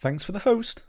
Thanks for the host.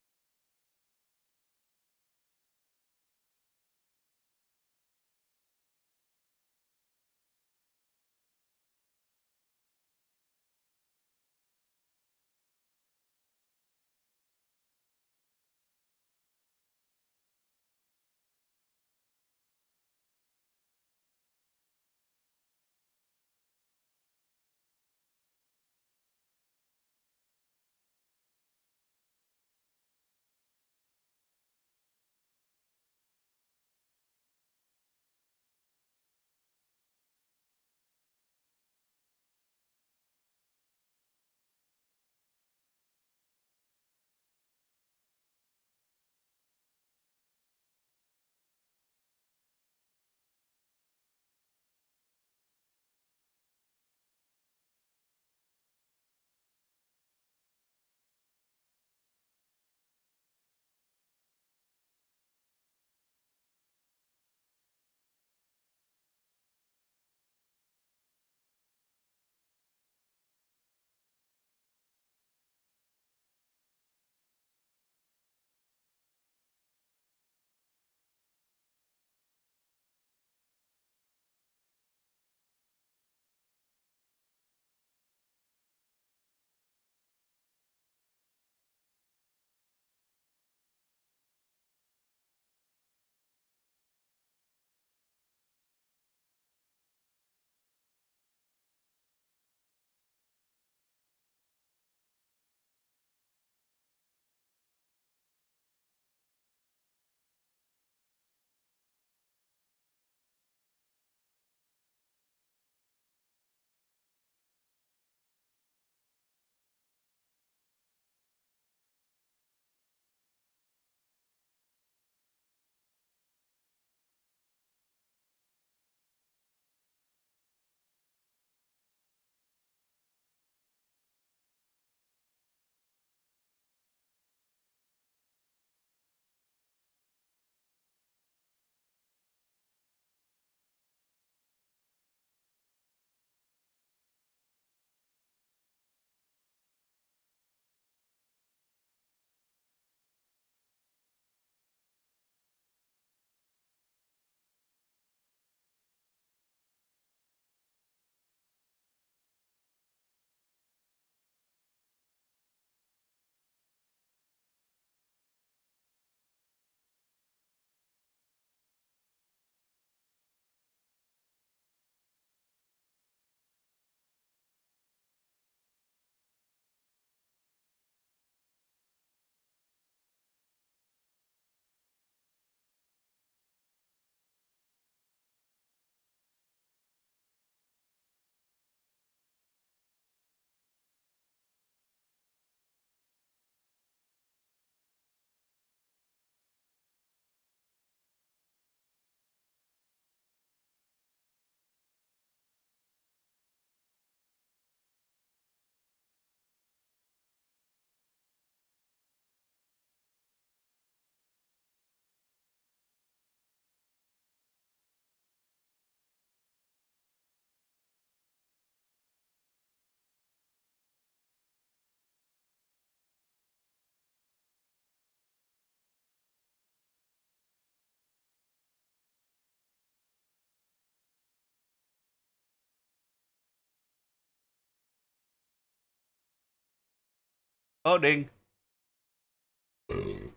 Loading.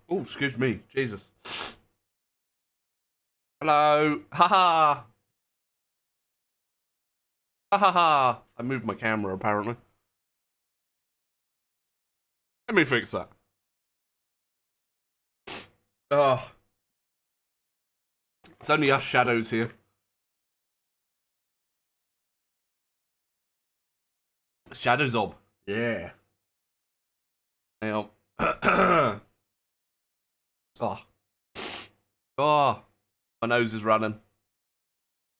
Oh, excuse me. Jesus. Hello. Ha ha. I moved my camera, apparently. Let me fix that. Oh, it's only us shadows here. Shadows Ob. Yeah. Now. Oh. Oh. My nose is running.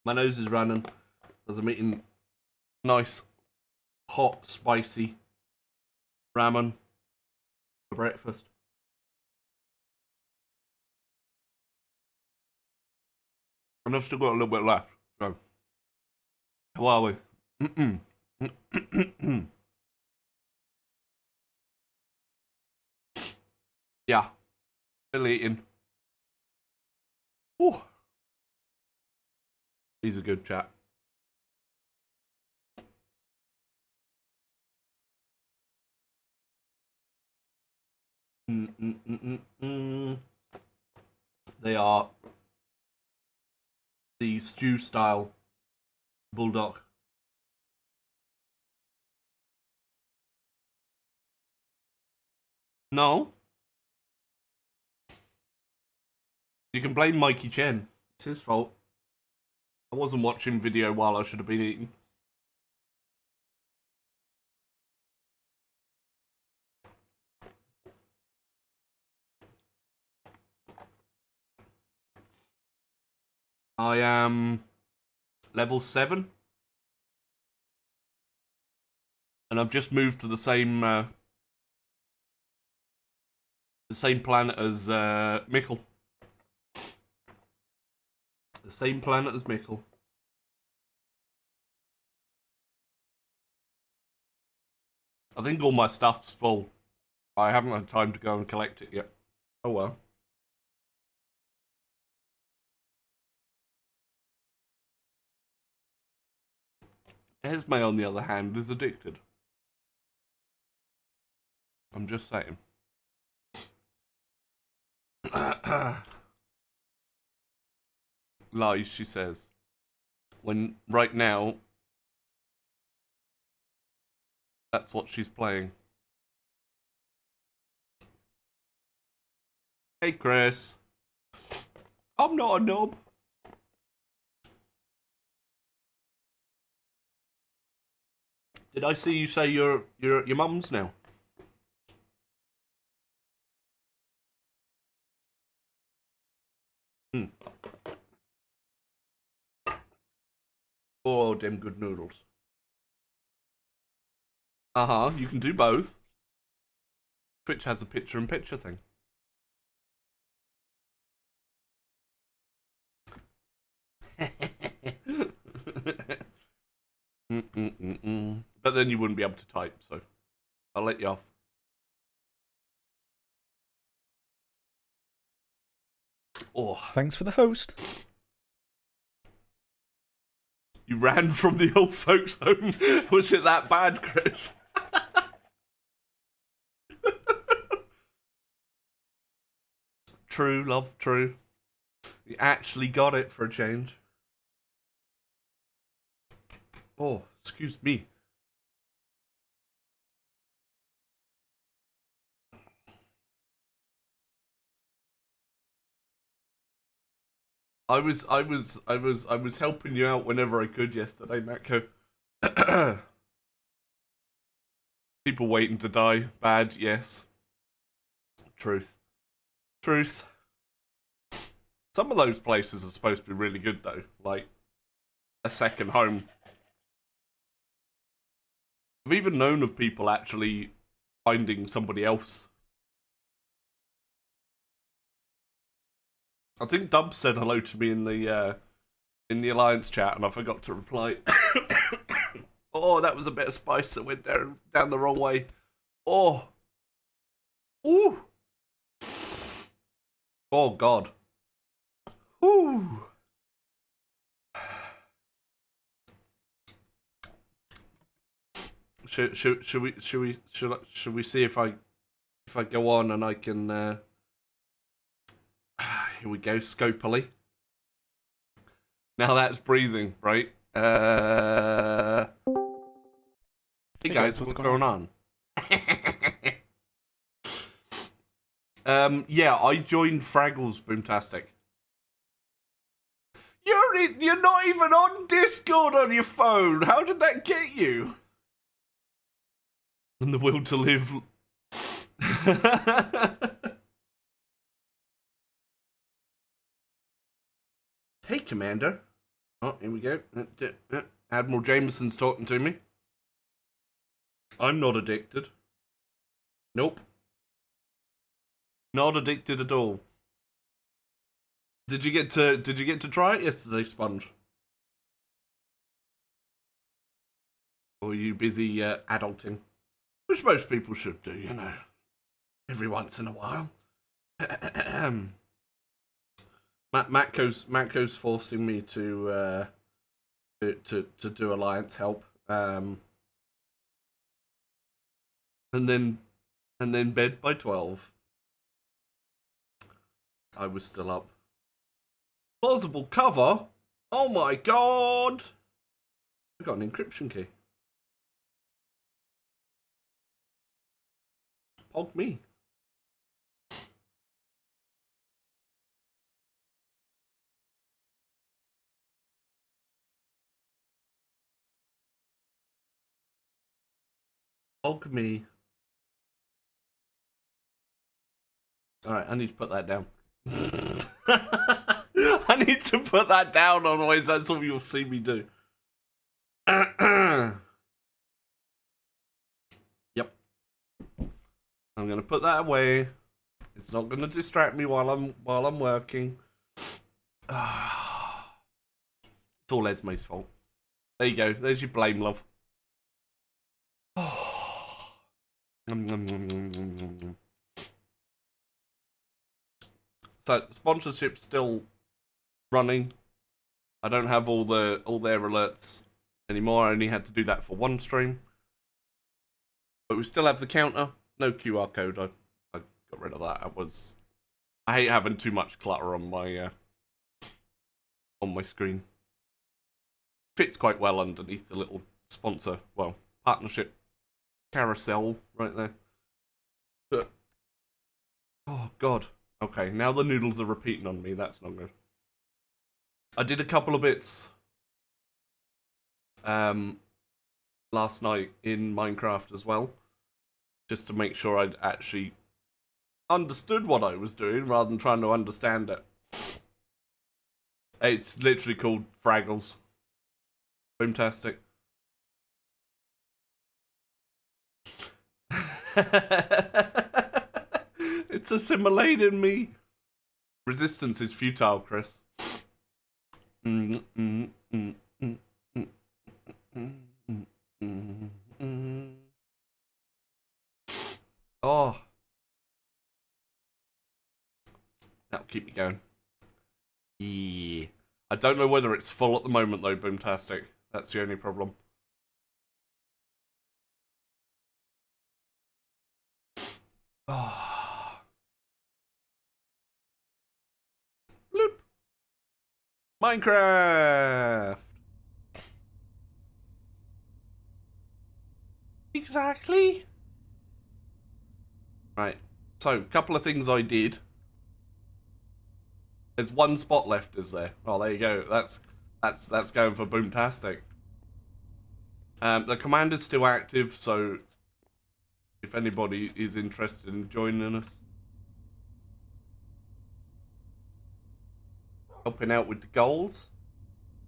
My nose is running as I'm eating nice, hot, spicy ramen for breakfast. And I've still got a little bit left. So, how are we? Yeah. Still eating. Ooh. He's a good chap. They are the stew style bulldog. No. You can blame Mikey Chen. It's his fault. I wasn't watching video while I should have been eating. I am level 7. And I've just moved to the same planet as Mikkel. The same planet as Mikkel. I think all my stuff's full. I haven't had time to go and collect it yet. Oh well. Esme, on the other hand, is addicted. I'm just saying. Lies, she says. When right now, that's what she's playing. Hey, Chris. I'm not a knob. Did I see you say you're at your mum's now? Oh, them good noodles. You can do both. Twitch has a picture-in-picture thing. But then you wouldn't be able to type, so I'll let you off. Oh. Thanks for the host. You ran from the old folks' home. Was it that bad, Chris? True, love, true. You actually got it for a change. Oh, excuse me. I was helping you out whenever I could yesterday, Matko. People waiting to die. Bad, yes. Truth. Truth. Some of those places are supposed to be really good, though. Like, a second home. I've even known of people actually finding somebody else. I think Dub said hello to me in the Alliance chat, and I forgot to reply. Oh, that was a bit of spice that went down the wrong way. Oh. Ooh. Oh, God. Ooh. Should we see if I go on and I can here we go, scopily. Now that's breathing, right? Hey guys, what's going on? Yeah, I joined Fraggles Boomtastic. You're not even on Discord on your phone. How did that get you? And the will to live. Hey, Commander. Oh, here we go. Admiral Jameson's talking to me. I'm not addicted. Nope. Not addicted at all. Did you get to try it yesterday, Sponge? Or are you busy adulting? Which most people should do, you know. Every once in a while. Matko's forcing me to do alliance help. And then bed by 12. I was still up. Plausible cover? Oh my god! I got an encryption key. Pog me. Pog me. Alright, I need to put that down. I need to put that down, otherwise that's all you'll see me do. Yep. I'm gonna put that away. It's not gonna distract me while I'm working. It's all Esme's fault. There you go. There's your blame, love. So sponsorship's still running. I don't have all their alerts anymore. I only had to do that for one stream. But we still have the counter. No QR code. I got rid of that. I hate having too much clutter on my screen. Fits quite well underneath the little sponsor, well, partnership carousel right there. But, oh god. Okay, now the noodles are repeating on me. That's not good. I did a couple of bits last night in Minecraft as well, just to make sure I'd actually understood what I was doing rather than trying to understand it. It's literally called Fraggles. Fantastic. It's assimilating me. Resistance is futile, Chris. Oh. That'll keep me going. Yeah. I don't know whether it's full at the moment though, Boomtastic. That's the only problem. Oh. Bloop. Minecraft. Exactly. Right. So, a couple of things I did. There's one spot left, is there? Oh, there you go. That's going for Boomtastic. The command is still active, so if anybody is interested in joining us, helping out with the goals,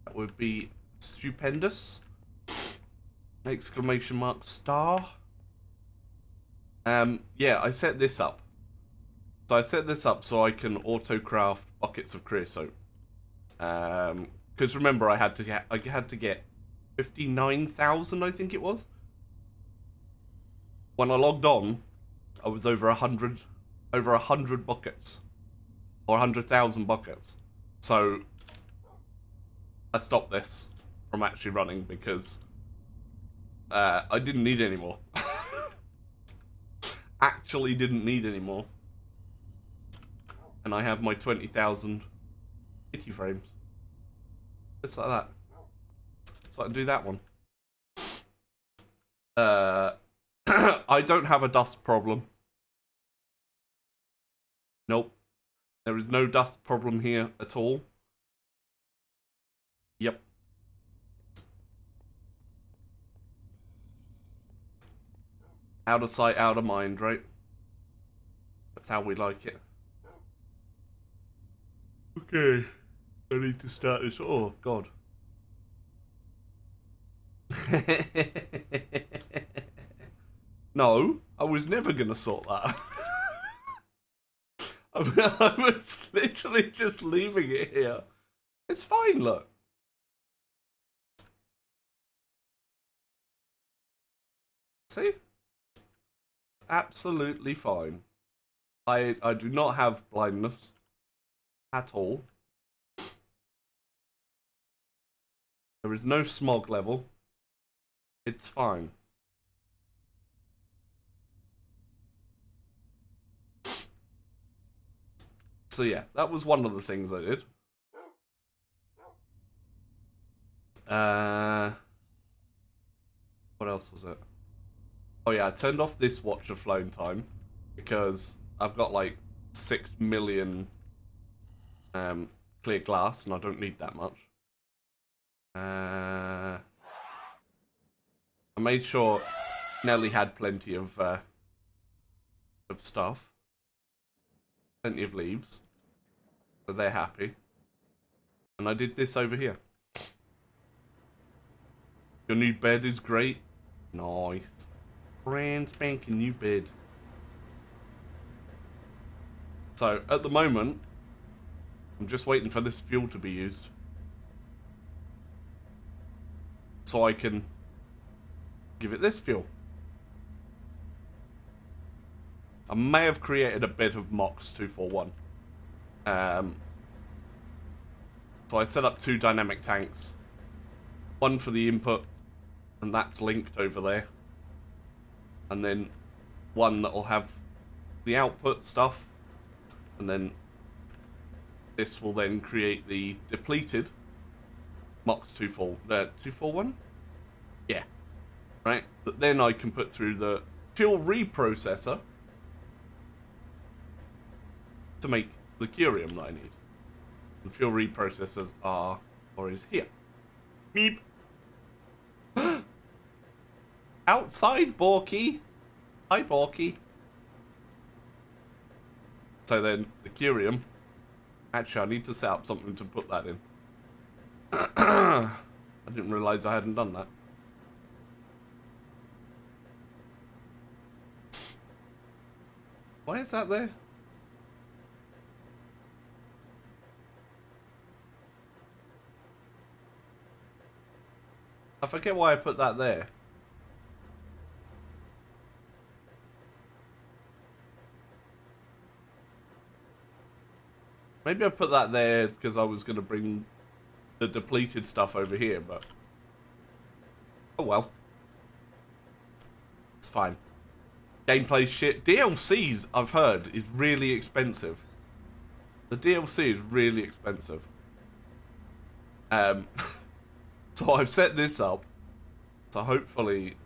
that would be stupendous. Exclamation mark star. Yeah, I set this up. So I set this up so I can auto-craft buckets of creosote. Because remember, I had to get 59,000, I think it was. When I logged on, I was over 100 buckets, or 100,000 buckets. So I stopped this from actually running because I didn't need any more. Actually, didn't need any more. And I have my 20,000 kitty frames. Just like that. So I can do that one. I don't have a dust problem. Nope. There is no dust problem here at all. Yep. Out of sight, out of mind, right? That's how we like it. Okay. I need to start this. Oh, God. No, I was never going to sort that. I was literally just leaving it here. It's fine, look. See? Absolutely fine. I do not have blindness at all. There is no smog level. It's fine. So yeah, that was one of the things I did. What else was it? Oh yeah, I turned off this watch of flowing time because I've got like 6 million clear glass and I don't need that much. I made sure Nelly had plenty of stuff, plenty of leaves, so they're happy. And I did this over here. Your new bed is great. Nice. Brand spanking new bed. So, at the moment, I'm just waiting for this fuel to be used. So I can give it this fuel. I may have created a bit of MOX 241. So I set up 2 dynamic tanks. One for the input, and that's linked over there. And then one that will have the output stuff. And then this will then create the depleted MOX 241? Yeah. Right? That then I can put through the fuel reprocessor to make the curium that I need. And fuel reprocessors is here. Beep. Outside, Borky. Hi, Borky. So then, the curium. Actually, I need to set up something to put that in. I didn't realise I hadn't done that. Why is that there? I forget why I put that there. Maybe I put that there because I was going to bring the depleted stuff over here, but... Oh well. It's fine. Gameplay shit. DLCs, I've heard, is really expensive. The DLC is really expensive. So I've set this up. So hopefully,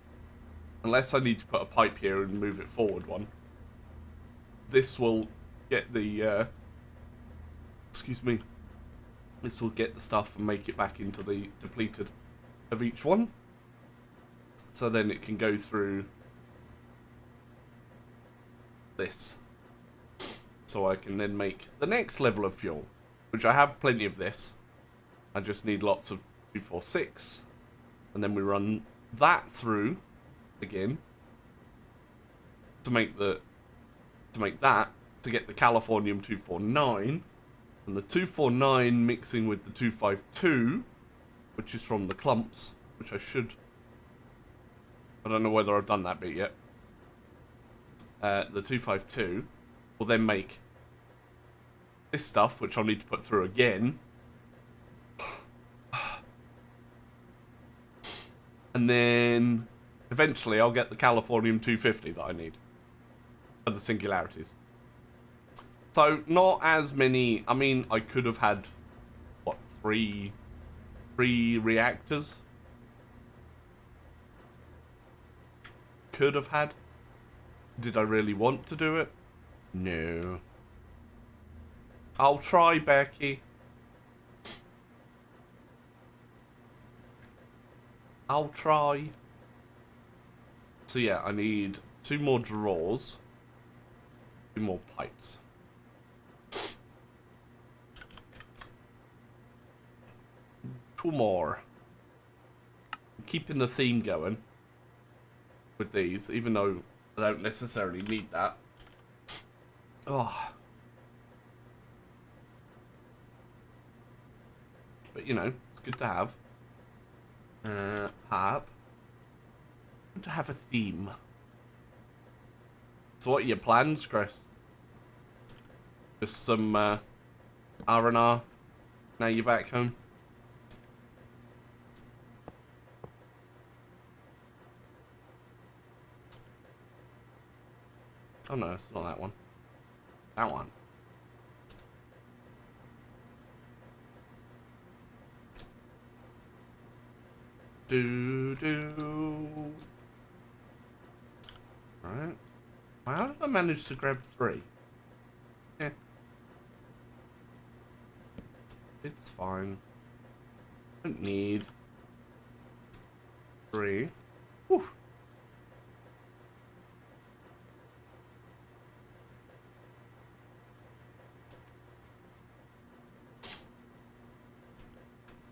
unless I need to put a pipe here and move it forward one, this will get the... excuse me. This will get the stuff and make it back into the depleted of each one. So then it can go through this. So I can then make the next level of fuel, which I have plenty of this. I just need lots of 246. And then we run that through again to make that to get the Californium 249. And the 249 mixing with the 252, which is from the clumps, which I don't know whether I've done that bit yet. The 252 will then make this stuff, which I'll need to put through again. And then eventually I'll get the Californium 250 that I need for the singularities. So, not as many... I mean, I could have had, what, three reactors? Could have had. Did I really want to do it? No. I'll try, Becky. I'll try. So yeah, I need 2 more drawers. 2 more pipes. 2 more. Keeping the theme going with these, even though I don't necessarily need that. Oh. But you know, it's good to have. Pipe. Good to have a theme. So what are your plans, Chris? Just some R&R. Now you're back home. Oh no, it's not that one. That one. Alright. How did I manage to grab 3? Yeah. It's fine. Don't need 3. Whew.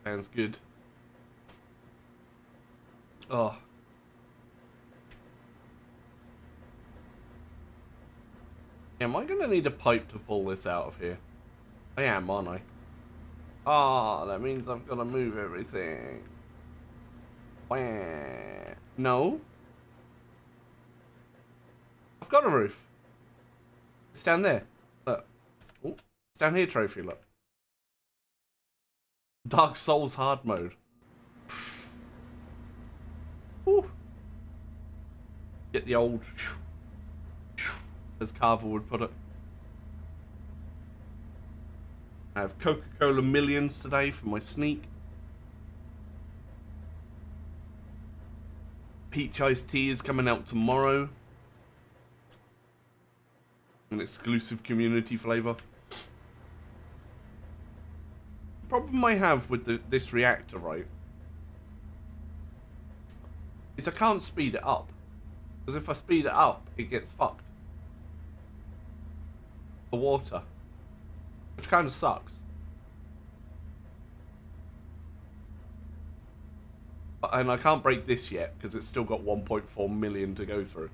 Sounds good. Oh. Am I gonna need a pipe to pull this out of here? I am, aren't I? Ah, that means I've got to move everything. Wah. No. I've got a roof. It's down there. Look. Oh, it's down here, trophy, look. Dark Souls hard mode. Ooh. Get the old, as Carver would put it. I have Coca-Cola Millions today for my sneak. Peach iced tea is coming out tomorrow. An exclusive community flavor. The problem I have with this reactor, right, is I can't speed it up. Because if I speed it up, it gets fucked. The water. Which kind of sucks. And I can't break this yet, because it's still got 1.4 million to go through.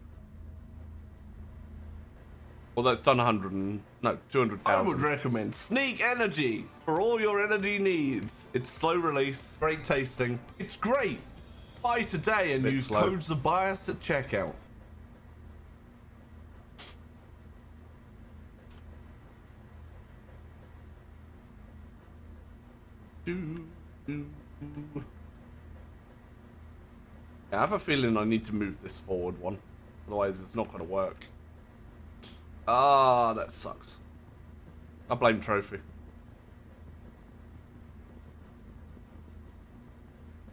Although it's done 200,000. I would recommend Sneak Energy for all your energy needs. It's slow release, great tasting. It's great. Buy today and use codes of bias at checkout. I have a feeling I need to move this forward one. Otherwise it's not going to work. Ah, that sucks. I blame Trophy.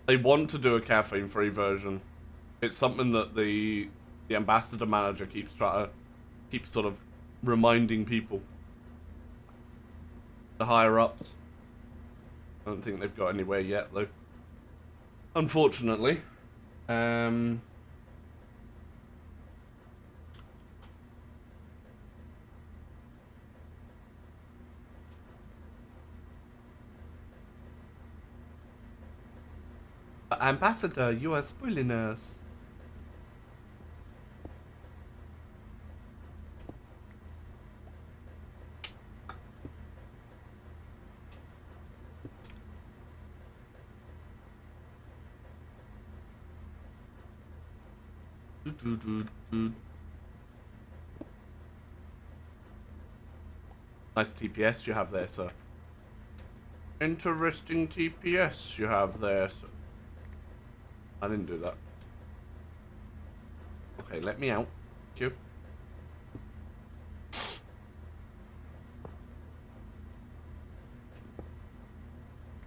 They want to do a caffeine-free version. It's something that the ambassador manager keeps sort of reminding people. The higher-ups. I don't think they've got anywhere yet, though. Unfortunately. Ambassador, you are spoiling us. Nice TPS you have there, sir. Interesting TPS you have there, sir. I didn't do that. Okay, let me out. Thank you.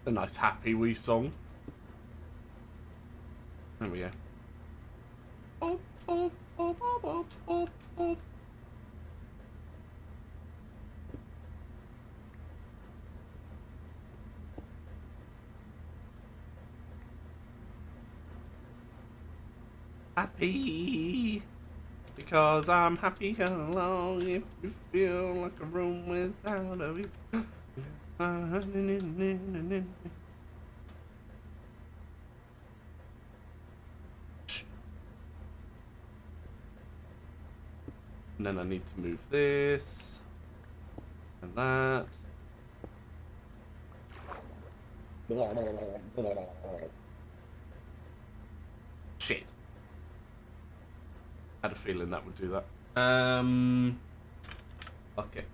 A nice happy wee song. There we go. Oh, oh, oh, oh, oh, oh, oh. Happy because I'm happy along. If you feel like a room without a view. And then I need to move this and that. Shit. I had a feeling that would do that. Okay.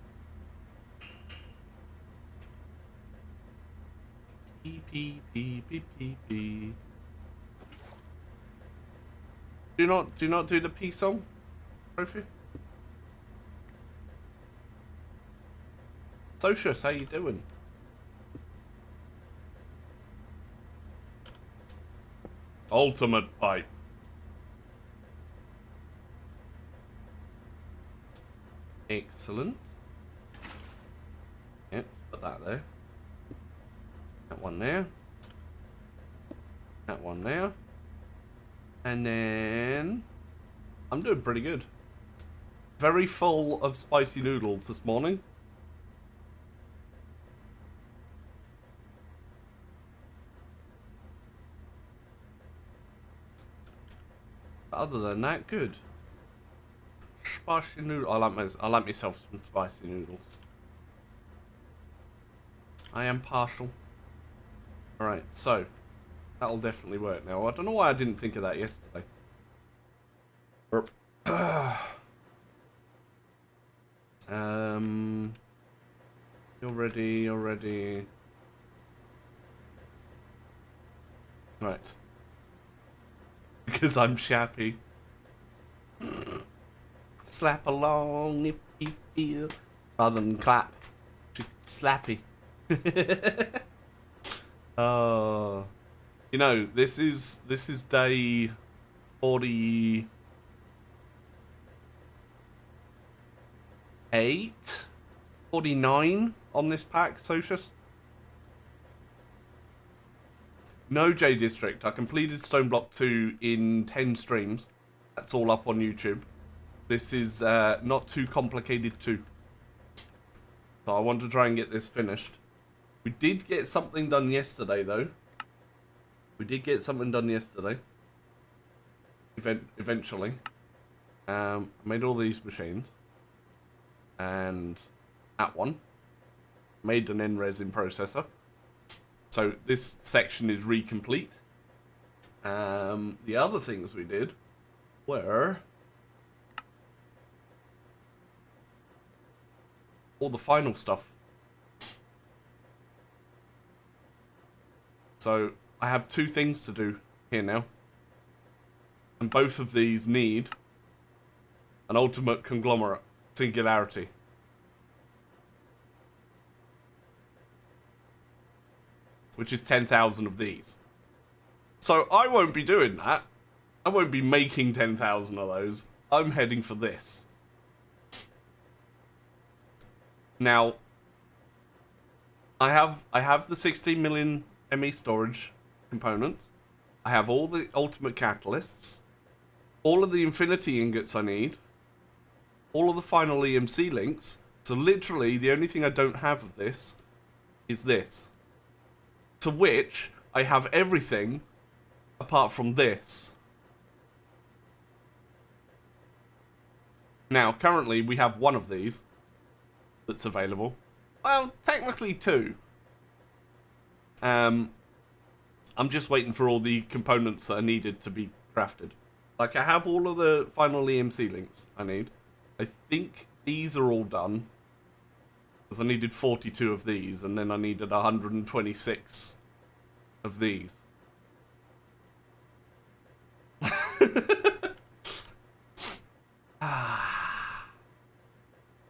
P. Do you not do the P song, Trophy? Socius, how you doing? Ultimate pipe. Excellent. Yep, put that there. That one there. That one there. And then I'm doing pretty good. Very full of spicy noodles this morning. But other than that, good. Spicy noodle. I like myself some spicy noodles. I am partial. Alright, so that'll definitely work now. I don't know why I didn't think of that yesterday. You're ready. Right. Because I'm shappy. Slap along if you feel. Rather than clap. Slappy. Oh. You know, this is day 48, 49 on this pack, Socius. No J District. I completed Stone Block 2 in 10 streams. That's all up on YouTube. This is not too complicated too. So I want to try and get this finished. We did get something done yesterday though. Eventually. I made all these machines. And that one. Made an N-resin processor. So this section is recomplete. The other things we did were all the final stuff. So I have two things to do here now. And both of these need an ultimate conglomerate singularity. Which is 10,000 of these. So I won't be doing that. I won't be making 10,000 of those. I'm heading for this. Now, I have the 16 million ME storage components. I have all the ultimate catalysts. All of the infinity ingots I need. All of the final EMC links. So literally, the only thing I don't have of this is this. To which I have everything apart from this. Now, currently, we have one of these that's available. Well, technically two. I'm just waiting for all the components that are needed to be crafted. Like, I have all of the final EMC links I need. I think these are all done. Because I needed 42 of these, and then I needed 126 of these.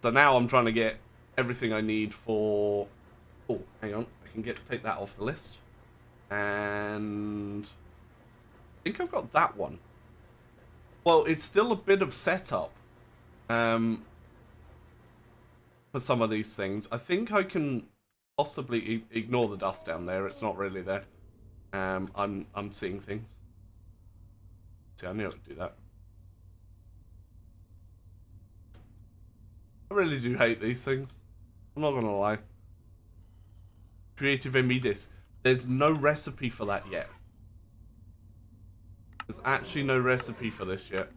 So now I'm trying to get everything I need for... Oh, hang on. I can take that off the list. And I think I've got that one. Well, it's still a bit of setup for some of these things. I think I can possibly ignore the dust down there. It's not really there. I'm seeing things. See, I knew I would do that. I really do hate these things. I'm not gonna lie. Creative ME disc. There's no recipe for that yet. There's actually no recipe for this yet.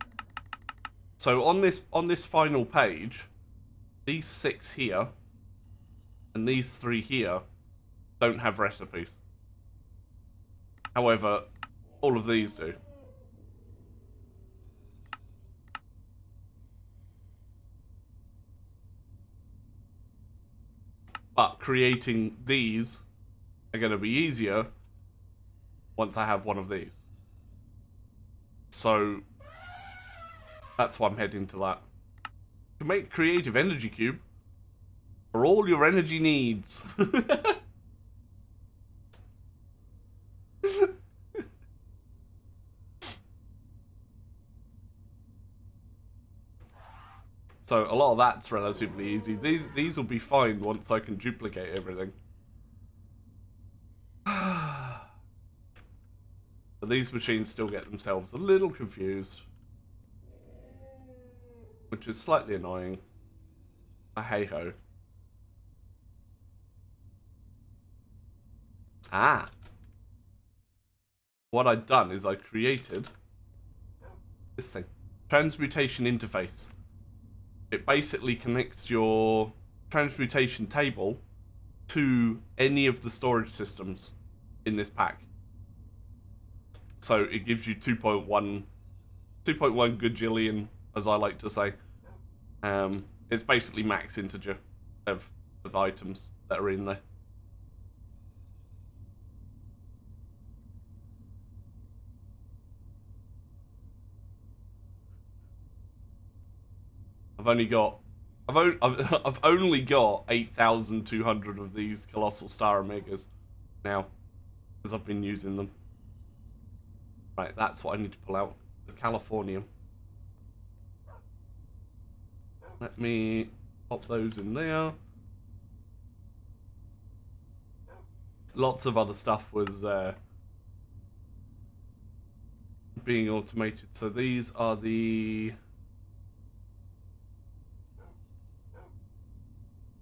So on this final page, these 6 here and these 3 here don't have recipes. However, all of these do. But creating these are going to be easier once I have one of these. So that's why I'm heading to that. To make creative energy cube for all your energy needs. So a lot of that's relatively easy. These will be fine once I can duplicate everything. But these machines still get themselves a little confused, which is slightly annoying. Hey ho. Ah. What I'd done is I created this thing. Transmutation interface. It basically connects your transmutation table to any of the storage systems in this pack. So it gives you 2.1 gajillion, as I like to say. It's basically max integer of items that are in there. I've only got 8,200 of these Colossal Star Omegas now, because I've been using them. Right, that's what I need to pull out. The Californium. Let me pop those in there. Lots of other stuff was being automated. So these are the...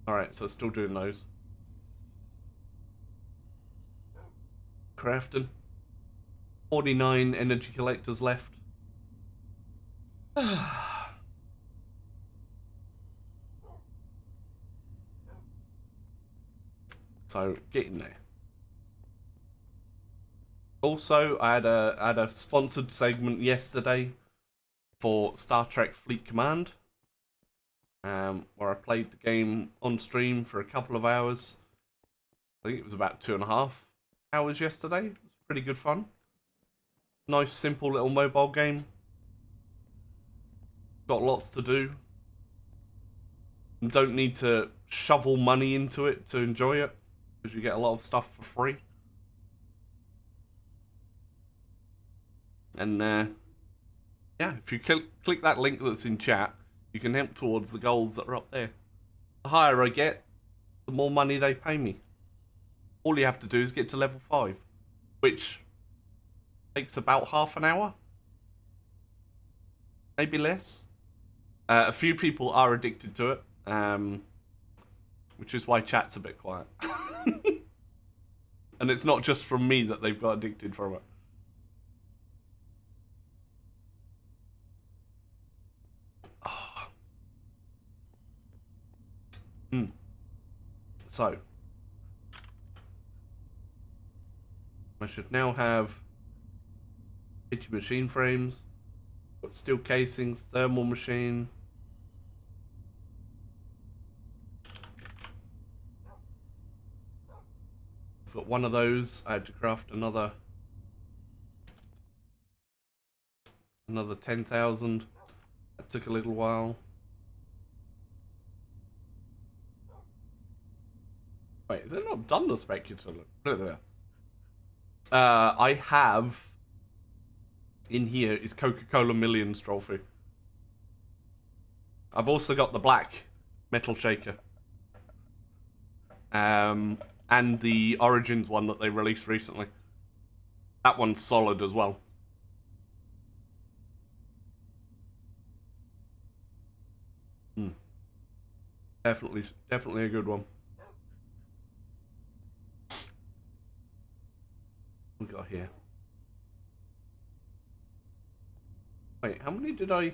Alright, so still doing those. Crafting. 49 energy collectors left. So, getting there. Also, I had a sponsored segment yesterday for Star Trek Fleet Command. Where I played the game on stream for a couple of hours. I think it was about 2.5 hours yesterday. It was pretty good fun. Nice, simple little mobile game. Got lots to do. Don't need to shovel money into it to enjoy it, because you get a lot of stuff for free. And yeah, if you click that link that's in chat, you can help towards the goals that are up there. The higher I get, the more money they pay me. All you have to do is get to level 5, which takes about half an hour. Maybe less. A few people are addicted to it, which is why chat's a bit quiet. And it's not just from me that they've got addicted from it. So, I should now have 80 machine frames, got steel casings, thermal machine. I've got one of those. I had to craft another 10,000. That took a little while. Wait, is it not done the speculative? I have in here is Coca-Cola Millions trophy. I've also got the black metal shaker. And the Origins one that they released recently. That one's solid as well. Definitely a good one. We got here. Wait, how many did I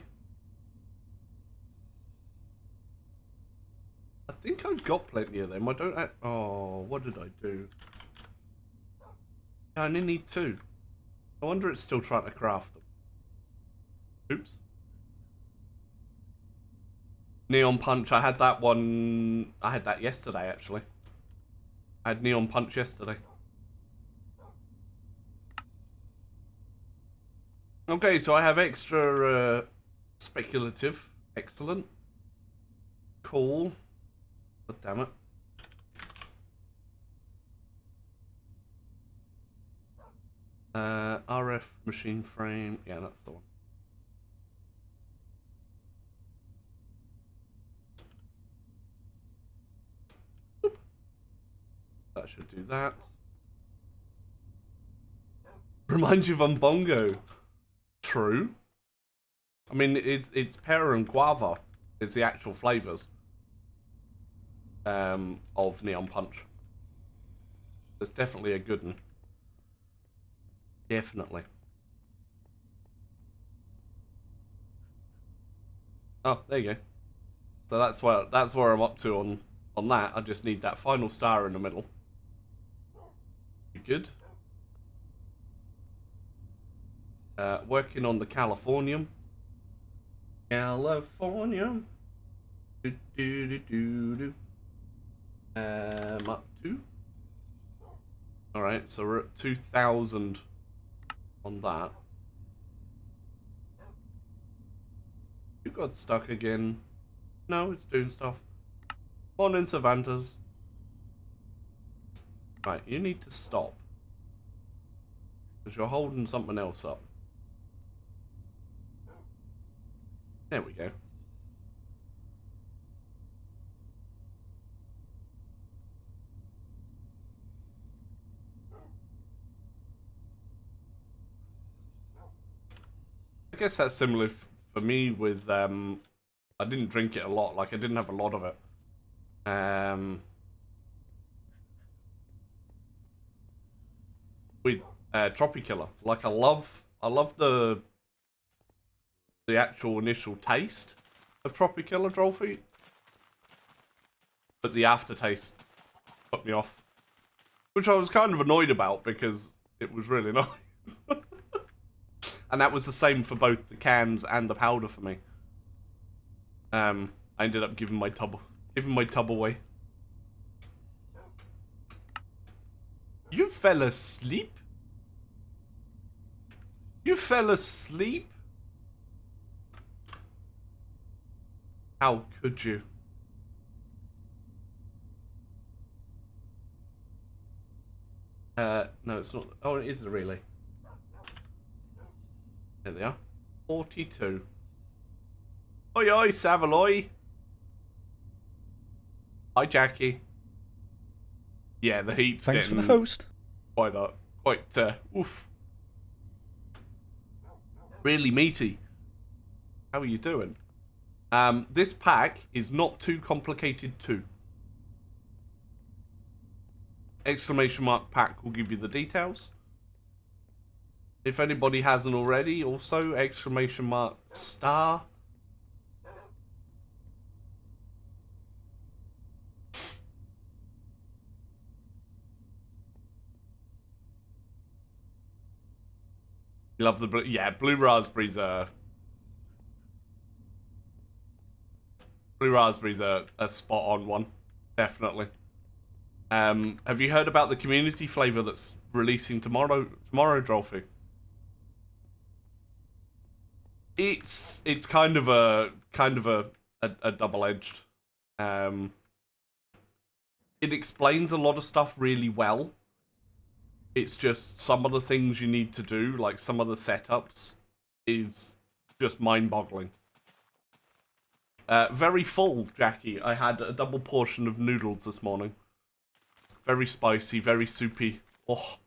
think I've got plenty of them. I don't... Oh, what did I do? I only need 2. I wonder it's still trying to craft them. Oops. Neon Punch, I had that one... I had that yesterday, actually. I had Neon Punch yesterday. Okay, so I have extra speculative. Excellent. Cool. But damn it. RF machine frame. Yeah, that's the one. Boop. That should do that. Reminds you of Umbongo. True. I mean, it's pear and guava is the actual flavors of Neon Punch. It's definitely a good one. Definitely. Oh, there you go. So that's where I'm up to on that. I just need that final star in the middle. Good. Working on the Californium. Californium. Do do do do do. Up to. Alright, so we're at 2,000 on that. You got stuck again. No, it's doing stuff. Morning, Savantas. Right, you need to stop. Because you're holding something else up. There we go. I guess that's similar for me with, I didn't drink it a lot, like I didn't have a lot of it. With Tropicilla. Like I love the actual initial taste of Tropicilla Drollfeet. But the aftertaste put me off. Which I was kind of annoyed about because it was really nice. And that was the same for both the cans and the powder for me. I ended up giving my tub away. You fell asleep? You fell asleep? How could you? No, it's not. Oh, it is a relay. There they are. 42. Oi, oi, Savaloy. Hi, Jackie. Yeah, the heat's Thanks for getting the host. quite, oof. Really meaty. How are you doing? This pack is not too complicated too. Exclamation mark pack will give you the details. If anybody hasn't already, also exclamation mark star. Love the blue. Yeah, blue raspberries are a spot on one, definitely. Have you heard about the community flavor that's releasing tomorrow, Drollfy? It's kind of a double-edged. It explains a lot of stuff really well. It's just some of the things you need to do, like some of the setups, is just mind-boggling. Very full, Jackie. I had a double portion of noodles this morning. Very spicy, very soupy. Oh,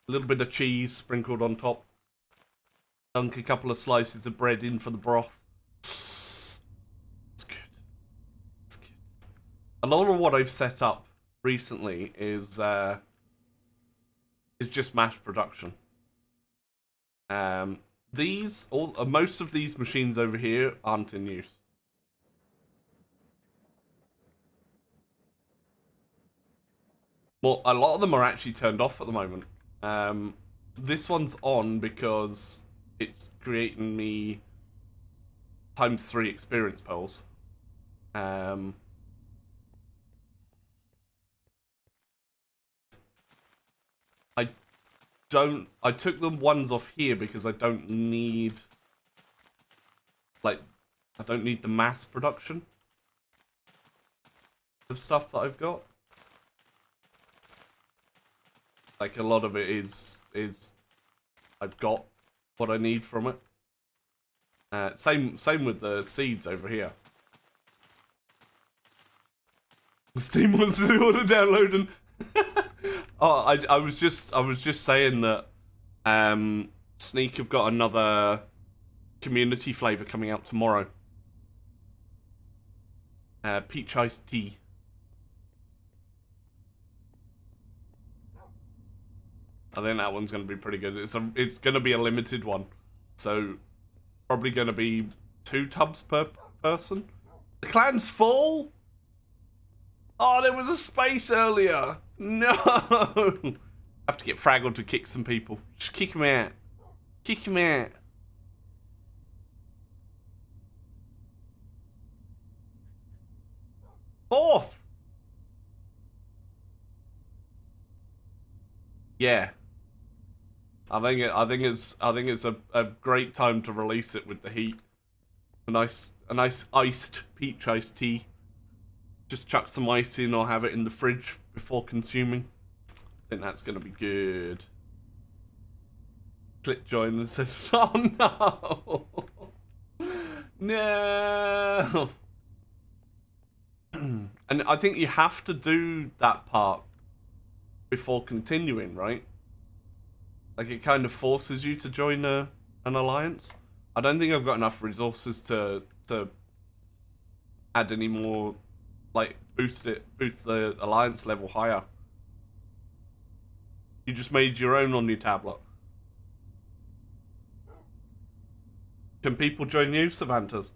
a little bit of cheese sprinkled on top. Dunk a couple of slices of bread in for the broth. It's good. It's good. A lot of what I've set up recently is just mass production. Most of these machines over here aren't in use. Well, a lot of them are actually turned off at the moment. This one's on because it's creating me ×3 experience pearls. I took the ones off here because I don't need, like, I don't need the mass production of stuff that I've got. Like, a lot of it is I've got what I need from it. Same with the seeds over here. Steam wants to order downloading. Oh, I was just saying that Sneak have got another community flavor coming out tomorrow. Peach iced tea. I think that one's gonna be pretty good. It's gonna be a limited one, so probably gonna be 2 tubs per person. The clan's full. Oh, there was a space earlier. No. I have to get Fraggle to kick some people. Just kick him out. Kick him out. Fourth. Yeah. I think it's a great time to release it with the heat. A nice iced peach iced tea. Just chuck some ice in or have it in the fridge before consuming. I think that's gonna be good. Click join and said, oh no, no. And I think you have to do that part before continuing, right? Like, it kind of forces you to join an alliance. I don't think I've got enough resources to add any more, like, boost the alliance level higher. You just made your own on your tablet. Can people join you, Savantas?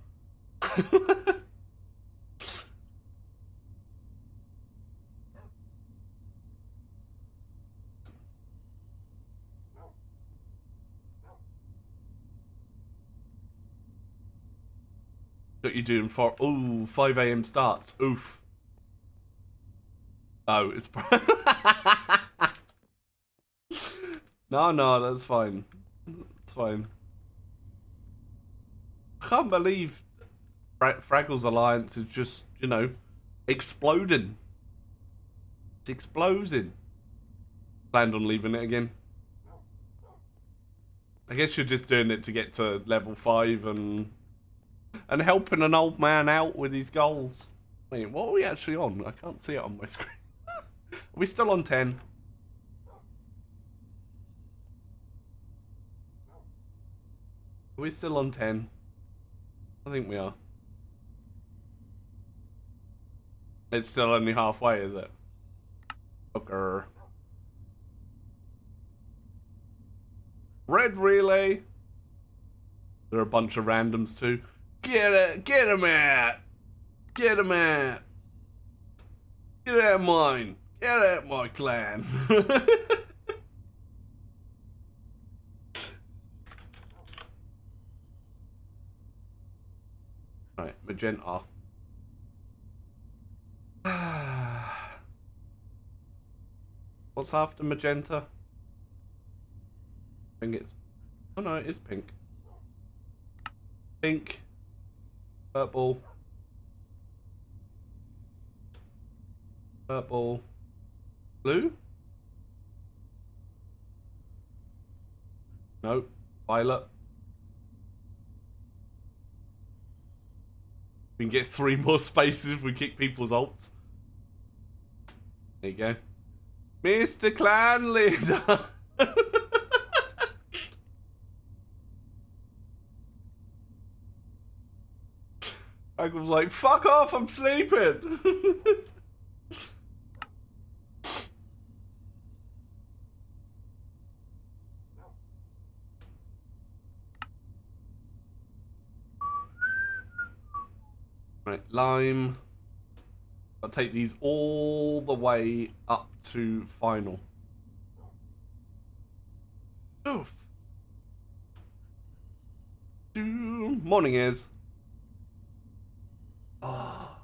What you doing for? Ooh, 5 AM starts. Oof. Oh, it's no, that's fine. That's fine. I can't believe Fraggle's alliance is just, you know, exploding. It's exploding. Planned on leaving it again. I guess you're just doing it to get to level 5 and helping an old man out with his goals. Wait, what are we actually on? I can't see it on my screen. Are we still on 10? Are we still on 10? I think we are. It's still only halfway, is it? Okay. Red relay. There are a bunch of randoms too. Get him out! Get him out! Get out of mine! Get out of my clan! Right, magenta. What's after magenta? I think it's... Oh no, it is pink. Pink. Purple. Purple. Blue? No. Violet. We can get 3 more spaces if we kick people's ults. There you go. Mr. Clan Leader! I was like, fuck off, I'm sleeping! Right, lime. I'll take these all the way up to final. Oof. Morning is. Oh.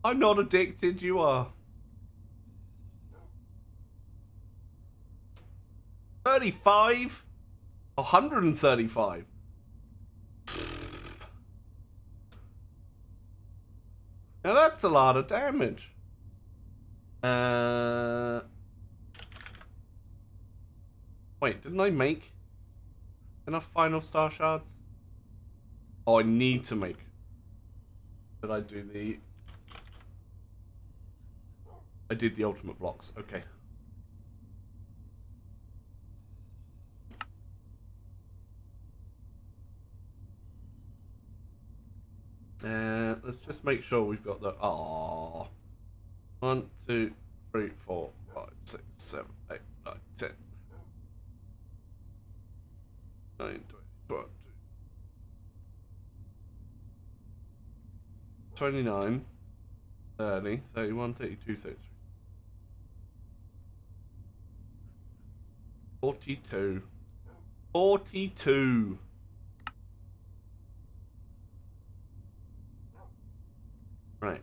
I'm not addicted, you are. 35? 135. Now that's a lot of damage. Wait, didn't I make enough final star shards? Oh, I need to make. Did I do the... I did the ultimate blocks. Okay. Let's just make sure we've got the... Aww. 1, 2, 3, 4, 5, 6, 7, 8, 9, 10. 9, 20, 12, 29, 30, 31, 32, 33. 42. 42. Right.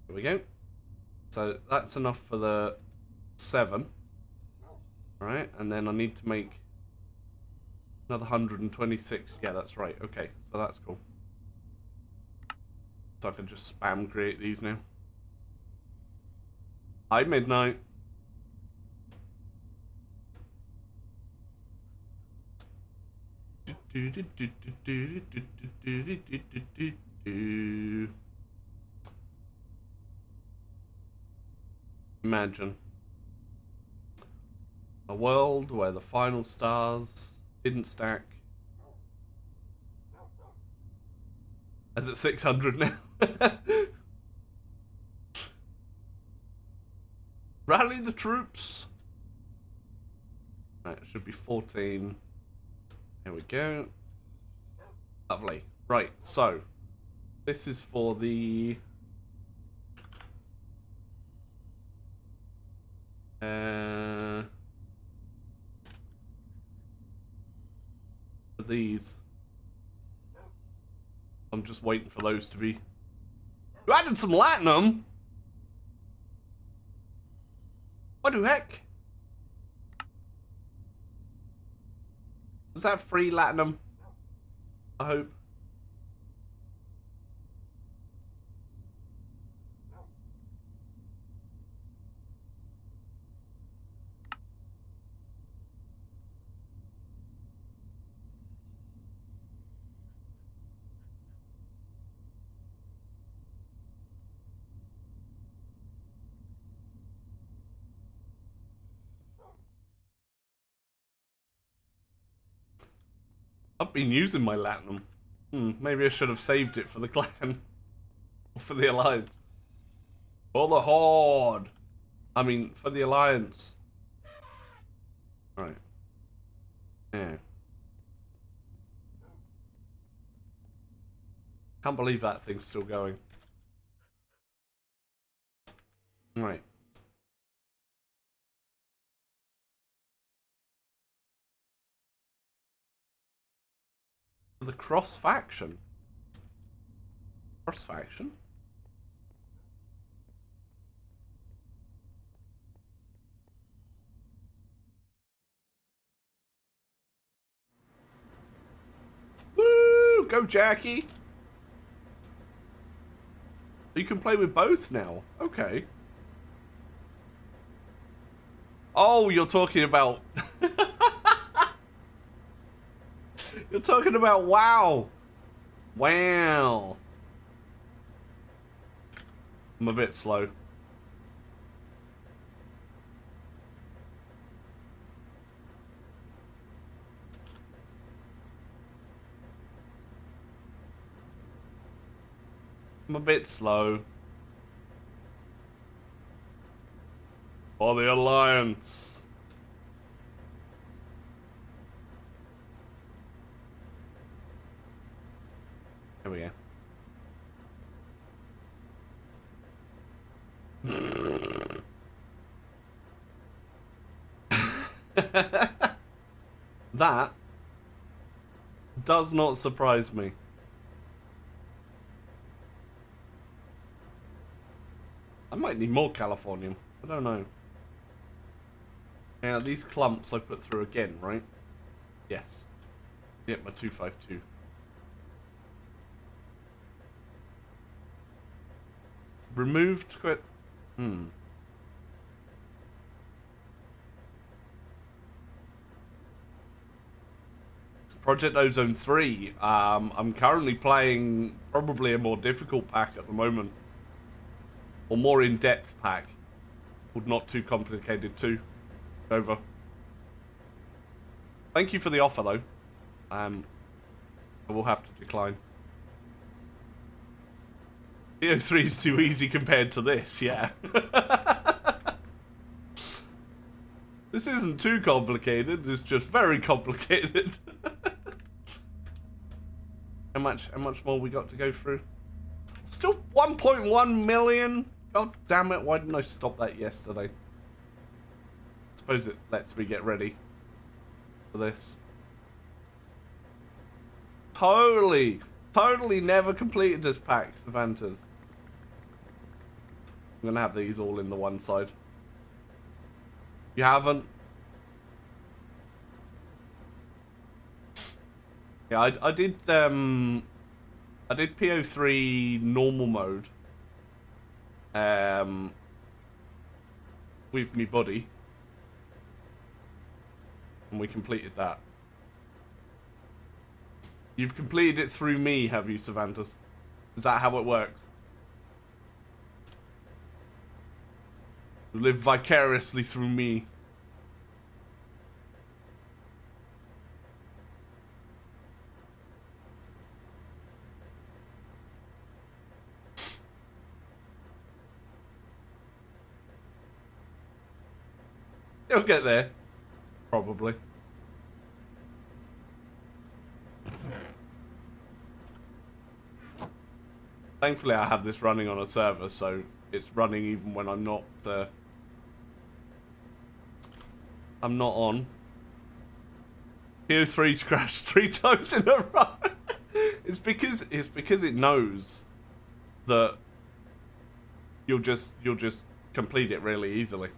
Here we go. So that's enough for the 7. Right, and then I need to make another 126. Yeah, that's right. Okay, so that's cool. So I can just spam create these now. Hi, Midnight. Imagine a world where the final stars didn't stack. Is it 600 now? Rally the troops. Right, it should be 14. There we go. Lovely. Right, so this is for the for these. I'm just waiting for those to be. You added some latinum. What the heck? Was that free latinum? I hope. I've been using my latinum. Maybe I should have saved it for the clan. Or for the alliance. For the horde. I mean, for the alliance. Right. Yeah. Can't believe that thing's still going. Right. The cross faction. Cross faction? Woo! Go, Jackie! You can play with both now. Okay. Oh, you're talking about... You're talking about WoW. Wow. I'm a bit slow. I'm a bit slow. For the Alliance. Here we go. That does not surprise me. I might need more Californium. I don't know. Now, these clumps I put through again, right? Yes. Yep, my 252. Removed quit. Project Ozone 3. I'm currently playing probably a more difficult pack at the moment. Or more in-depth pack. Called Not Too Complicated 2. Over. Thank you for the offer, though. I will have to decline. BO3 is too easy compared to this, yeah. This isn't too complicated, it's just very complicated. How much more we got to go through? Still 1.1 million? God damn it, why didn't I stop that yesterday? Suppose it lets me get ready for this. Totally never completed this pack, Savantas. I'm gonna have these all in the one side. You haven't? Yeah, I did PO3 normal mode. With me buddy. And we completed that. You've completed it through me, have you, Savantas? Is that how it works? You live vicariously through me. You'll get there. Probably. Thankfully, I have this running on a server, so it's running even when I'm not on. PO3's crashed 3 times in a row. It's because it knows that you'll just complete it really easily.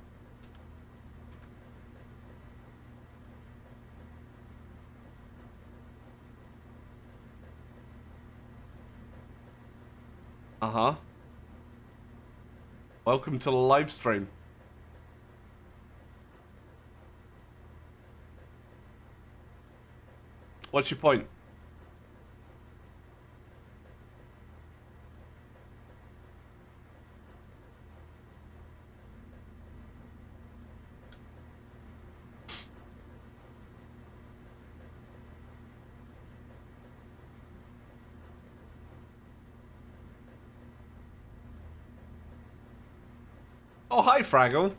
Uh-huh. Welcome to the live stream. What's your point? Oh, hi, Fraggle.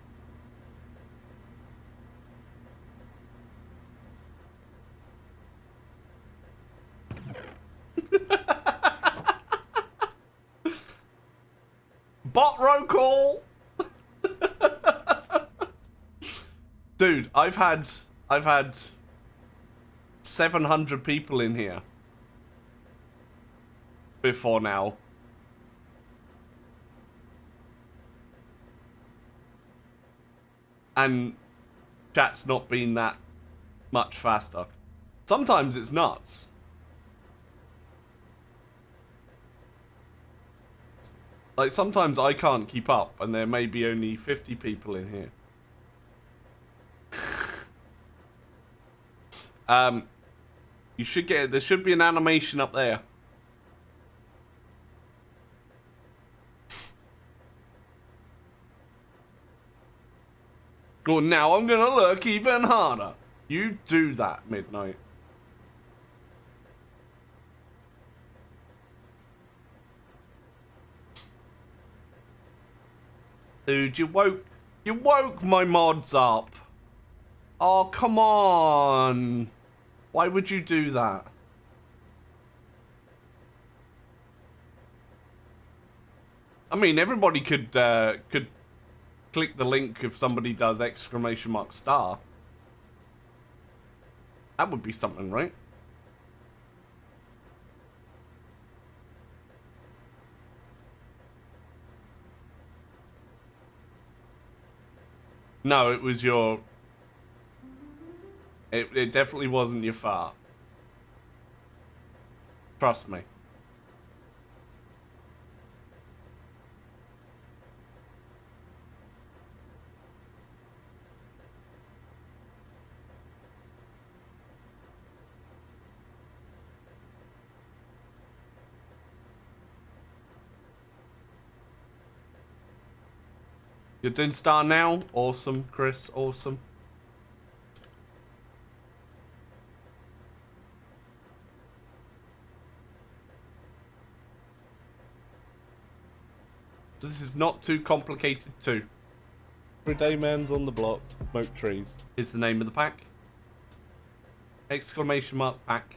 Bot roll call. Dude, I've had 700 people in here before now. And chat's not been that much faster. Sometimes it's nuts. Like, sometimes I can't keep up, and there may be only 50 people in here. You should get it. There should be an animation up there. Well, now I'm gonna look even harder. You do that, Midnight. Dude, you woke my mods up. Oh, come on. Why would you do that? I mean, everybody could click the link if somebody does !***. That would be something, right? No, it was your... It definitely wasn't your fart. Trust me. You're doing star now? Awesome, Chris. Awesome. This is not too complicated too. Everyday man's on the block. Smoke trees. Is the name of the pack. Exclamation mark pack.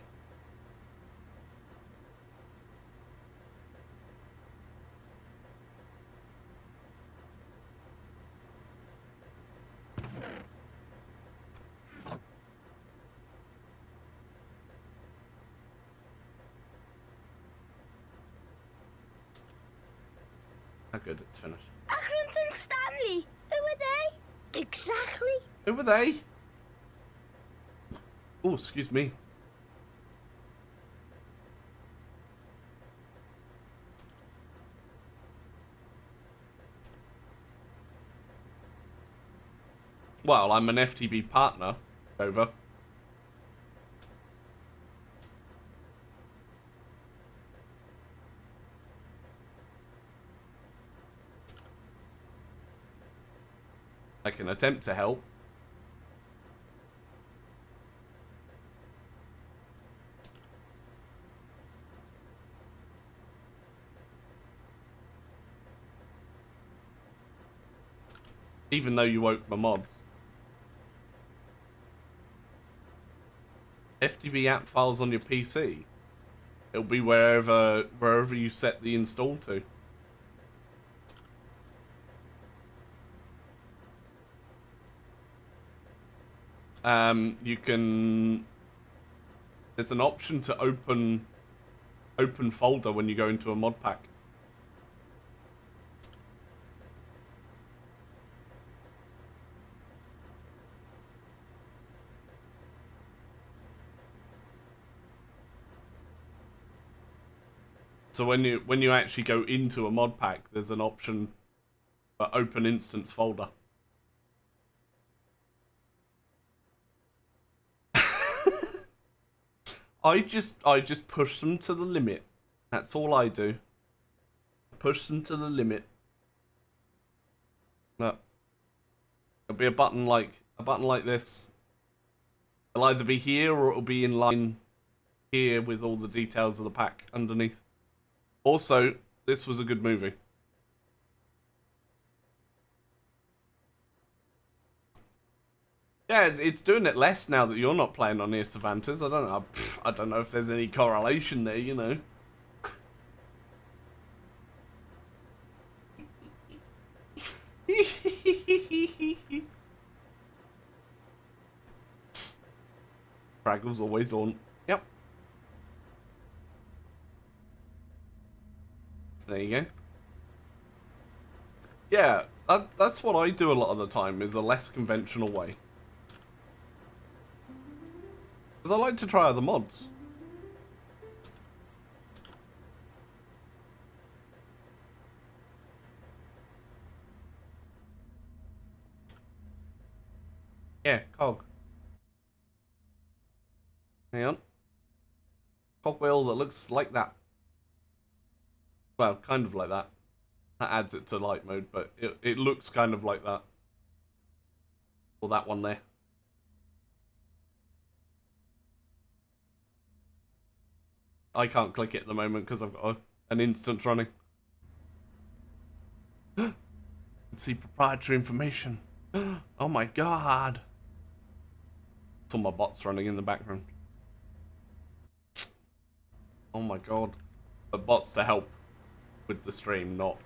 How good it's finished. Accrington Stanley! Who are they? Exactly. Who were they? Oh, excuse me. Well, I'm an FTB partner. Over. I can attempt to help. Even though you woke my mods. FTB app files on your PC. It'll be wherever you set the install to. You can... There's an option to open folder when you go into a mod pack. So when you actually go into a mod pack, there's an option for open instance folder. I just push them to the limit. That's all I do. Push them to the limit. No. It'll be a button like this. It'll either be here or it'll be in line here with all the details of the pack underneath. Also, this was a good movie. Yeah, it's doing it less now that you're not playing on Near Cervantes. I don't know. I don't know if there's any correlation there, you know. Fraggle's always on. Yep. There you go. Yeah, that's what I do a lot of the time, is a less conventional way. Because I like to try other mods. Yeah, cog. Hang on. Cogwheel that looks like that. Well, kind of like that. That adds it to light mode, but it looks kind of like that. Or that one there. I can't click it at the moment because I've got an instance running. Let's see proprietary information. Oh my god. It's all my bots running in the background. Oh my god. But bots to help with the stream, not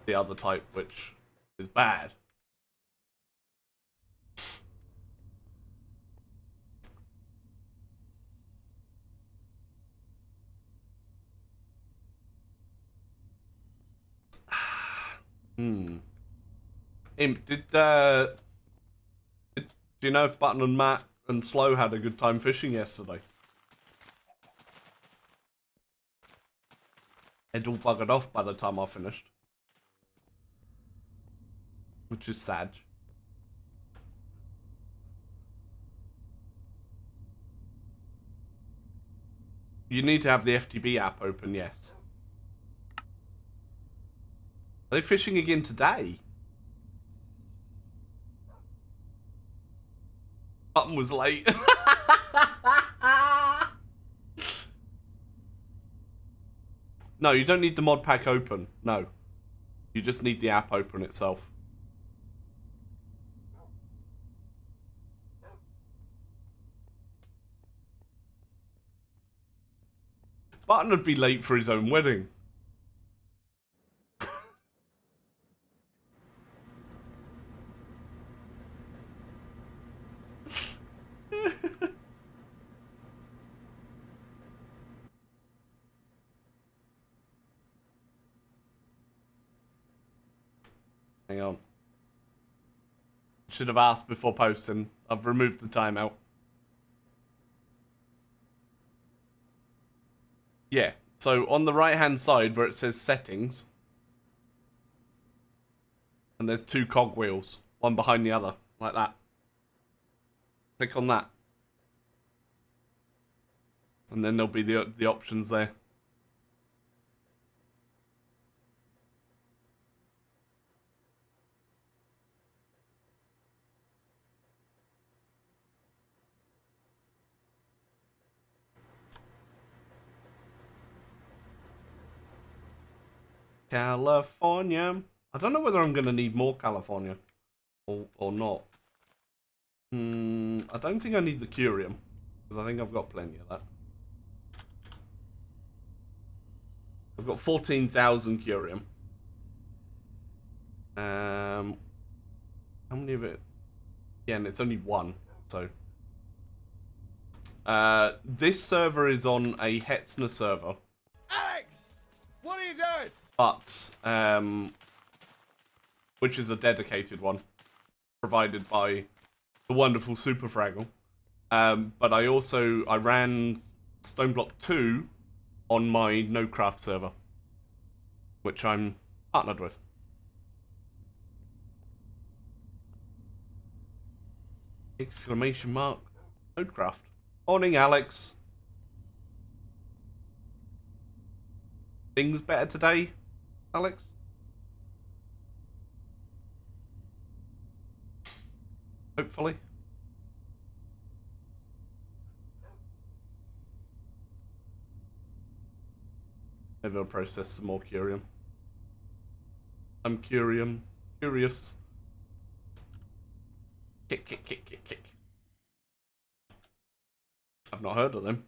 the other type, which is bad. Imp, do you know if Button and Matt and Slow had a good time fishing yesterday? It all buggered off by the time I finished. Which is sad. You need to have the FTB app open, yes. Are they fishing again today? Button was late. No, you don't need the mod pack open. No. You just need the app open itself. Button would be late for his own wedding. Hang on. Should have asked before posting. I've removed the timeout. Yeah, so on the right hand side where it says settings, and there's two cogwheels, one behind the other, like that. Click on that. And then there'll be the options there. California. I don't know whether I'm going to need more California or not. I don't think I need the Curium, because I think I've got plenty of that. I've got 14,000 Curium. How many of it? Yeah, and it's only one, so. This server is on a Hetzner server. Alex! What are you doing? But, which is a dedicated one, provided by the wonderful Super Fraggle. But I ran Stoneblock 2 on my NoCraft server, which I'm partnered with. Exclamation mark, NoCraft. Morning, Alex. Things better today, Alex? Hopefully. Maybe I'll process some more Curium. I'm curious. Kick. I've not heard of them.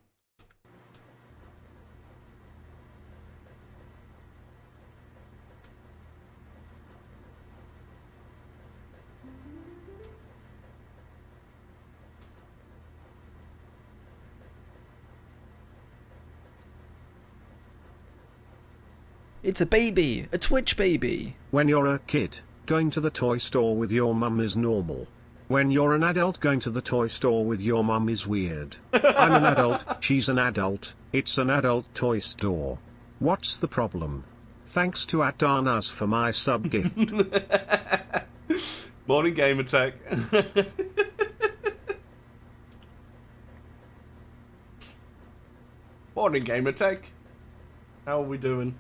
It's a baby! A Twitch baby! When you're a kid, going to the toy store with your mum is normal. When you're an adult, going to the toy store with your mum is weird. I'm an adult, she's an adult, it's an adult toy store. What's the problem? Thanks to Adarnaz for my sub gift. Morning, Gamer Tech. Morning, Gamer Tech. How are we doing?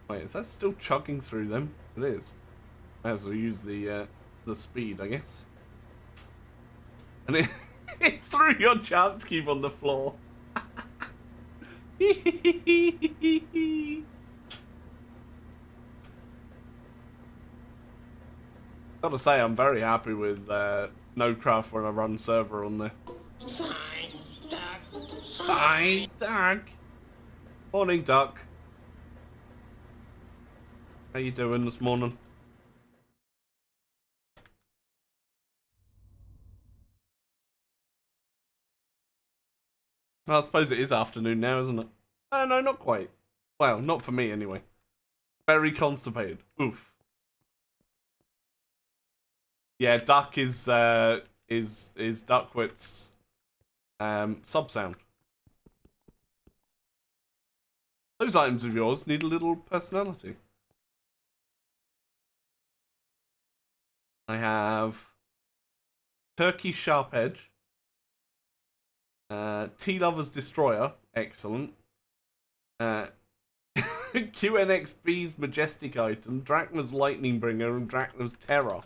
Wait, is that still chugging through them? It is. Might as well use the speed, I guess. And it threw your chance cube on the floor. Gotta say, I'm very happy with NoCraft when I run server on there. Side duck. Morning, duck. How you doing this morning? Well, I suppose it is afternoon now, isn't it? Oh, no, not quite. Well, not for me, anyway. Very constipated. Oof. Yeah, duck is Duckwit's sub sound. Those items of yours need a little personality. I have Turkey Sharp Edge, Tea Lover's Destroyer, excellent. QNXB's Majestic Item, Drachma's Lightning Bringer, and Drachma's Terror.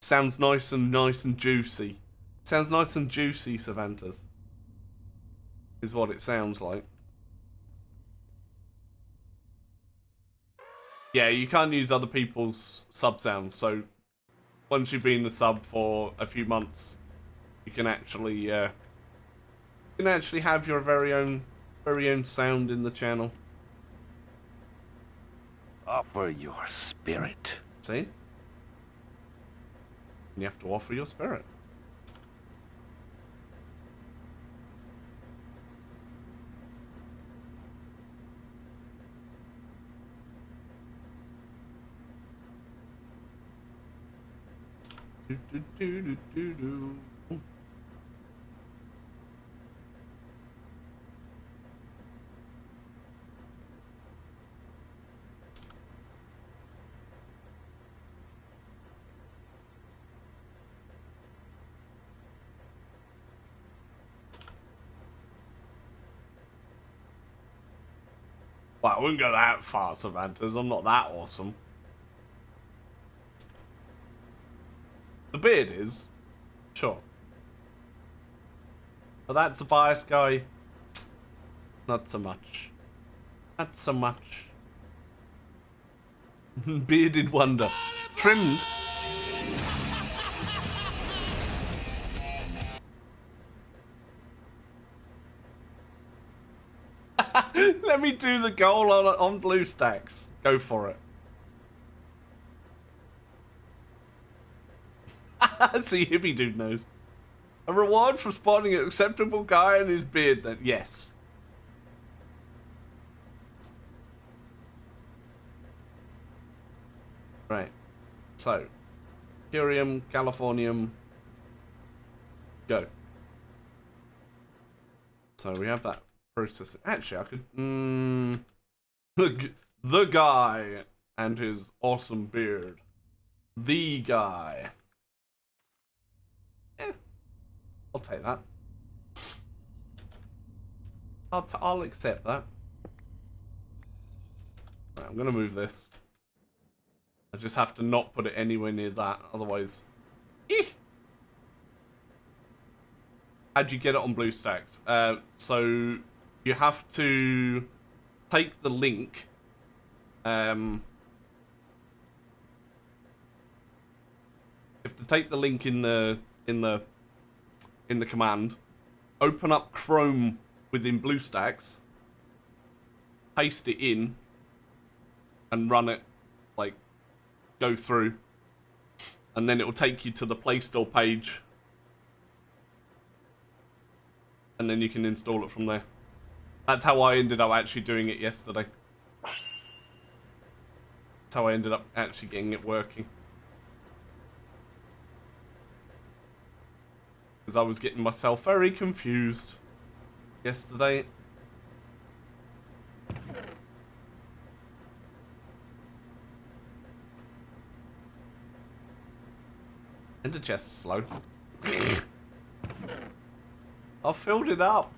Sounds nice and juicy. Sounds nice and juicy, Savantas. Is what it sounds like. Yeah, you can't use other people's sub sounds, so once you've been a sub for a few months, you can actually have your very own sound in the channel. Offer your spirit. See? You have to offer your spirit. Do, do, do, do, do, do. Well, I wouldn't go that far, Savantas. I'm not that awesome. The beard is, sure. But that's a bias guy. Not so much. Not so much. Bearded wonder. Trimmed. Let me do the goal on BlueStacks. Go for it. See, hippie dude knows. A reward for spotting an acceptable guy and his beard. Then yes. Right. So, Curium, Californium. Go. So we have that process. Actually, I could. The guy and his awesome beard. The guy. I'll take that. I'll accept that. Right, I'm gonna move this. I just have to not put it anywhere near that, otherwise. Eeh. How'd you get it on BlueStacks? So you have to take the link. You have to take the link in the command, open up Chrome within BlueStacks, paste it in, and run it, like, go through, and then it will take you to the Play Store page, and then you can install it from there. That's how I ended up actually doing it yesterday. That's how I ended up actually getting it working. Because I was getting myself very confused yesterday. Ender chest's slow. I filled it up.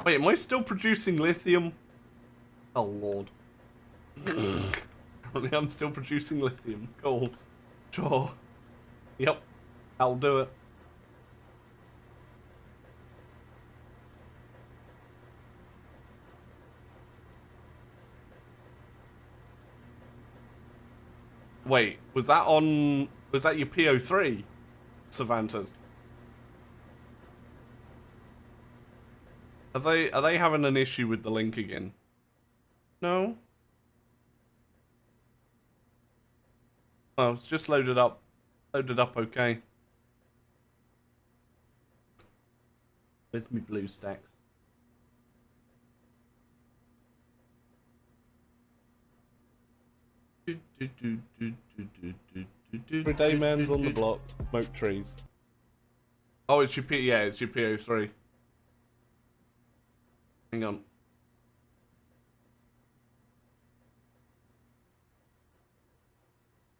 Wait, am I still producing lithium? Oh lord. I'm still producing lithium. Cool. Sure. Yep. I'll do it. Wait, was that your PO3, Savantas? Are they having an issue with the link again? No? Oh, it's just loaded up. Loaded up okay. Where's my BlueStacks? Everyday man's on the block. Smoke trees. Oh, it's your yeah, it's your PO3. Hang on.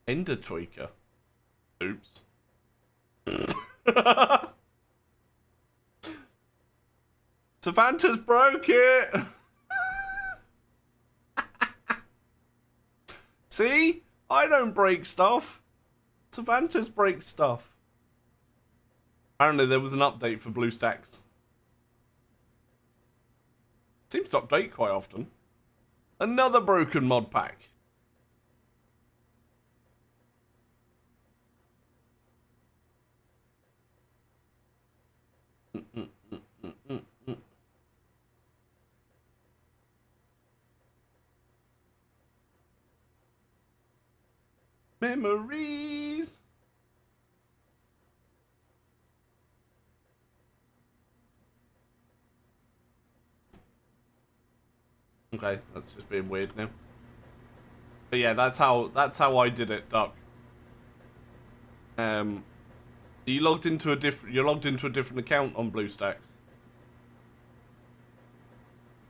Ender Tweaker. Oops. Savanta's broke it. See? I don't break stuff. Savanta's break stuff. Apparently there was an update for BlueStacks. Seems to update quite often. Another broken mod pack. Memories. Okay, that's just being weird now. But yeah, that's how I did it, Duck. You logged into a different account on BlueStacks.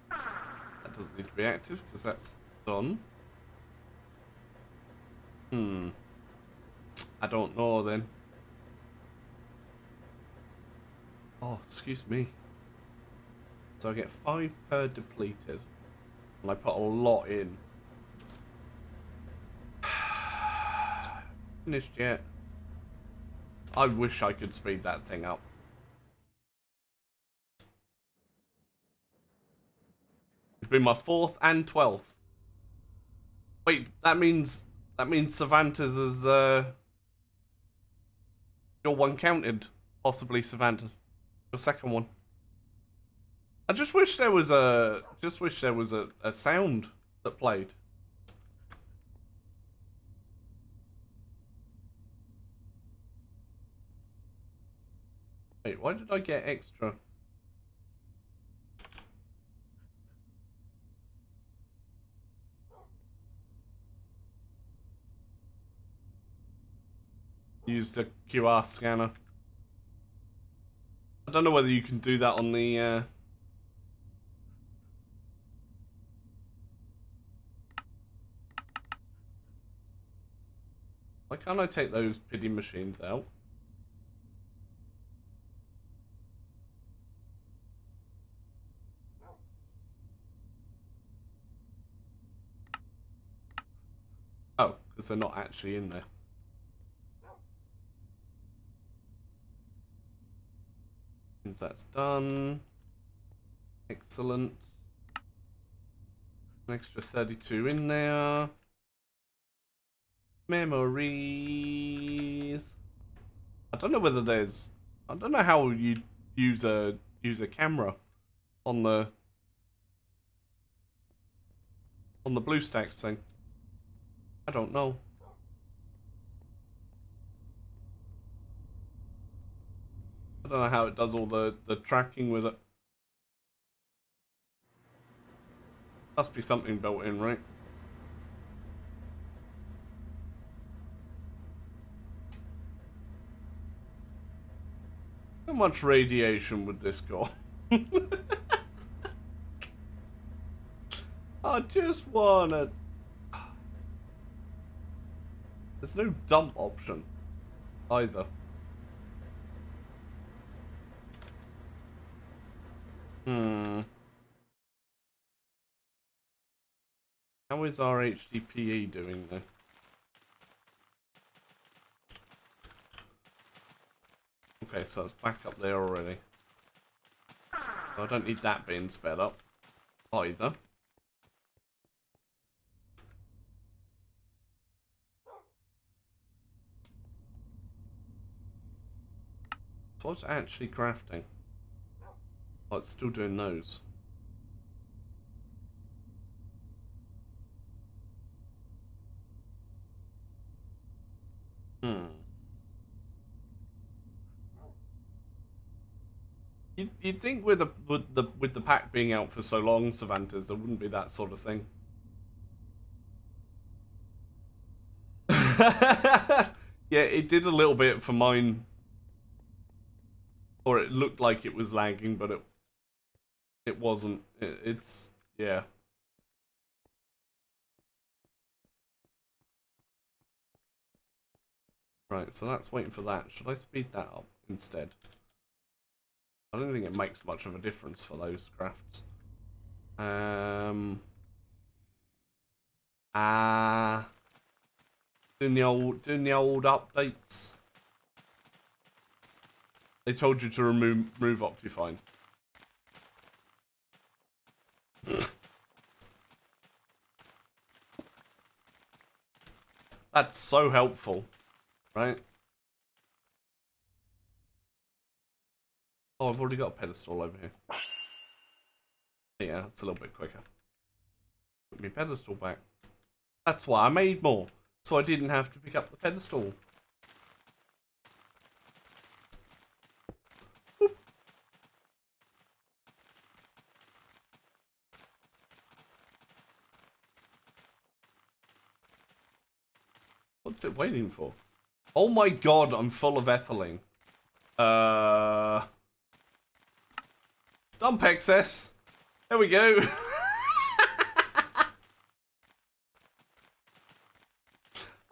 That doesn't need to be active because that's done. I don't know then. Oh, excuse me. So I get 5 per depleted. And I put a lot in. Finished yet? I wish I could speed that thing up. It's been my 4th and 12th. Wait, that means Savanta's is your one counted, possibly Savanta's. Your second one. I just wish there was a sound that played. Wait, why did I get extra? Used a QR scanner. I don't know whether you can do that on the Why can't I take those pity machines out? Oh, because they're not actually in there. Means that's done. Excellent. An extra 32 in there. Memories. I don't know whether there's. I don't know how you use a camera on the BlueStacks thing. I don't know. I don't know how it does all the tracking with it. Must be something built in, right? How much radiation would this go? I just wanna... There's no dump option either. How is our HDPE doing though? Okay, so it's back up there already. So I don't need that being sped up either. So what's actually crafting? Oh, it's still doing those. You'd think with the pack being out for so long, Savantas, there wouldn't be that sort of thing. Yeah, it did a little bit for mine. Or it looked like it was lagging, but it wasn't. It's, yeah. Right, so that's waiting for that. Should I speed that up instead? I don't think it makes much of a difference for those crafts. Doing the old updates. They told you to remove Optifine. That's so helpful, right? Oh, I've already got a pedestal over here. Yeah, it's a little bit quicker. Put my pedestal back. That's why I made more, so I didn't have to pick up the pedestal. Whoop. What's it waiting for? Oh my god, I'm full of ethylene. Dump excess. There we go.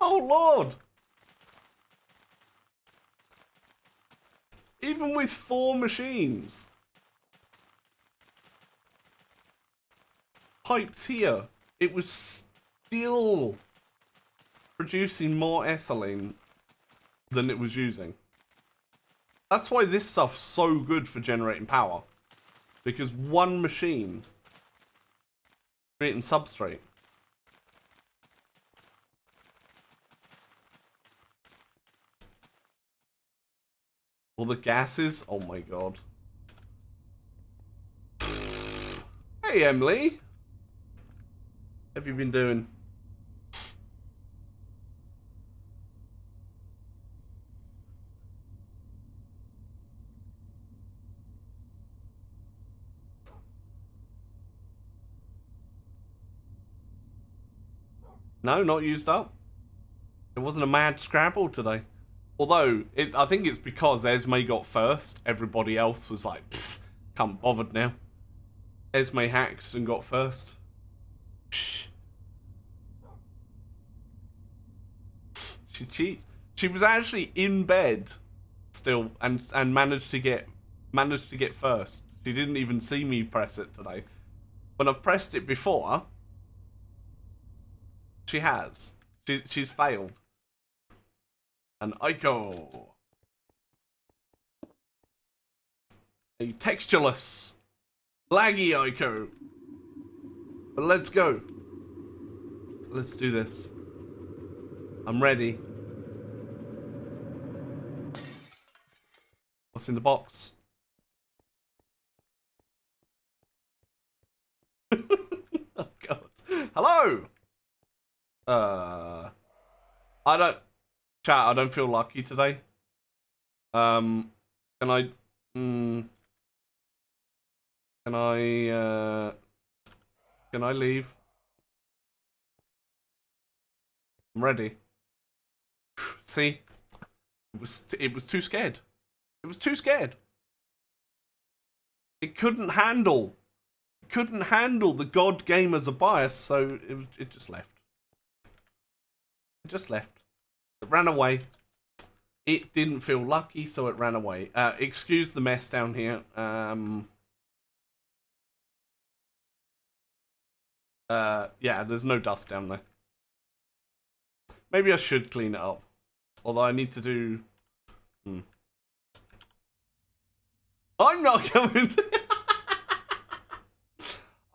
Oh lord. Even with 4 machines. Pipes here. It was still producing more ethylene than it was using. That's why this stuff's so good for generating power. Because one machine creating substrate. All the gases, oh my god. Hey Emily. What have you been doing? No, not used up. It wasn't a mad scrabble today. Although, I think it's because Esme got first. Everybody else was like, can't be bothered now. Esme hacked and got first. Psh. She cheats. She was actually in bed still and managed to get first. She didn't even see me press it today. When I've pressed it before, she has. She's failed. And Ico. A textureless, laggy Ico. But let's go. Let's do this. I'm ready. What's in the box? Oh god. Hello! Chat, I don't feel lucky today. Can I leave? I'm ready. See? It was too scared. It was too scared. It couldn't handle the god game as a bias, so it just left. It just left. It ran away. It didn't feel lucky, so it ran away. Excuse the mess down here. Yeah, there's no dust down there. Maybe I should clean it up. Although I need to do... I'm not coming to...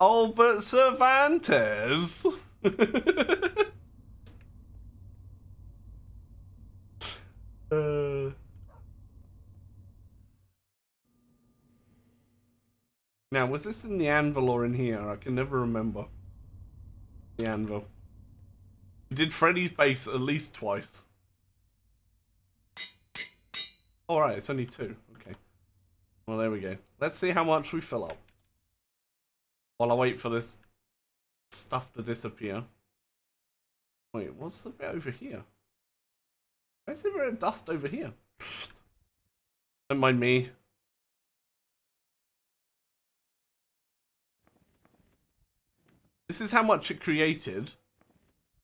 Oh, but Cervantes... Now, was this in the anvil or in here? I can never remember. The anvil. We did Freddy's base at least twice. Alright, it's only 2. Okay. Well, there we go. Let's see how much we fill up. While I wait for this stuff to disappear. Wait, what's the bit over here? Why is there a dust over here? Don't mind me. This is how much it created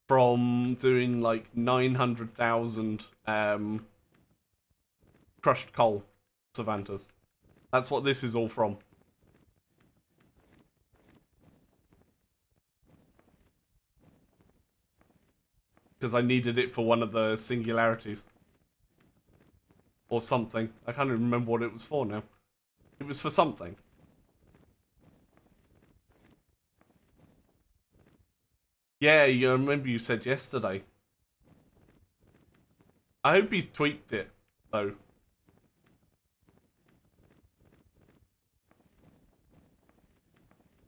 from doing like 900,000 crushed coal Savantas. That's what this is all from. Because I needed it for one of the singularities. Or something. I can't even remember what it was for now. It was for something. Yeah, you remember you said yesterday. I hope he's tweaked it, though.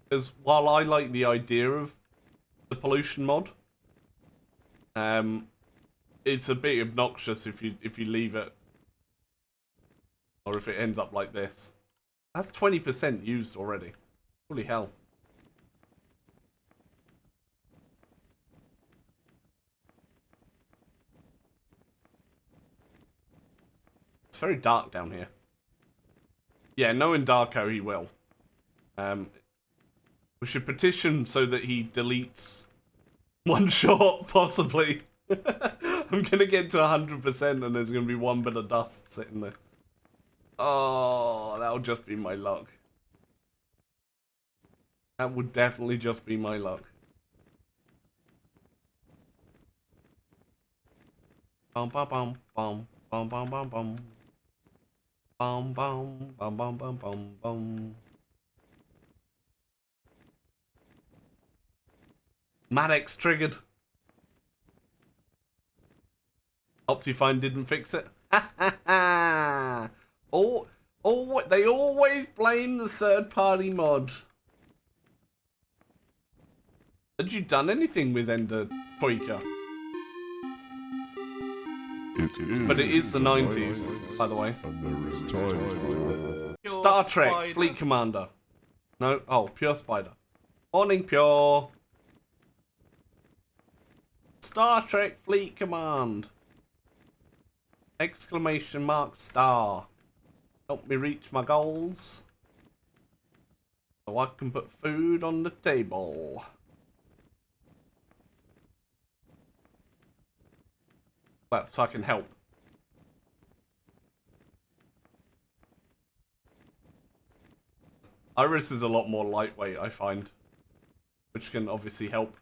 Because while I like the idea of the pollution mod, it's a bit obnoxious if you leave it, or if it ends up like this. That's 20% used already. Holy hell. It's very dark down here. Yeah, knowing Darko, he will. We should petition so that he deletes one shot, possibly. I'm gonna get to 100% and there's gonna be one bit of dust sitting there. Oh, that'll just be my luck. That would definitely just be my luck. Bum bum bum bum bum bum bum bum. Bum bum bum bum bum bum bum. Maddox triggered. Optifine didn't fix it. Ha ha ha! They always blame the third-party mod. Had you done anything with Ender Tweaker? But it is the 90s, by the way. Star Trek Fleet Commander. No, oh, Pure Spider. Morning, Pure. Star Trek Fleet Command. Exclamation mark star. Help me reach my goals. So I can put food on the table. Well, so I can help. Iris is a lot more lightweight, I find. Which can obviously help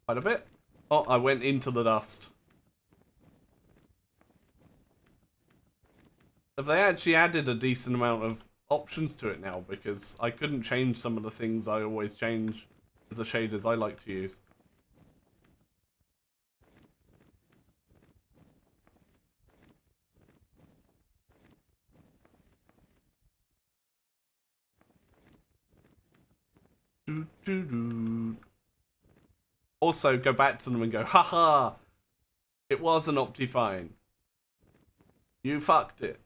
quite a bit. Oh, I went into the dust. Have they actually added a decent amount of options to it now? Because I couldn't change some of the things I always change with the shaders I like to use. Also, go back to them and go, haha, it was an Optifine. You fucked it.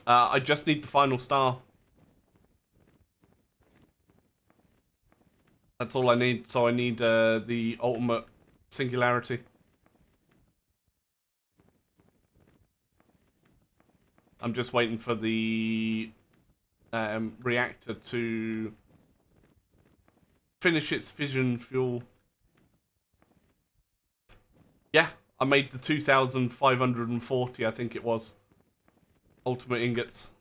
I just need the final star. That's all I need. So I need the ultimate singularity. I'm just waiting for the reactor to finish its fission fuel. Yeah, I made the 2,540, I think it was. Ultimate ingots.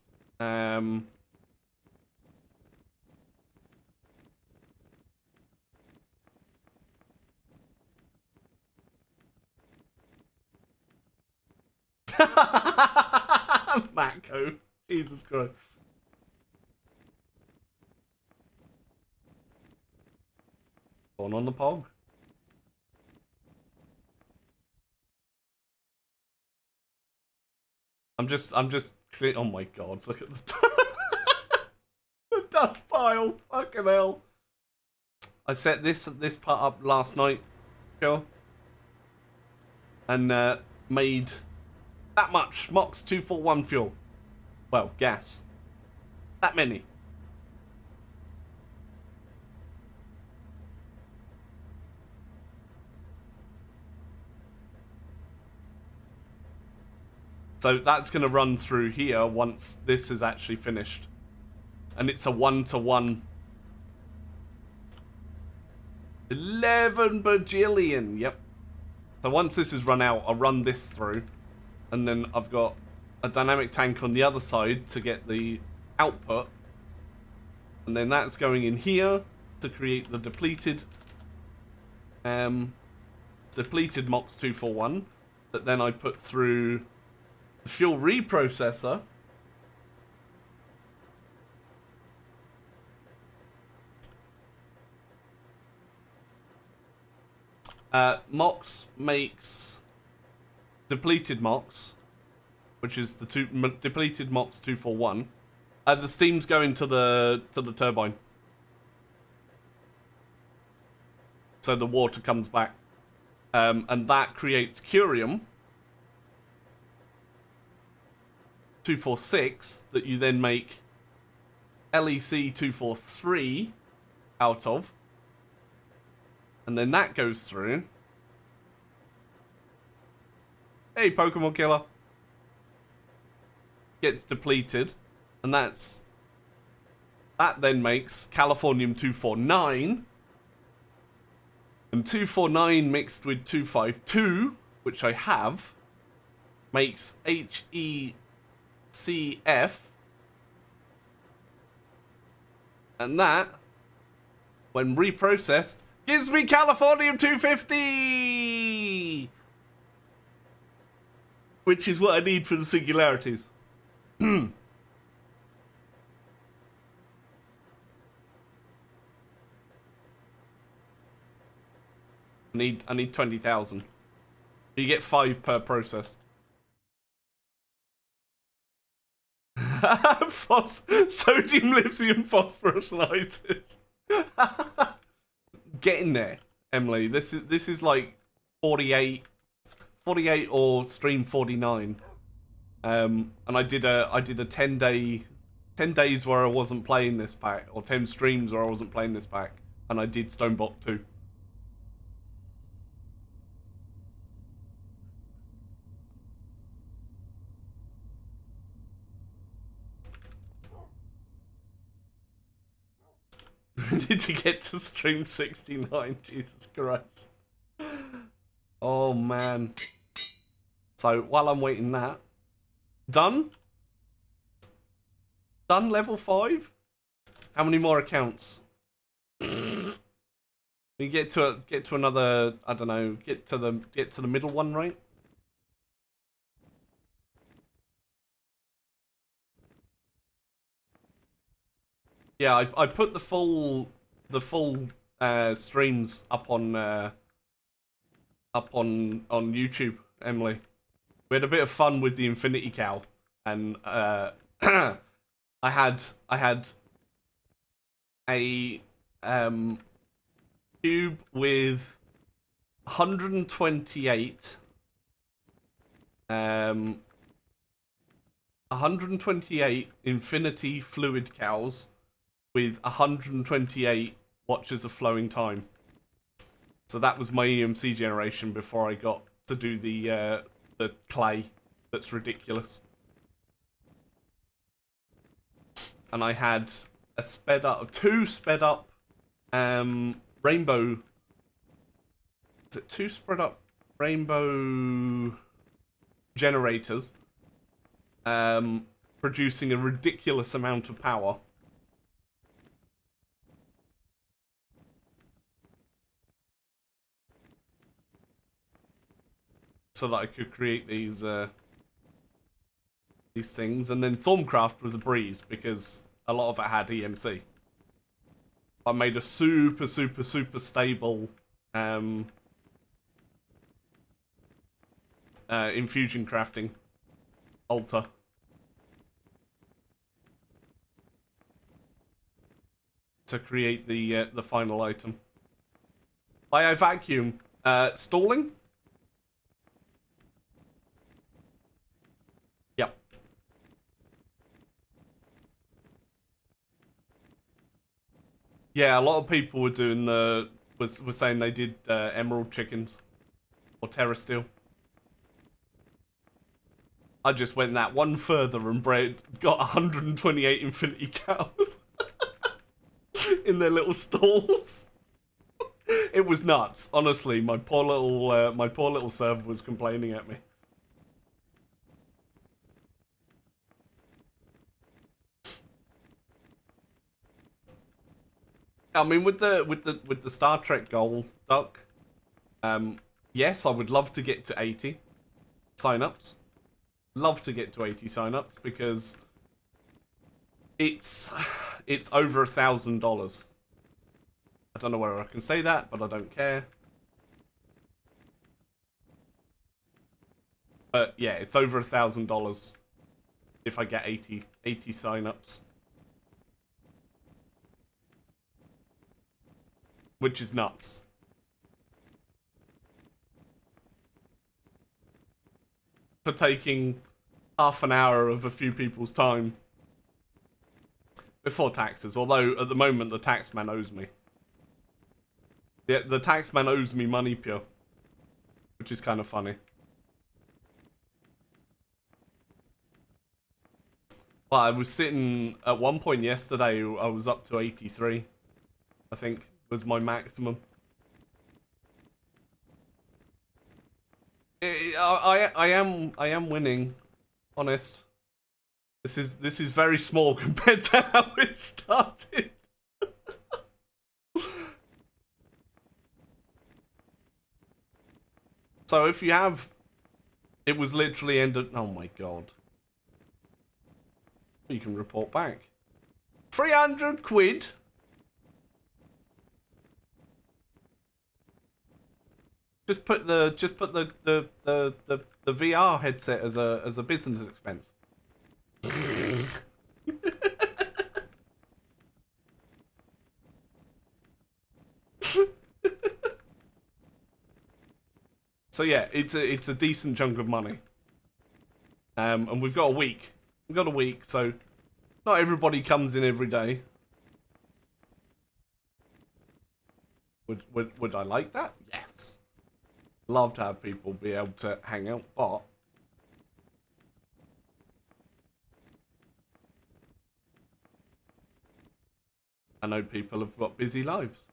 Matco. Jesus Christ. On the pog. I'm just oh my god, look at the the dust pile. Fucking hell. I set this part up last night, sure. And made that much MOX 241 fuel. Well, gas. That many. So that's going to run through here once this is actually finished. And it's a 1-to-1. 11 bajillion, yep. So once this is run out, I'll run this through. And then I've got a dynamic tank on the other side to get the output. And then that's going in here to create the depleted MOX 241 that then I put through the fuel reprocessor. MOX makes depleted MOX, which is the depleted MOX 241. The steam's going to the turbine, so the water comes back, and that creates curium 246 that you then make LEC 243 out of. And then that goes through. Hey, Pokemon Killer. Gets depleted. And that then makes Californium 249. And 249 mixed with 252, which I have, makes HECF. And that, when reprocessed, gives me Californium 250! Which is what I need for the singularities. I need 20,000. You get 5 per process. Sodium, lithium, phosphorus, and itis. Getting there, Emily. This is like 48 or stream 49. And I did a 10 days where I wasn't playing this pack, or 10 streams where I wasn't playing this pack, and I did Stonebot 2. We need to get to stream 69, Jesus Christ. Oh man. So while I'm waiting that. Done? Done level 5? How many more accounts? We get to another, I don't know, get to the middle one, right? Yeah, I put the full streams up on YouTube, Emily. We had a bit of fun with the Infinity Cow, and I had a cube with 128 infinity fluid cows with 128 watches of flowing time. So that was my EMC generation before I got to do the clay. That's ridiculous. And I had a two sped up rainbow. Is it 2 sped up rainbow generators? Producing a ridiculous amount of power. So that I could create these things, and then Thorncraft was a breeze because a lot of it had EMC. I made a super stable infusion crafting altar. To create the final item. By a vacuum, stalling. Yep. Yeah, a lot of people were doing were saying they did emerald chickens or terra steel. I just went that one further and got 128 infinity cows in their little stalls. It was nuts, honestly. My poor little server was complaining at me. I mean, with the Star Trek goal, Duck. Yes, I would love to get to 80 signups. Love to get to 80 signups because it's over $1,000. I don't know whether I can say that, but I don't care. But yeah, it's over $1,000 if I get 80 signups. Which is nuts. For taking half an hour of a few people's time. Before taxes, although at the moment the taxman owes me. Yeah, the taxman owes me money, Pure. Which is kind of funny. Well, I was sitting, at one point yesterday, I was up to 83. I think was my maximum. I am winning, honest. This is very small compared to how it started. So if you have, it was literally ended. Oh my god. You can report back. 300 quid. Just put the VR headset as a business expense. So yeah, it's a decent chunk of money. And we've got a week. We've got a week, so not everybody comes in every day. Would I like that? Yes. Love to have people be able to hang out, but I know people have got busy lives.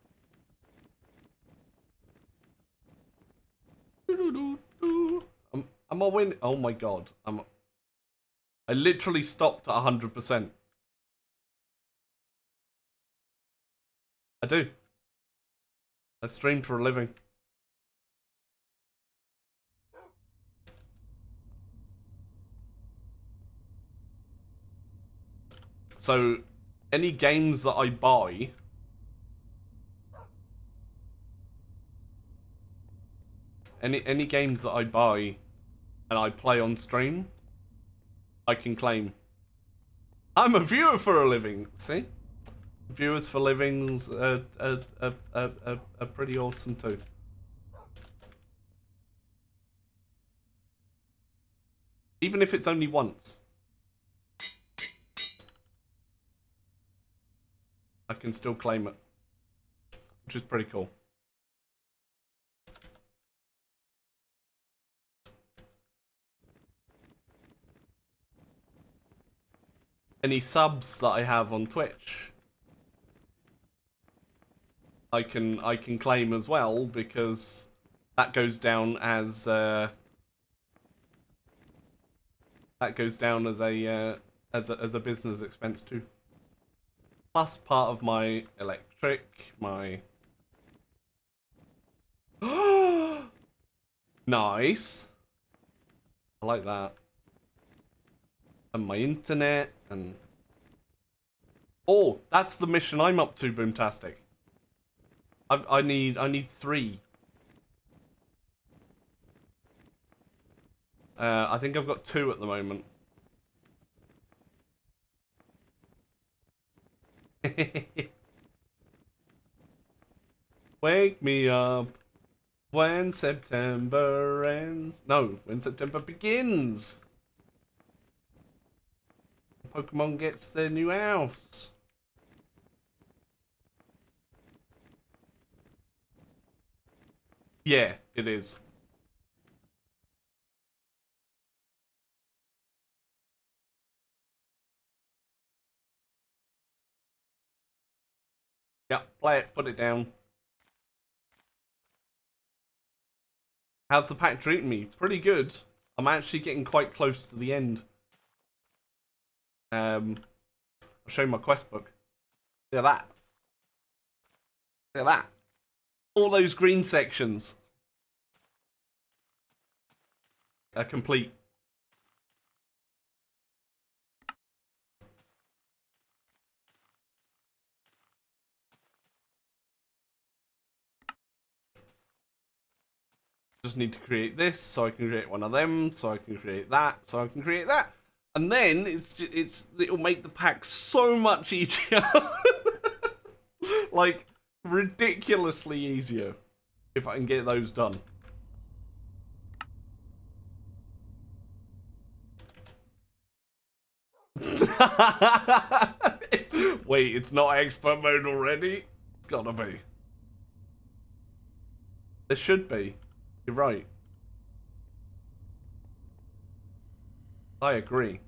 Am I winning? Oh my god! I literally stopped at 100%. I do. I stream for a living. So, any games that I buy, any games that I buy and I play on stream, I can claim. I'm a viewer for a living. See, viewers for livings are pretty awesome too. Even if it's only once. I can still claim it, which is pretty cool. Any subs that I have on Twitch, I can claim as well because that goes down as a business expense too. Plus part of my electric, my... Nice. I like that. And my internet, and... Oh, that's the mission I'm up to, Boomtastic. I need 3. I think I've got 2 at the moment. Wake me up when September ends. No, when September begins. Pokemon gets their new house. Yeah, it is. Yep, play it, put it down. How's the pack treating me? Pretty good. I'm actually getting quite close to the end. I'll show you my quest book. Look at that. Look at that. All those green sections are complete. Just need to create this, so I can create one of them, so I can create that, so I can create that, and then it'll make the pack so much easier, like ridiculously easier, if I can get those done. Wait, it's not expert mode already? It's gotta be. There should be. You're right. I agree.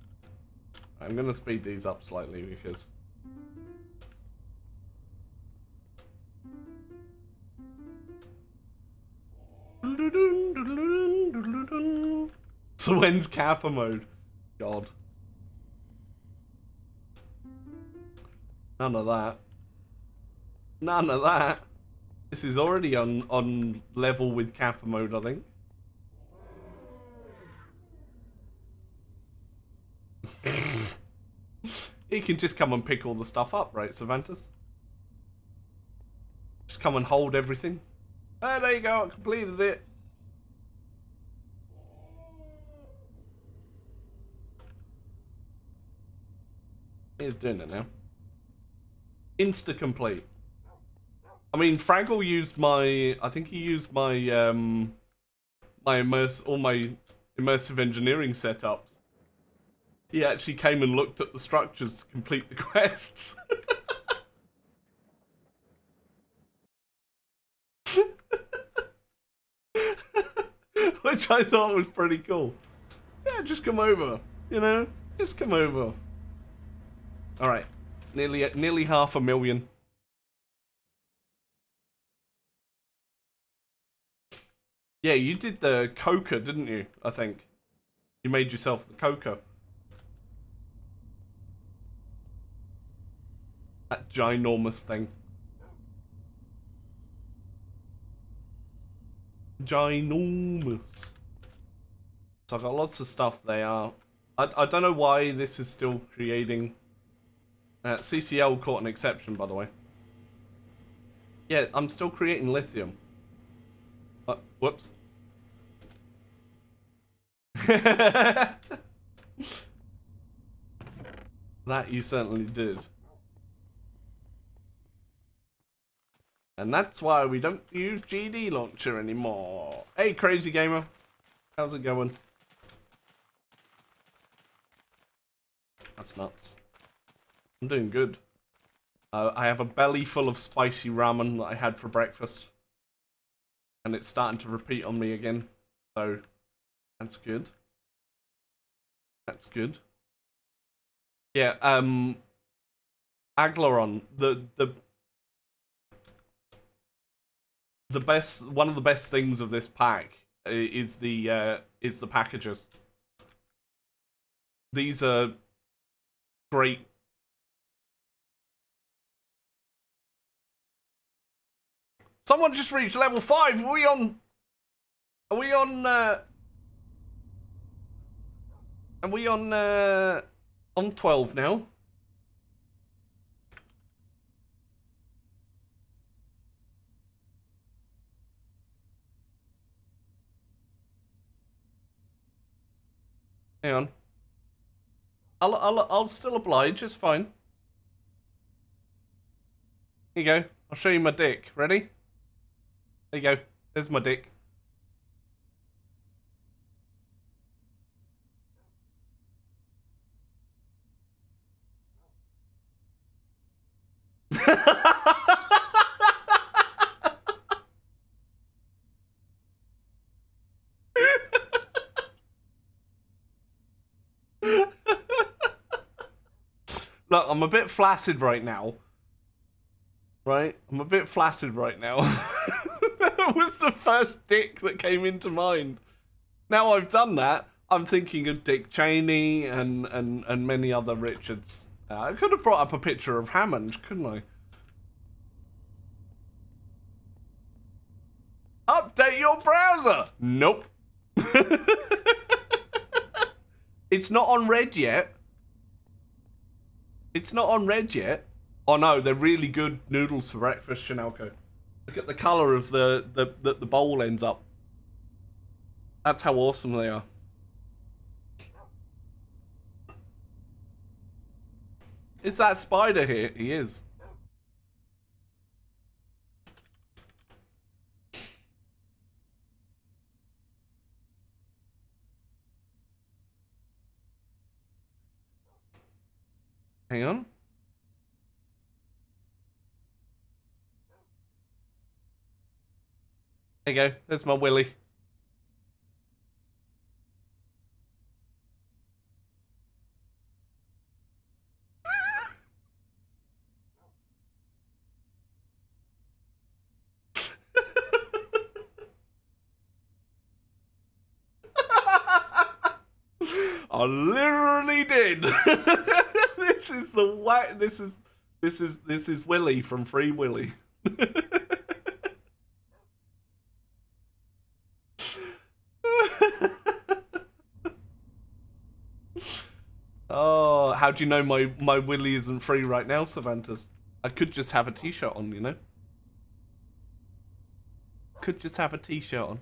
I'm gonna speed these up slightly because... So when's Kappa mode? God. None of that. None of that. This is already on level with Kappa mode, I think. You can just come and pick all the stuff up, right, Cervantes? Just come and hold everything. Oh, there you go, I completed it. He's doing it now. Insta-complete. I mean, Fraggle used my... I think he used my... all my immersive engineering setups. He actually came and looked at the structures to complete the quests. Which I thought was pretty cool. Yeah, just come over. You know? Just come over. Alright. Nearly 500,000. Yeah, you did the Coca, didn't you? I think. You made yourself the Coca. That ginormous thing. Ginormous. So I've got lots of stuff there. I don't know why this is still creating... CCL caught an exception, by the way. Yeah, I'm still creating lithium. Whoops. That you certainly did. And that's why we don't use GD Launcher anymore. Hey, Crazy Gamer. How's it going? That's nuts. I'm doing good. I have a belly full of spicy ramen that I had for breakfast. And it's starting to repeat on me again. So, that's good. That's good. Yeah, Aglaron, one of the best things of this pack is the packages. These are great. Someone just reached level 5. Are we on 12 now? Hang on. I'll still oblige, it's fine. Here you go. I'll show you my dick. Ready? There you go. There's my dick. Look, I'm a bit flaccid right now. Right? I'm a bit flaccid right now. That was the first Dick that came into mind. Now I've done that, I'm thinking of Dick Cheney and many other Richards. I could have brought up a picture of Hammond, couldn't I? Update your browser! Nope. It's not on red yet. It's not on red yet. Oh no, they're really good noodles for breakfast, Shinalco. Look at the colour of the bowl ends up. That's how awesome they are. Is that spider here? He is. Hang on. There you go. There's my Willy. I literally did. This is the way. This is Willy from Free Willy. Oh, how do you know my Willy isn't free right now, Savantas? I could just have a t-shirt on, you know. Could just have a t-shirt on.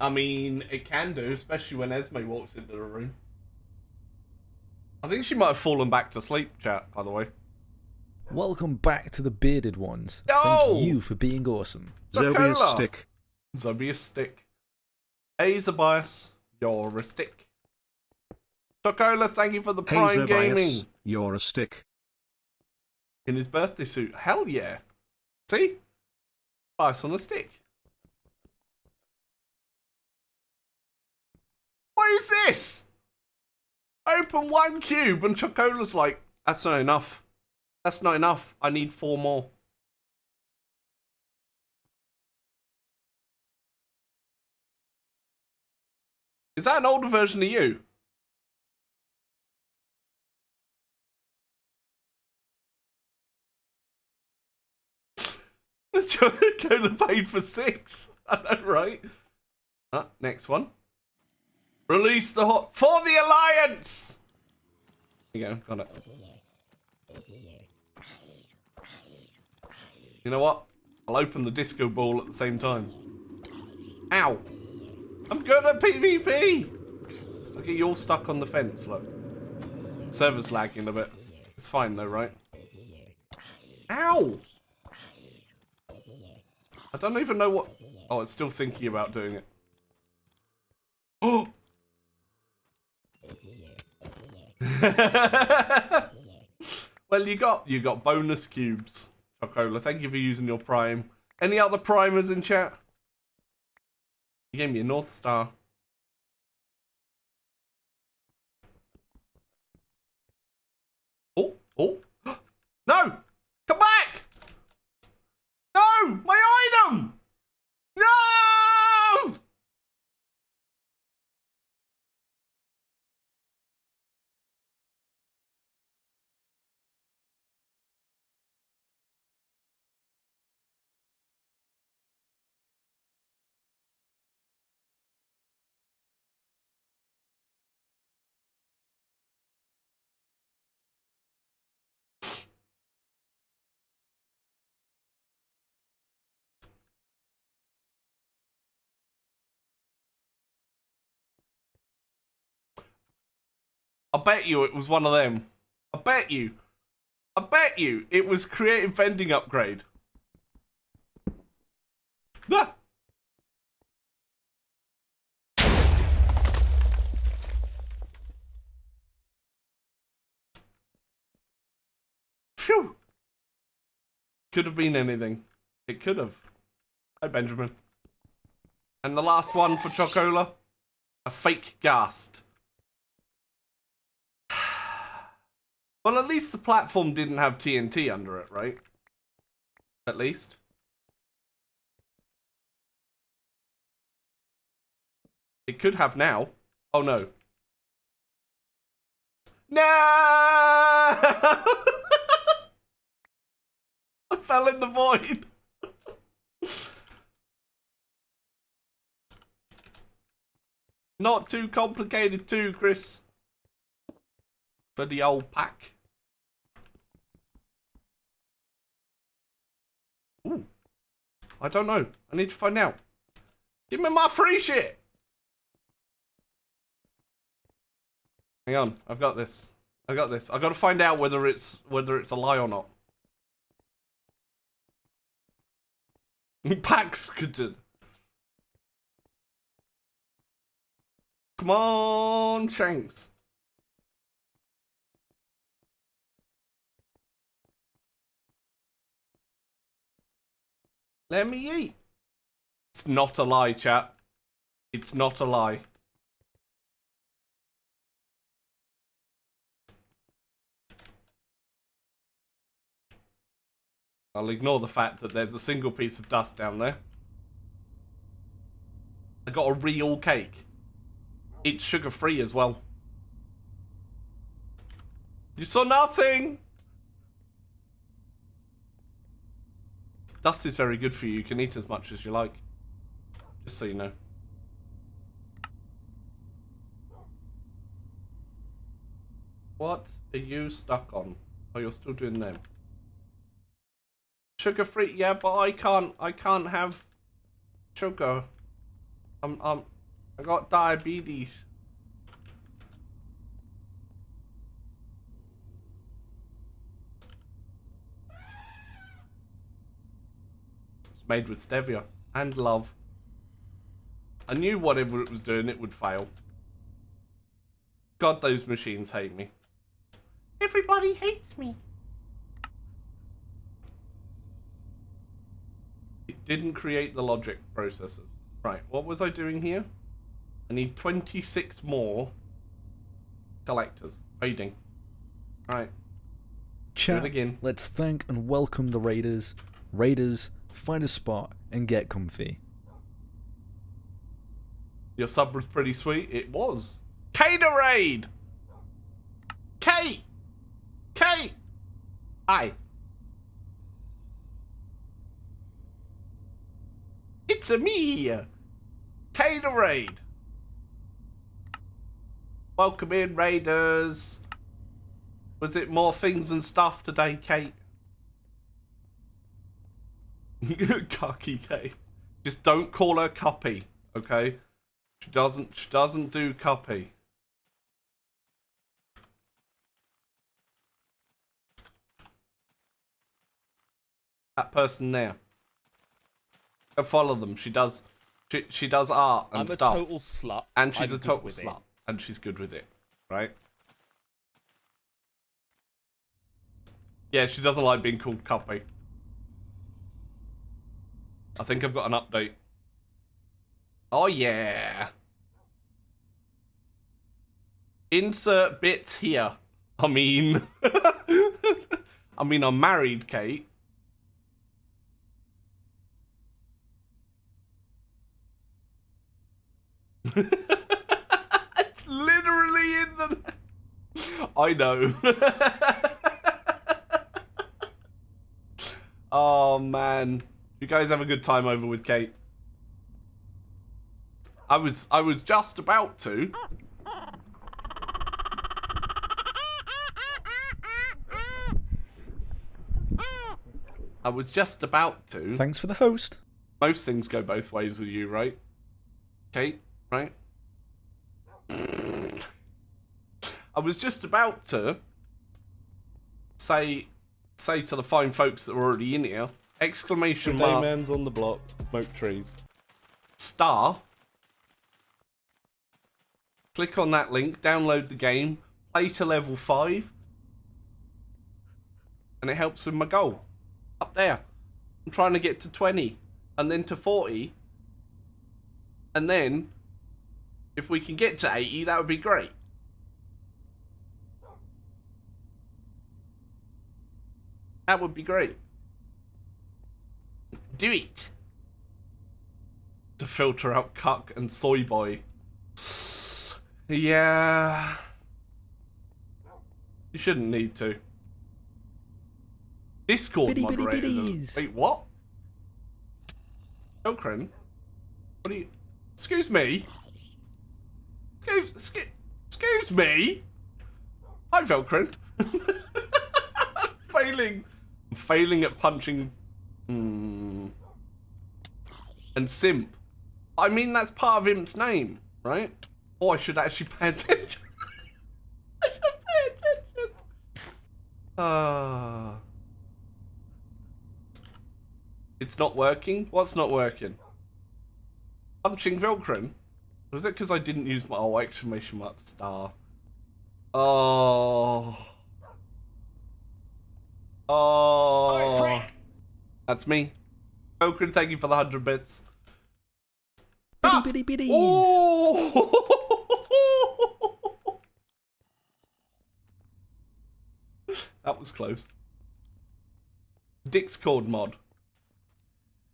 I mean, it can do, especially when Esme walks into the room. I think she might have fallen back to sleep, chat, by the way. Welcome back to the Bearded Ones. Oh! Thank you for being awesome. Zobia's stick. Zobia's stick. Hey, Zabias, you're a stick. Chocola, thank you for the Hey Prime Zobias, Gaming. you're a stick. In his birthday suit. Hell yeah. See? Ice on a stick. What is this? Open one cube and Chocola's like, that's not enough. That's not enough. I need 4 more. Is that an older version of you? Chocola paid for 6. I know, right? Next one. Release the hot for the Alliance. There you go, got it. You know what? I'll open the disco ball at the same time. Ow! I'm good at PvP! Look at you all stuck on the fence, look. Server's lagging a bit. It's fine though, right? Ow! I don't even know what... Oh, it's still thinking about doing it. Oh! Well, you got bonus cubes, Chocola. Thank you for using your Prime. Any other primers in chat? You gave me a North Star. Oh, oh. No! Come back! No! My item! No! I bet you it was one of them. I bet you it was creative vending upgrade. Ah! Phew. Could have been anything. It could have. Hi, Benjamin. And the last one for Chocola. A fake ghast. Well, at least the platform didn't have TNT under it, right? At least. It could have now. Oh no. No! I fell in the void. Not too complicated too, Chris. For the old pack. Ooh. I don't know. I need to find out. Give me my free shit. Hang on. I've got this. I got this. I got to find out whether it's a lie or not. Packs could. Come on, Shanks. Let me eat. It's not a lie, chat. It's not a lie. I'll ignore the fact that there's a single piece of dust down there. I got a real cake. It's sugar-free as well. You saw nothing! Dust is very good for you. You can eat as much as you like. Just so you know. What are you stuck on? Oh, you're still doing them. Sugar-free, yeah, but I can't have sugar. I got diabetes. It's made with stevia and love. I knew whatever it was doing, it would fail. God, those machines hate me. Everybody hates me. It didn't create the logic processors. Right, what was I doing here? I need 26 more collectors. Fading. Right. Chat, Do it again. let's thank and welcome the raiders. Raiders, find a spot and get comfy. Your sub was pretty sweet. It was. Caterade! Kate! Kate! Hi. It's a me! Caterade! Welcome in, Raiders. Was it more things and stuff today, Kate? Cocky Kate. Just don't call her Cuppy, okay? She doesn't do Cuppy. That person there. Go follow them. She does art and stuff. I'm a total slut. And she's I'm a good total with it. slut. And she's good with it. Right? Yeah, she doesn't like being called Cuppy. I think I've got an update. Oh yeah. Insert bits here. I mean... I'm married, Kate. It's literally in the... I know. Oh man. You guys have a good time over with Kate. I was just about to. I was just about to. Thanks for the host. Most things go both ways with you, right? Kate, right? I was just about to say to the fine folks that were already in here, exclamation mark, Man's on the block, smoke trees. star. Click on that link, download the game, play to level 5, and it helps with my goal. Up there. I'm trying to get to 20, and then to 40, and then, if we can get to 80, that would be great. That would be great. Do it. To filter out cuck and soy boy. Yeah. You shouldn't need to. Discord Biddy, biddy, moderators. biddies. Wait, what? Velcrin? What are you... Excuse me? Excuse me? Hi, Velcrin. I'm failing at punching... And Simp. I mean, that's part of Imp's name, right? Oh, I should actually pay attention. I should pay attention. It's not working? What's not working? Punching Velcrin? Was it because I didn't use my exclamation mark star? Oh. That's me. Velcrin, thank you for the 100 bits. Biddy, biddy, biddies. Oh! That was close. Discord mod.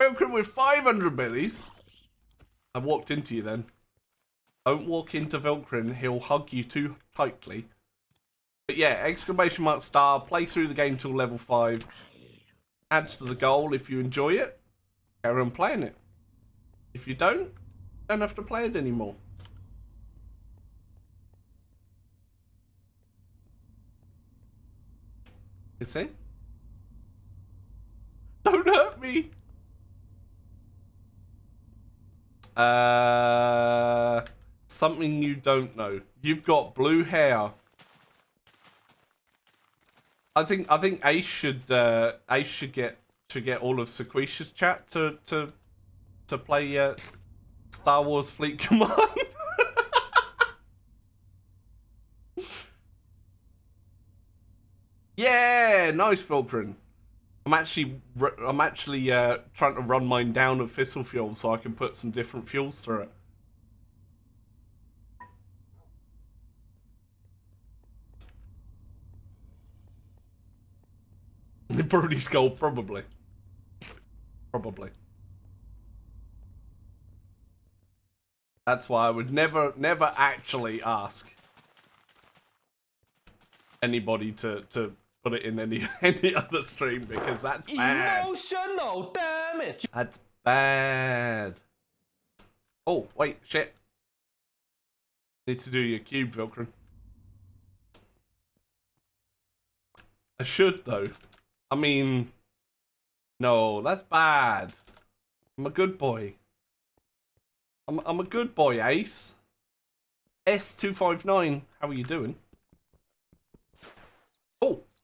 Velcrin with 500 billies. I walked into you then. Don't walk into Velcrin, he'll hug you too tightly. But yeah, exclamation mark star, play through the game till level 5. Adds to the goal if you enjoy it. Carry on playing it. If you don't have to play it anymore. You see? Don't hurt me! Something you don't know. You've got blue hair. I think Ace should get all of Sequisha's chat to play Star Wars Fleet Command. Yeah, nice, Velcrin. I'm actually trying to run mine down of fissile fuel so I can put some different fuels through it. The Brody Skull, probably. Probably. That's why I would never actually ask anybody to put it in any other stream because that's bad. Emotional damage. That's bad. Oh, wait, shit. Need to do your cube, Velcrin. I should, though. I mean, no, that's bad. I'm a good boy. I'm a good boy, Ace. S259, how are you doing?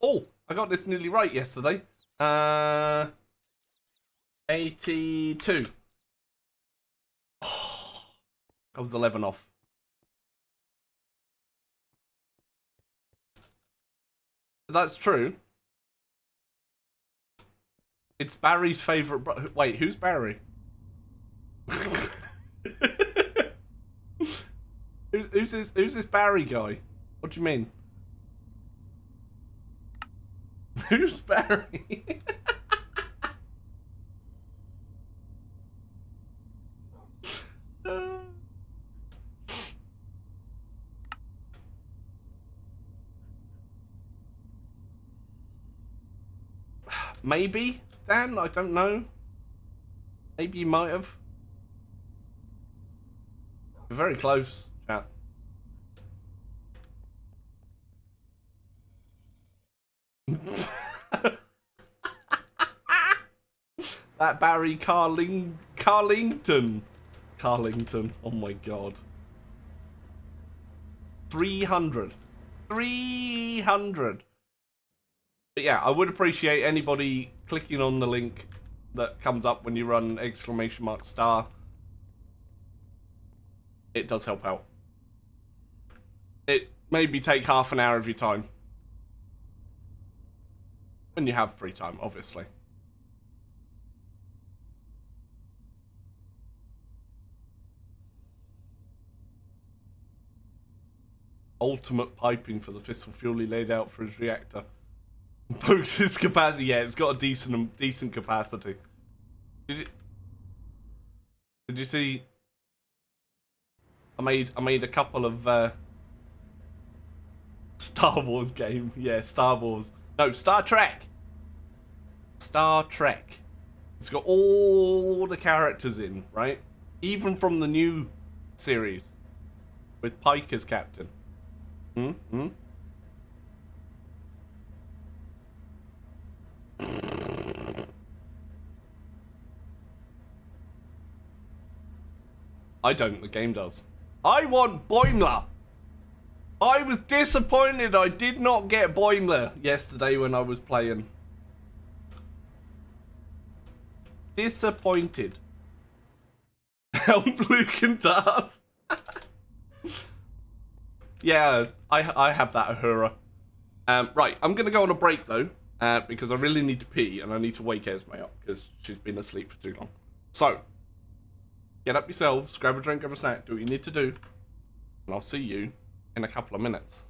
Oh, I got this nearly right yesterday. 82. Oh, I was 11 off. That's true. It's Barry's favourite wait, who's Barry? Who's this Barry guy? What do you mean? Who's Barry? Maybe, Dan? I don't know. Maybe you might have. We're very close, chat. That Barry Carlington. Oh my god. 300. 300. But yeah, I would appreciate anybody clicking on the link that comes up when you run exclamation mark star. It does help out. It maybe take half an hour of your time. When you have free time, obviously. Ultimate piping for the fissile fuel he laid out for his reactor. Box's capacity, yeah, it's got a decent capacity. Did you see? I made a couple of Star Wars game. Yeah, Star Wars. No, Star Trek. Star Trek. It's got all the characters in, right? Even from the new series with Pike as captain. I don't, the game does. I want Boimler! I was disappointed I did not get Boimler yesterday when I was playing. Disappointed. Help Luke and Darth. Yeah, I have that Uhura. Right, I'm going to go on a break though, because I really need to pee and I need to wake Esme up because she's been asleep for too long. So, get up yourselves, grab a drink, grab a snack, do what you need to do, and I'll see you in a couple of minutes.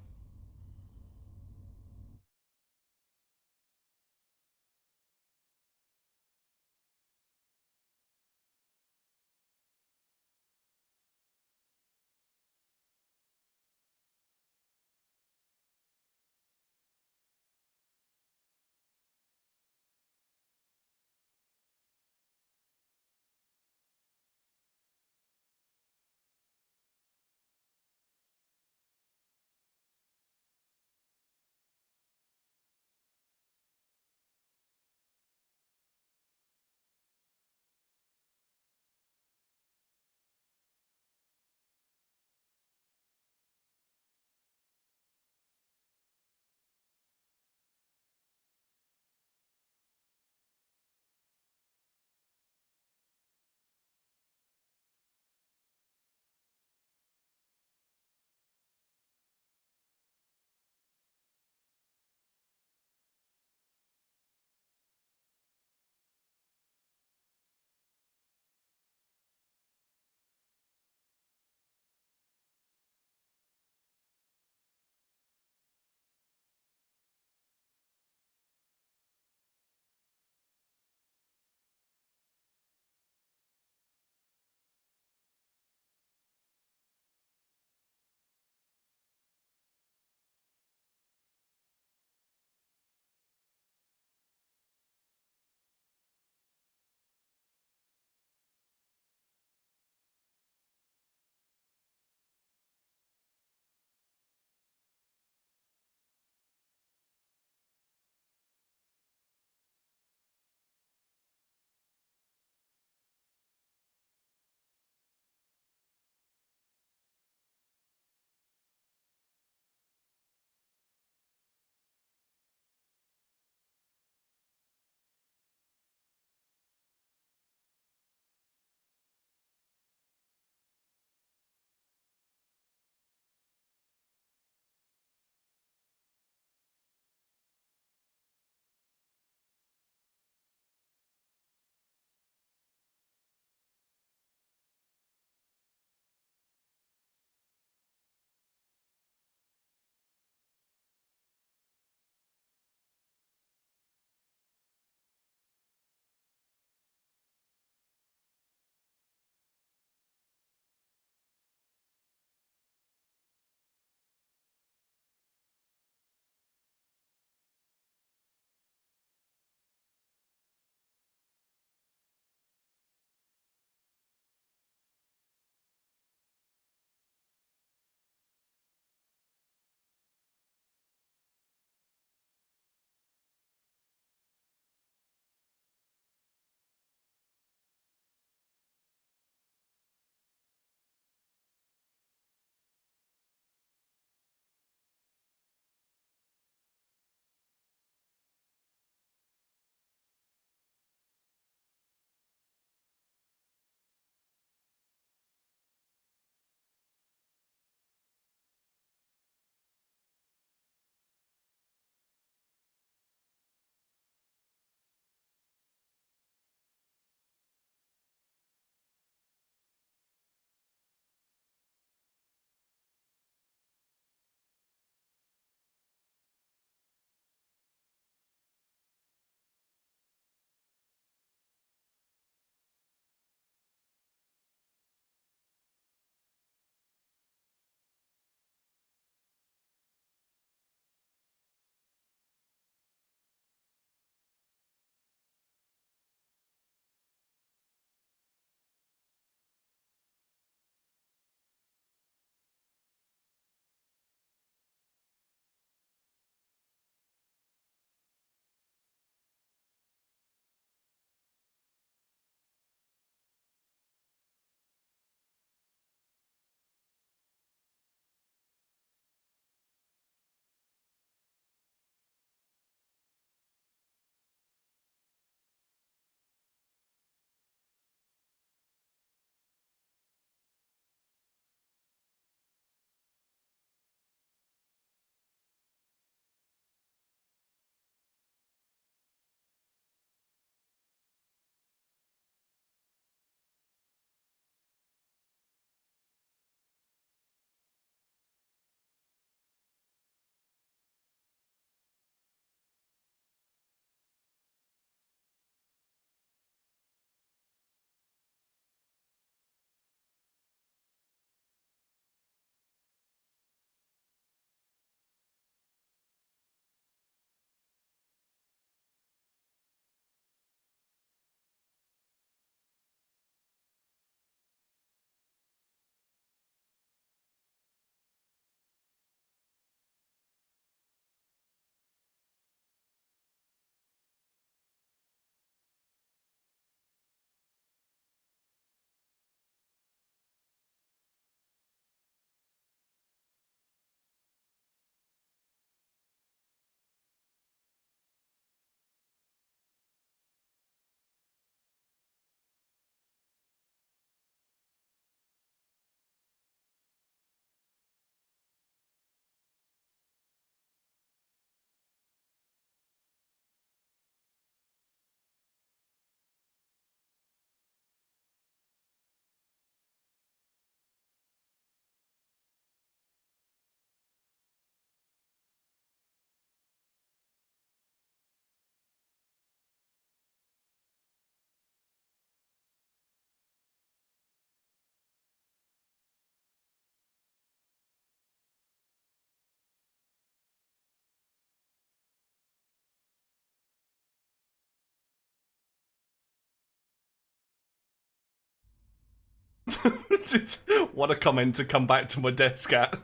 What a comment to come back to my desk at.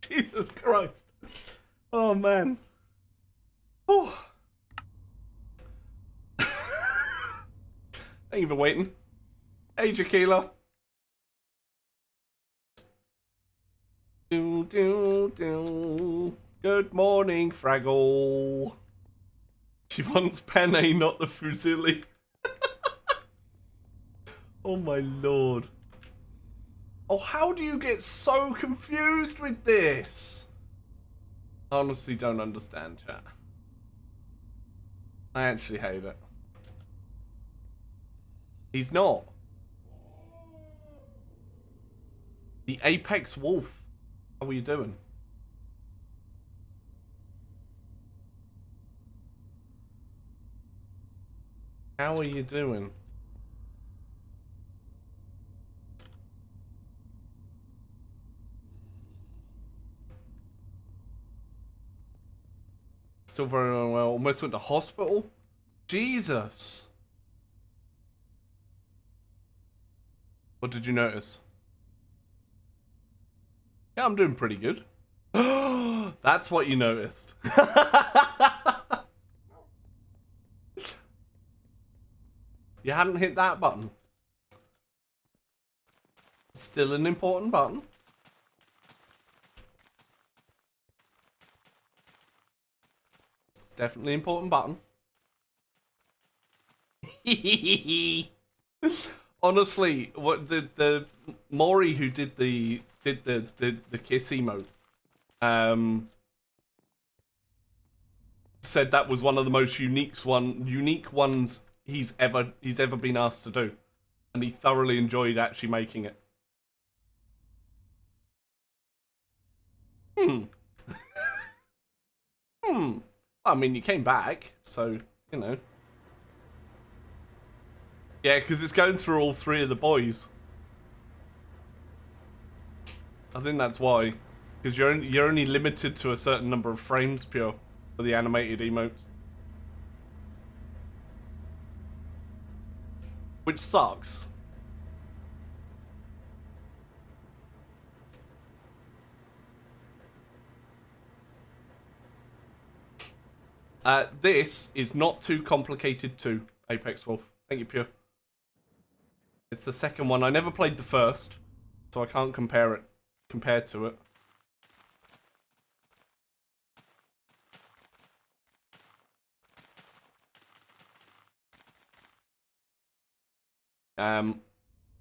Jesus Christ. Oh, man. Whew. Thank you for waiting. Hey, Jaquila. Do, do, do. Good morning, Fraggle. She wants penne, not the fusilli. Oh my lord. Oh, how do you get so confused with this? I honestly don't understand, chat. I actually hate it. He's not. The Apex Wolf. How are you doing? How are you doing? Still very unwell. Almost went to hospital? Jesus. What did you notice? Yeah, I'm doing pretty good. That's what you noticed. You hadn't hit that button. Still an important button. It's definitely an important button. Honestly, what the Mori who did the kiss emote said that was one of the most unique ones he's ever been asked to do, and he thoroughly enjoyed actually making it. I mean, you came back, so you know. Yeah, because it's going through all three of the boys. I think that's why, because you're only limited to a certain number of frames pure for the animated emotes. Which sucks. This is not too complicated to Apex Wolf. Thank you, Pure. It's the second one. I never played the first, so I can't compare to it.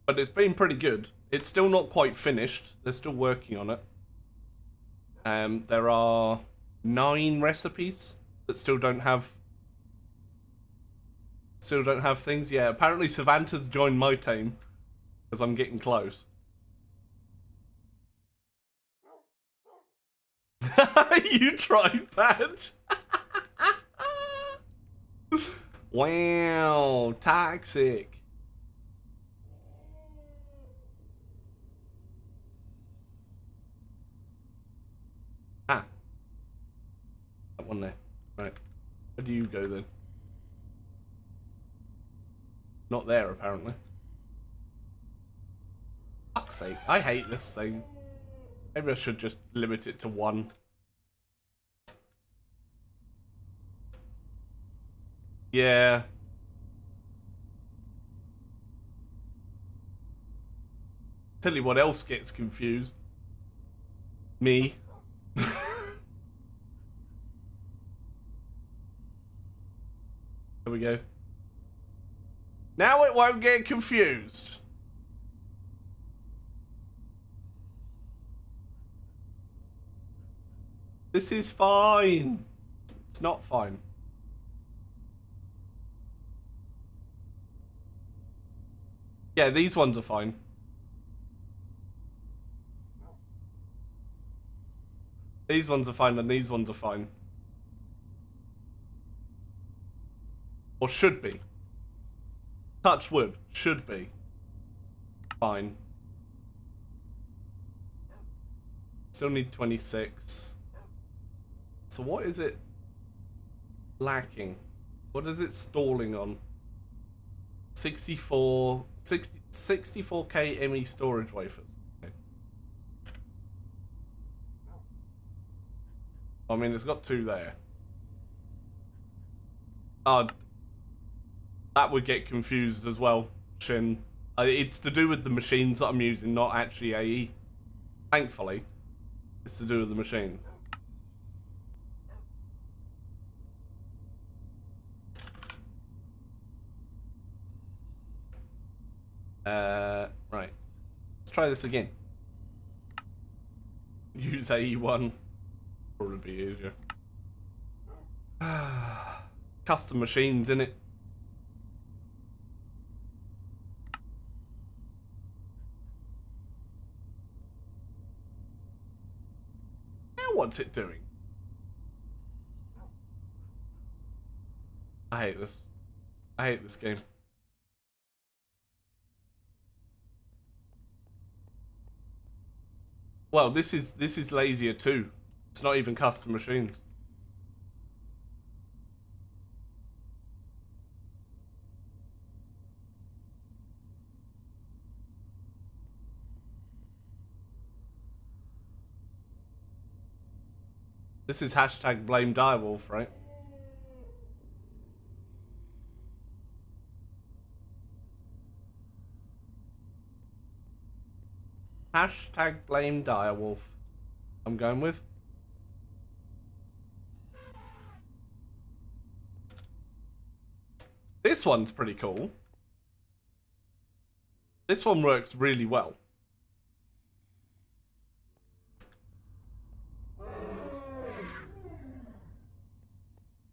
But it's been pretty good. It's still not quite finished. They're still working on it. There are 9 recipes that still don't have things. Yeah, apparently Savanta's joined my team because I'm getting close. You try, Badge. Wow, toxic. Ah, that one there. Right, where do you go then? Not there, apparently. Fuck's sake, I hate this thing. Maybe I should just limit it to 1. Yeah. Tell you what else gets confused. Me. There we go. Now it won't get confused. This is fine. It's not fine. Yeah, these ones are fine. These ones are fine and these ones are fine. Or should be. Touch wood. Should be. Fine. Still need 26. So what is it lacking? What is it stalling on? 64k ME storage wafers. Okay. I mean, it's got 2 there. That would get confused as well, Shin. It's to do with the machines that I'm using, not actually AE. Thankfully, it's to do with the machines. Right. Let's try this again. Use AE1. Probably be easier. Custom machines, innit? Now what's it doing? I hate this. I hate this game. Well, this is lazier too. It's not even custom machines. This is hashtag blame Direwolf, right? Hashtag blame Direwolf. I'm going with. This one's pretty cool. This one works really well.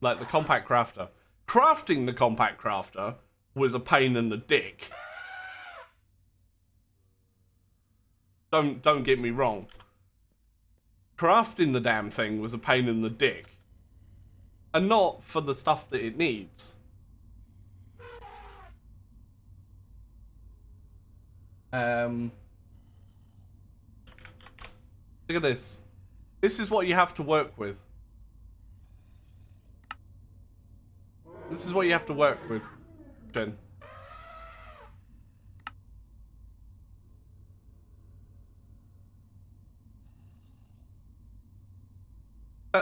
Like the compact crafter. Crafting the compact crafter was a pain in the dick. Don't get me wrong. Crafting the damn thing was a pain in the dick. And not for the stuff that it needs. Look at this. This is what you have to work with. This is what you have to work with, Jen.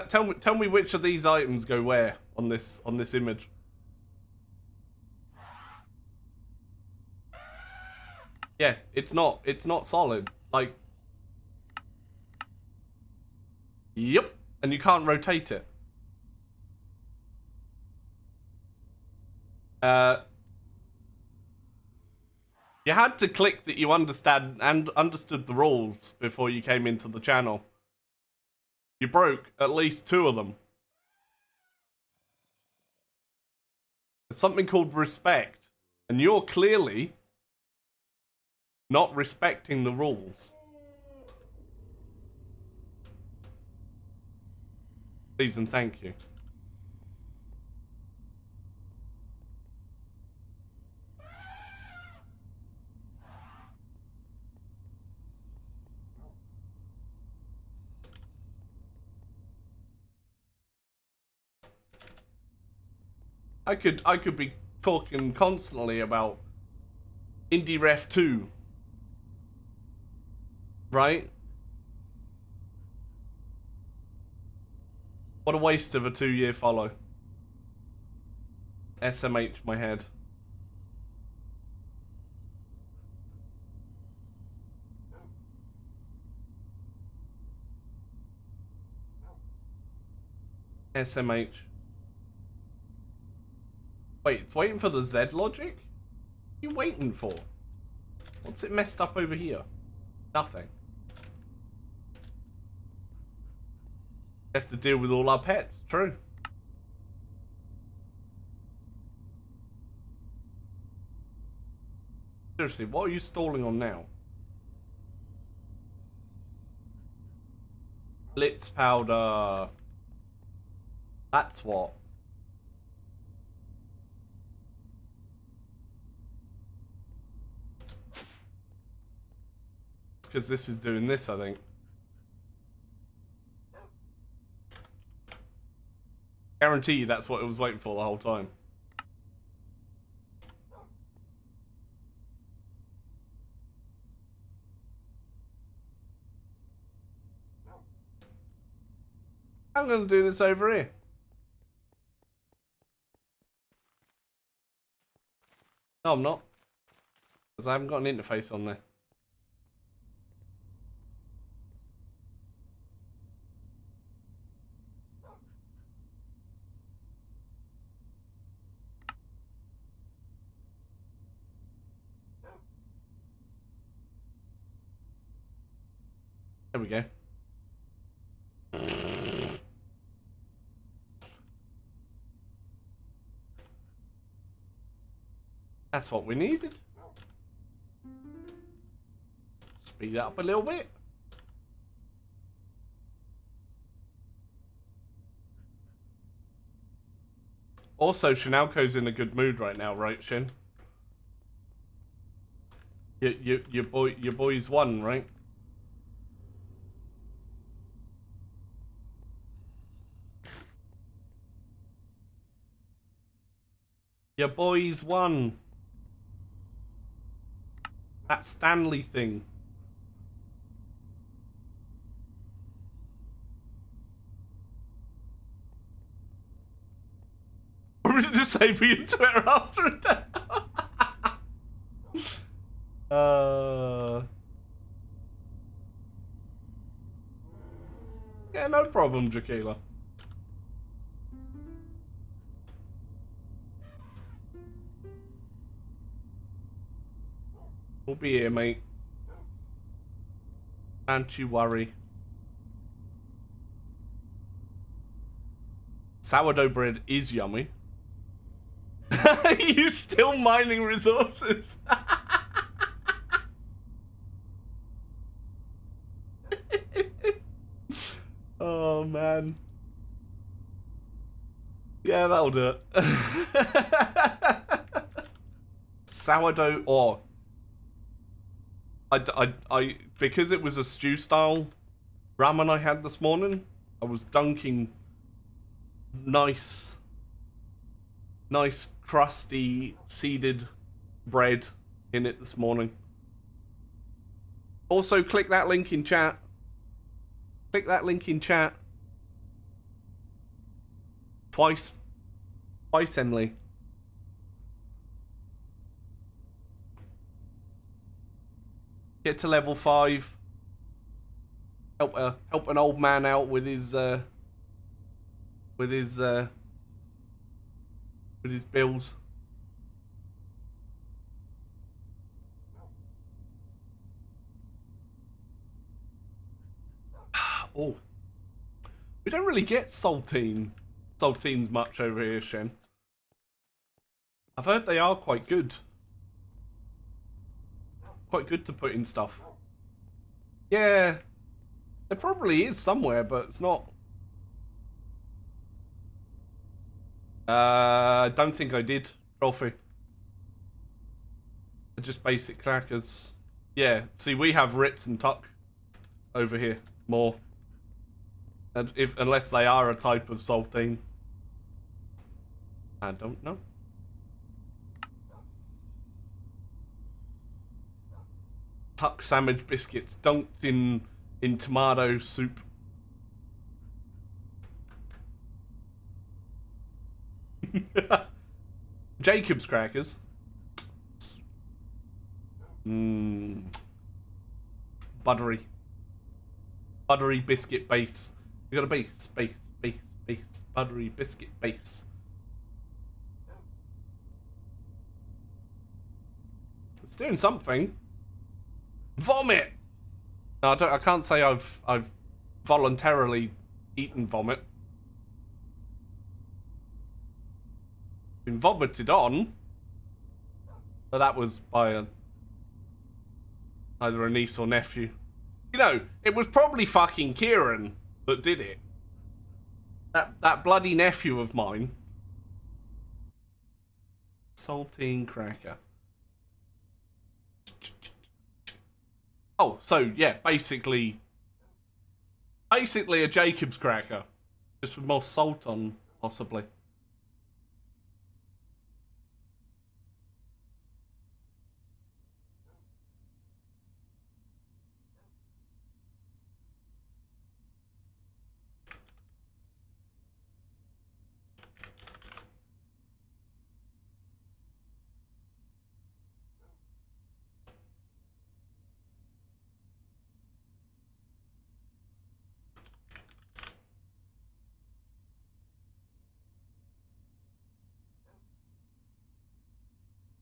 Tell me which of these items go where on this image. Yeah, it's not solid. Like, yep, and you can't rotate it. You had to click that you understood the rules before you came into the channel. You broke at least 2 of them. There's something called respect, and you're clearly not respecting the rules. Please and thank you. I could be talking constantly about IndieRef 2. Right? What a waste of a 2-year follow. SMH my head. SMH. Wait, it's waiting for the Z logic? What are you waiting for? What's it messed up over here? Nothing. We have to deal with all our pets. True. Seriously, what are you stalling on now? Blitz powder. That's what. Because this is doing this, I think. Guarantee you that's what it was waiting for the whole time. I'm going to do this over here. No, I'm not. Because I haven't got an interface on there. There we go. That's what we needed. Speed it up a little bit. Also, Shinalco's in a good mood right now, right, Shin? Your boy's won, right? Your boy's won. That Stanley thing. Or did disable your Twitter after a day? Yeah, no problem, Jaquila. We'll be here, mate. Don't you worry. Sourdough bread is yummy. You still mining resources? Oh man. Yeah, that'll do it. Sourdough or I because it was a stew style ramen I had this morning, I was dunking nice crusty seeded bread in it this morning. Also, click that link in chat. Click that link in chat. Twice, Emily. Get to level 5. Help an old man out with his bills. Oh, we don't really get saltines much over here, Shen. I've heard they are quite good. Quite good to put in stuff. Yeah, there probably is somewhere, but it's not. I don't think I did. Trophy. They're just basic crackers. Yeah, see, we have Ritz and Tuck over here more. And unless they are a type of saltine. I don't know. Tuck sandwich biscuits dunked in tomato soup. Jacob's crackers. Buttery biscuit base. You got a base, buttery biscuit base. It's doing something. Vomit. No, I can't say I've voluntarily eaten vomit. Been vomited on, but that was by either a niece or nephew. You know, it was probably fucking Kieran that did it. That bloody nephew of mine. Saltine cracker. Oh, so yeah, basically a Jacob's cracker, just with more salt on, possibly.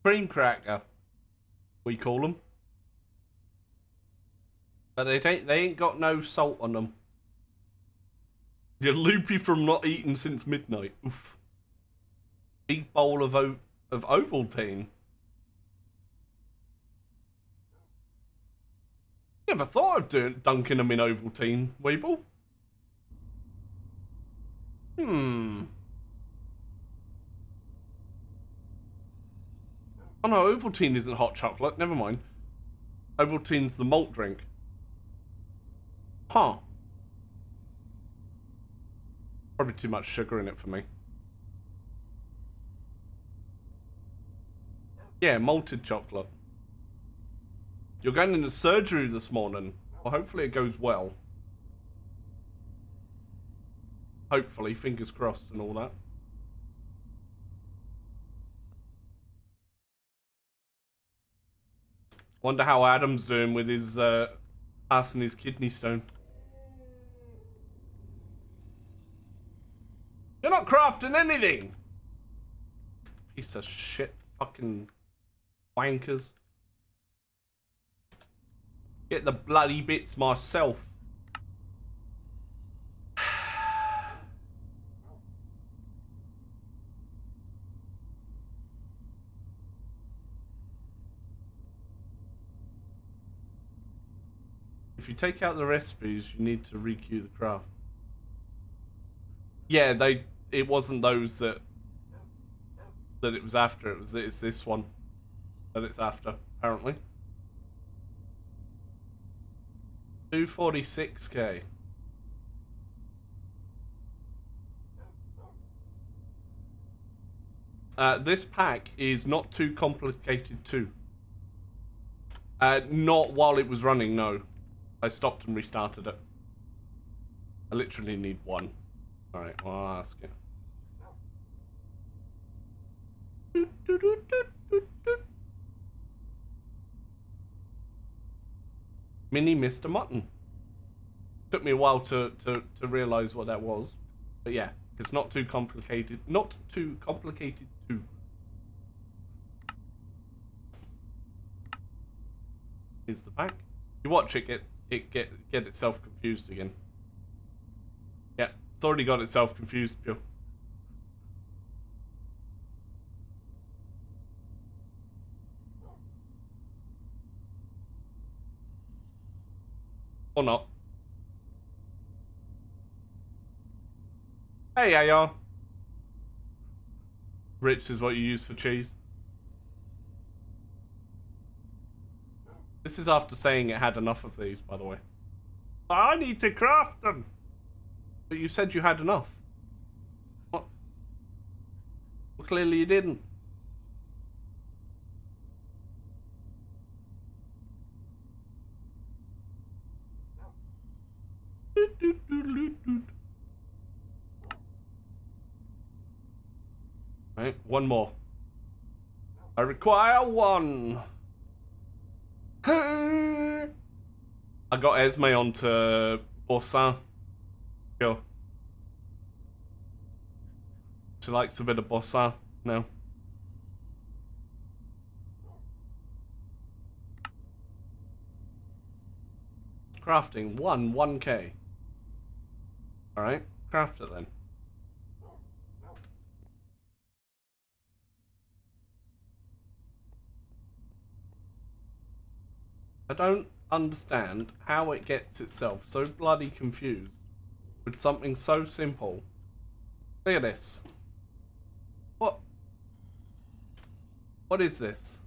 Cream cracker, we call them. But they ain't got no salt on them. You're loopy from not eating since midnight. Oof. Big bowl of Ovaltine. Never thought of dunking them in Ovaltine, Weeble. Oh no, Ovaltine isn't hot chocolate. Never mind. Ovaltine's the malt drink. Huh. Probably too much sugar in it for me. Yeah, malted chocolate. You're going into surgery this morning. Well, hopefully it goes well. Hopefully, fingers crossed and all that. Wonder how Adam's doing with his passing his kidney stone. You're not crafting anything! Piece of shit fucking wankers. Get the bloody bits myself. If you take out the recipes, you need to requeue the craft. Yeah, it wasn't those that it was after. It's this one that it's after, apparently. 246k. This pack is not too complicated too. Not while it was running, no. I stopped and restarted it. I literally need one. Alright, well, I'll ask it. Mini Mr. Mutton. Took me a while to realise what that was. But yeah, it's not too complicated. Not too complicated too. Here's the pack. You watch it get itself confused again. Yeah, it's already got itself confused, Bill. Or not. Hey, AR. Rich is what you use for cheese. This is after saying it had enough of these, by the way. I need to craft them. But you said you had enough. What? Well, clearly you didn't. Right, one more. I require one. I got Esme onto Boursin. Yo. She likes a bit of Boursin now. Crafting 1k. Alright, craft it then. I don't understand how it gets itself so bloody confused with something so simple. Look at this. What is this?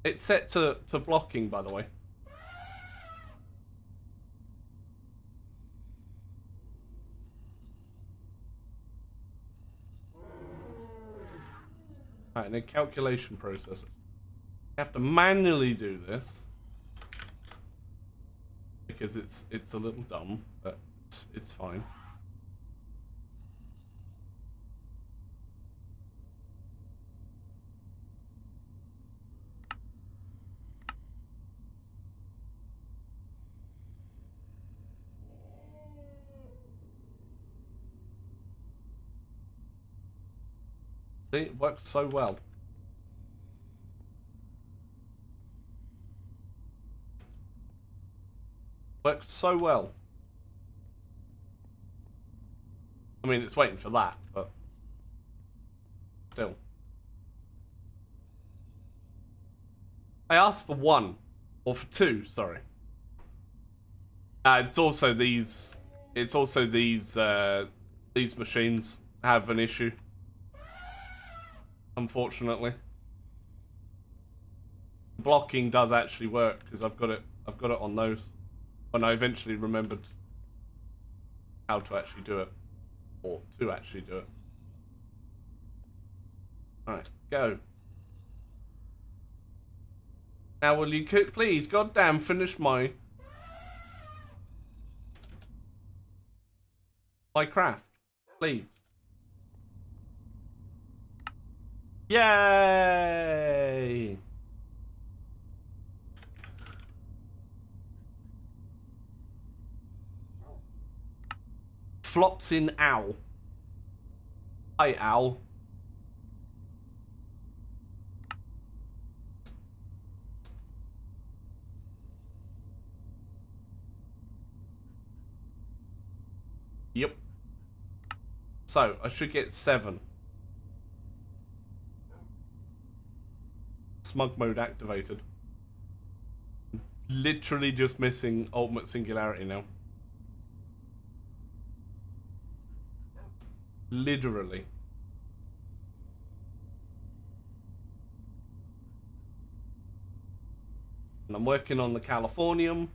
It's set to blocking, by the way. Right, and then calculation processes. You have to manually do this because it's a little dumb, but it's fine. See, it works so well. Works so well. I mean, it's waiting for that, but still. I asked for 1. Or for 2, sorry. It's also these machines have an issue. Unfortunately. Blocking does actually work because I've got it on those. When I eventually remembered how to actually do it. Or to actually do it. Alright, go. Now will you please goddamn finish my craft, please. Yay! Flops in owl. Hi, owl. Yep. So, I should get 7. Smug mode activated. Literally just missing ultimate singularity now. Literally. And I'm working on the Californium.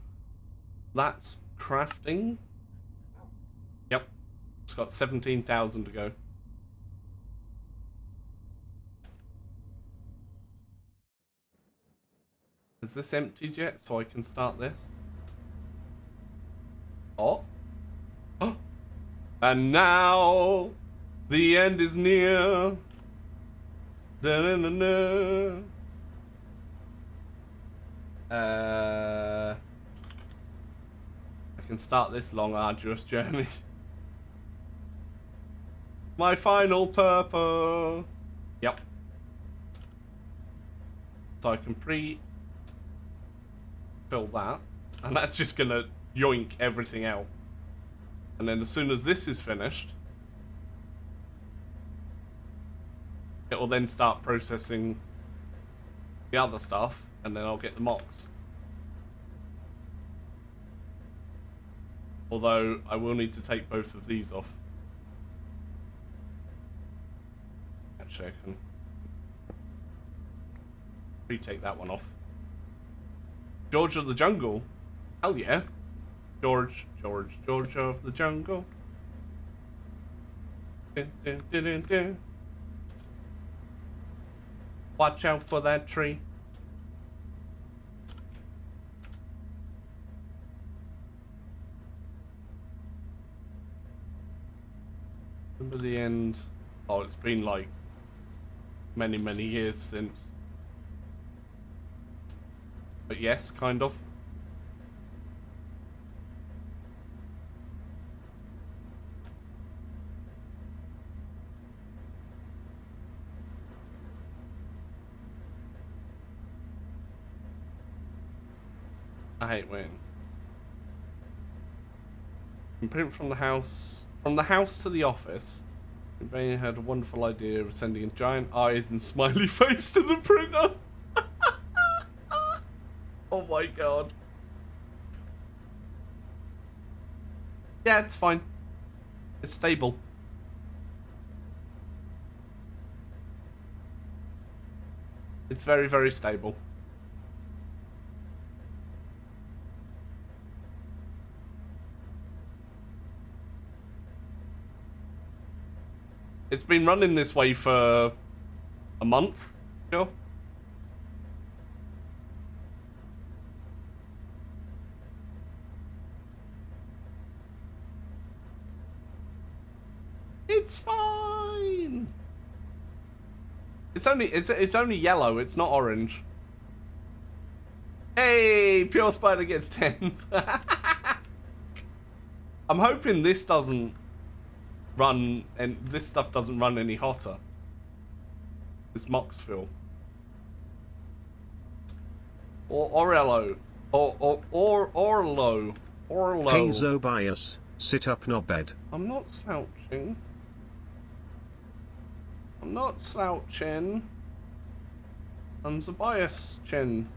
That's crafting. Yep. It's got 17,000 to go. Is this emptied yet so I can start this? Oh. Oh. And now the end is near. Da-na-na-na. I can start this long, arduous journey. My final purple. Yep. So I can fill that, and that's just gonna yoink everything out. And then as soon as this is finished, it will then start processing the other stuff, and then I'll get the mocks. Although I will need to take both of these off. Actually, I can retake that one off. George of the Jungle. Hell yeah. George of the Jungle. Dun, dun, dun, dun, dun. Watch out for that tree. Remember the end? Oh, it's been like many years since. But yes, kind of. I hate waiting. Print from the house to the office. Bain had a wonderful idea of sending giant eyes and smiley face to the printer. Oh my god. Yeah, it's fine. It's stable. It's very stable. It's been running this way for a month, sure. It's fine. It's only yellow. It's not orange. Hey, Pure Spider gets 10. I'm hoping this doesn't run, and this stuff doesn't run any hotter. This Moxville. Or Orello. Or Orlo. or low? Hey Zobias, sit up no bed. I'm not slouching. I'm not slouching. I'm Zobias chin.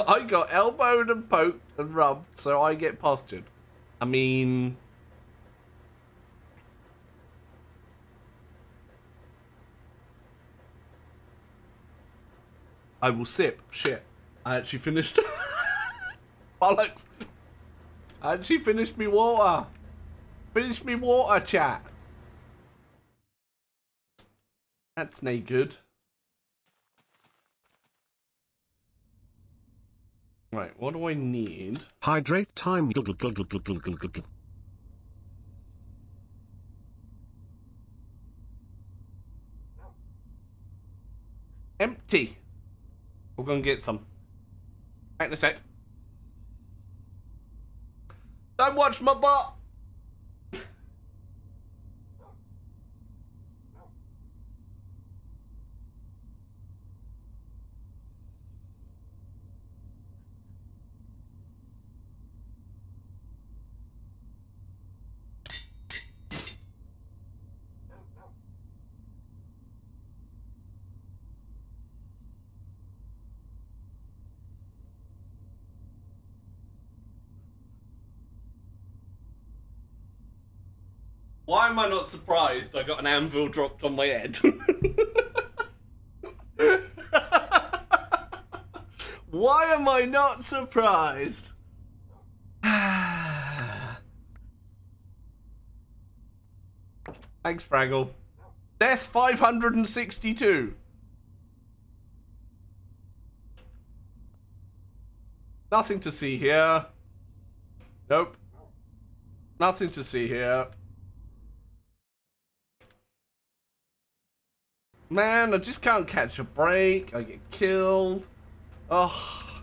I got elbowed and poked and rubbed, so I get postured. I mean... I will sip. Shit. I actually finished... Bollocks. I actually finished me water. Finished me water, chat. That's no good. Right, what do I need? Hydrate time. Empty. We'll go and get some. Back in a sec. Don't watch my butt. Why am I not surprised I got an anvil dropped on my head? Why am I not surprised? Thanks, Fraggle. Death 562. Nothing to see here. Nope. Nothing to see here. Man, I just can't catch a break. I get killed. Oh.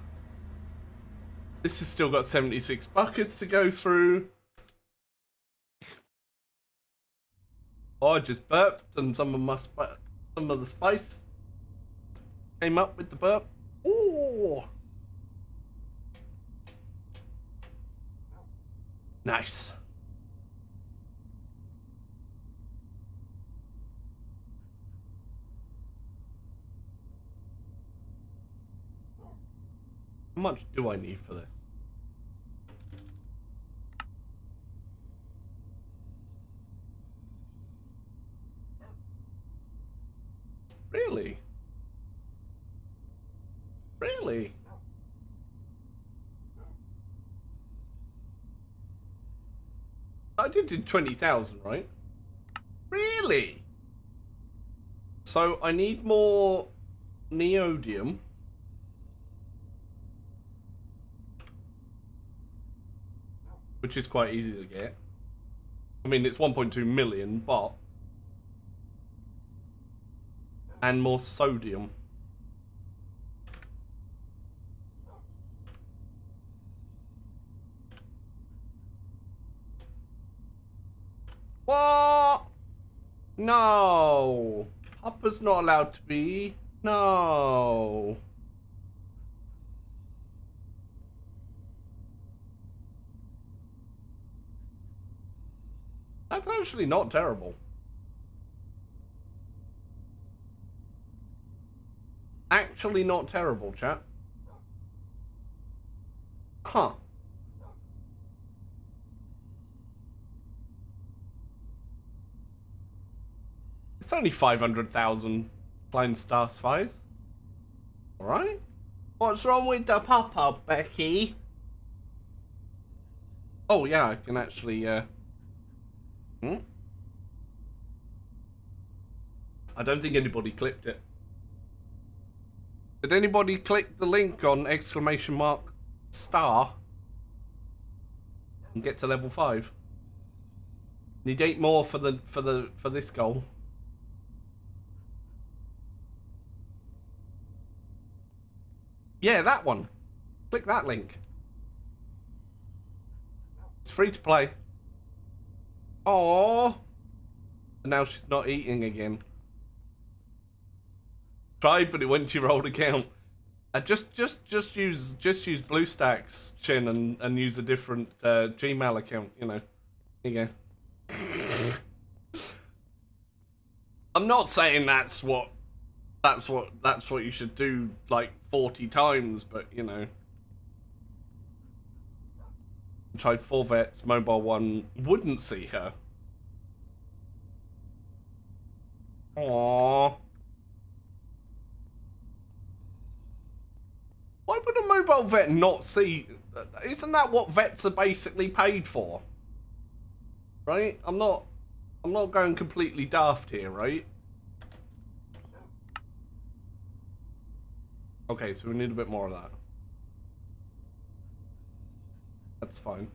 This has still got 76 buckets to go through. Oh, I just burped and some of the spice came up with the burp. Ooh. Nice. How much do I need for this? Really? Really? I did do 20,000, right? Really? So I need more neodymium. Which is quite easy to get. I mean, it's 1.2 million, but... And more sodium. What? No. Papa's not allowed to be. No. That's actually not terrible. Actually not terrible, chat. Huh. It's only 500,000 Klein Star Spies. Alright. What's wrong with the pop-up, Becky? Oh yeah, I can actually, I don't think anybody clicked it. Did anybody click the link on !star and get to level 5? Need 8 more for this goal. Yeah, that one. Click that link. It's free to play. Aww. And now she's not eating again. Tried, but it went to your old account. Just use BlueStacks, Shin, and use a different Gmail account. You know. There you go. I'm not saying that's what you should do like 40 times, but you know. Tried 4 vets, mobile 1 wouldn't see her. Aww. Why would a mobile vet not see? Isn't that what vets are basically paid for? Right? I'm not going completely daft here, right? Okay, so we need a bit more of that. That's fine.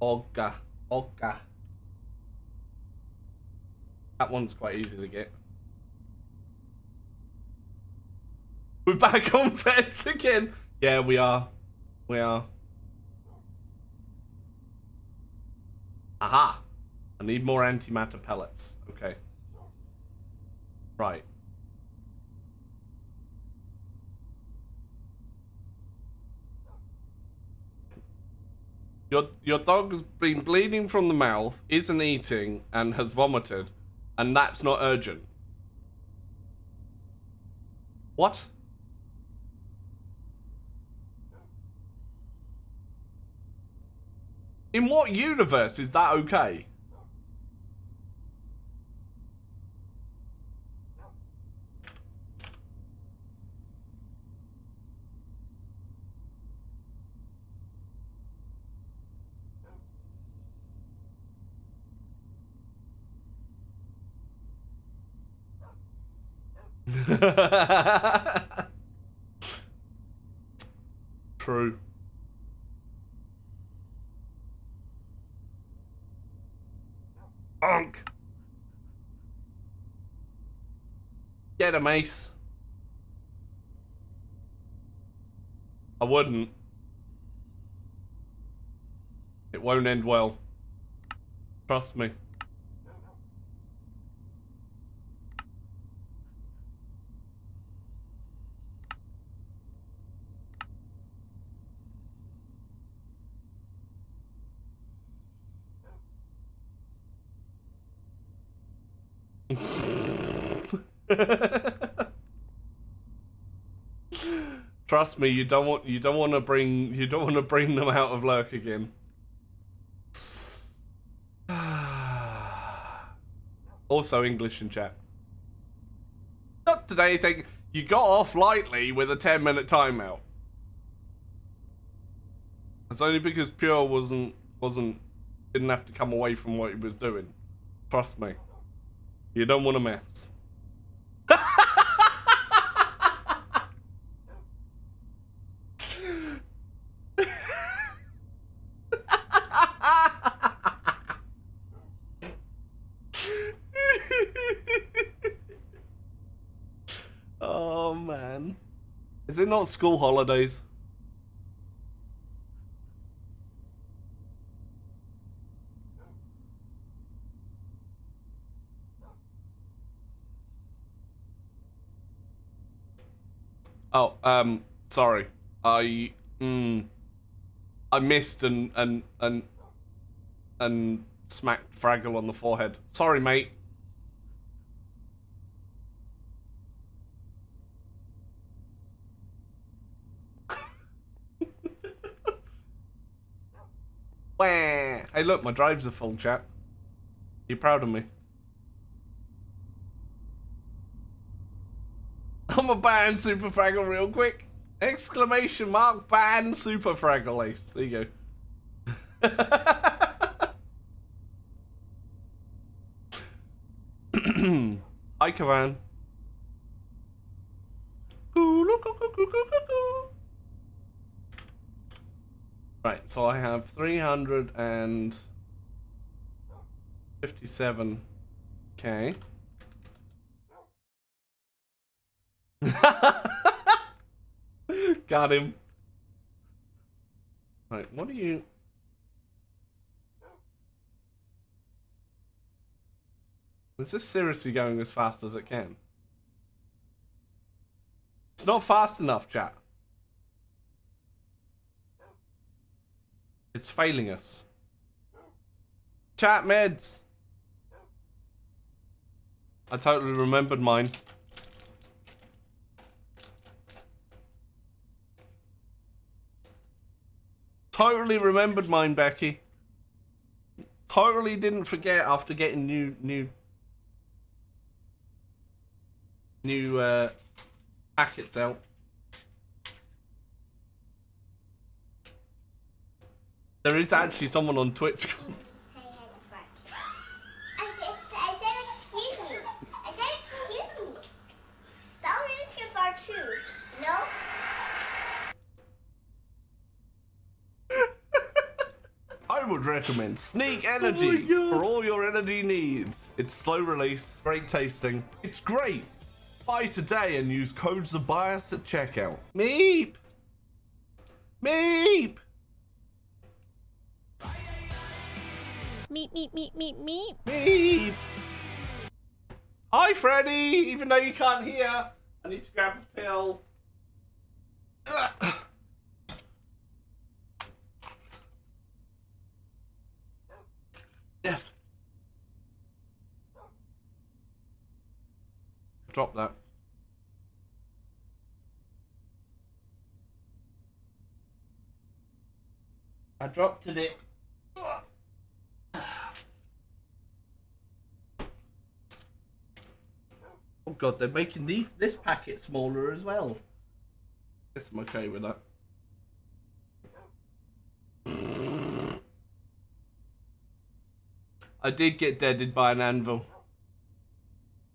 Ogga. Ogga. That one's quite easy to get. We're back on vets again. Yeah, we are. We are. Aha. I need more antimatter pellets. Okay. Right. Your dog has been bleeding from the mouth, isn't eating, and has vomited, and that's not urgent. What? In what universe is that okay? True. Bonk. Get him, Ace. I wouldn't. It won't end well. Trust me. Trust me, you don't want to bring them out of lurk again. Also English in chat. Not today thing. You got off lightly with a 10-minute timeout. It's only because Pure didn't have to come away from what he was doing. Trust me. You don't want to mess. Oh man. Is it not school holidays? Oh, sorry. I missed and smacked Fraggle on the forehead. Sorry, mate. Wah. Hey, look, my drives are full, chat. You proud of me? I'm a ban Super Fraggle real quick. Exclamation mark ban Super Fraggle Ace. There you go. Hi, Kavan. Right, so I have 357k. Got him. Right, what do you... Is this seriously going as fast as it can? It's not fast enough, chat. It's failing us. Chat meds. I totally remembered mine. Totally remembered mine, Becky. Totally didn't forget after getting new packets out. There is actually someone on Twitch. I said excuse me. I said excuse me. Ballerina's gonna fart too. No? I would recommend Sneak Energy for all your energy needs. It's slow release, great tasting. It's great. Buy today and use code Zabias at checkout. Meep! Meep! Meep, meep, meep, meep, meep. Meep! Hi, Freddy! Even though you can't hear, I need to grab a pill. Ugh. Yeah. Drop that. I dropped it. Oh god, they're making this packet smaller as well. Guess I'm okay with that. I did get deaded by an anvil.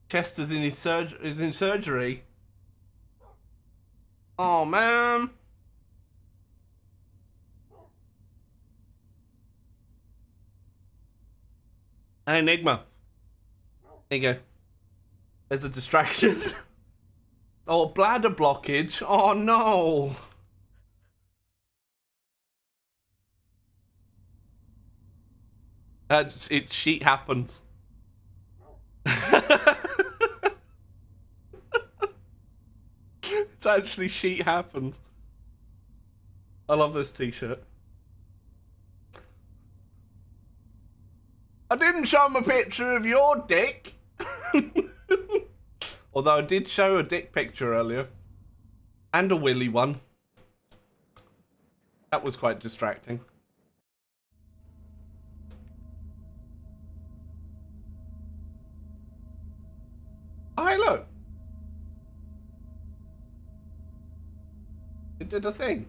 Chester's in his in surgery. Oh man. Hey Enigma. There you go. There's a distraction. Oh, bladder blockage. Oh no. It's sheet happens. It's actually sheet happens. I love this t-shirt. I didn't show him a picture of your dick. Although I did show a dick picture earlier. And a willy one. That was quite distracting. Oh, hey, look. It did a thing.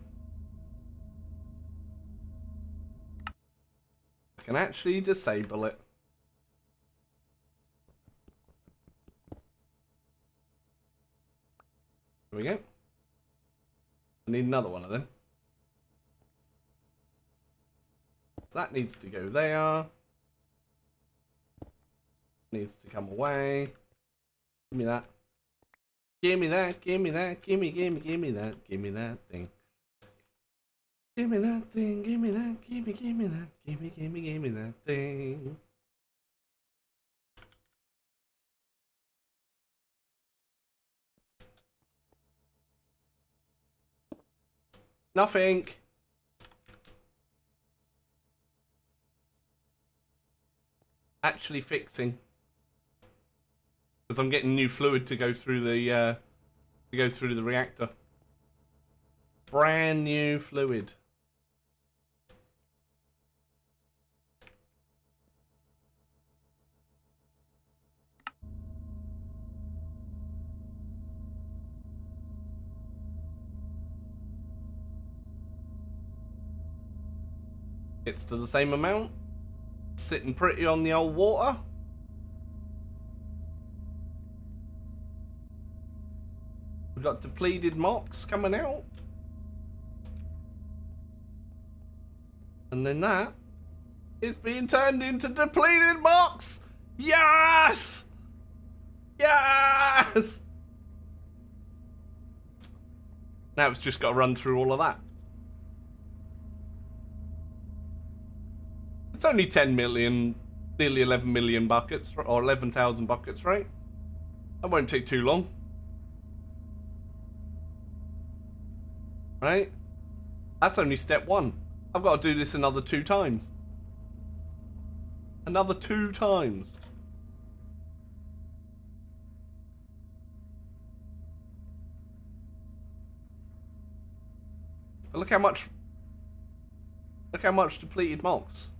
I can actually disable it. There we go. I need another one of them. So that needs to go there. Needs to come away. Give me that. Give me that. Give me that. Give me that. Give me that thing. Give me that thing. Give me that. Give me that. Give me that thing. Nothing. Actually fixing. Because I'm getting new fluid to go through the reactor. Brand new fluid. It's to the same amount. Sitting pretty on the old water. We've got depleted mocks coming out. And then that is being turned into depleted mocks. Yes! Yes! Now it's just got to run through all of that. It's only 10 million nearly 11 million buckets, or 11,000 buckets, right? That won't take too long. Right? That's only step 1. I've got to do this another 2 times. Another 2 times. But look how much depleted mox.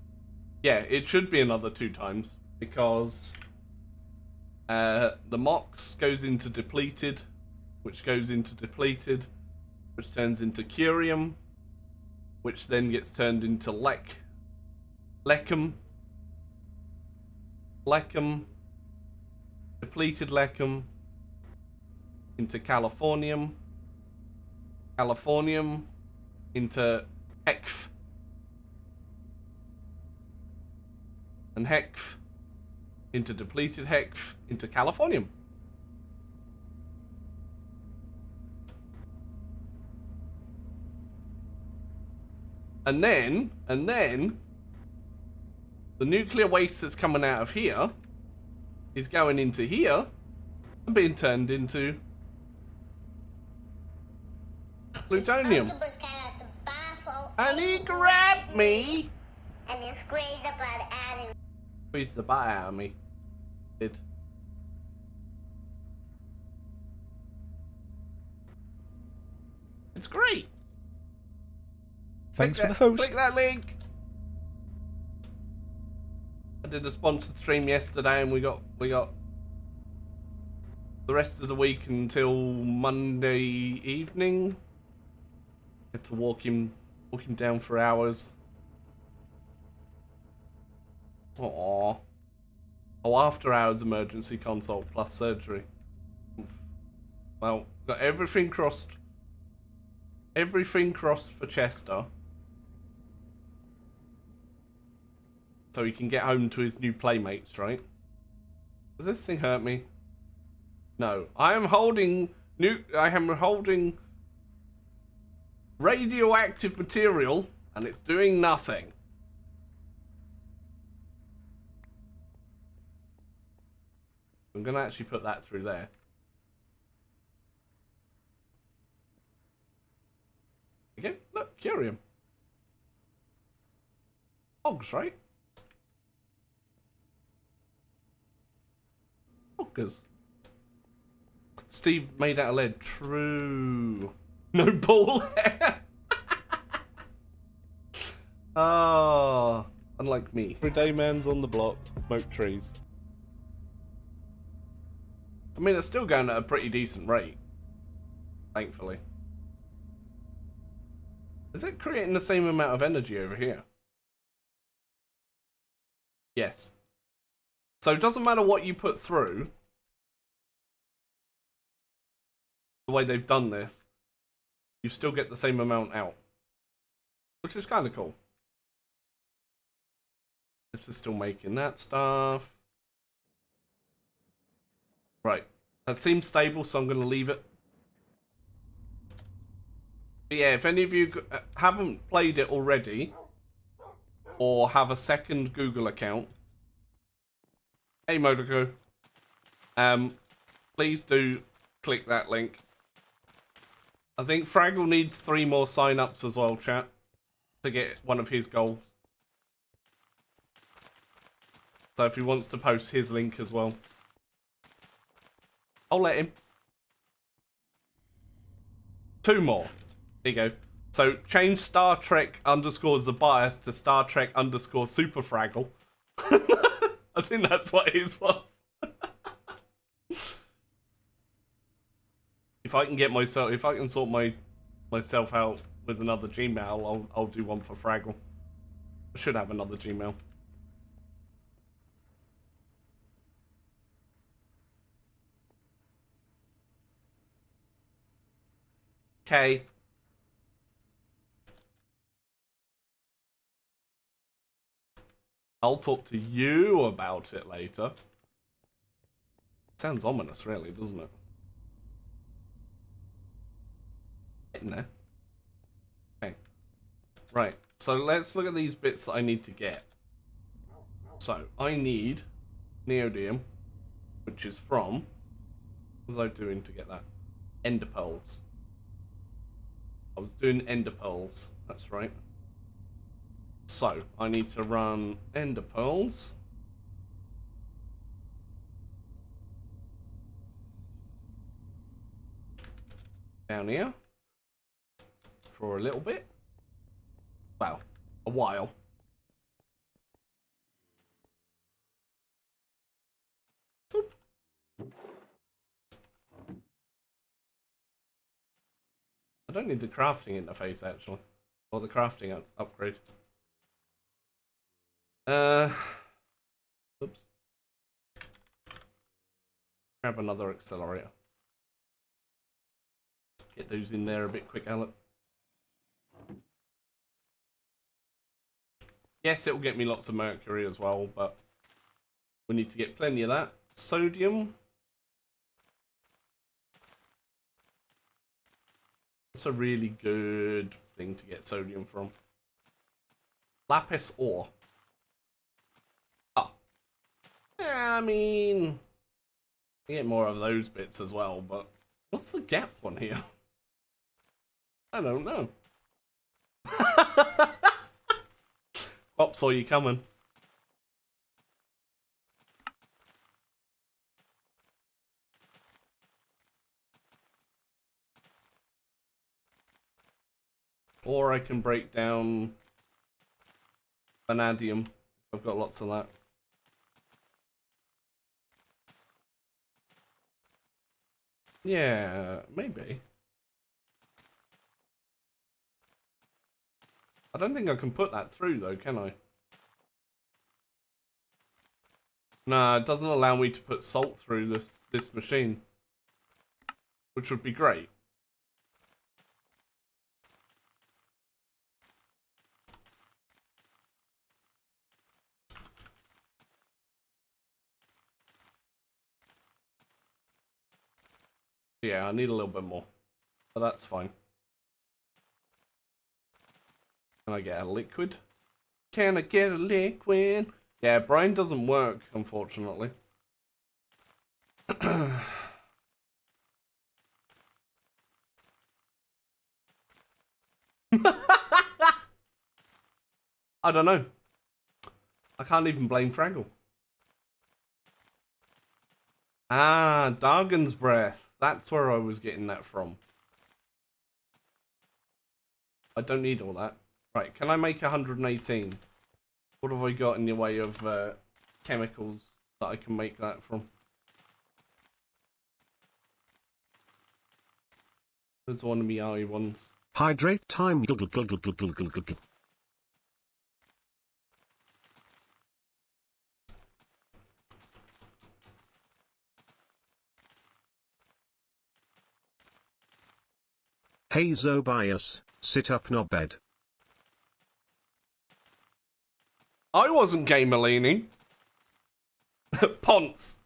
Yeah, it should be another 2 times because the mox goes into depleted, which goes into depleted, which turns into curium, which then gets turned into lecum, depleted lecum, into californium, into hexf, and hexf into depleted hexf into californium. And then the nuclear waste that's coming out of here is going into here and being turned into plutonium. And he grabbed me and then squeezed the blood out of me. Squeezed the butt out of me. Did. It's great. Thanks for the host. Click that link. I did a sponsored stream yesterday, and we got the rest of the week until Monday evening. Had to walk him down for hours. Aww. Oh, after hours emergency consult plus surgery. Oof. Well, got everything crossed. Everything crossed for Chester. So he can get home to his new playmates, right? Does this thing hurt me? No. I am holding radioactive material, and it's doing nothing. I'm gonna actually put that through there. Okay, look, curium. Hogs, right? Hoggers. Steve made out of lead. True. No ball hair. Ah, unlike me. Everyday man's on the block. Smoke trees. I mean, it's still going at a pretty decent rate. Thankfully. Is it creating the same amount of energy over here? Yes. So it doesn't matter what you put through. The way they've done this, you still get the same amount out. Which is kind of cool. This is still making that stuff. Right. That seems stable, so I'm going to leave it. But yeah, if any of you haven't played it already, or have a second Google account, hey Modoko, please do click that link. I think Fraggle needs 3 more sign-ups as well, chat, to get one of his goals. So if he wants to post his link as well, I'll let him. 2 more. There you go. So change Star Trek _ the bias to Star Trek _ Super Fraggle. I think that's what his was. If I can get myself, if I can sort myself out with another Gmail, I'll do one for Fraggle. I should have another Gmail. Okay. I'll talk to you about it later. Sounds ominous, really, doesn't it? No. Okay. Right. So let's look at these bits that I need to get. So, I need neodymium, which is from... What was I doing to get that? Ender pearls. I was doing ender pearls, that's right. So, I need to run ender pearls. Down here. For a little bit. Well, a while. Boop. I don't need the crafting interface actually, or the crafting upgrade. Oops. Grab another accelerator. Get those in there a bit quick, Alec. Yes, it will get me lots of mercury as well, but we need to get plenty of that. Sodium. That's a really good thing to get sodium from. Lapis ore. Oh. I mean, you get more of those bits as well, but what's the gap one here? I don't know. Pop saw you coming. Or I can break down vanadium. I've got lots of that. Yeah, maybe. I don't think I can put that through though, can I? Nah, it doesn't allow me to put salt through this machine. Which would be great. Yeah, I need a little bit more. But that's fine. Can I get a liquid? Can I get a liquid? Yeah, brine doesn't work, unfortunately. I don't know. I can't even blame Fraggle. Ah, Dargon's breath. That's where I was getting that from. I don't need all that. Right, can I make 118? What have I got in the way of chemicals that I can make that from? There's one of the eye ones. Hydrate time. Hey Zobias, sit up no bed. I wasn't gamer leaning. Ponce.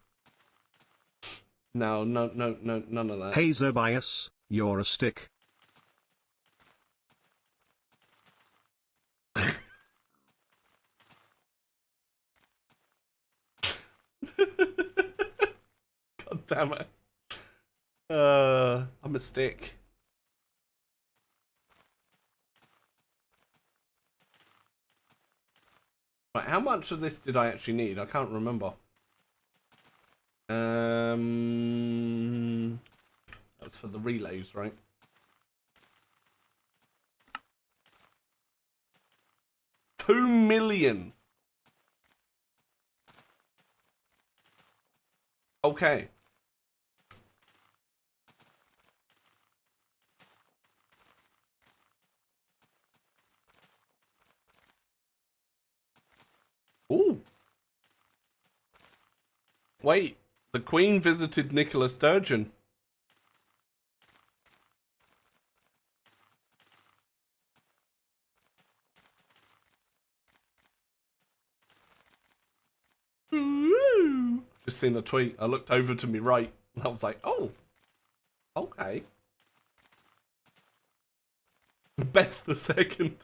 No, none of that. Hey Zobias, you're a stick. God damn it. I'm a stick. Right, how much of this did I actually need? I can't remember. That's for the relays, right? $2 million. Okay. Ooh. Wait, the Queen visited Nicola Sturgeon. Ooh. Just seen a tweet. I looked over to me right, and I was like, oh, okay. Beth the second.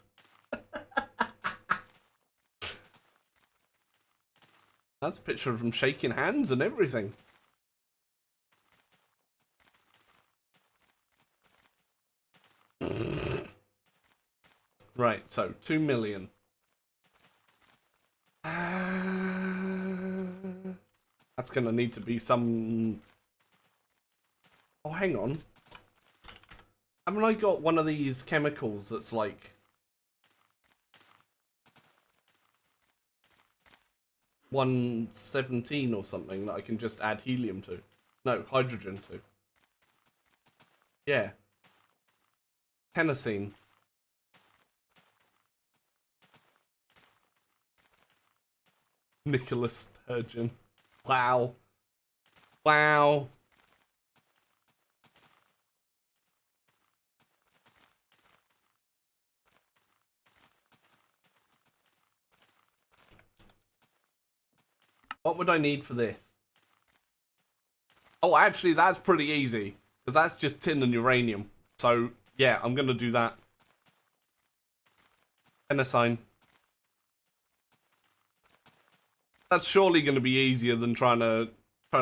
That's a picture of them shaking hands and everything. Right, so 2 million. That's gonna need to be some... Oh, hang on. Haven't I got one of these chemicals that's like... 117 or something that I can just add helium to? No, hydrogen to. Yeah. Tennessine. Nicholas Sturgeon. Wow. Wow. What would I need for this? Oh, actually, that's pretty easy. Because that's just tin and uranium. So, yeah, I'm going to do that. Tennessine. That's surely going to be easier than trying to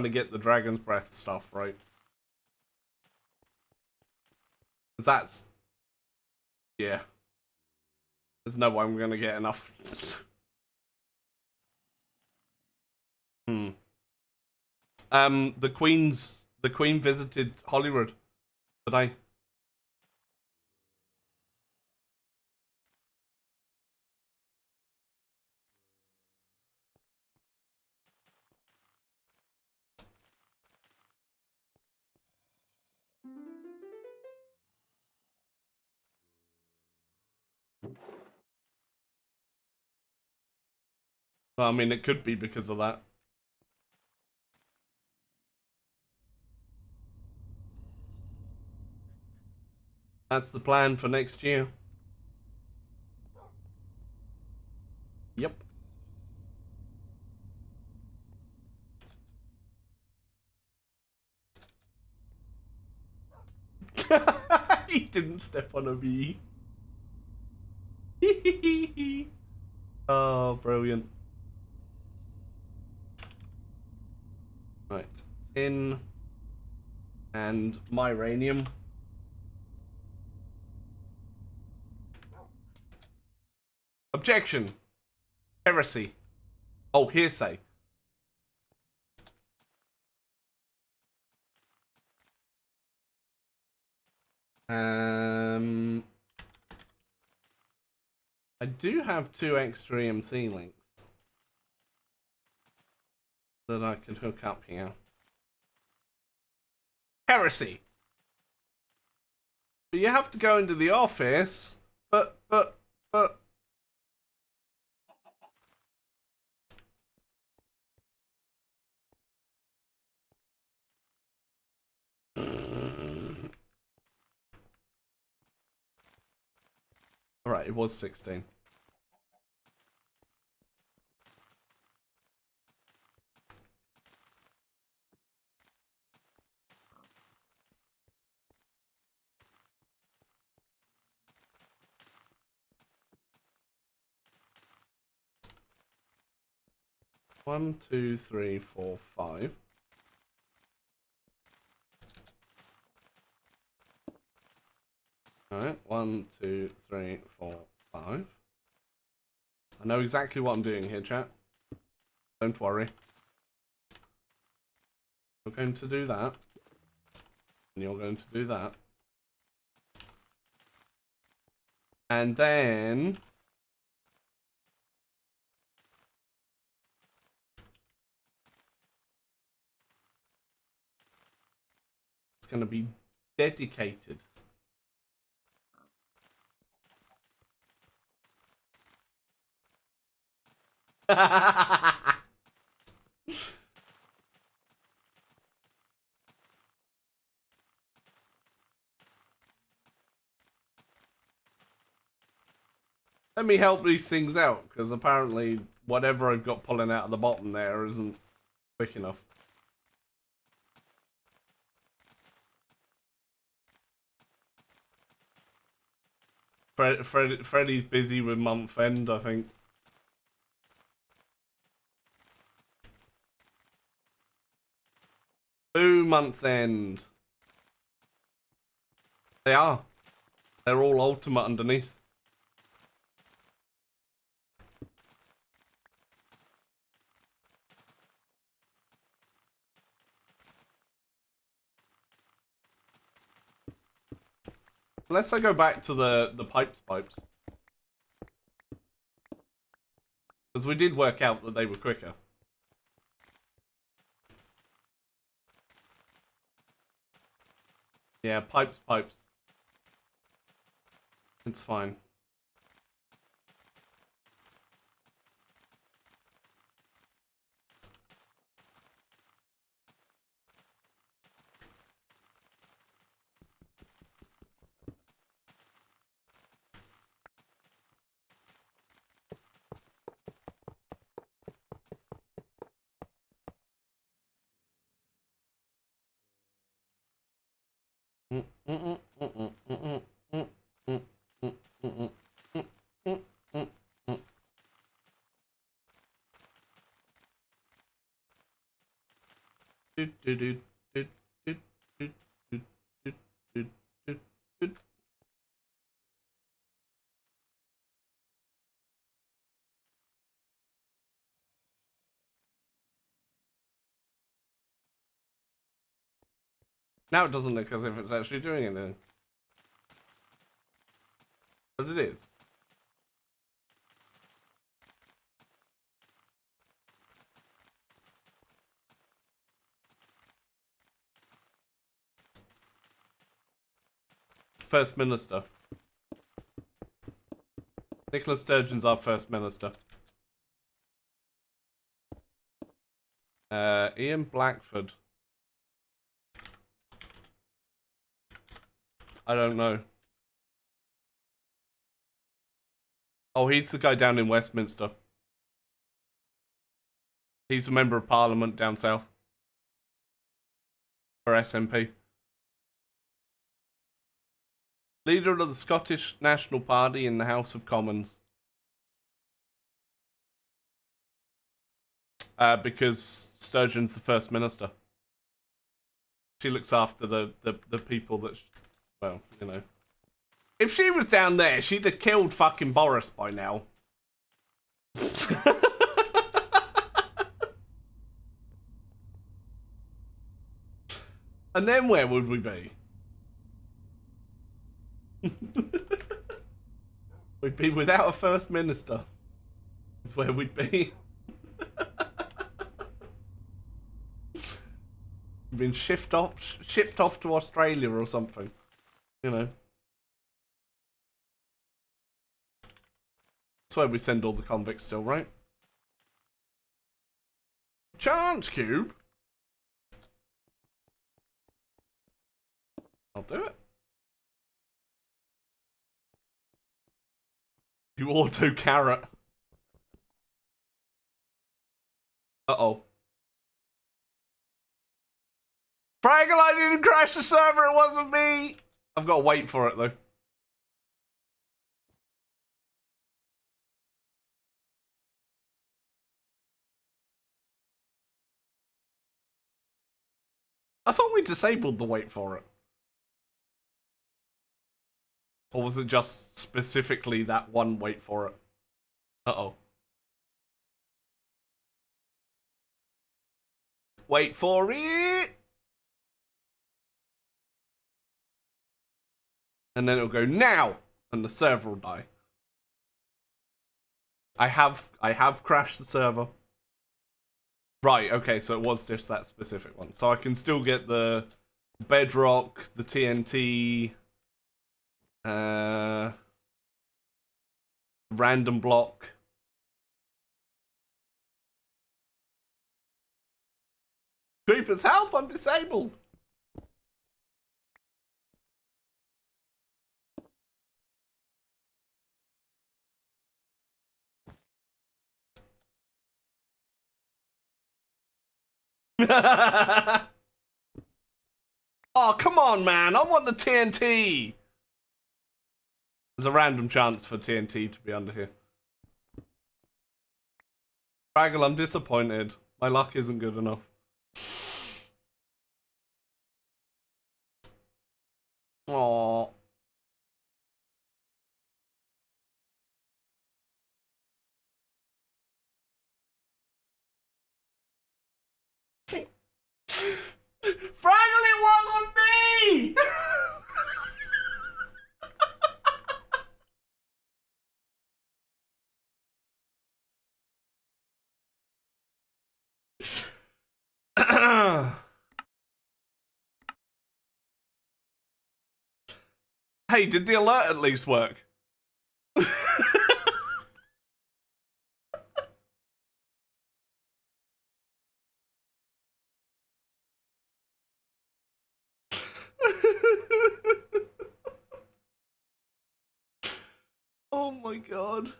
get the dragon's breath stuff, right? Because that's... Yeah. There's no way I'm going to get enough. The Queen visited Hollywood today. Well, I mean, it could be because of that. That's the plan for next year. Yep. He didn't step on a bee. Oh, brilliant. Right. Tin and myranium. Objection. Heresy. Oh, hearsay. I do have 2 extra EMC links that I could hook up here. Heresy. But you have to go into the office. But. Alright, it was 16. One, two, three, four, 5. Alright, 1, 2, 3, 4, 5. I know exactly what I'm doing here, chat. Don't worry. You're going to do that. And you're going to do that. And then... it's going to be dedicated. Let me help these things out, because apparently whatever I've got pulling out of the bottom there isn't quick enough. Freddy's busy with month end, I think. Boo month end. They are. They're all ultimate underneath. Unless I go back to the pipes. Because we did work out that they were quicker. Yeah, pipes. It's fine. Now it doesn't look as if it's actually doing anything. But it is. First Minister. Nicola Sturgeon's our First Minister. Ian Blackford. I don't know. Oh, he's the guy down in Westminster. He's a member of Parliament down south. For SNP. Leader of the Scottish National Party in the House of Commons. Because Sturgeon's the First Minister. She looks after the people that... Well, you know. If she was down there, she'd have killed fucking Boris by now. And then where would we be? We'd be without a First Minister. Is where we'd be. We've been shipped off to Australia or something. You know. That's where we send all the convicts still, right? Chance cube? I'll do it. You auto carrot. Uh-oh. Fraggle, I didn't crash the server, it wasn't me! I've got to wait for it, though. I thought we disabled the wait for it. Or was it just specifically that one wait for it? Uh-oh. Wait for it! And then it'll go now! And the server will die. I have crashed the server. Right, okay, so it was just that specific one. So I can still get the Bedrock, the TNT... random block. Creepers, help! I'm disabled! Oh, come on, man! I want the TNT! There's a random chance for TNT to be under here. Fraggle, I'm disappointed. My luck isn't good enough. Aww. Fraggle, it wasn't me! Hey, did the alert at least work? Oh my god.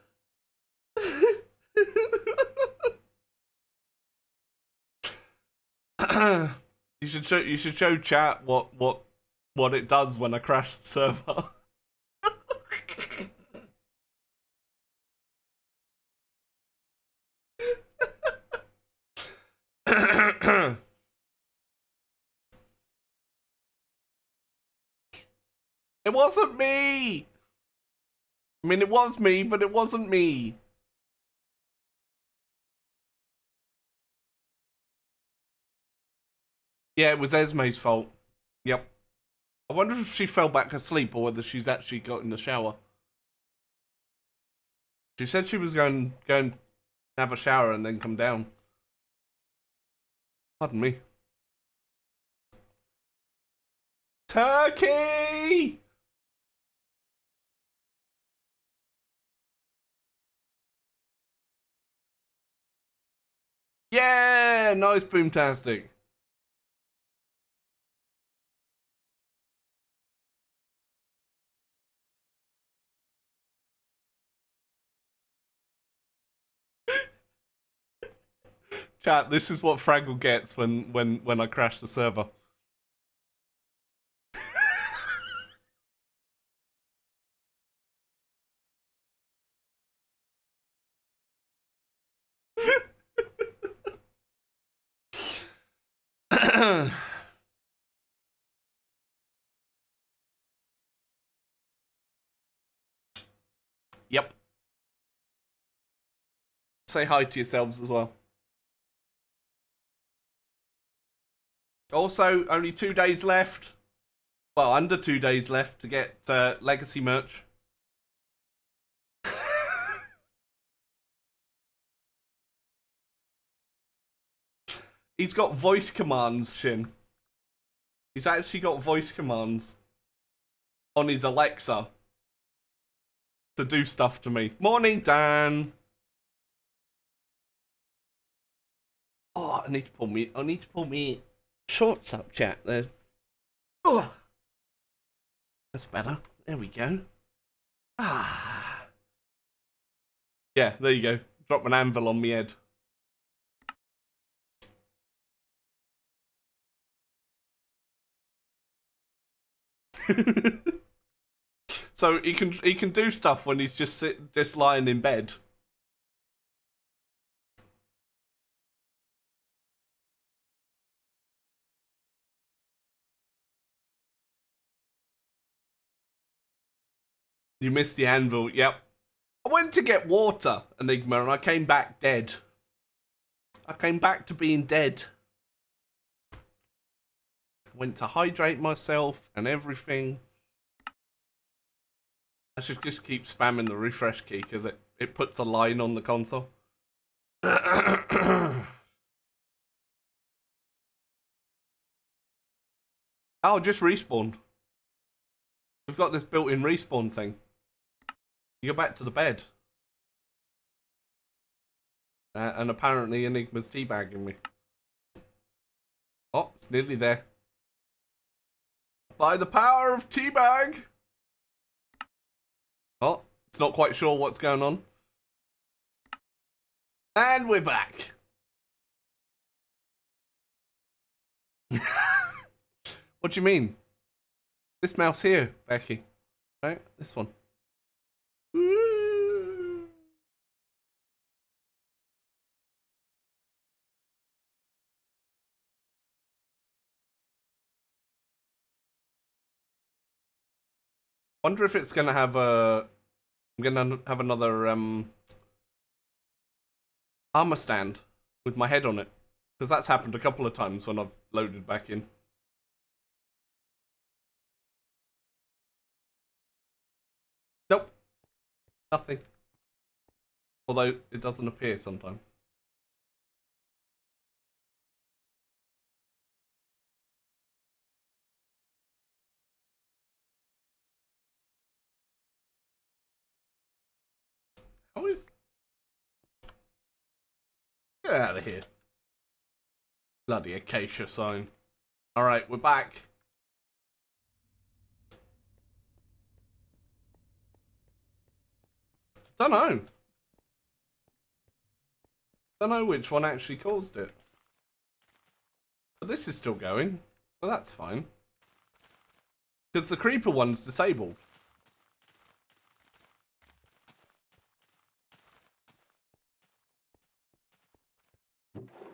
You should show chat what it does when I crash the server. It wasn't me. I mean, it was me, but it wasn't me. Yeah, it was Esme's fault. Yep. I wonder if she fell back asleep or whether she's actually got in the shower. She said she was going to have a shower and then come down. Pardon me. Turkey! Yeah, nice boomtastic. Chat, this is what Fraggle gets when I crash the server. Yep. Say hi to yourselves as well. Also, only 2 days left. Well, under 2 days left to get Legacy merch. He's got voice commands, Shin. He's actually got voice commands on his Alexa to do stuff to me. Morning, Dan. Oh, I need to pull me shorts up, chat. There. Oh, that's better. There we go. Ah. Yeah, there you go. Drop an anvil on me head. So he can do stuff when he's just lying in bed. You missed the anvil. Yep. I went to get water, Enigma, and I came back dead. I came back to being dead. Went to hydrate myself and everything. I should just keep spamming the refresh key because it puts a line on the console. Oh, just respawned. We've got this built-in respawn thing. You go back to the bed. And apparently Enigma's teabagging me. Oh, it's nearly there. By the power of teabag! Oh, it's not quite sure what's going on. And we're back. What do you mean? This mouse here, Becky. Right? This one. Wonder if it's gonna have a. I'm gonna have another armor stand with my head on it, because that's happened a couple of times when I've loaded back in. Nope, nothing. Although it doesn't appear sometimes. How is... Get out of here. Bloody acacia sign. Alright, we're back. Don't know which one actually caused it. But this is still going, so that's fine. Because the creeper one's disabled.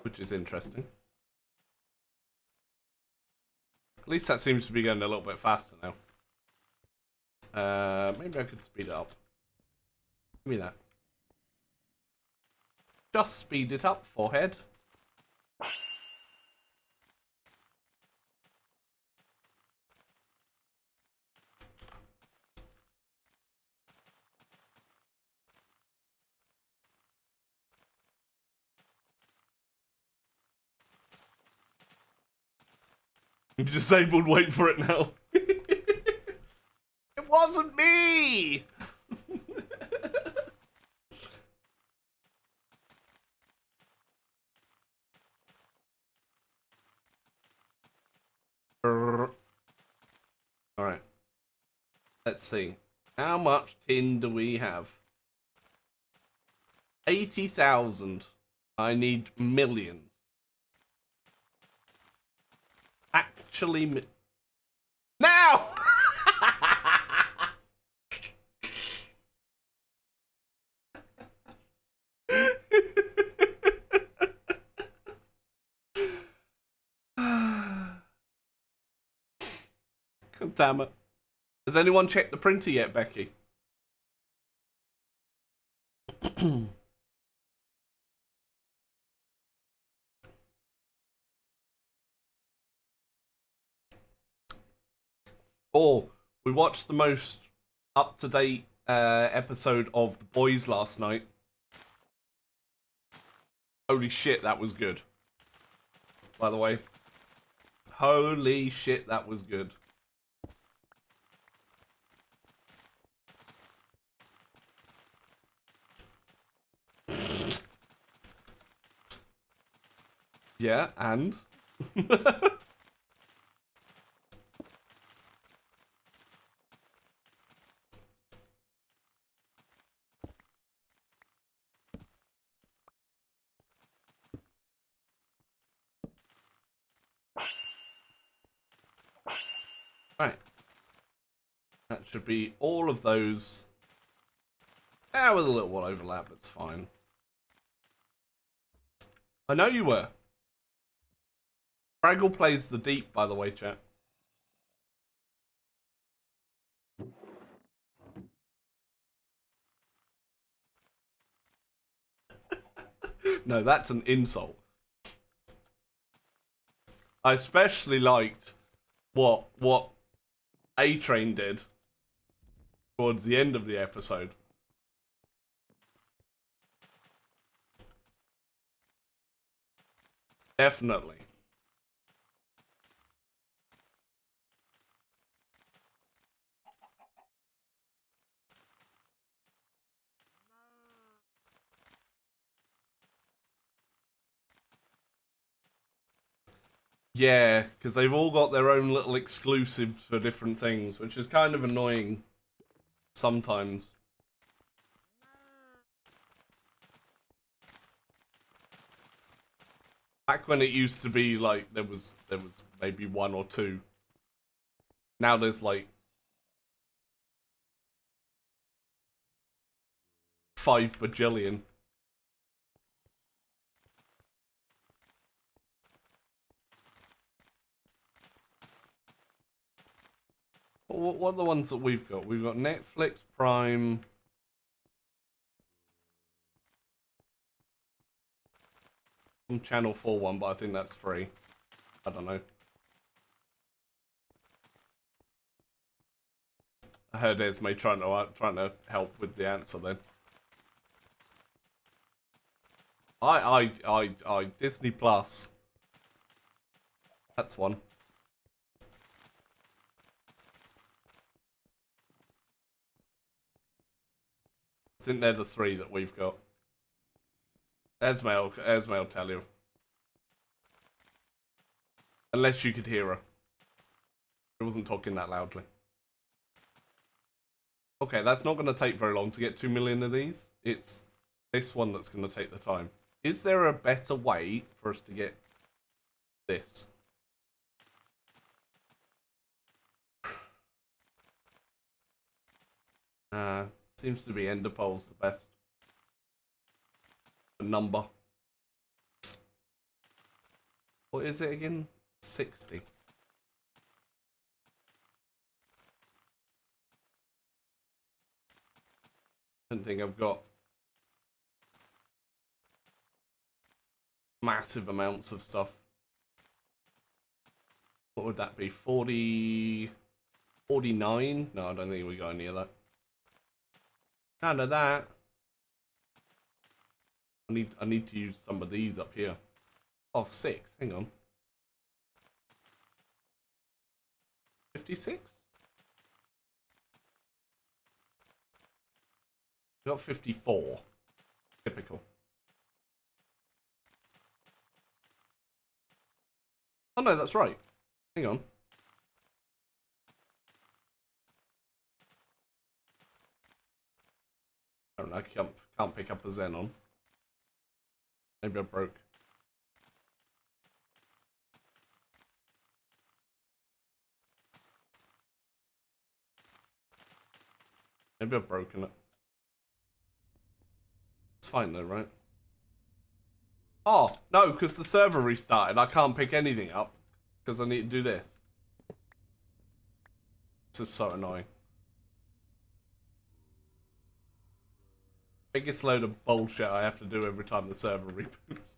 Which is interesting. At least that seems to be going a little bit faster now. Maybe I could speed it up. Give me that. Just speed it up, forehead. Disabled, wait for it now. It wasn't me! Alright. Let's see. How much tin do we have? 80,000. I need millions. Actually, now! God damn it. Has anyone checked the printer yet, Becky? Or we watched the most up-to-date episode of The Boys last night. Holy shit, that was good. By the way. Holy shit, that was good. Yeah, and? Right. That should be all of those. Yeah, with a little overlap, it's fine. I know you were. Fraggle plays the deep, by the way, chat. No, that's an insult. I especially liked what A-Train did towards the end of the episode. Definitely. Yeah, because they've all got their own little exclusives for different things, which is kind of annoying sometimes. Back when it used to be like there was maybe one or two. Now there's like 5 bajillion. What are the ones that we've got? We've got Netflix, Prime. Channel 4 one, but I think that's free. I don't know. I heard Esme trying to help with the answer then. I Disney Plus. That's one. I think they're the three that we've got. Esme will tell you. Unless you could hear her. She wasn't talking that loudly. Okay, that's not going to take very long to get 2 million of these. It's this one that's going to take the time. Is there a better way for us to get this? Seems to be Enderpearl's the best. The number. What is it again? 60. I don't think I've got massive amounts of stuff. What would that be? 40... 49? No, I don't think we got any of that. None of that. I need to use some of these up here. Oh, 6. Hang on. 56? We got 54. Typical. Oh no, that's right. Hang on. I don't know, I can't pick up a Xenon. Maybe I broke. Maybe I've broken it. It's fine though, right? Oh, no, because the server restarted. I can't pick anything up because I need to do this. This is so annoying. Biggest load of bullshit I have to do every time the server reboots.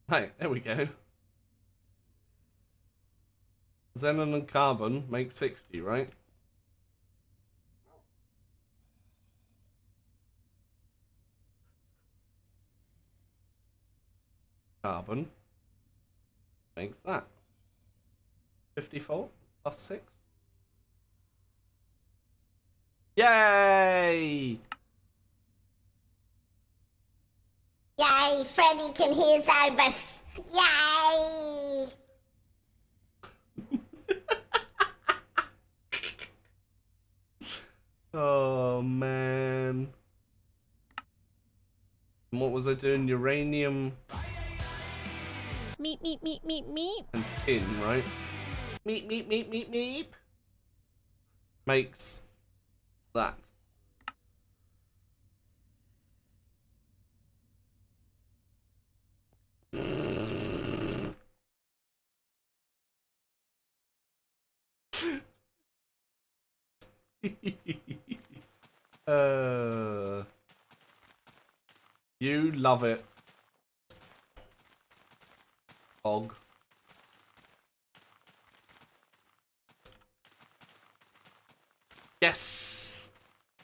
Hey, there we go. Xenon and carbon make 60, right? Carbon makes that. 54 plus 6. Yay! Yay, Freddy can hear Zobus. Yay! Oh man. And what was I doing? Uranium Meep, meep, meep, meep, meep. and tin, right? Meep, meep, meep, meep, meep. Makes that. You love it. Og. Yes!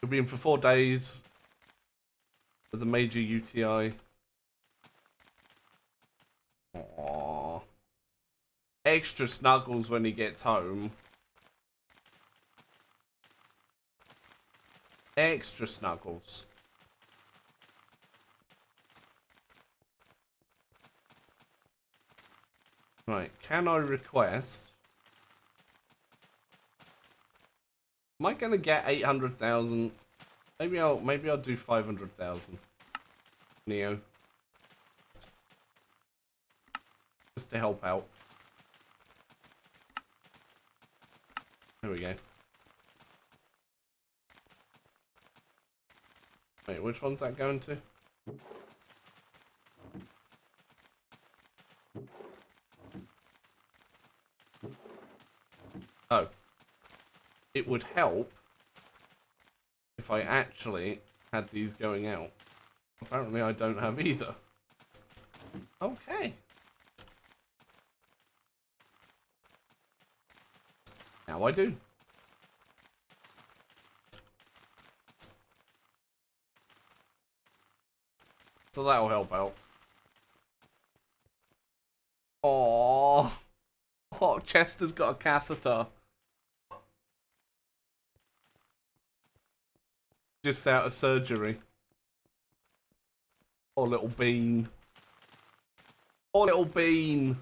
You'll be in for 4 days with a major UTI. Aww. Extra snuggles when he gets home. Extra snuggles. Right, can I request? Am I gonna get 800,000? Maybe I'll do 500,000. Neo. Just to help out. There we go. Wait, which one's that going to? Oh. It would help if I actually had these going out. Apparently I don't have either. Okay. Now I do. So that'll help out. Aww. Oh, Chester's got a catheter. Just out of surgery. Oh, little bean. Oh, little bean.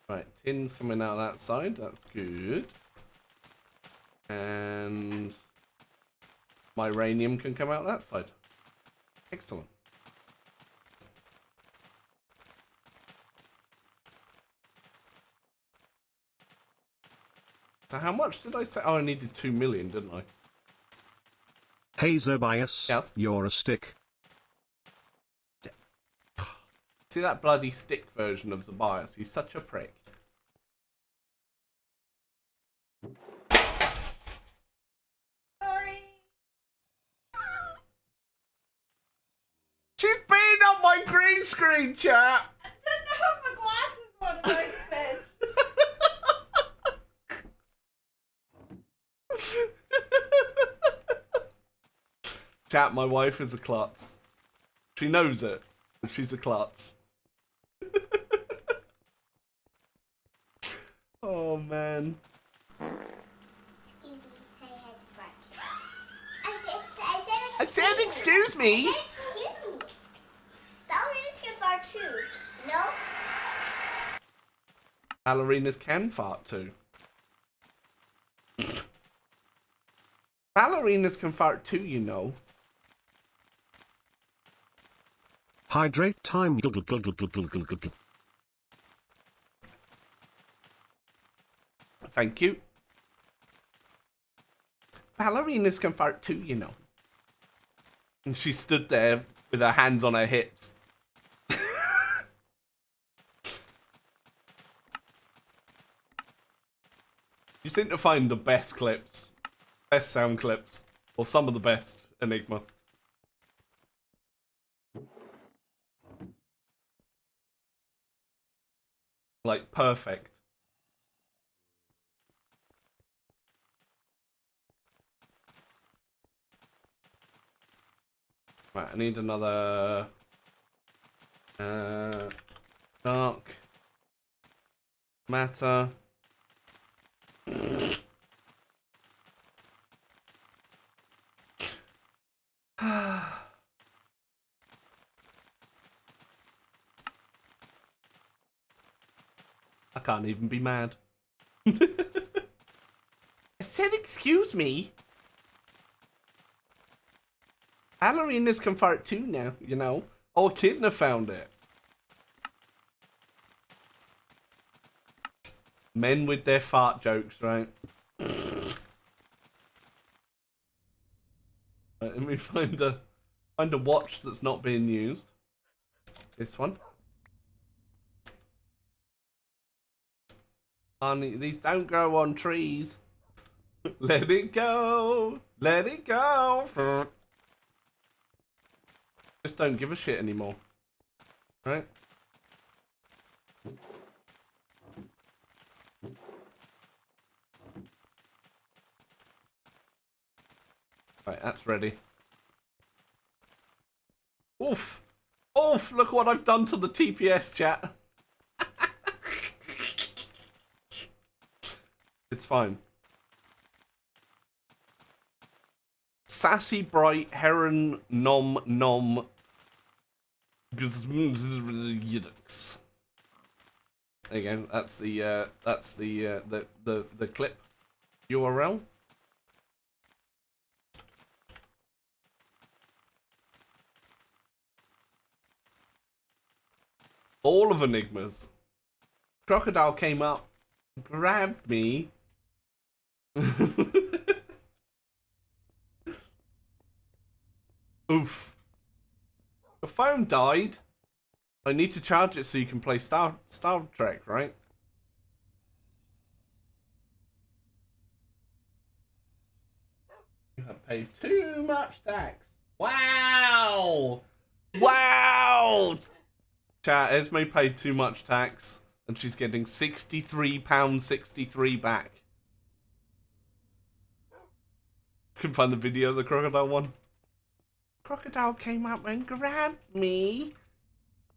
Right, tin's coming out that side. That's good. And my uranium can come out that side. Excellent. So how much did I say? Oh, I needed 2 million, didn't I? Hey Zobias, Yes? you're a stick. See that bloody stick version of Zobias? He's such a prick. Sorry. She's being on my green screen, chat! I didn't have my glasses on and I fit. Chat, my wife is a klutz. She knows it, but she's a klutz. Oh, man. Excuse me, I had to fart. I said Excuse me? I said excuse me. Ballerinas can fart too. No? Ballerinas can fart too. Ballerinas can fart too, you know. Hydrate time. Thank you. Ballerinas can fart too, you know. And she stood there with her hands on her hips. You seem to find the best clips. Best sound clips. Or some of the best, Enigma. Like, perfect. Right, I need another... dark matter. I can't even be mad. I said excuse me. Ballerinas can fart too now, you know. Oh, Kidna found it. Men with their fart jokes, right? Right, let me find a watch that's not being used. This one. Honey, these don't grow on trees. Let it go. Let it go. Just don't give a shit anymore. Right? Right, that's ready. Oof. Oof, look what I've done to the TPS, chat. It's fine. Sassy Bright Heron Nom Nom Yidux. There you go. That's the clip URL. All of Enigmas. Crocodile came up, grabbed me. Oof. The phone died. I need to charge it so you can play Star Trek, right? You have paid too much tax. Wow! Wow! Chat, Esme paid too much tax, and she's getting £63.63 back. Couldn't find the video of the crocodile one. Crocodile came up and grabbed me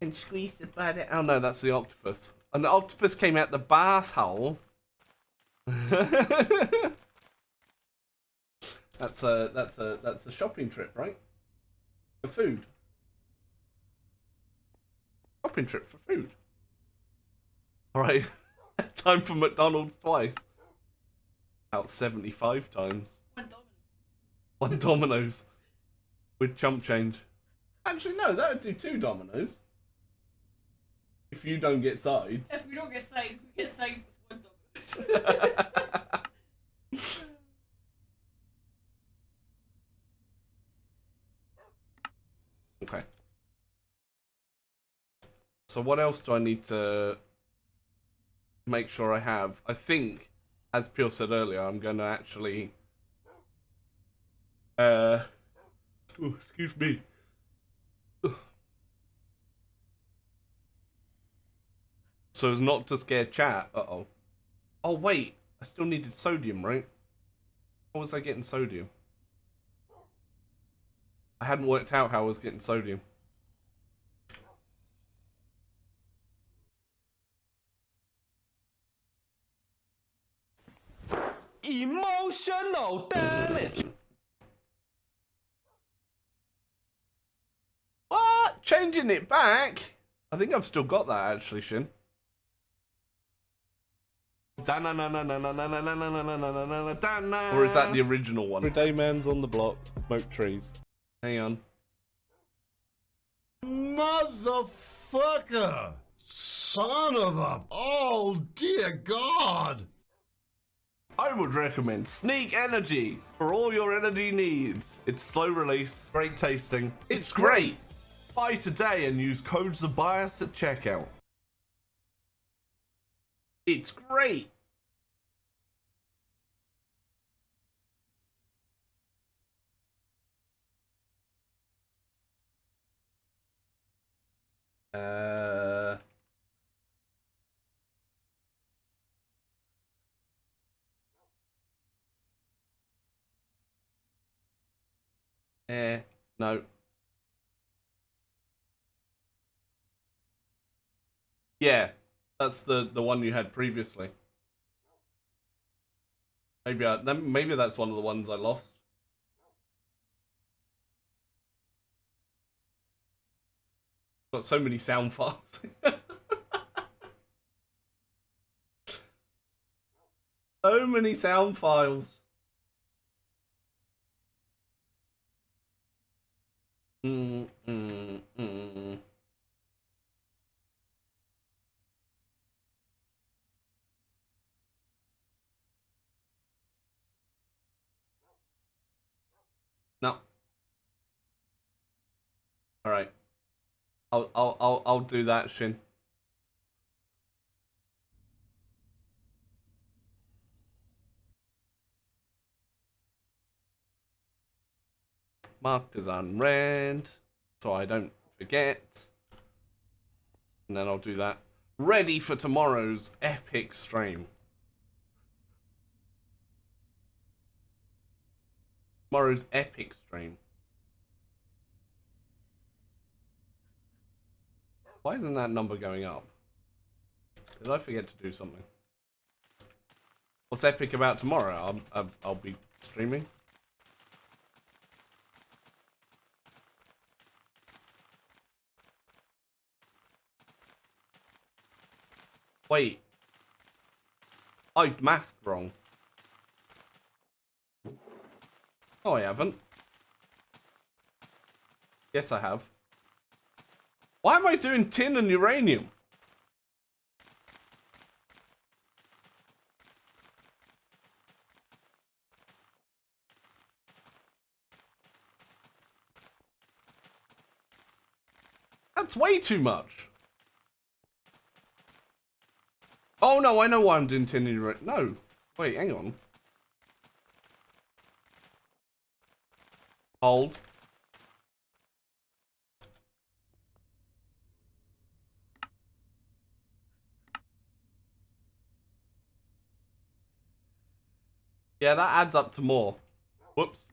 and squeezed the butt out. Oh no, that's the octopus. And the octopus came out the bath hole. That's a shopping trip, right? For food. Shopping trip for food. Alright. Time for McDonald's twice. About 75 times. One Domino's. With chump change. Actually, no, that would do 2 Domino's. If you don't get sides. If we don't get sides, we get sides as 1 Domino's. Okay. So what else do I need to make sure I have? I think, as Pure said earlier, I'm going to actually... excuse me. So as not to scare chat. Uh-oh. Oh, wait. I still needed sodium, right? How was I getting sodium? I hadn't worked out how I was getting sodium. Emotional damage. What? Changing it back? I think I've still got that actually, Shin. Or is that the original one? Everyday man's on the block, smoke trees. Hang on. Motherfucker! Son of a... Oh, dear God! I would recommend Sneak Energy for all your energy needs. It's slow release, great tasting. It's great! Buy today and use code Zabias at checkout. It's great! No. Yeah, that's the one you had previously. Maybe that's one of the ones I lost. Got so many sound files. So many sound files. No. All right. I'll do that, Shin. Marked as unread, so I don't forget. And then I'll do that. Ready for tomorrow's epic stream. Tomorrow's epic stream. Why isn't that number going up? Did I forget to do something? What's epic about tomorrow? I'll be streaming. Wait. I've mathed wrong. Oh, I haven't. Yes, I have. Why am I doing tin and uranium? That's way too much. Oh no, I know why I'm doing 10 No. Wait, hang on. Hold. Yeah, that adds up to more. Whoops.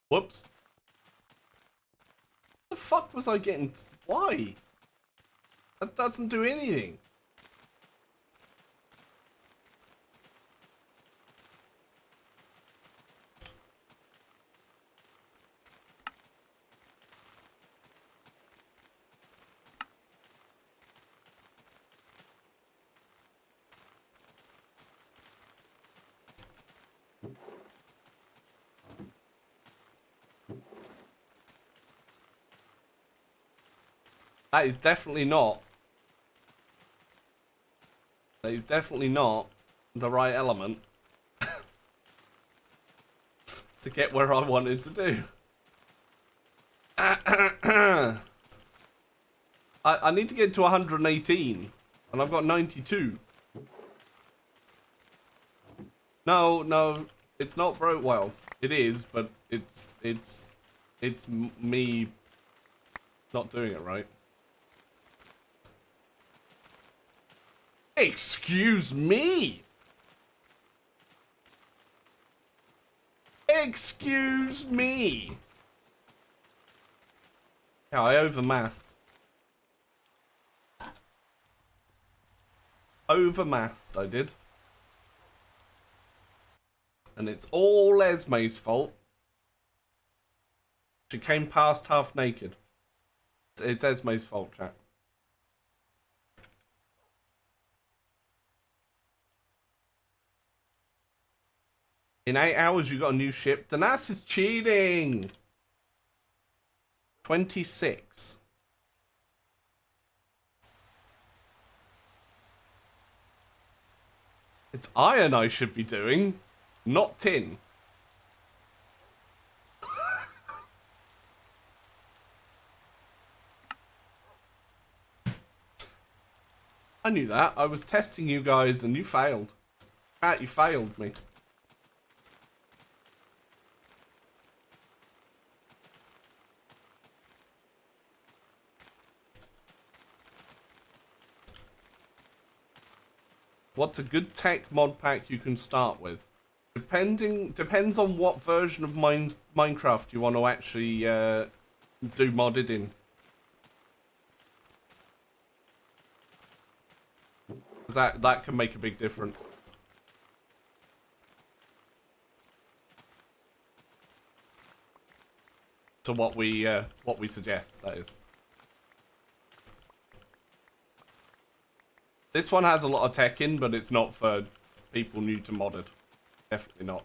Whoops. The fuck was I getting? Why? That doesn't do anything. That is definitely not. That is definitely not the right element to get where I wanted to do. I need to get to 118, and I've got 92. No, it's not broke. Well, it is, but it's me not doing it right. Excuse me. Excuse me. Yeah, I overmathed. Overmathed, I did. And it's all Esme's fault. She came past half naked. It's Esme's fault, chat. In 8 hours, you got a new ship. Danas is cheating. 26. It's iron I should be doing, not tin. I knew that. I was testing you guys and you failed. Pat, you failed me. What's a good tech mod pack you can start with? Depends on what version of Minecraft you want to actually do modded in. That can make a big difference. To what we suggest, that is. This one has a lot of tech in, but it's not for people new to modded. Definitely not.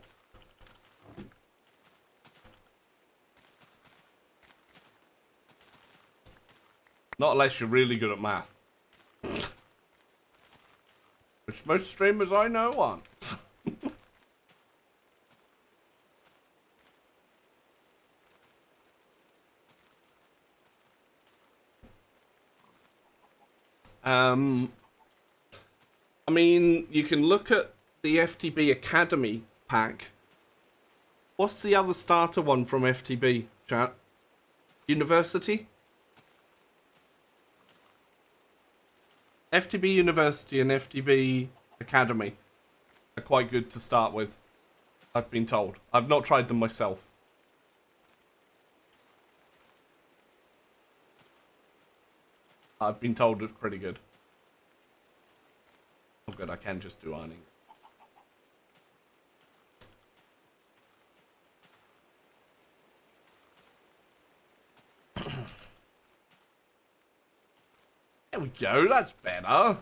Not unless you're really good at math. Which most streamers I know aren't. I mean, you can look at the FTB Academy pack. What's the other starter one from FTB, chat? University? FTB University and FTB Academy are quite good to start with, I've been told. I've not tried them myself. I've been told it's pretty good. Oh good, I can just do ironing. There we go, that's better.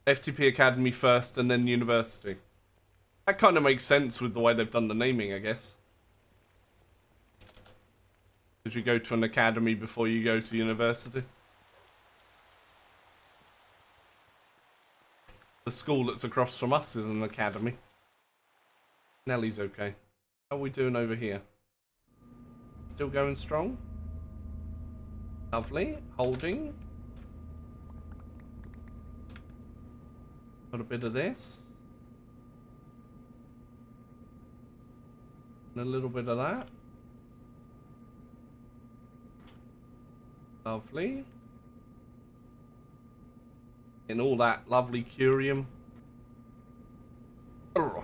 FTP Academy first and then university. That kind of makes sense with the way they've done the naming, I guess. Because you go to an academy before you go to university. The school that's across from us is an academy. Nellie's okay. How are we doing over here? Still going strong? Lovely. Holding. Got a bit of this. And a little bit of that. Lovely. And all that lovely curium. Oh.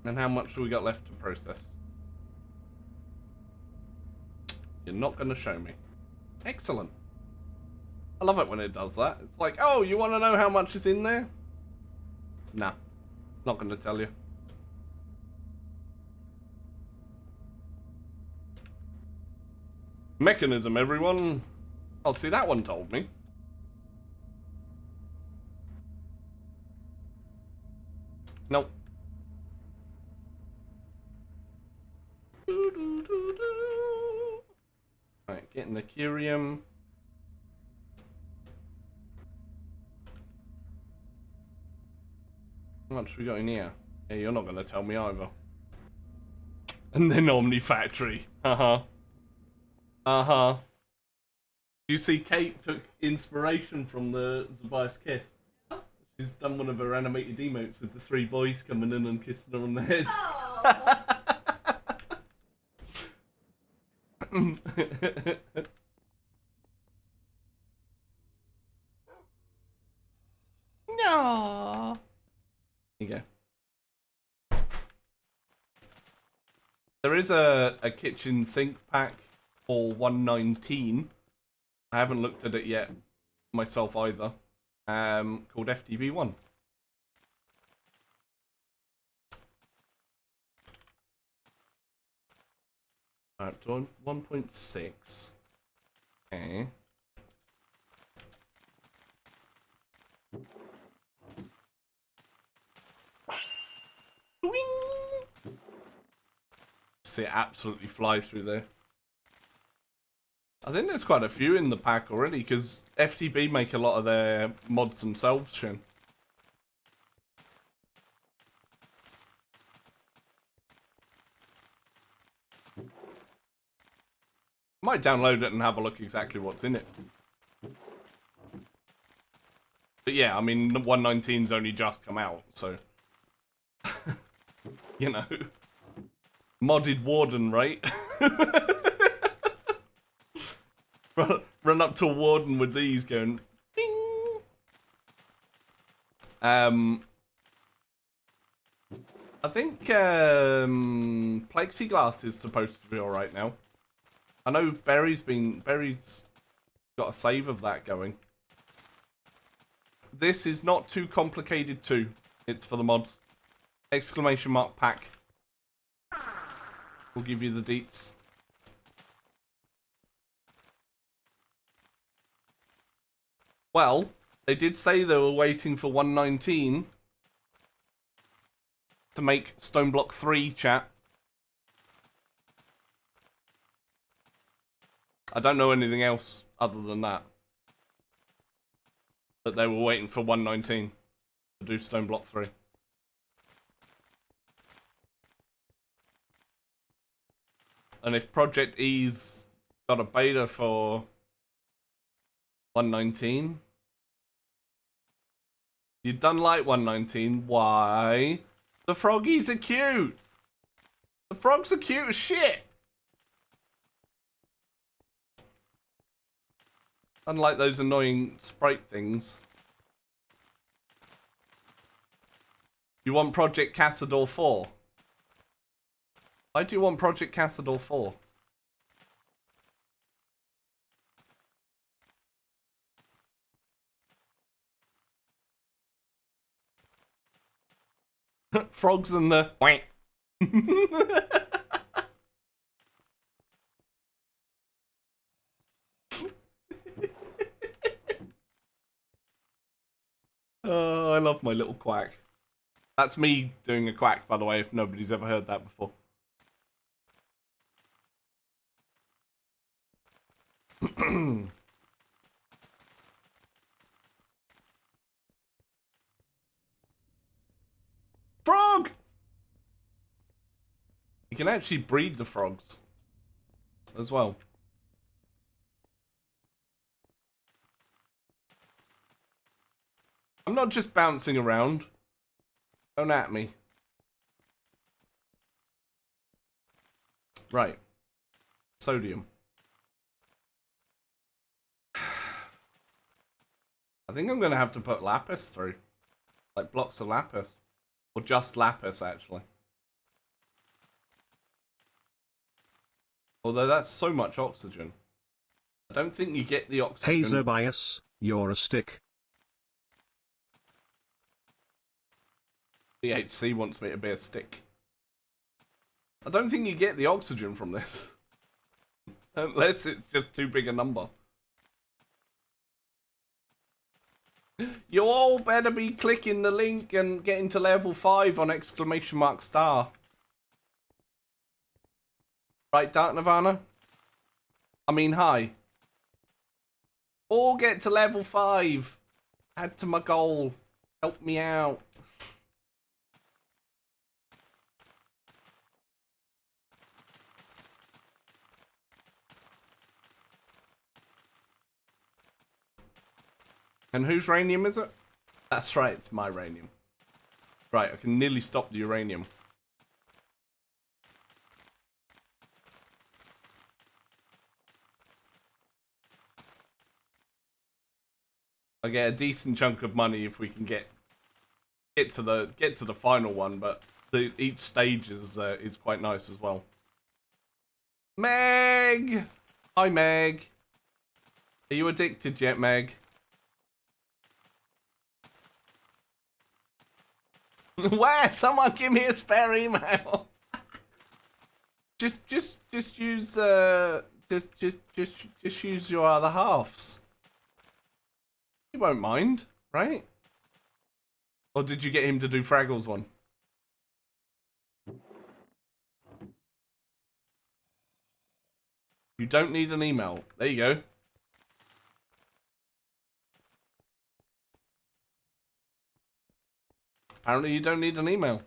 And how much do we got left to process? You're not going to show me. Excellent. I love it when it does that. It's like, oh, you want to know how much is in there? Nah, not going to tell you. Mechanism, everyone. Oh, see, that one told me. Nope. Right, getting the curium. How much we got in here? Yeah, you're not going to tell me either. And then Omnifactory. Uh-huh. Uh-huh. You see, Kate took inspiration from the Zabias kiss. She's done one of her animated emotes with the 3 boys coming in and kissing her on the head. No. There you go. There is a kitchen sink pack for 119. I haven't looked at it yet myself either. Called FTB1. Alright, 1.6. Okay. See it absolutely fly through there. I think there's quite a few in the pack already, because FTB make a lot of their mods themselves, Shin. Might download it and have a look exactly what's in it. But yeah, I mean, 119's only just come out, so... you know. Modded Warden, right? Run up to a Warden with these going... Ding! I think plexiglass is supposed to be alright now. I know Barry's got a save of that going. This is not too complicated too. It's for the mods. Exclamation mark pack. We'll give you the deets. Well, they did say they were waiting for 119 to make Stoneblock 3, chat. I don't know anything else other than that. But they were waiting for 119 to do Stoneblock 3. And if Project E's got a beta for 119, you done like 119, why? The froggies are cute! The frogs are cute as shit! Unlike those annoying sprite things. You want Project Cassador 4? Why do you want Project Cassador 4? Frogs and the... Oh, I love my little quack. That's me doing a quack, by the way, if nobody's ever heard that before. Frog! You can actually breed the frogs as well. I'm not just bouncing around. Don't at me. Right. Sodium. I think I'm going to have to put lapis through. Like blocks of lapis. Or just lapis, actually. Although that's so much oxygen. I don't think you get the oxygen. Hazer bias, you're a stick. DHC wants me to be a stick. I don't think you get the oxygen from this. Unless it's just too big a number. You all better be clicking the link and getting to level 5 on !star. Right, Dark Nirvana? I mean, hi. All get to level 5. Add to my goal. Help me out. And whose uranium is it? That's right, it's my uranium. Right, I can nearly stop the uranium. I get a decent chunk of money if we can get to the final one, but each stage is quite nice as well. Meg! Hi, Meg. Are you addicted yet, Meg? Where? Someone give me a spare email. just use just use your other halves. You won't mind, right? Or did you get him to do Fraggles one? You don't need an email. There you go. Apparently you don't need an email.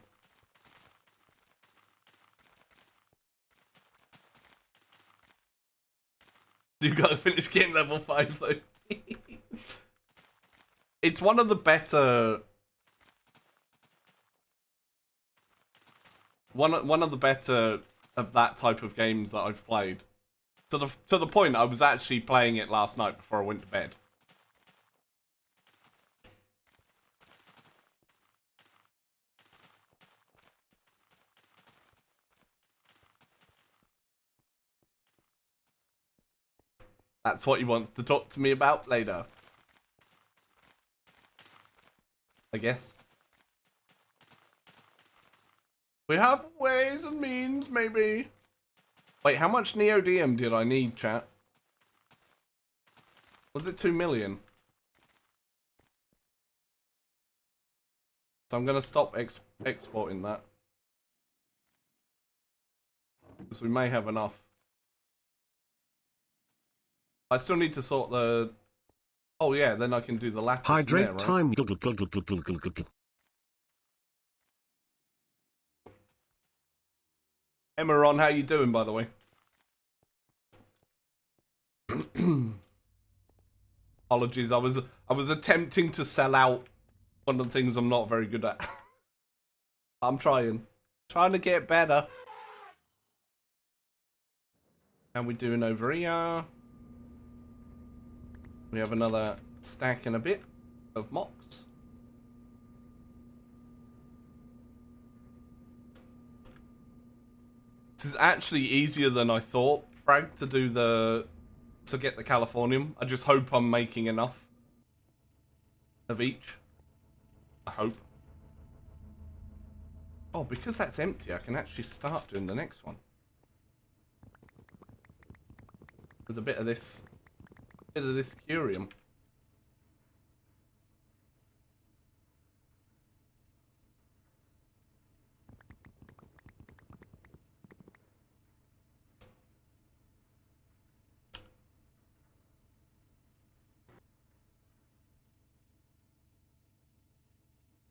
You gotta finish getting level 5 though. It's one of the better... One of the better of that type of games that I've played. To the point I was actually playing it last night before I went to bed. That's what he wants to talk to me about later. I guess. We have ways and means, maybe. Wait, how much neodymium did I need, chat? Was it 2 million? So I'm going to stop exporting that. Because we may have enough. I still need to sort the... Oh yeah, then I can do the lapis Hydrate there, right? time. Emeron, how you doing, by the way? Apologies, I was attempting to sell out one of the things I'm not very good at. I'm trying to get better. How we doing over here? We have another stack and a bit of mocks. This is actually easier than I thought, Frag, to get the Californium. I just hope I'm making enough of each. I hope. Oh, because that's empty, I can actually start doing the next one. With a bit of this curium.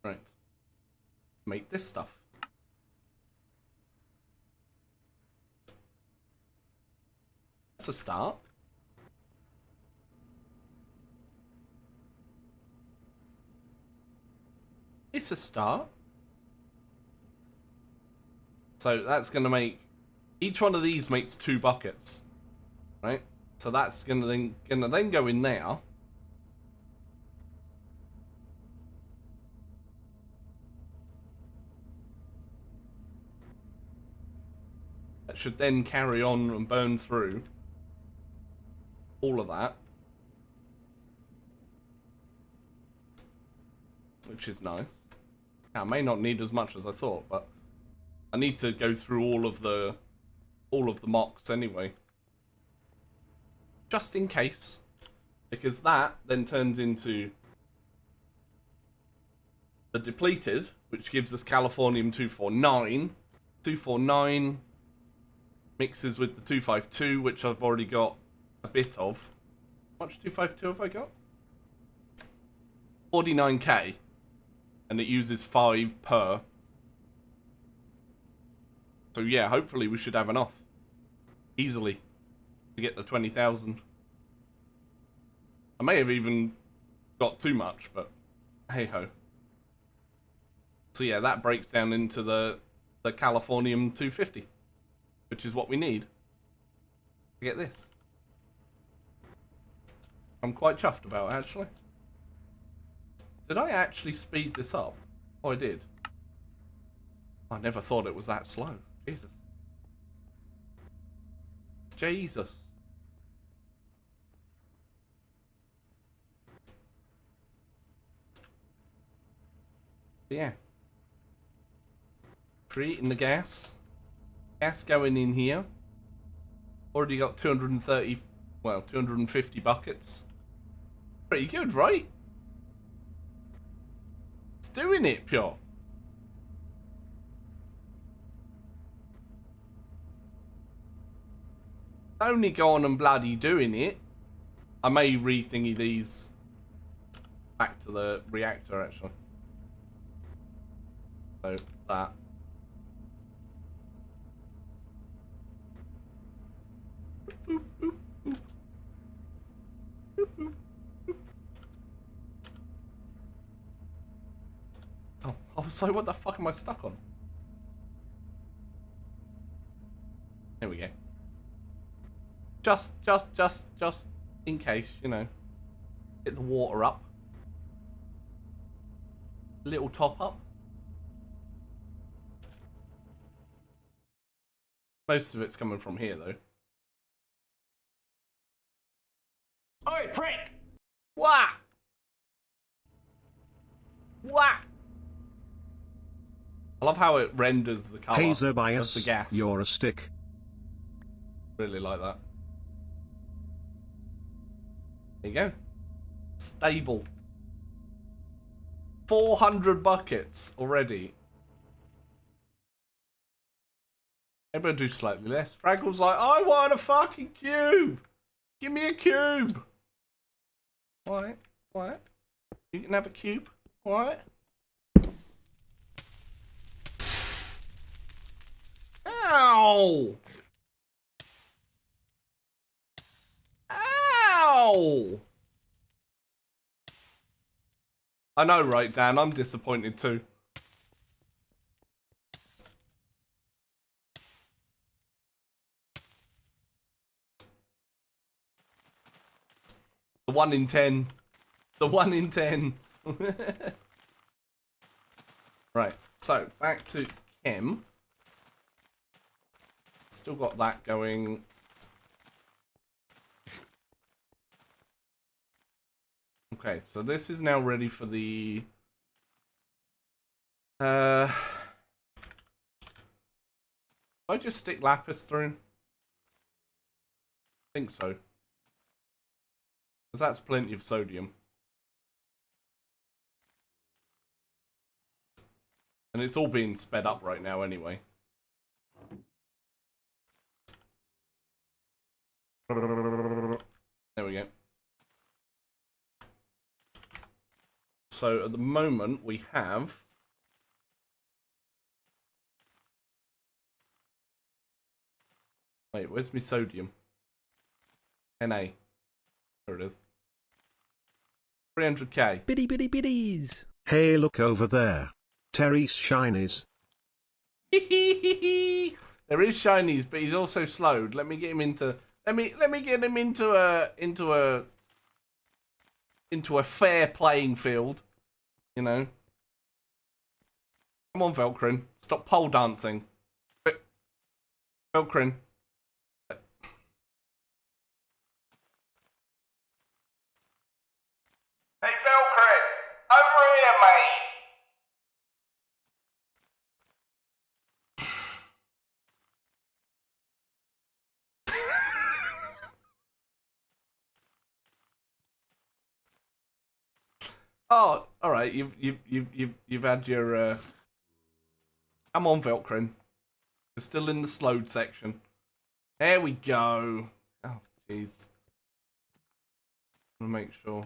Right. Make this stuff. That's a start. It's a start. So that's going to make... Each one of these makes 2 buckets. Right? So that's going to then go in there. That should then carry on and burn through all of that. Which is nice. Now, I may not need as much as I thought, but I need to go through all of the mocks anyway. Just in case. Because that then turns into the depleted, which gives us Californium-249. 249 mixes with the 252, which I've already got a bit of. How much 252 have I got? 49k. And it uses 5 per. So yeah, hopefully we should have enough. Easily. To get the 20,000. I may have even got too much, but hey ho. So yeah, that breaks down into the Californium 250. Which is what we need to get this. I'm quite chuffed about it, actually. Did I actually speed this up? Oh, I did. I never thought it was that slow. Jesus. Jesus. But yeah. Creating the gas. Gas going in here. Already got 230, well, 250 buckets. Pretty good, right? It's doing it, Pure. Only going and bloody doing it. I may re-thingy these back to the reactor, actually. So, that. Boop, boop, boop. Boop, boop, boop. Oh, I was like, what the fuck am I stuck on? There we go. Just in case, you know. Get the water up. Little top up. Most of it's coming from here, though. Oi, prick! What? What? I love how it renders the colour Hazer of bias, the gas. you're a stick. Really like that. There you go. Stable. 400 buckets already. Maybe I'll do slightly less. Fraggle's like, I want a fucking cube. Give me a cube. What? What? You can have a cube? What? Ow! Ow! I know, right, Dan? I'm disappointed too. The 1 in 10. The 1 in 10. Right, so back to Chem. Still got that going. Okay, so this is now ready for the... I just stick lapis through? I think so. Because that's plenty of sodium. And it's all being sped up right now anyway. There we go. So at the moment we have... Wait, where's my sodium? Na. There it is. 300k. Bitty bitty bitties. Hey, look over there. Terry's shinies. There is shinies, but he's also slowed. Let me get him into... Let me get him into a fair playing field. You know. Come on, Velcrin. Stop pole dancing. Velcrin. Hey, Velcrin! Over here, mate! Oh, all right. You've had your. Come on, Velcrin. We're still in the slowed section. There we go. Oh, jeez. I'm gonna make sure.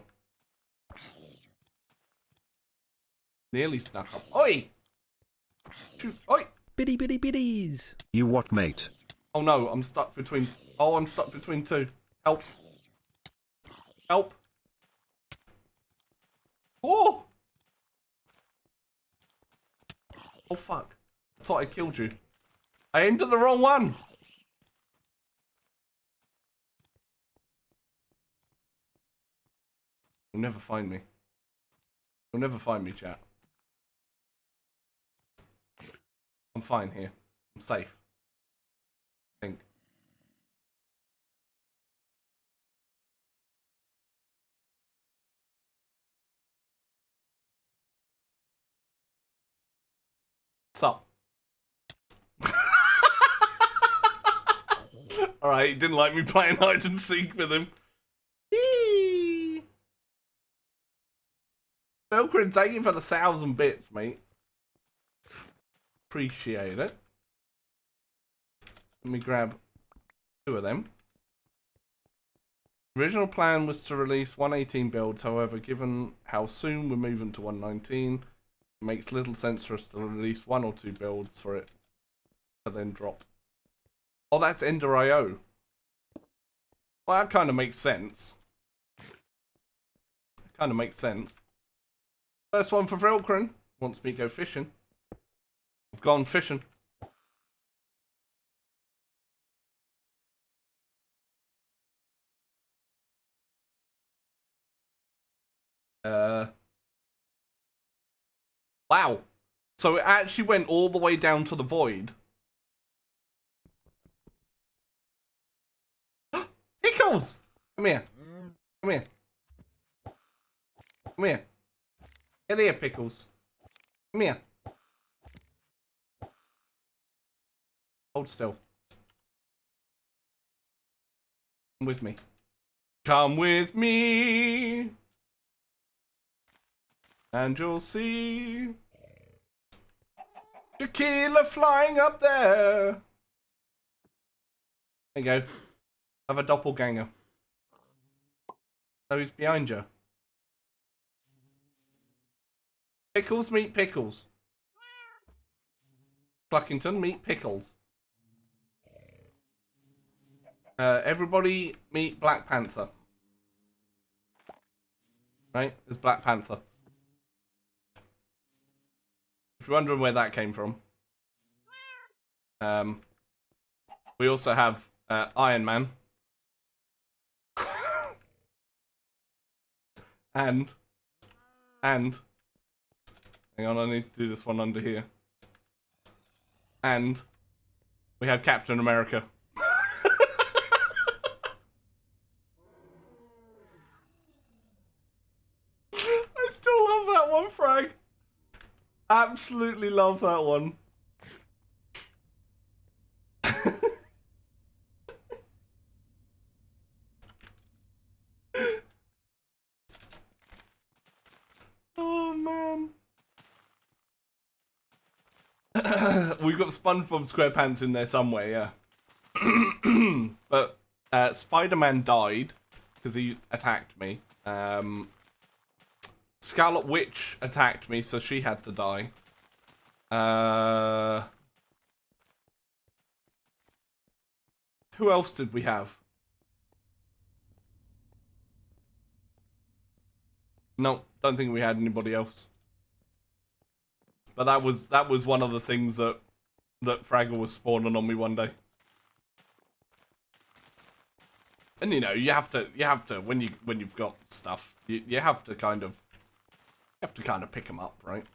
Nearly snuck up. Oi! Shoot. Oi! Bitty bitty bitties. You what, mate? Oh no, I'm stuck between. Oh, I'm stuck between two. Help! Help! Oh! Oh fuck! I thought I killed you. I aimed at the wrong one. You'll never find me. You'll never find me, chat. I'm fine here. I'm safe. I think. What's up? Alright, he didn't like me playing hide and seek with him. Yee. Velcrin, thank you for the 1,000 bits, mate. Appreciate it. Let me grab 2 of them. Original plan was to release 118 builds, however, given how soon we're moving to 119, it makes little sense for us to release 1 or 2 builds for it to then drop. Oh, that's Ender.io. Well, that kind of makes sense. Kind of makes sense. First one for Velcrin. Wants me to go fishing. I've gone fishing. Wow. So it actually went all the way down to the void. Pickles! Come here. Come here. Come here. Get here, Pickles. Come here. Hold still. Come with me. Come with me. And you'll see Tequila flying up there. There you go. Have a doppelganger. So he's behind you. Pickles meet Pickles. Cluckington meet Pickles. Everybody meet Black Panther. Right? There's Black Panther. If you're wondering where that came from. We also have Iron Man. and hang on, I need to do this one under here. And we have Captain America. I still love that one, Frag. Absolutely love that one. Oh man. We've got SpongeBob SquarePants in there somewhere, yeah. But Spider-Man died because he attacked me. Scarlet Witch attacked me, so she had to die. Who else did we have? No, don't think we had anybody else. But that was one of the things that Fraggle was spawning on me one day. And you know, you have to when you've got stuff, you have to kind of pick them up, right?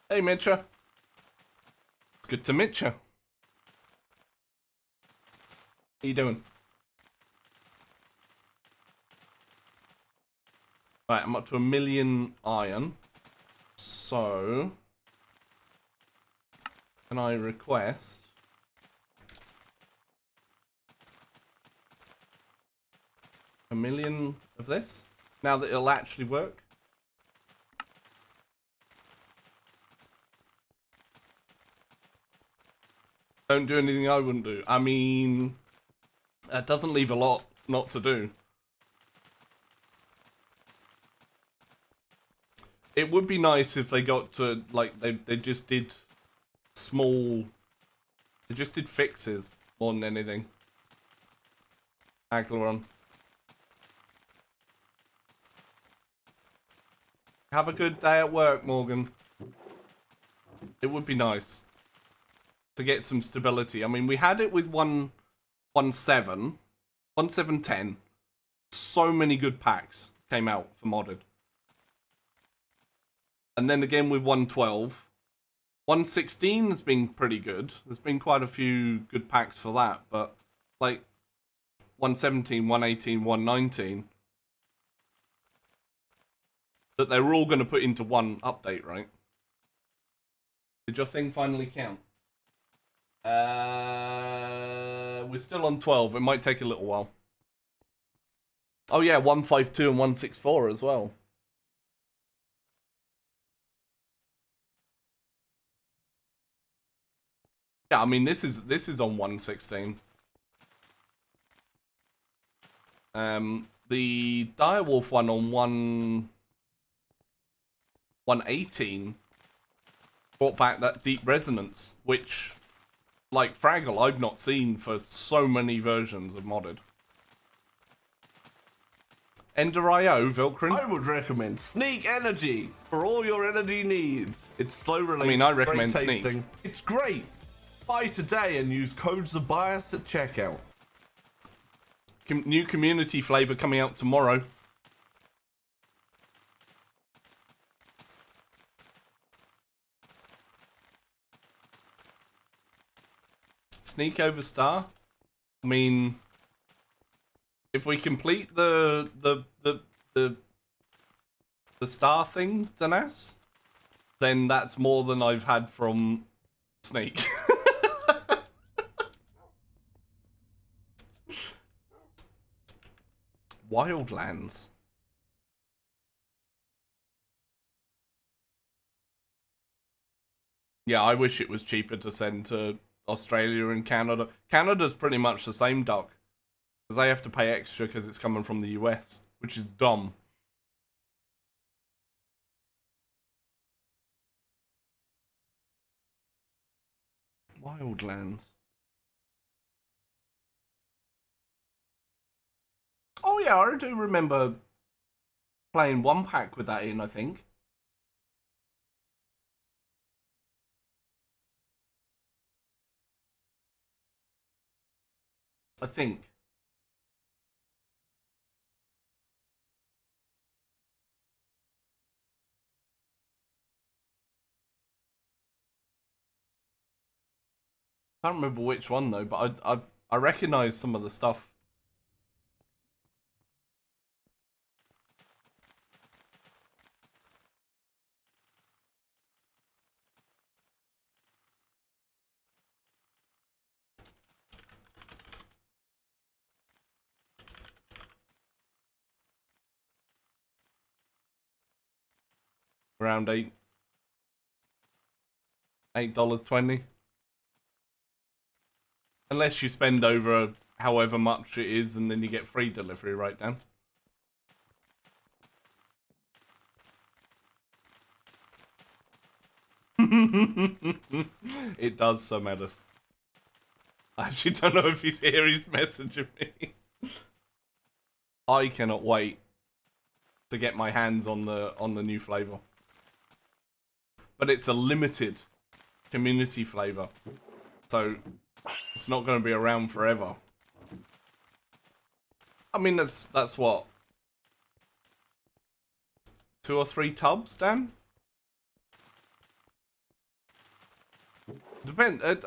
Hey, Mitcha. Good to meet you. How you doing? Right, I'm up to 1,000,000 iron. So, can I request a 1,000,000 of this? Now that it'll actually work? Don't do anything I wouldn't do. I mean, that doesn't leave a lot not to do. It would be nice if they got to, like, they just did small, they just did fixes more than anything. Agleron. Have a good day at work, Morgan. It would be nice to get some stability. I mean, we had it with 1.7.10. So many good packs came out for modded. And then again with 1.12. 1.16 has been pretty good. There's been quite a few good packs for that, but like 1.17, 1.18, 1.19, that they were all going to put into one update, right? Did your thing finally count? We're still on 12. It might take a little while. Oh yeah, 152 and 164 as well. Yeah, I mean this is on 116. The Direwolf one on 118 brought back that deep resonance, which, like Fraggle, I've not seen for so many versions of modded. Ender.io, Vilcrin. I would recommend Sneak Energy for all your energy needs. It's slow release. I mean, I great recommend tasting. Sneak. It's great. Buy today and use codes of bias at checkout. New community flavor coming out tomorrow. Sneak over Star. I mean, if we complete the Star thing, Danas, then that's more than I've had from Sneak. Wildlands. Yeah, I wish it was cheaper to send to Australia and Canada. Canada's pretty much the same, Doc. Because they have to pay extra because it's coming from the US, which is dumb. Wildlands. Oh yeah, I do remember playing one pack with that in, I think. I think. Can't remember which one though, but I recognize some of the stuff. Around $8.20. Unless you spend over however much it is and then you get free delivery, right, Dan? It does, Sir Meadows. I actually don't know if he's here, he's messaging me. I cannot wait to get my hands on the new flavour. But it's a limited community flavour. So it's not going to be around forever. I mean, that's what? 2 or 3 tubs, Dan?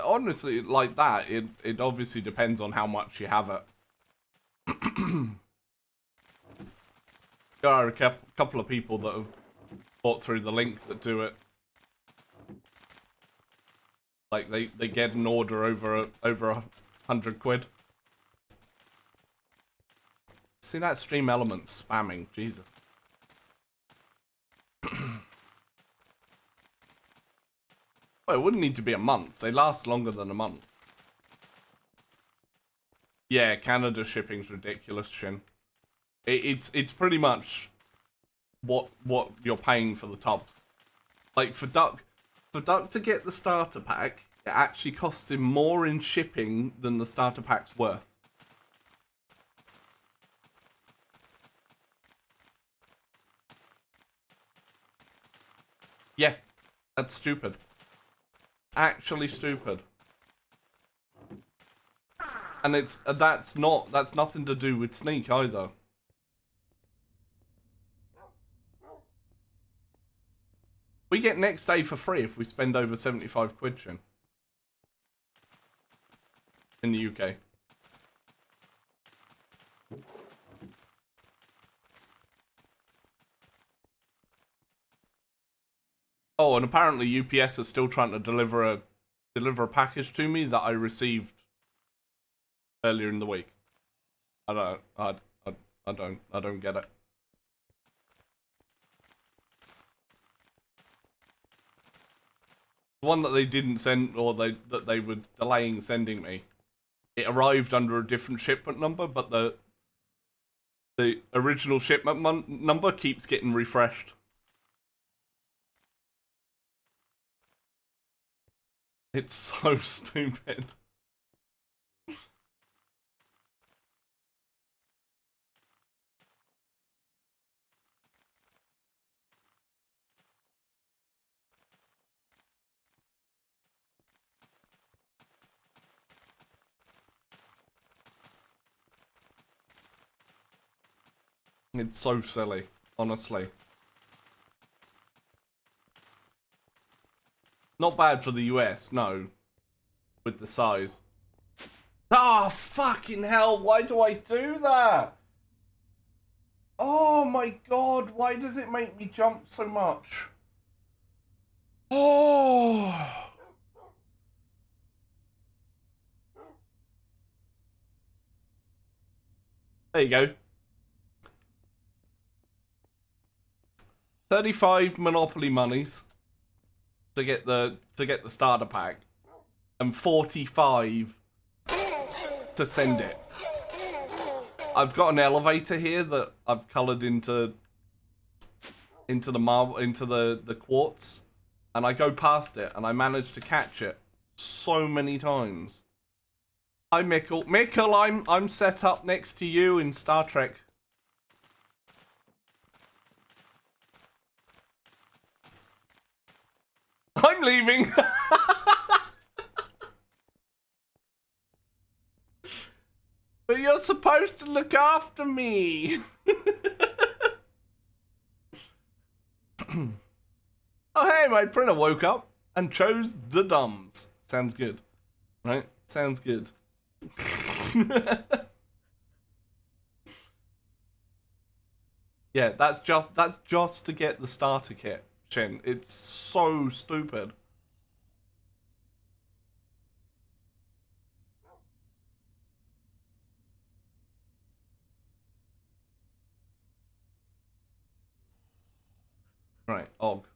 Honestly, like that, it obviously depends on how much you have it. There are a couple of people that have bought through the link that do it. Like they get an order over 100 quid. See that Stream Elements spamming, Jesus. Well, it wouldn't need to be a month. They last longer than a month. Yeah, Canada shipping's ridiculous, Shin. It's pretty much what you're paying for the tubs. Like for Duck to get the starter pack, it actually costs him more in shipping than the starter pack's worth. Yeah, that's stupid. Actually stupid. And that's nothing to do with Sneak either. We get next day for free if we spend over 75 quid, Shin. In the UK. Oh, and apparently UPS is still trying to deliver a package to me that I received earlier in the week. I don't get it. The one that they didn't send, or that they were delaying sending me, it arrived under a different shipment number, but the original shipment number keeps getting refreshed. It's so stupid. It's so silly, honestly. Not bad for the US, no. With the size. Ah, fucking hell, why do I do that? Oh my god, why does it make me jump so much? Oh. There you go. 35 Monopoly monies to get the starter pack, and 45 to send it. I've got an elevator here that I've coloured into the marble, into the quartz, and I go past it and I manage to catch it so many times. Hi Mickle. Mickle, I'm set up next to you in Star Trek. I'm leaving. But you're supposed to look after me. Oh, hey, my printer woke up and chose the dumbs. Sounds good, right? Sounds good. Yeah, that's just to get the starter kit, Shin. It's so stupid. Right, Og.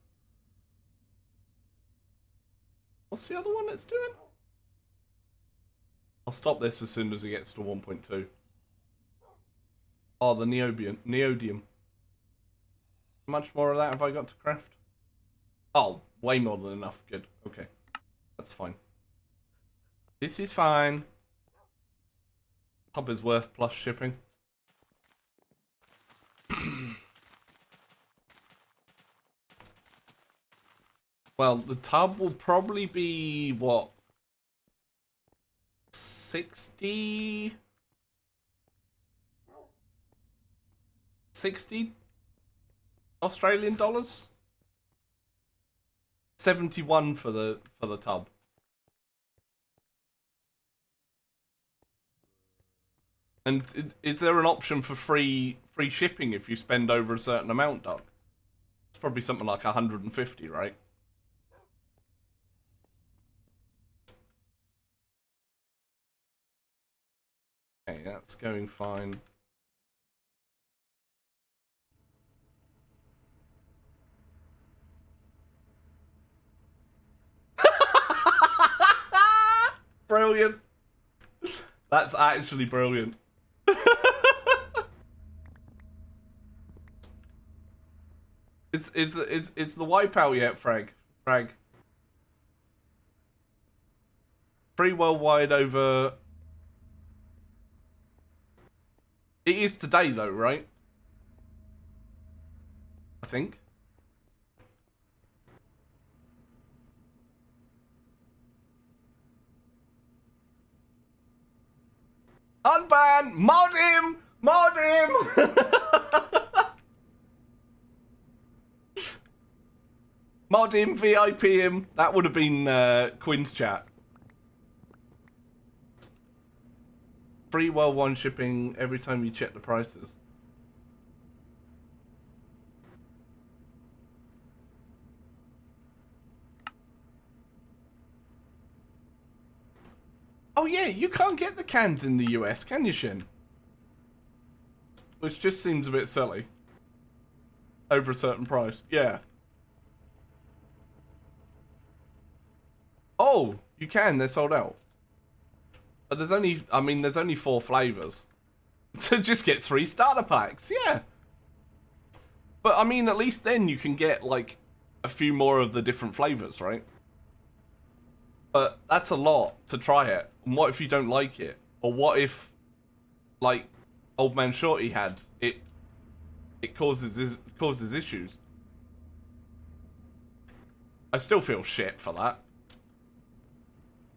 What's the other one it's doing? I'll stop this as soon as it gets to 1.2. Oh, the neodymium. How much more of that have I got to craft? Oh, way more than enough. Good. Okay. That's fine. This is fine. Tub is worth plus shipping. Well, the tub will probably be, what? 60 Australian dollars? 71 for the tub. And is there an option for free shipping if you spend over a certain amount, Doc? It's probably something like 150, right? Okay, that's going fine. Brilliant. That's actually brilliant. Is the wipeout yet, Frag? Frag. Free worldwide over. It is today though, right? I think. Unban! Mod him! Mod him! Mod him, VIP him. That would have been Quinn's chat. Free worldwide shipping every time you check the prices. Oh yeah, you can't get the cans in the US, can you, Shin? Which just seems a bit silly. Over a certain price. Yeah. Oh, you can, they're sold out. But there's only, I mean, there's only 4 flavors. So just get 3 starter packs, yeah. But I mean, at least then you can get like a few more of the different flavors, right? But that's a lot to try it. And what if you don't like it? Or what if, like, Old Man Shorty had, it causes issues. I still feel shit for that.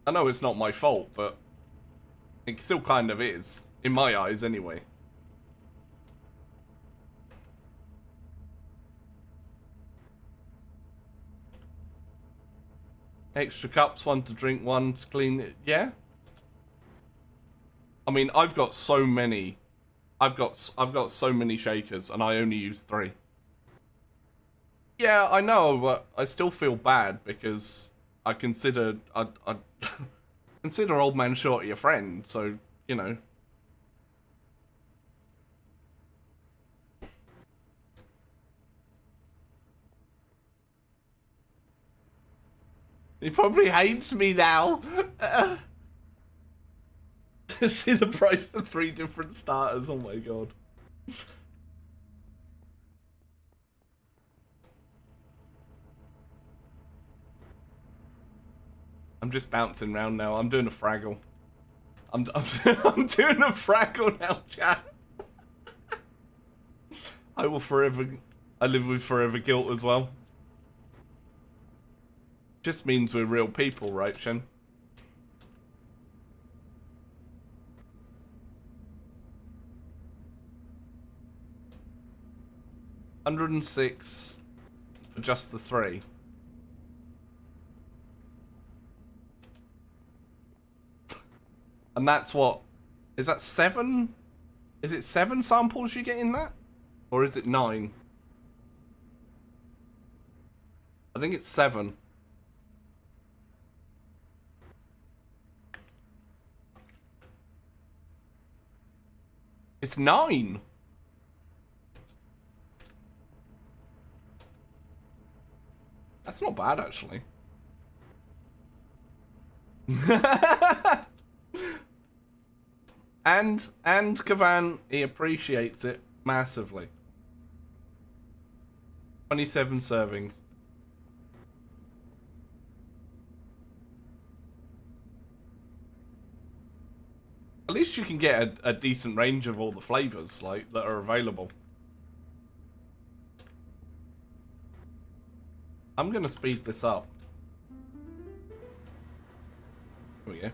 I know it's not my fault, but it still kind of is. In my eyes, anyway. Extra cups, 1 to drink, 1 to clean it. Yeah? I mean, I've got so many. I've got so many shakers, and I only use 3. Yeah, I know, but I still feel bad because I consider consider Old Man Shorty a friend, so you know. He probably hates me now. See the price for 3 different starters. Oh my god. I'm just bouncing around now. I'm doing a Fraggle. I'm doing a Fraggle now, chat. I live with forever guilt as well. Just means we're real people, right, Shen? $106 for just the 3. And that's what... Is that 7? Is it 7 samples you get in that? Or is it 9? I think it's 7. It's 9. That's not bad, actually. And Kavan, he appreciates it massively. 27 servings. At least you can get a decent range of all the flavors like that are available. I'm gonna speed this up. Here we go.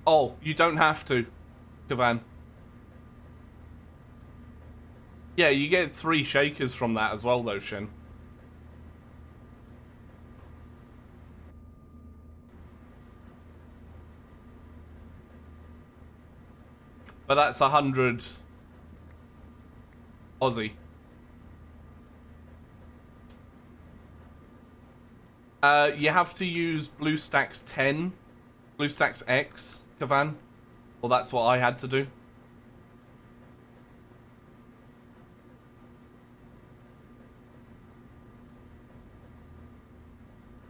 Oh, you don't have to, Kavan. Yeah, you get 3 shakers from that as well though, Shin. But that's 100 Aussie. You have to use BlueStacks 10, BlueStacks X, Kavan. Well, that's what I had to do.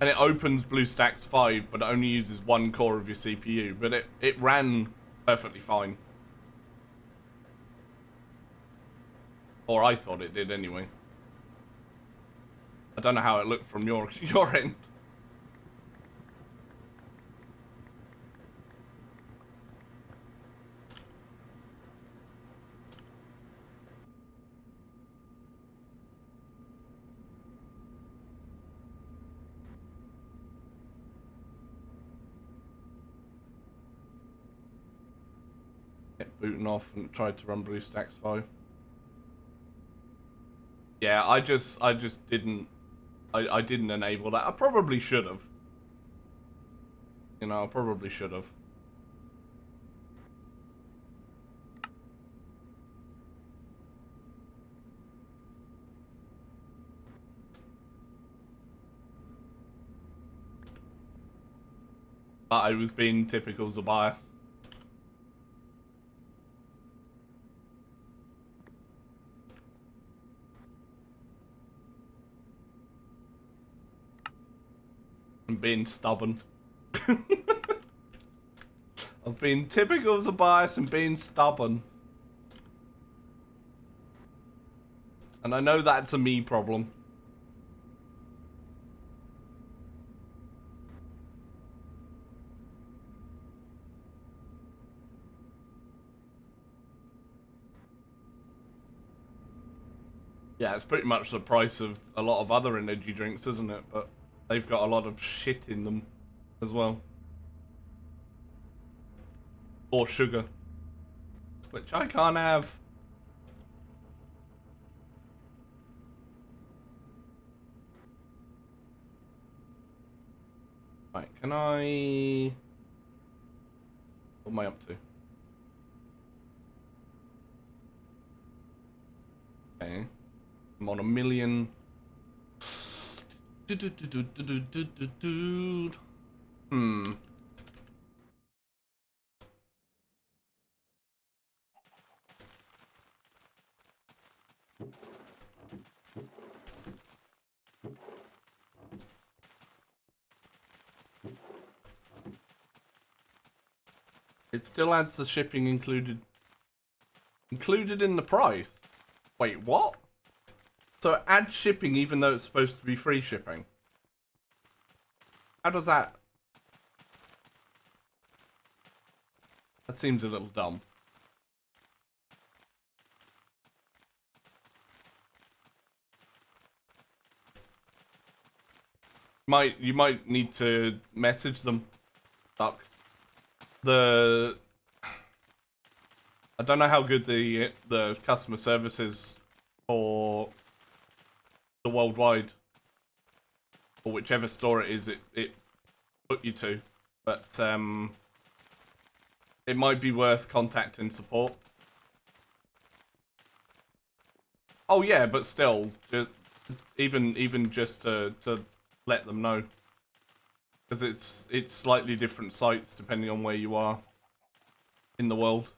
And it opens BlueStacks 5, but it only uses 1 core of your CPU. But it ran perfectly fine. Or I thought it did anyway. I don't know how it looked from your end. Kept booting off and tried to run BlueStacks 5. Yeah, I just didn't I didn't enable that. I probably should have. You know, I probably should have. But I was being typical Zabias. And being stubborn. I was being typical Zabias and being stubborn. And I know that's a me problem. Yeah, it's pretty much the price of a lot of other energy drinks, isn't it? But they've got a lot of shit in them as well. Or sugar. Which I can't have. Right, can I... What am I up to? Okay. I'm on 1 million. It still adds the shipping included in the price. Wait, what? So it adds shipping even though it's supposed to be free shipping. How does that? That seems a little dumb. You might need to message them, Duck. I don't know how good the customer service is for the worldwide, or whichever store it is it put you to, but it might be worth contacting support. Oh yeah, but still, even just to let them know, because it's slightly different sites depending on where you are in the world.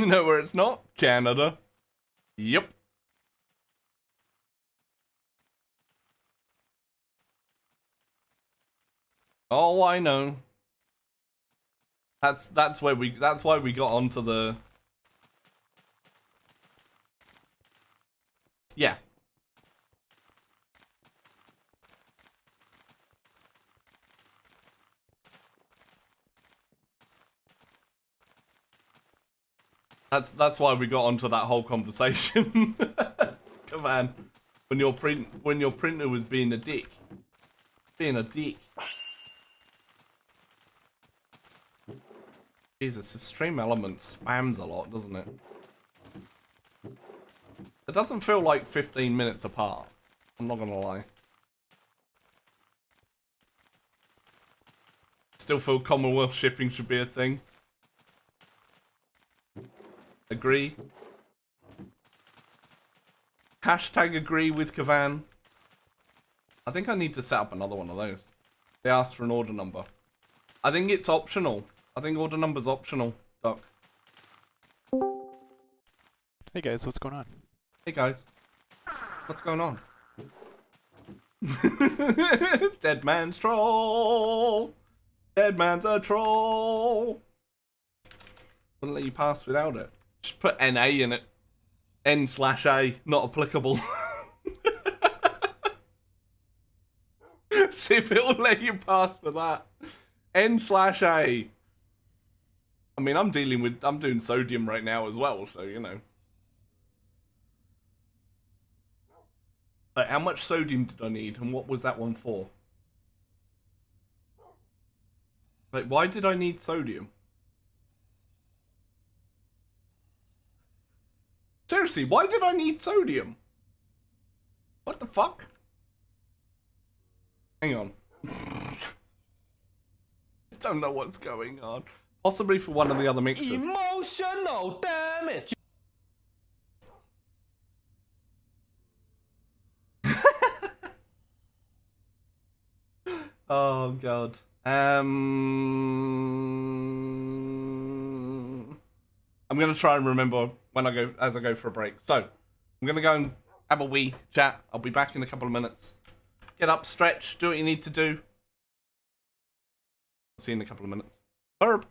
You know where it's not? Canada. Yep. Oh, I know. That's why we got onto the. Yeah. That's why we got onto that whole conversation. Come on. When your printer was being a dick. Being a dick. Jesus, the stream element spams a lot, doesn't it? It doesn't feel like 15 minutes apart. I'm not gonna lie. Still feel Commonwealth shipping should be a thing. Agree. Hashtag agree with Kavan. I think I need to set up another one of those. They asked for an order number. I think it's optional. I think order number's optional, Doc. Hey guys, what's going on? Hey guys. What's going on? Dead man's troll. Dead man's a troll. Wouldn't let you pass without it. Just put NA in it. N/A, not applicable. See if it'll let you pass for that. N/A. I mean, I'm doing sodium right now as well, so you know. How much sodium did I need, and what was that one for? Like, why did I need sodium? Seriously, why did I need sodium? What the fuck? Hang on. I don't know what's going on. Possibly for one of the other mixers. Emotional damage. Oh god. I'm gonna try and remember when as I go for a break. So I'm gonna go and have a wee chat. I'll be back in a couple of minutes. Get up, stretch, do what you need to do. I'll see you in a couple of minutes. Burp.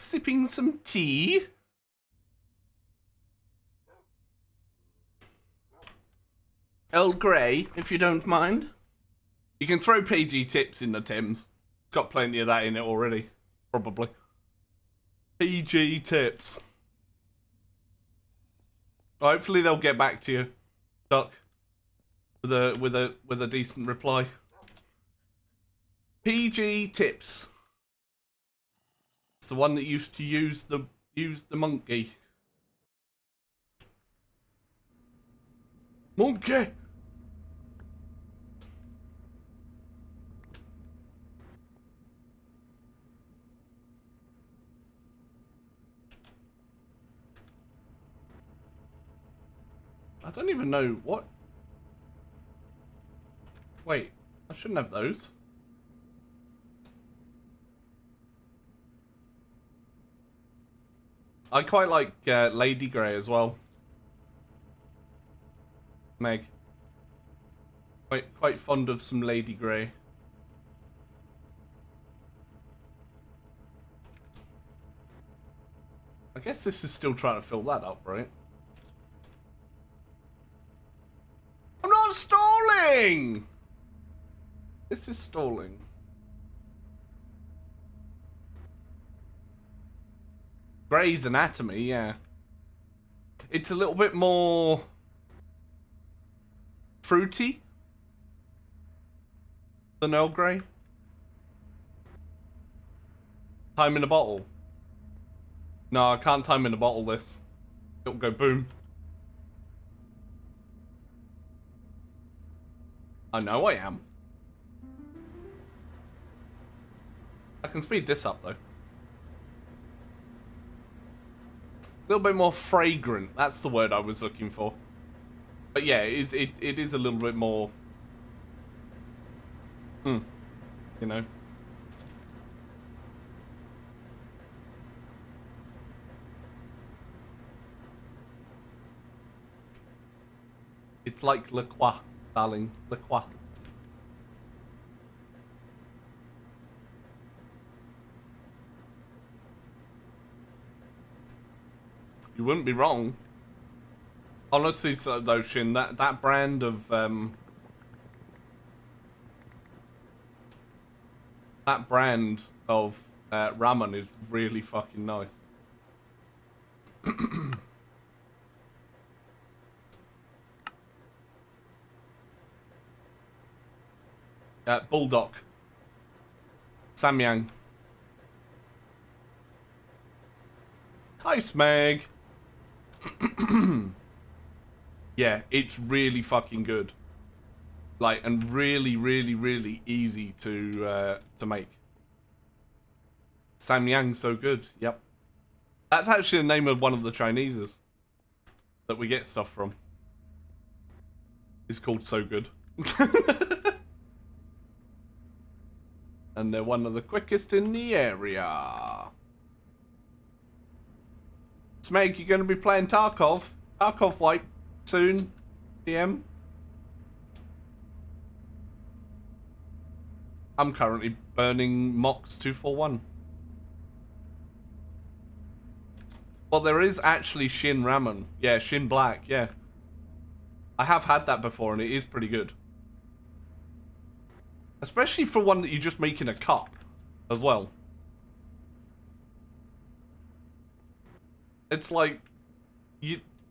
sipping some tea. Earl Grey, if you don't mind. You can throw PG tips in the Thames. Got plenty of that in it already, probably. PG tips. Hopefully they'll get back to you, Duck, with a decent reply. PG tips. It's the one that used to use the monkey. Monkey. I don't even know what. Wait, I shouldn't have those. I quite like Lady Grey as well. Meg. Quite fond of some Lady Grey. I guess this is still trying to fill that up, right? I'm not stalling! This is stalling. Grey's Anatomy, yeah. It's a little bit more fruity than Earl Grey. Time in a bottle. No, I can't time in a bottle this. It'll go boom. I know I am. I can speed this up though. A little bit more fragrant. That's the word I was looking for. But yeah, it is a little bit more. You know. It's like Le Croix, darling. Le Croix. You wouldn't be wrong. Honestly, so though, Shin, that brand of ramen is really fucking nice. Bulldog. Samyang. Hi, Smeg. Yeah, it's really fucking good. Like, and really, really, really easy to make. Samyang, so good. Yep. That's actually the name of one of the Chineses that we get stuff from. It's called So Good. And they're one of the quickest in the area. Smeg, you're going to be playing Tarkov. Tarkov wipe soon. DM. I'm currently burning Mox 241. Well, there is actually Shin Ramen. Yeah, Shin Black, yeah. I have had that before and it is pretty good. Especially for one that you just make in a cup as well. It's like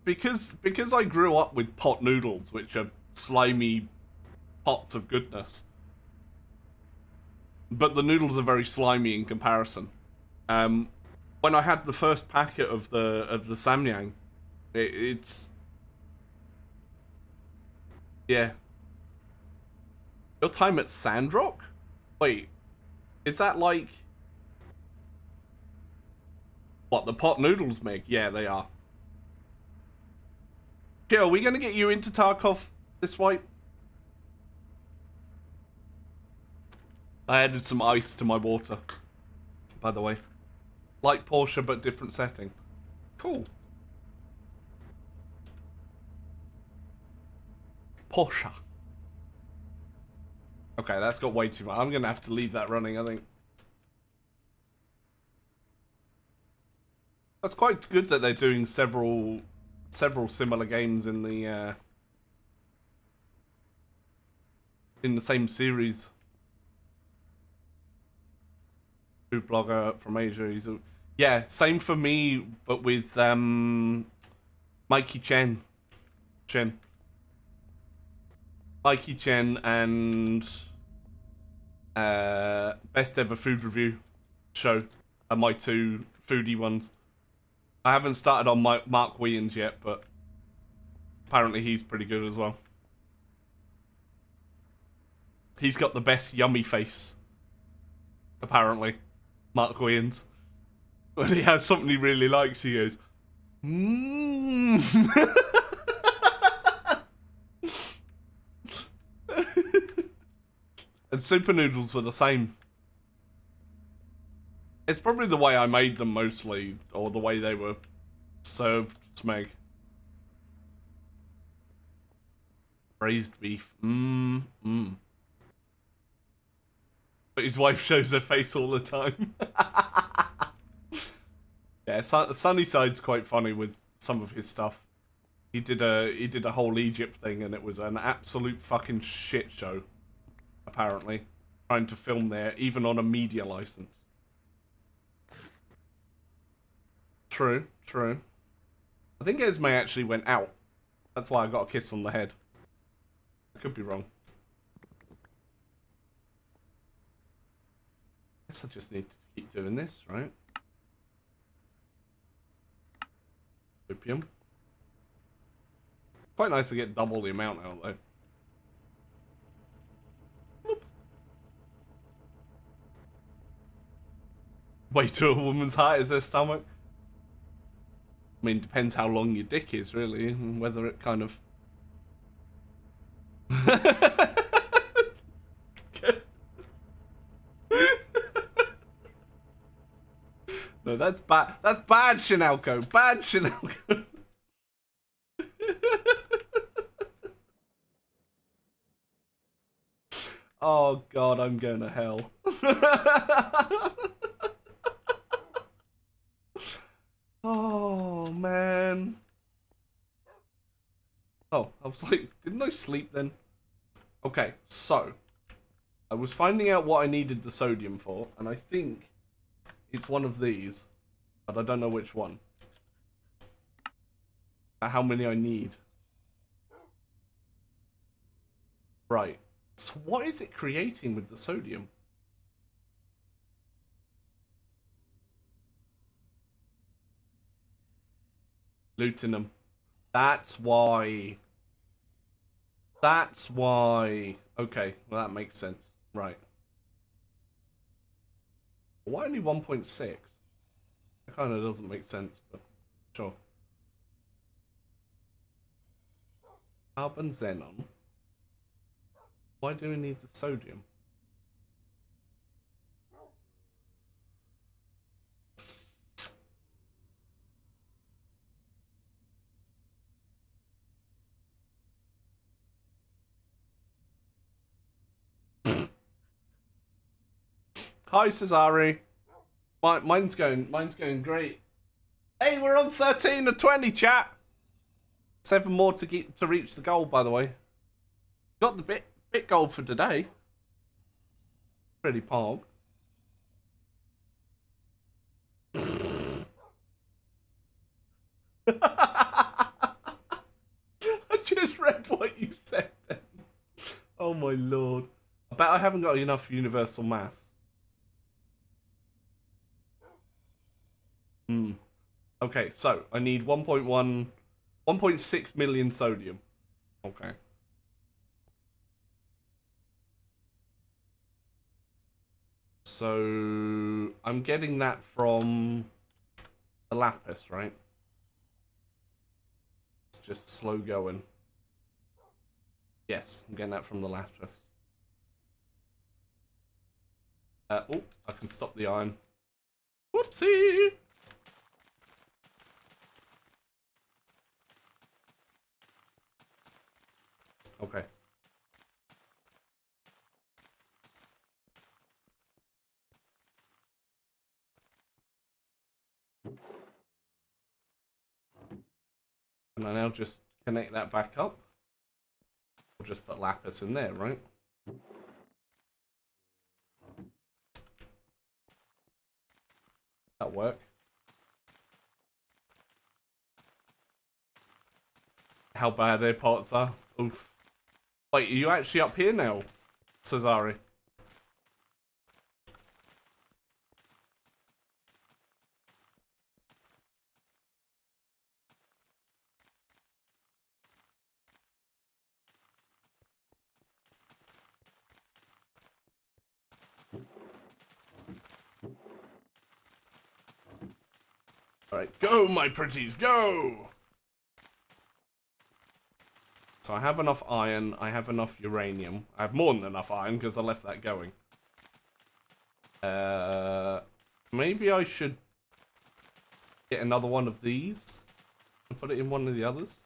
because I grew up with pot noodles, which are slimy pots of goodness. But the noodles are very slimy in comparison. When I had the first packet of the Samyang, it's yeah. Your time at Sandrock? Wait, is that like what the pot noodles make? Yeah, they are. Okay, are we gonna get you into Tarkov this wipe? I added some ice to my water, by the way. Like Porsche, but different setting. Cool. Porsche. Okay, that's got way too much. I'm gonna have to leave that running, I think. That's quite good that they're doing several similar games in the same series. Food blogger from Asia. Yeah, same for me, but with Mikey Chen. Mikey Chen and Best Ever Food Review show are my two foodie ones. I haven't started on Mark Wheans yet, but apparently he's pretty good as well. He's got the best yummy face, apparently, Mark Wheans. When he has something he really likes, he goes, mmm. And Super Noodles were the same. It's probably the way I made them mostly, or the way they were served, Smeg. Braised beef. But his wife shows her face all the time. Yeah, Sunnyside's quite funny with some of his stuff. He did a whole Egypt thing, and it was an absolute fucking shit show. Apparently, trying to film there, even on a media license. True. I think Esme actually went out. That's why I got a kiss on the head. I could be wrong. Guess I just need to keep doing this, right? Opium. Quite nice to get double the amount out, though. Whoop. Way to a woman's heart is their stomach. I mean, depends how long your dick is, really, and whether it kind of... No, that's bad. That's bad, Shinalco. Bad, Shinalco. Oh, God, I'm going to hell. Oh, man. Oh, I was like, didn't I sleep then? Okay, so. I was finding out what I needed the sodium for, and I think it's one of these, but I don't know which one. How many I need. Right. So what is it creating with the sodium? Lutein. That's why. That's why. Okay, well that makes sense. Right. Why only 1.6? That kind of doesn't make sense, but sure. Carbon xenon. Why do we need the sodium? Hi, Cesare. Mine's going great. Hey, we're on 13 of 20, chat. 7 more to reach the goal, by the way. Got the bit goal for today. Pretty pog. I just read what you said then. Oh my lord. I bet I haven't got enough universal mass. Okay, so I need 1.6 million sodium. Okay. So I'm getting that from the lapis, right? It's just slow going. Yes, I'm getting that from the lapis. Oh, I can stop the iron. Whoopsie! Okay. And I now just connect that back up. We'll just put lapis in there, right? That'll work. How bad their parts are. Oof. Wait, are you actually up here now, Cesare? Alright, go, my pretties, go! So I have enough iron, I have enough uranium. I have more than enough iron because I left that going. Maybe I should get another one of these and put it in one of the others.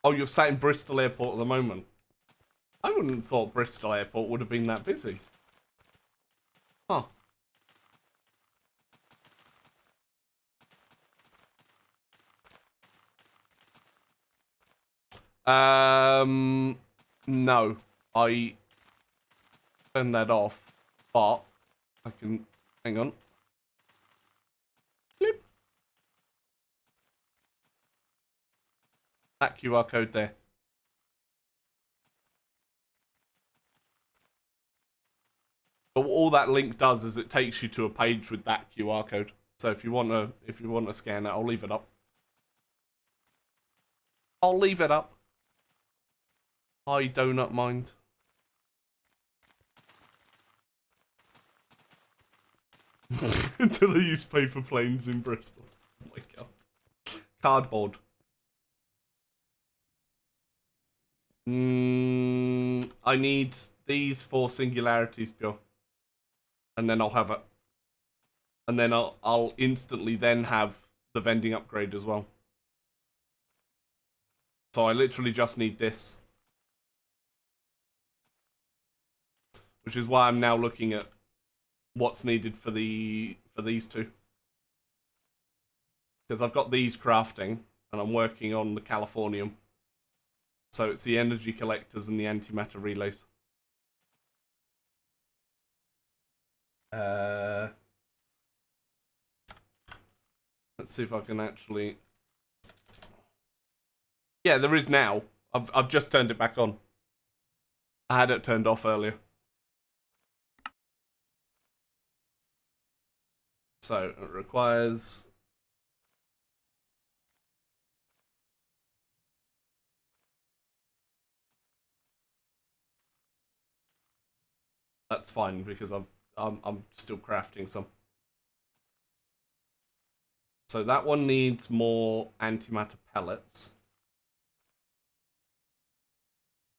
Oh, you're sat in Bristol Airport at the moment. I wouldn't have thought Bristol Airport would have been that busy. Huh. No. I turned that off, but I can, hang on. Flip. That QR code there. But all that link does is it takes you to a page with that QR code. So if you want to scan it, I'll leave it up. I'll leave it up. I do not mind. Until they use paper planes in Bristol. Oh my god. Cardboard. I need these 4 singularities, Pure. And then I'll have it. And then I'll instantly then have the vending upgrade as well. So I literally just need this. Which is why I'm now looking at what's needed for these two. Because I've got these crafting, and I'm working on the Californium. So it's the energy collectors and the antimatter relays. Let's see if I can actually... Yeah, there is now. I've just turned it back on. I had it turned off earlier. So it requires... That's fine because I'm still crafting some. So that one needs more antimatter pellets.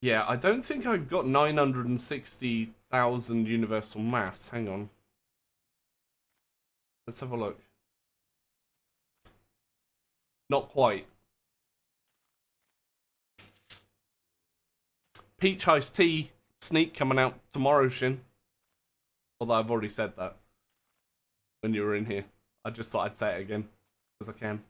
Yeah, I don't think I've got 960,000 universal mass. Hang on. Let's have a look. Not quite. Peach Iced Tea sneak coming out tomorrow, Shin. Although I've already said that when you were in here. I just thought I'd say it again, because I can.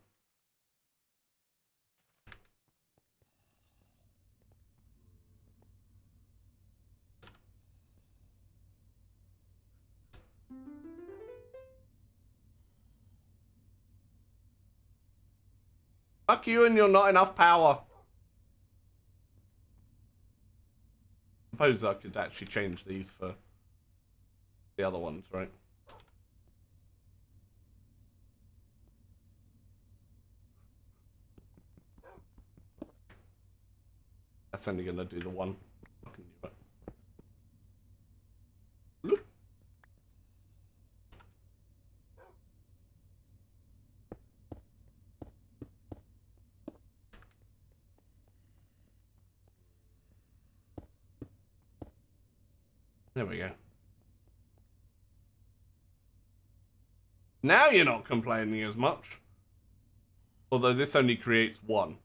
Fuck you and you're not enough power. Suppose I could actually change these for the other ones, right? That's only gonna do the one. Fucking knew it. Look. There we go. Now you're not complaining as much. Although this only creates one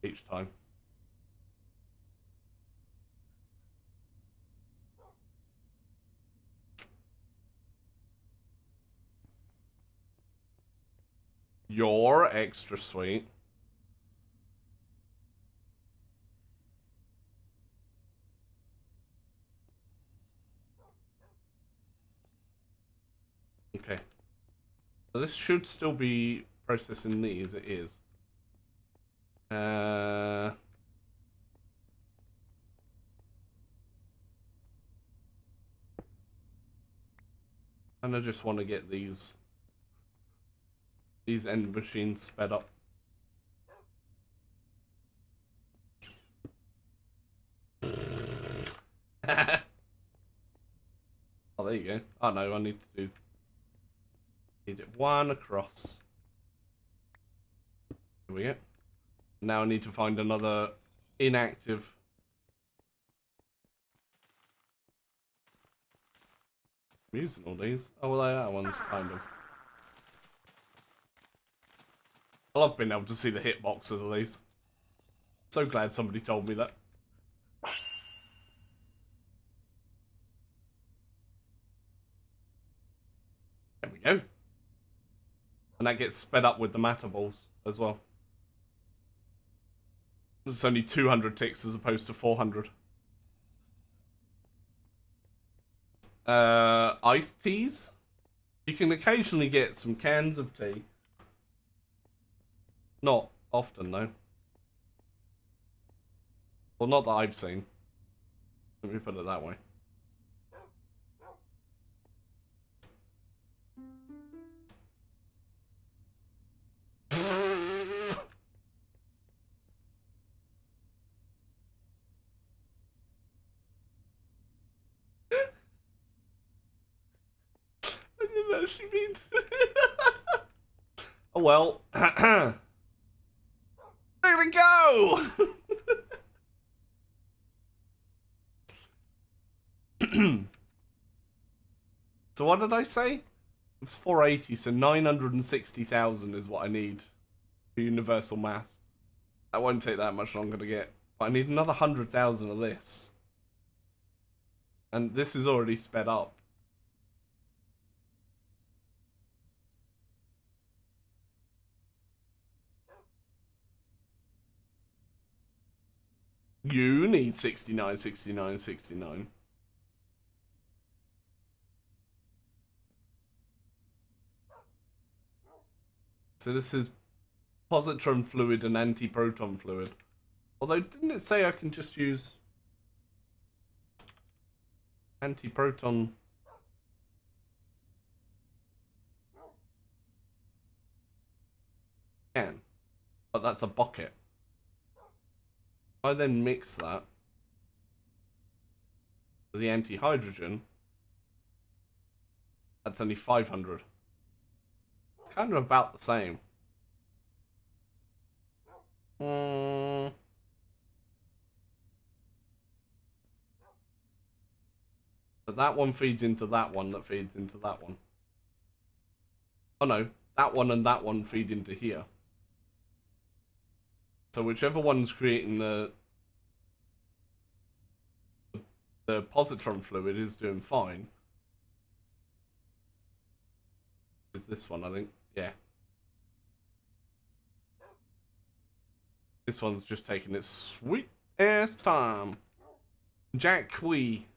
each time. You're extra sweet. Okay. So this should still be processing these. It is. And I just want to get these end machines sped up. Oh, there you go. Oh no, I need to need it one across. Here we go. Now I need to find another inactive. I'm using all these. Oh, well, that one's kind of. I love being able to see the hitboxes of these. So glad somebody told me that. There we go. And that gets sped up with the matter balls as well. It's only 200 ticks as opposed to 400. Iced teas? You can occasionally get some cans of tea. Not often, though. Well, not that I've seen. Let me put it that way. I didn't know she means. Oh well. There we go! So what did I say? It was 480, so 960,000 is what I need for universal mass. That won't take that much longer to get. But I need another 100,000 of this. And this is already sped up. You need 69, 69, 69. So this is positron fluid and antiproton fluid. Although, didn't it say I can just use antiproton? Can. But that's a bucket. I then mix that with the anti-hydrogen. That's only 500. It's kind of about the same. But that one feeds into that one that feeds into that one. Oh no, that one and that one feed into here. So whichever one's creating the positron fluid is doing fine. Is this one, I think. Yeah. This one's just taking its sweet ass time. Jack Quee.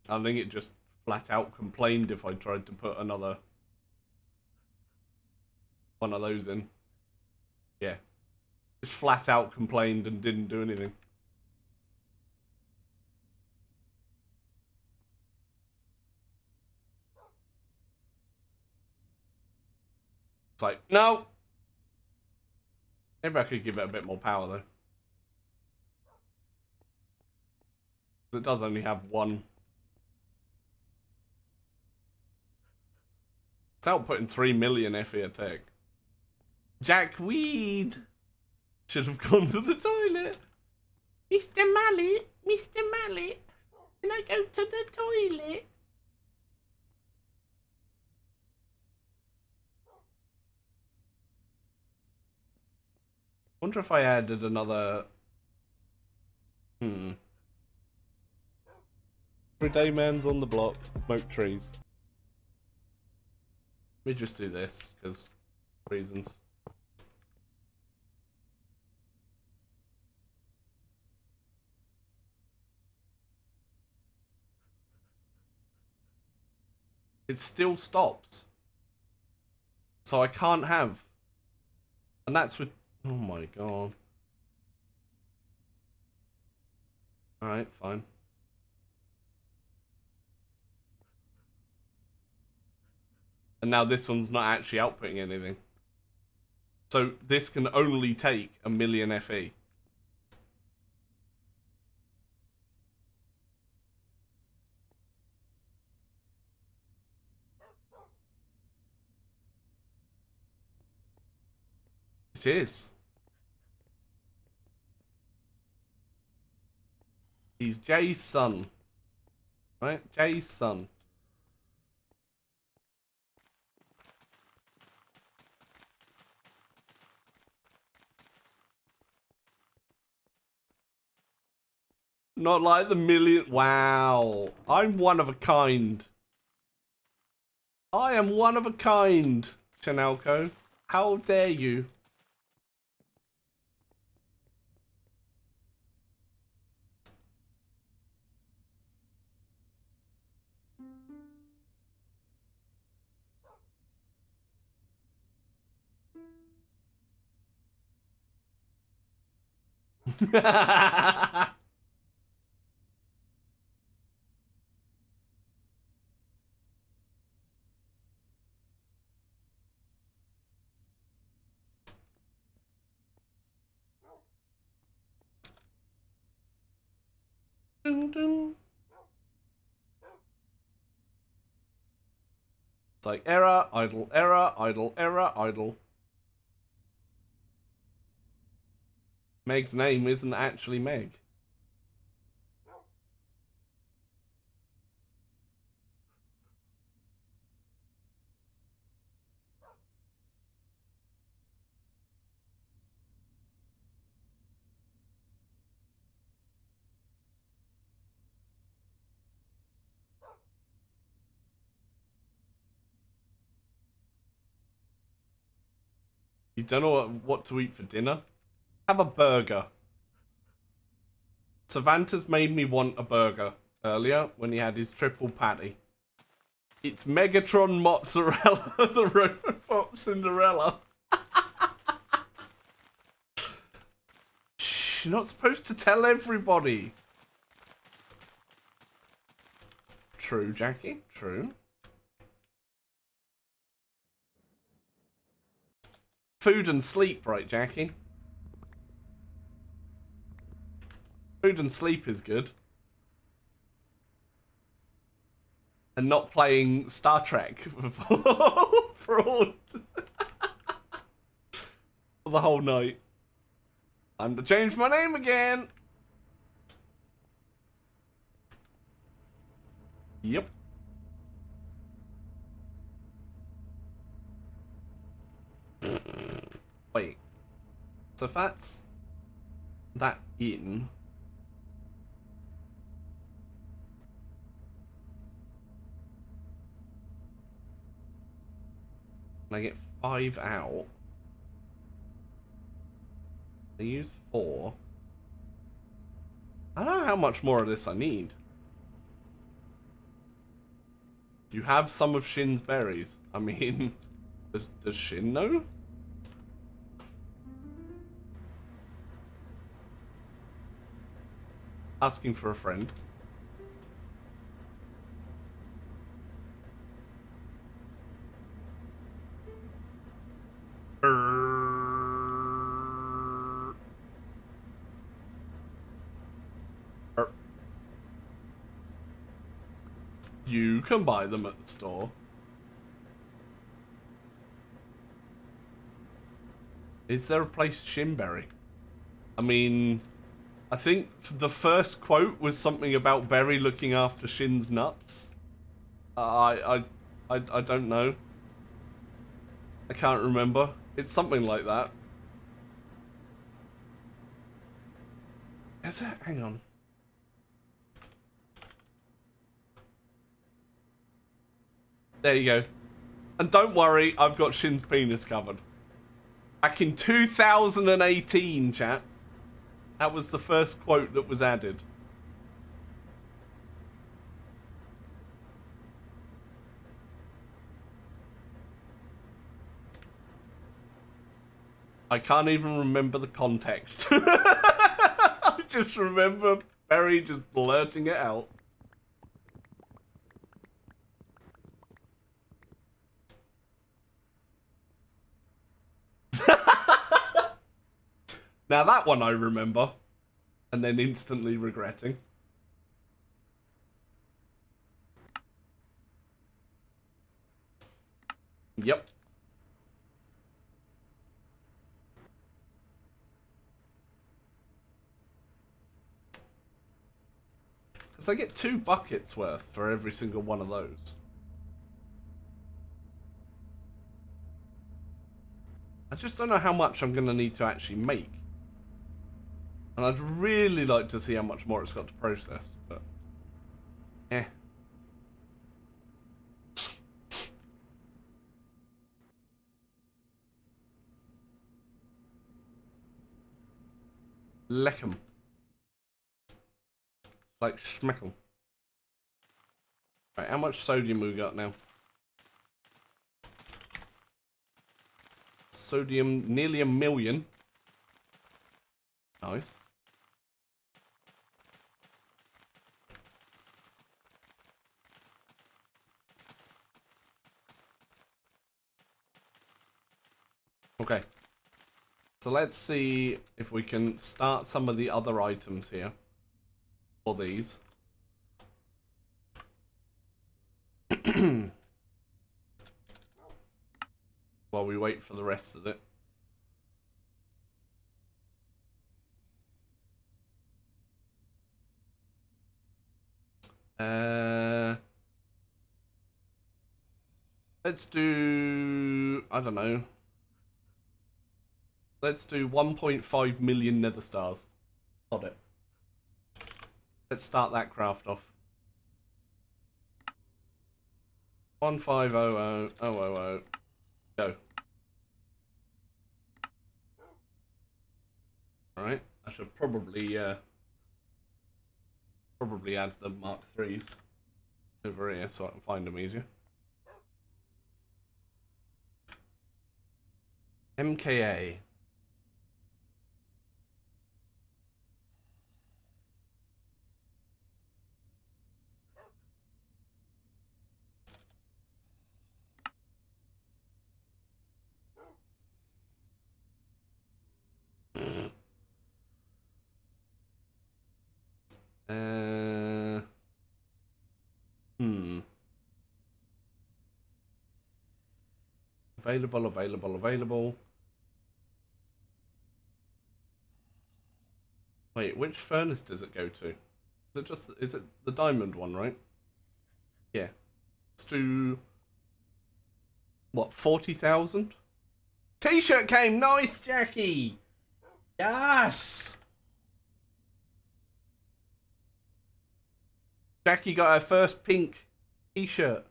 I think it just flat out complained if I tried to put another one of those in. Yeah. Just flat out complained and didn't do anything. It's like, no! Maybe I could give it a bit more power though. It does only have one. It's outputting 3 million FE a tick. Jack Weed should have gone to the toilet. Mr. Mallet, can I go to the toilet? Wonder if I added another. Everyday man's on the block, smoke trees. Let me just do this, because reasons. it still stops. So I can't have. And that's with... Oh my god. Alright, fine. And now this one's not actually outputting anything. So this can only take 1,000,000 FE. It is. He's Jay's son. Right? Jay's son. Not like the million. Wow. I'm one of a kind. I am one of a kind, Chanelco. How dare you? Dun, dun. It's like error, idle, error, idle, error, idle. Meg's name isn't actually Meg. You don't know what to eat for dinner? Have a burger. Savanta's made me want a burger earlier when he had his triple patty. It's Megatron Mozzarella, the Robot Cinderella. Shh, you're not supposed to tell everybody. True, Jackie, true. Food and sleep, right, Jackie? Food and sleep is good. And not playing Star Trek for all for the whole night. Time to change my name again. Yep. Wait. So if that's that in. And I get 5 out. I use 4. I don't know how much more of this I need. You have some of Shin's berries. I mean, does Shin know? Asking for a friend. You can buy them at the store. Is there a place Shinberry? I mean, I think the first quote was something about Berry looking after Shin's nuts. I don't know. I can't remember. It's something like that. Is it? Hang on. There you go. And don't worry, I've got Shin's penis covered. Back in 2018, chat. That was the first quote that was added. I can't even remember the context. I just remember Barry just blurting it out. Now that one I remember, and then instantly regretting. Yep. Because I get 2 buckets worth for every single one of those. I just don't know how much I'm going to need to actually make. And I'd really like to see how much more it's got to process, but... eh. Leckham. Like schmeckle. Right, how much sodium we got now? Sodium, nearly 1 million. Nice. Okay. So let's see if we can start some of the other items here. For these. While we wait for the rest of it. Let's do... I don't know. Let's do 1.5 million nether stars. Got it. Let's start that craft off. 1500000. Go. Alright, I should probably add the Mark 3s over here so I can find them easier. MKA. Available. Wait, which furnace does it go to? Is it the diamond one, right? Yeah. Let's do... what, 40,000? T-shirt came! Nice, Jackie! Yes! Jackie got her first pink T-shirt.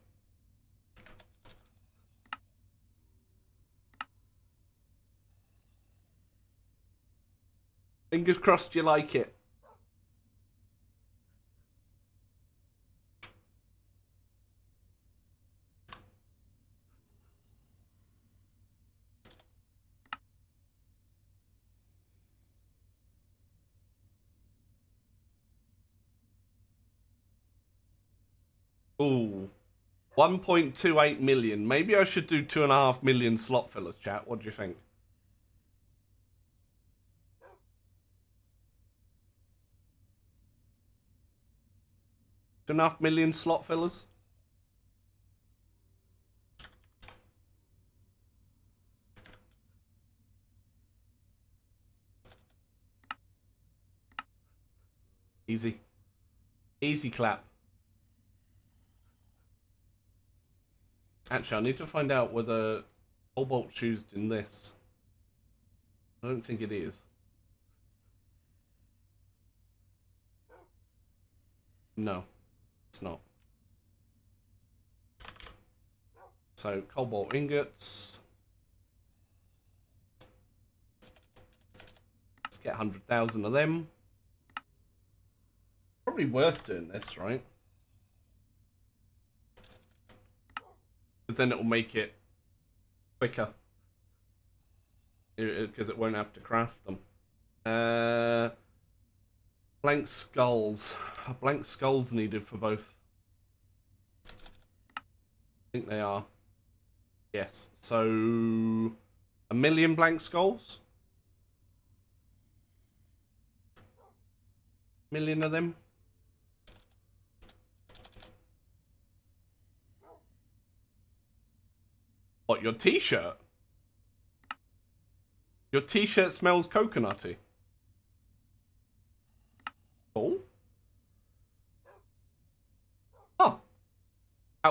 Fingers crossed you like it. Ooh. 1.28 million. Maybe I should do 2.5 million slot fillers, chat. What do you think? 2.5 million slot fillers? Easy. Easy clap. Actually, I need to find out whether cobalt's used in this. I don't think it is. No, it's not. So, cobalt ingots. Let's get 100,000 of them. Probably worth doing this, right? Because then it will make it quicker. because it won't have to craft them. Blank skulls. Blank skulls needed for both. I think they are. Yes. So 1,000,000 blank skulls. 1,000,000 of them. What, your t-shirt? Your t-shirt smells coconutty. Oh. Huh.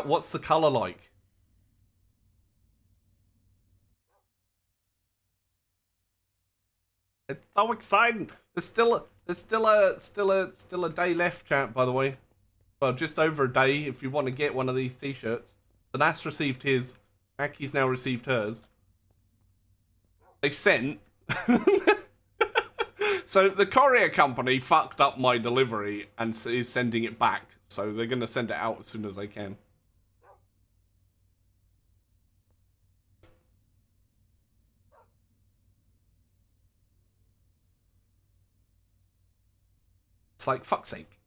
What's the colour like? It's so exciting. There's still a day left, chat, by the way. Well, just over a day if you want to get one of these t-shirts. The Nas received his. Aki's now received hers. They sent. So the courier company fucked up my delivery and is sending it back. So they're going to send it out as soon as they can. It's like, fuck's sake.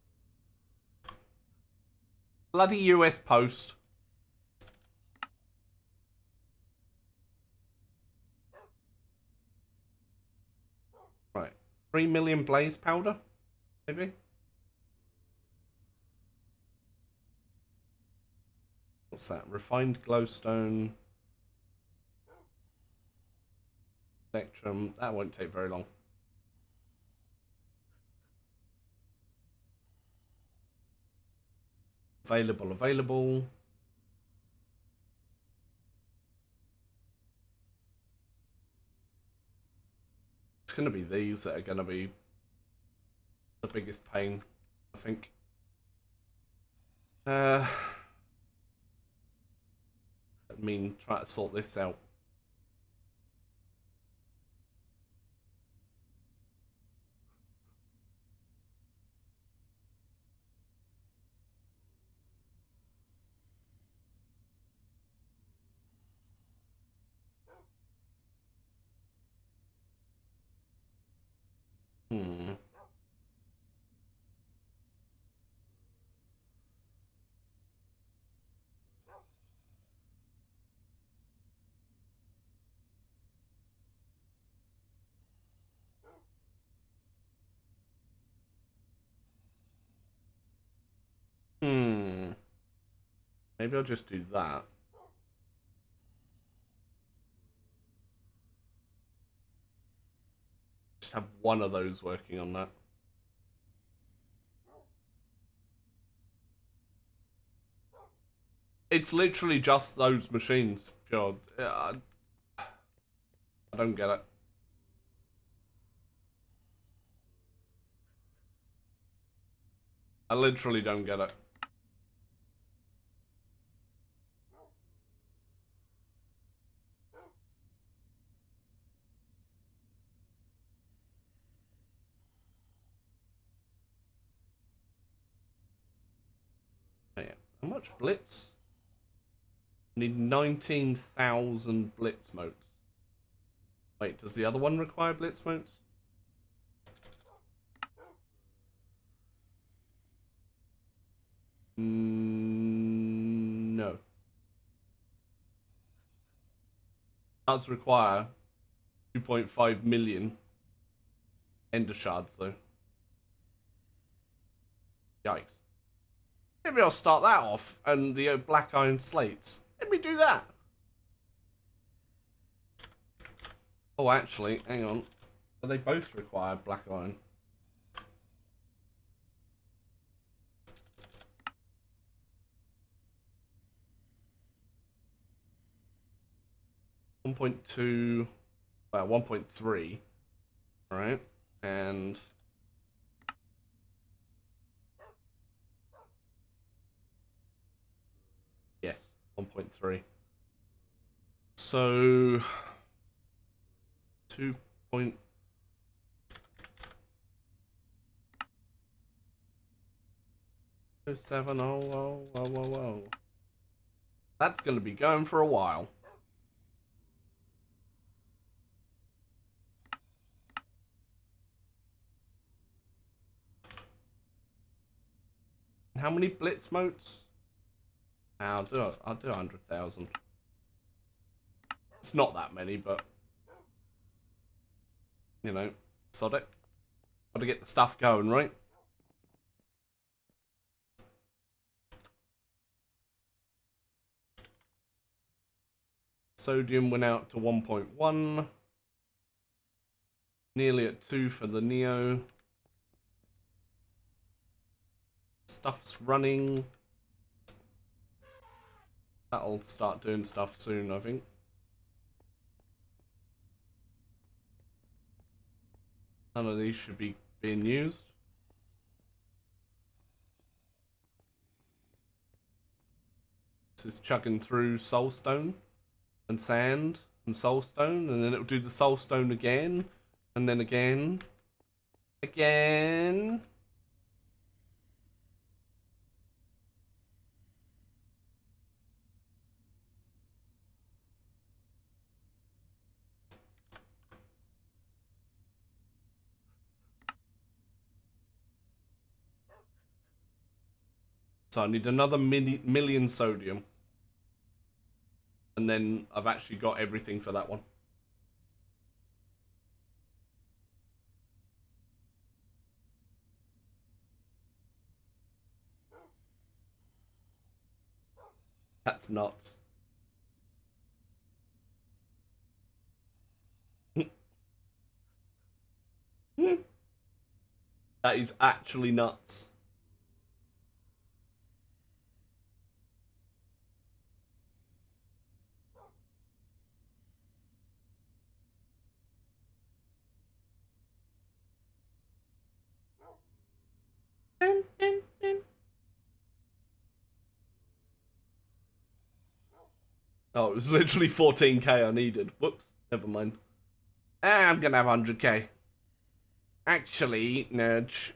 Bloody US Post. Right. 3 million blaze powder? Maybe? What's that? Refined glowstone. Spectrum. That won't take very long. Available. It's going to be these that are going to be the biggest pain, I think. I mean, try to sort this out. Hmm. Maybe I'll just do that. Just have one of those working on that. It's literally just those machines, Pure. I don't get it. I literally don't get it. Oh, yeah. How much blitz? Need 19,000 blitz motes. Wait, does the other one require blitz motes? No. Does require 2.5 million ender shards though. Yikes. Maybe I'll start that off and the black iron slates. Let me do that. Oh, actually, hang on. Do they both require black iron? .2, well, 1.3, right? And yes, 1.3. So 2. Oh. That's going to be going for a while. How many blitz motes? I'll do 100,000. It's not that many, but you know, sod it. Gotta get the stuff going, right? Sodium went out to 1.1. Nearly at 2 for the Neo. Stuff's running. That'll start doing stuff soon, I think. None of these should be being used. This is chugging through soulstone and sand and soulstone, and then it'll do the soulstone again, and then again. Again. So I need another million sodium. And then I've actually got everything for that one. That's nuts. That is actually nuts. Oh, it was literally 14k I needed. Whoops, never mind. I'm gonna have 100k. Actually, nudge.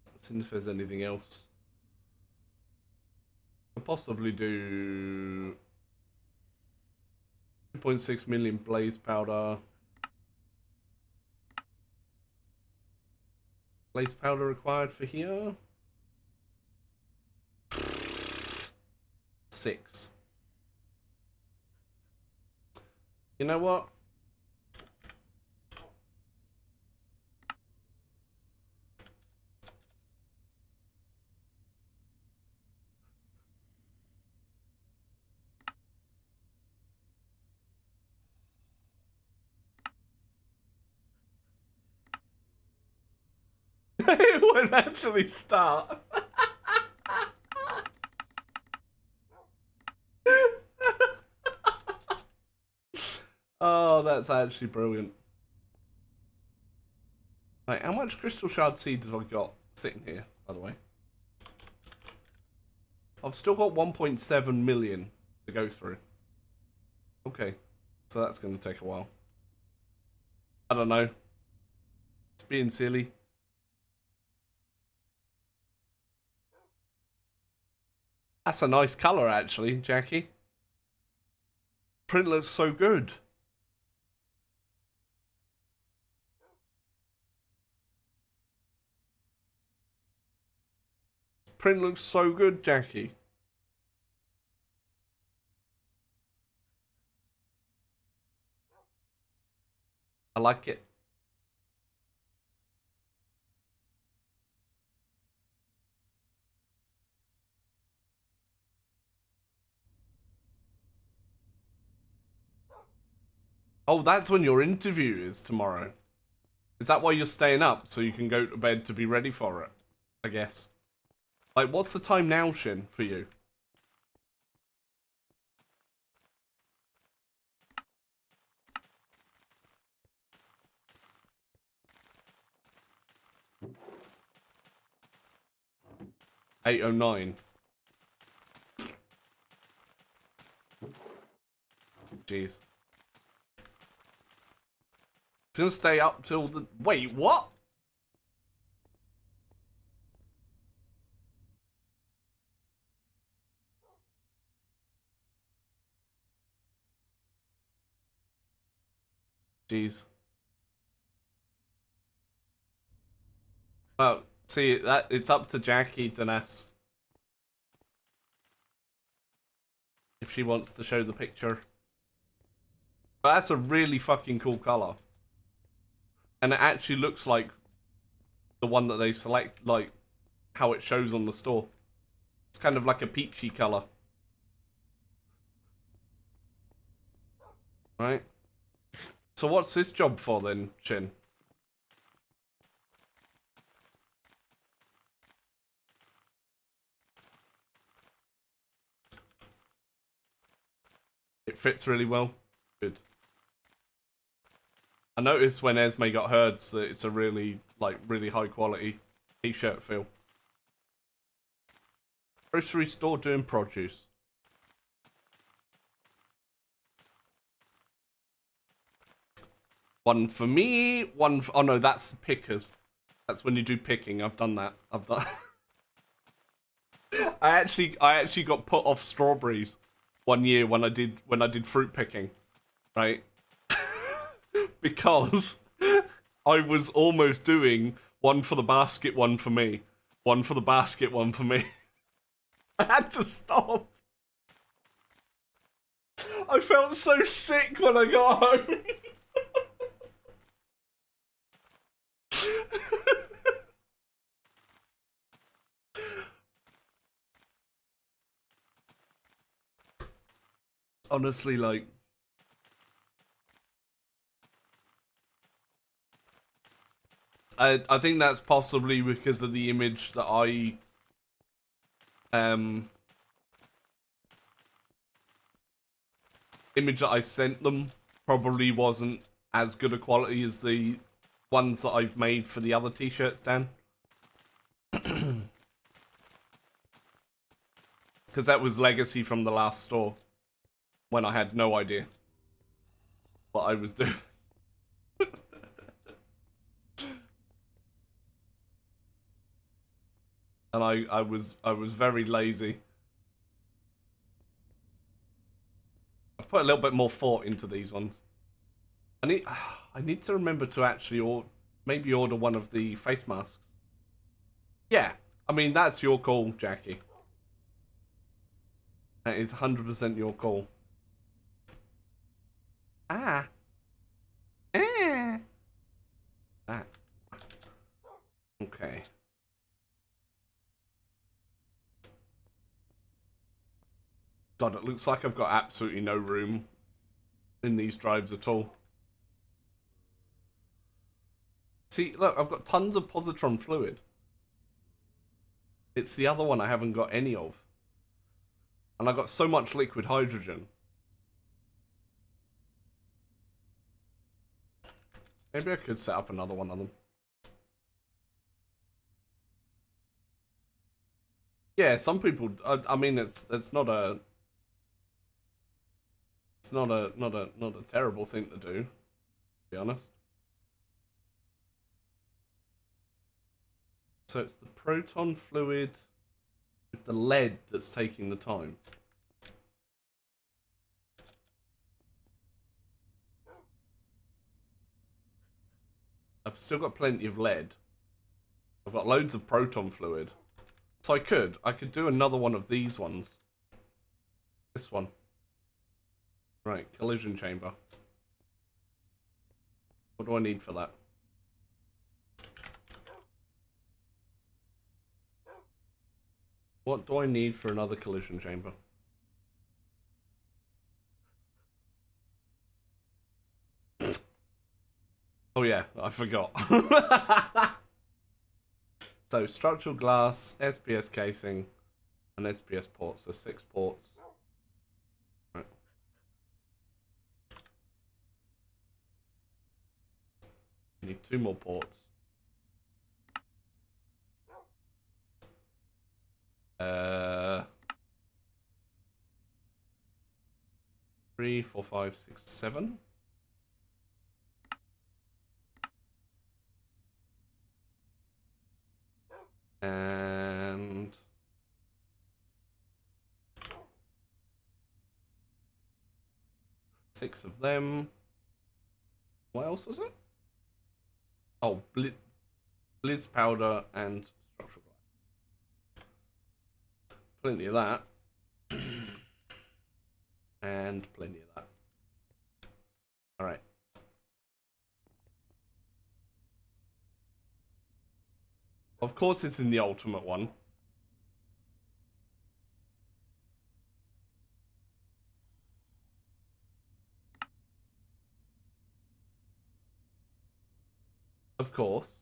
Let's see if there's anything else. I'll possibly do 2.6 million blaze powder. Blaze powder required for here. 6. You know what? It won't actually start. Oh, that's actually brilliant. Right, how much crystal shard seeds have I got sitting here, by the way? I've still got 1.7 million to go through. Okay, so that's going to take a while. I don't know. It's being silly. That's a nice colour, actually, Jackie. Print looks so good. Print looks so good, Jackie. I like it. Oh, that's when your interview is tomorrow. Is that why you're staying up? So you can go to bed to be ready for it? I guess. Like, what's the time now, Shin, for you? $8:09. Jeez. It's gonna stay up till the... Wait, what? Jeez. Well, see, that it's up to Jackie Deness if she wants to show the picture. But that's a really fucking cool color. And it actually looks like the one that they select, like how it shows on the store. It's kind of like a peachy color. Right? So what's this job for then, Shin? It fits really well. Good. I noticed when Esme got hers that it's a really, like, really high quality t-shirt feel. Grocery store doing produce. One for me, one for... Oh no, that's pickers. That's when you do picking. I've done that. I've done... I actually got put off strawberries one year when I did fruit picking, right? Because I was almost doing one for the basket, one for me. One for the basket, one for me. I had to stop. I felt so sick when I got home. Honestly, like... I think that's possibly because of the image that I... image that I sent them probably wasn't as good a quality as the ones that I've made for the other t-shirts, Dan. Because that was legacy from the last store. When I had no idea what I was doing. And I was very lazy. I put a little bit more thought into these ones. I need to remember to actually maybe order one of the face masks. Yeah, I mean that's your call, Jackie. That is 100% your call. Ah. That. Okay. God, it looks like I've got absolutely no room in these drives at all. See, look, I've got tons of positron fluid. It's the other one I haven't got any of. And I got so much liquid hydrogen. Maybe I could set up another one of them. Yeah, some people. I mean, it's not a. It's not a terrible thing to do. To be honest. So it's the proton fluid with the lead that's taking the time. I've still got plenty of lead. I've got loads of proton fluid. So I could do another one of these ones. This one. Right, collision chamber. What do I need for that? What do I need for another collision chamber? Oh yeah, I forgot. So structural glass, SPS casing, and SPS ports. So 6 ports. Right. You need 2 more ports. 3, 4, 5, 6, 7. And 6 of them. What else was it? Oh, Blizz powder and structural glass. Plenty of that. And plenty of that. Alright. Of course it's in the ultimate one. Of course.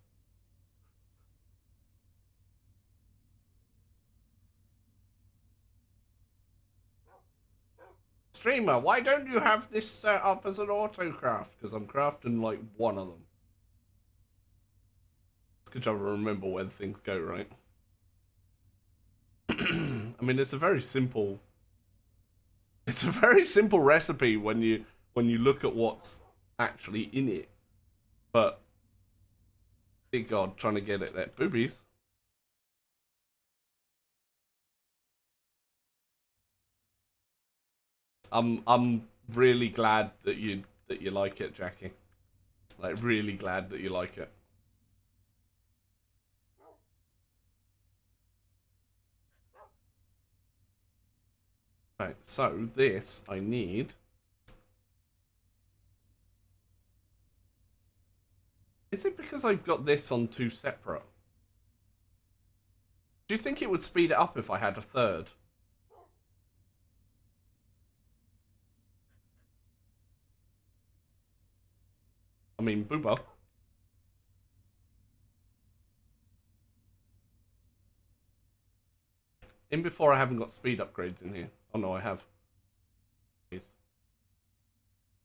Streamer, why don't you have this set up as an autocraft? Because I'm crafting like one of them. It's good job I remember where things go, right? I mean, it's a very simple recipe when you look at what's actually in it. But dear God, trying to get it there. Boobies. I'm really glad that you like it, Jackie. Like, really glad that you like it. Right, so this I need. Is it because I've got this on two separate? Do you think it would speed it up if I had a third? I mean, booba. In before I haven't got speed upgrades in here. Oh no, I have. Please.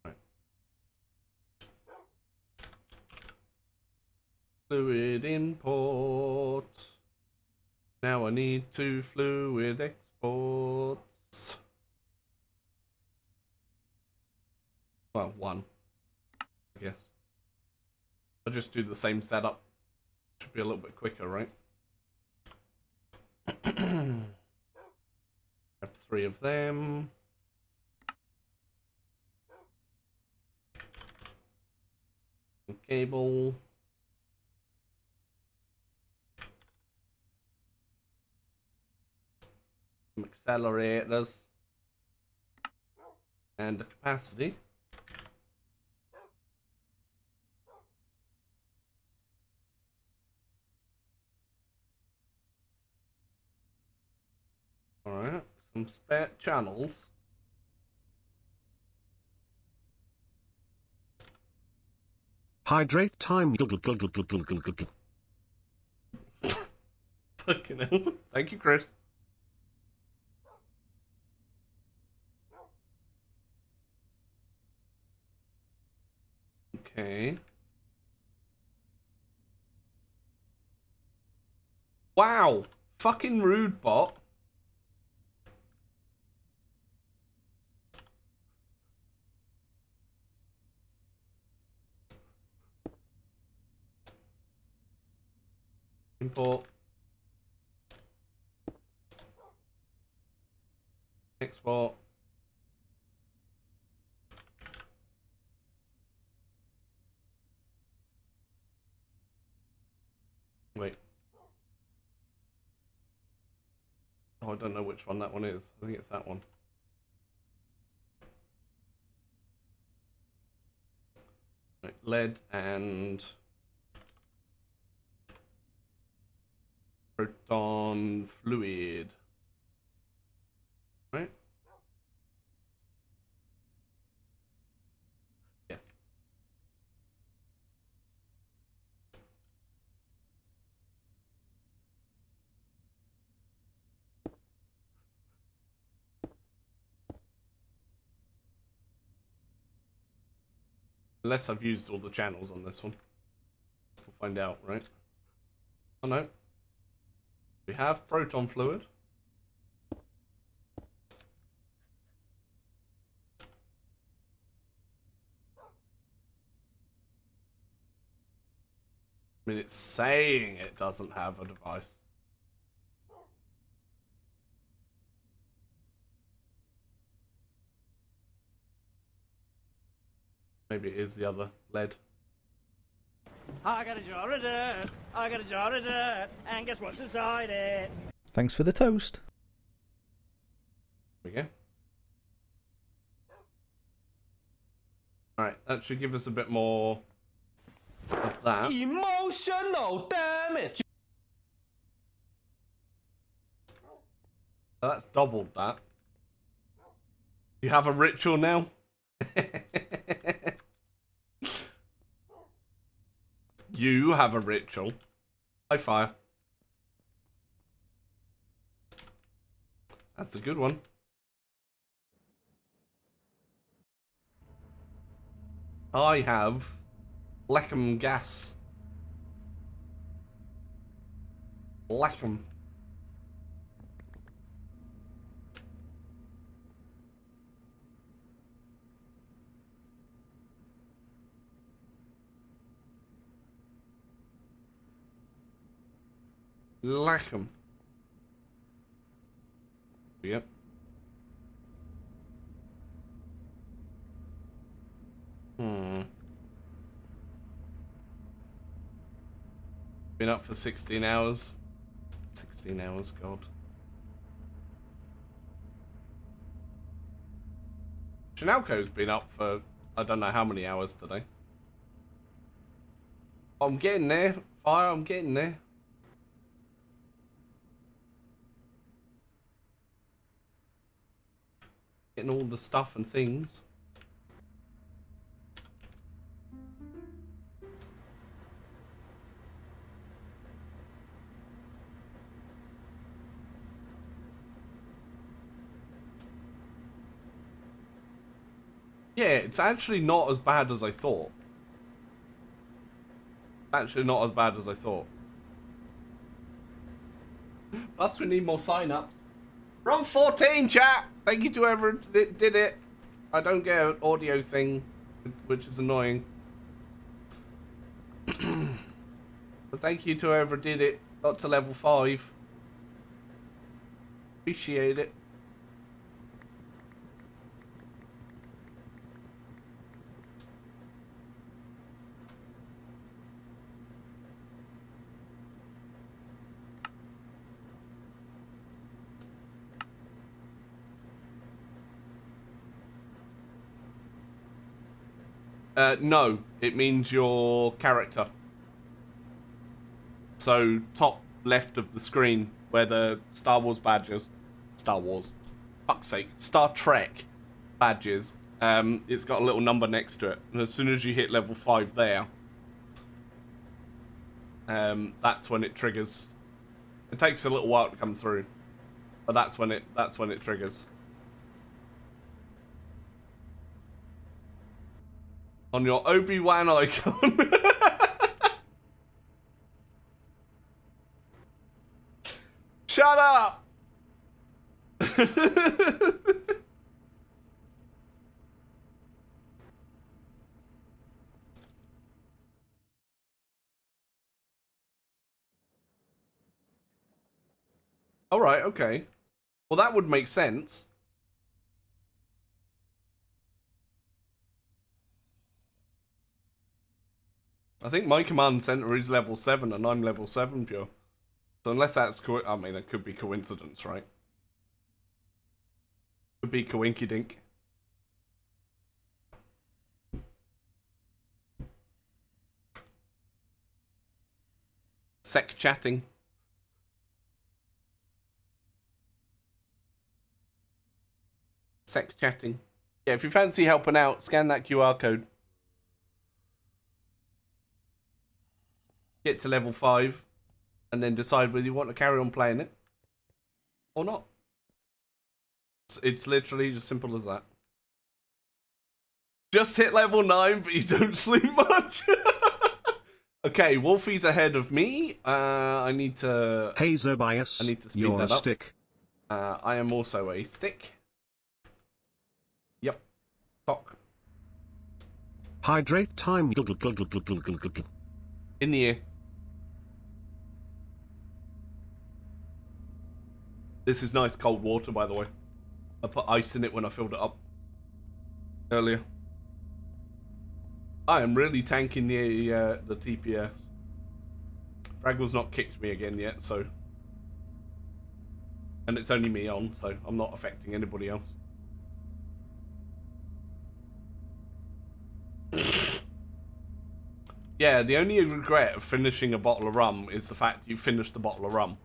Right. Fluid import. Now I need 2 fluid exports. Well, 1. I guess. I'll just do the same setup. Should be a little bit quicker, right? Grab 3 of them. Some cable. Some accelerators. And the capacity. Alright, some spare channels. Hydrate time. Fucking hell. Thank you, Chris. Okay. Wow. Fucking rude bot. Import. Export. Wait. Oh, I don't know which one that one is. I think it's that one. Right, lead and proton fluid. Right? Yes. Unless I've used all the channels on this one. We'll find out, right? Oh no. We have proton fluid. I mean, it's saying it doesn't have a device. Maybe it is the other lead. I got a jar of dirt, I got a jar of dirt, and guess what's inside it? Thanks for the toast. There we go. Alright, that should give us a bit more of that. Emotional damage. So that's doubled that. You have a ritual now? You have a ritual. High fire. That's a good one. I have Leckham gas. Leckham. Leckham. Yep. Been up for 16 hours. 16 hours, God. Shinalco's been up for I don't know how many hours today. I'm getting there. Fire, I'm getting there. Getting all the stuff and things. Yeah, it's actually not as bad as I thought. Actually not as bad as I thought. Plus we need more sign-ups. We're on 14, chat! Thank you to whoever did it. I don't get an audio thing, which is annoying. But thank you to whoever did it. Got to level 5. Appreciate it. No, it means your character. So, top left of the screen, where the Star Wars badges... Star Wars. Fuck's sake. Star Trek badges. It's got a little number next to it. And as soon as you hit level 5 there... that's when it triggers. It takes a little while to come through. But that's when it triggers. On your Obi-Wan icon. Shut up! Alright, okay. Well, that would make sense. I think my command center is level 7 and I'm level 7 pure. So unless that's I mean, it could be coincidence, right? Could be coinkydink. Sec chatting. Sec chatting. Yeah, if you fancy helping out, scan that QR code. Get to level 5, and then decide whether you want to carry on playing it or not. It's literally as simple as that. Just hit level 9, but you don't sleep much. Okay, Wolfie's ahead of me. I need to... Hey Zobias, I need to speed you're that a up. stick. I am also a stick. Yep. Cock. Hydrate time. In the ear. This is nice cold water, by the way. I put ice in it when I filled it up earlier. I am really tanking the TPS. Fraggle's not kicked me again yet, so... And it's only me on, so I'm not affecting anybody else. Yeah, the only regret of finishing a bottle of rum is the fact you finished the bottle of rum.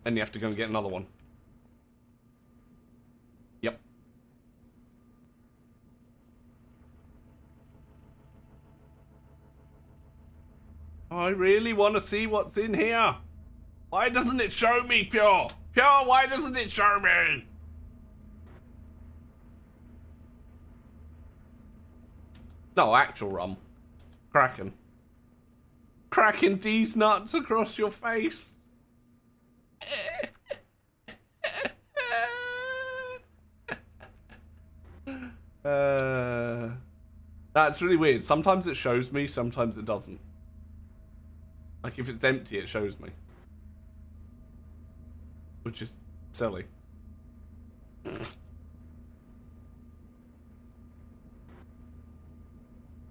Then you have to go and get another one. Yep. I really want to see what's in here. Why doesn't it show me, Pure? Pure, why doesn't it show me? No, actual rum. Cracking. Cracking these nuts across your face. That's really weird. Sometimes it shows me, sometimes it doesn't. Like if it's empty, it shows me. Which is silly.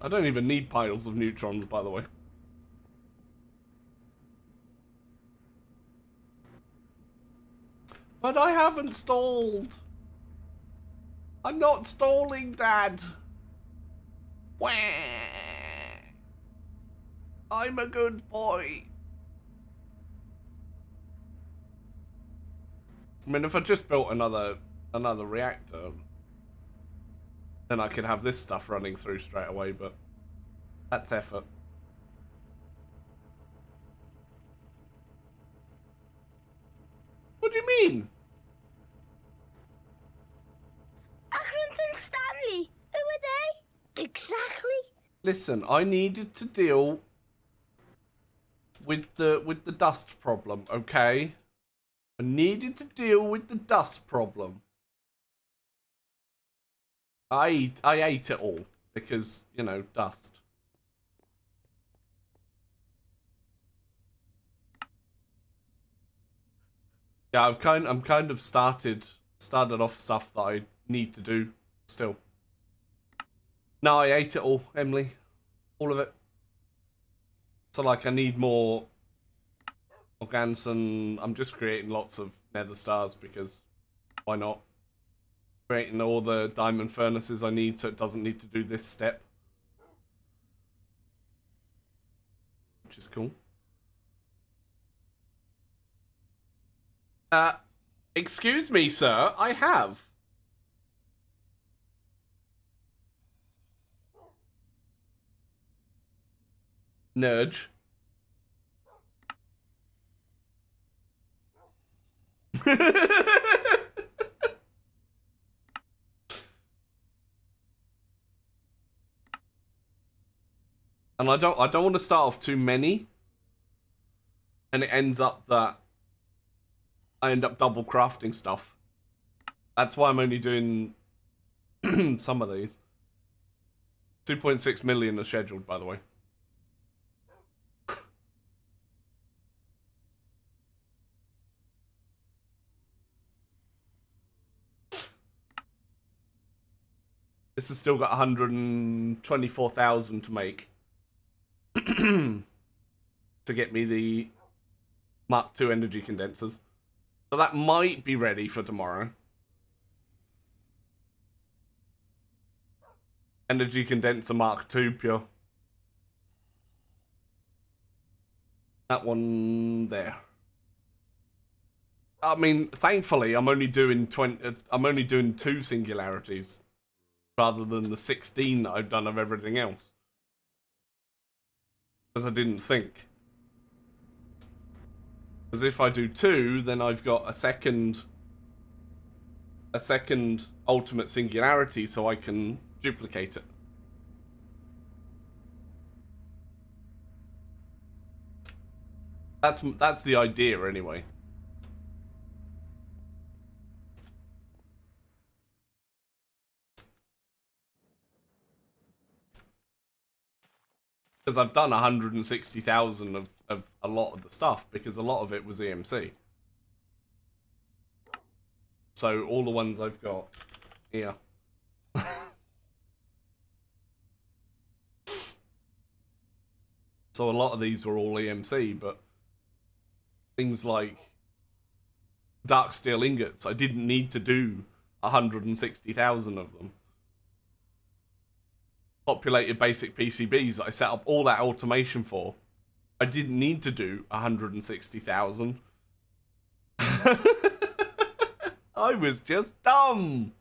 I don't even need piles of neutrons, by the way. But I haven't stalled. I'm not stalling, Dad. Wah. I'm a good boy. I mean, if I just built another reactor, then I could have this stuff running through straight away, but that's effort. What do you mean? Accrington Stanley. Who are they? Exactly. Listen, I needed to deal with the dust problem, okay? I needed to deal with the dust problem. I ate it all because, you know, dust. Yeah, I'm kind of started off stuff that I need to do still. No, I ate it all, Emily. All of it. So like I need more organs, and I'm just creating lots of nether stars because why not? Creating all the diamond furnaces I need so it doesn't need to do this step. Which is cool. Excuse me, sir, I have. Nudge. And I don't want to start off too many, and it ends up that I end up double crafting stuff. That's why I'm only doing some of these. 2.6 million are scheduled, by the way. This has still got 124,000 to make. To get me the Mark II energy condensers. So that might be ready for tomorrow. Energy condenser Mark II pure. That one there. I mean, thankfully, I'm only doing 2 singularities rather than the 16 that I've done of everything else. Because I didn't think. Because if I do 2, then I've got a second ultimate singularity, so I can duplicate it. That's the idea, anyway. Because I've done 160,000 of a lot of the stuff, because a lot of it was EMC. So all the ones I've got here. So a lot of these were all EMC, but things like dark steel ingots, I didn't need to do 160,000 of them. Populated basic PCBs that I set up all that automation for, I didn't need to do 160,000. I was just dumb.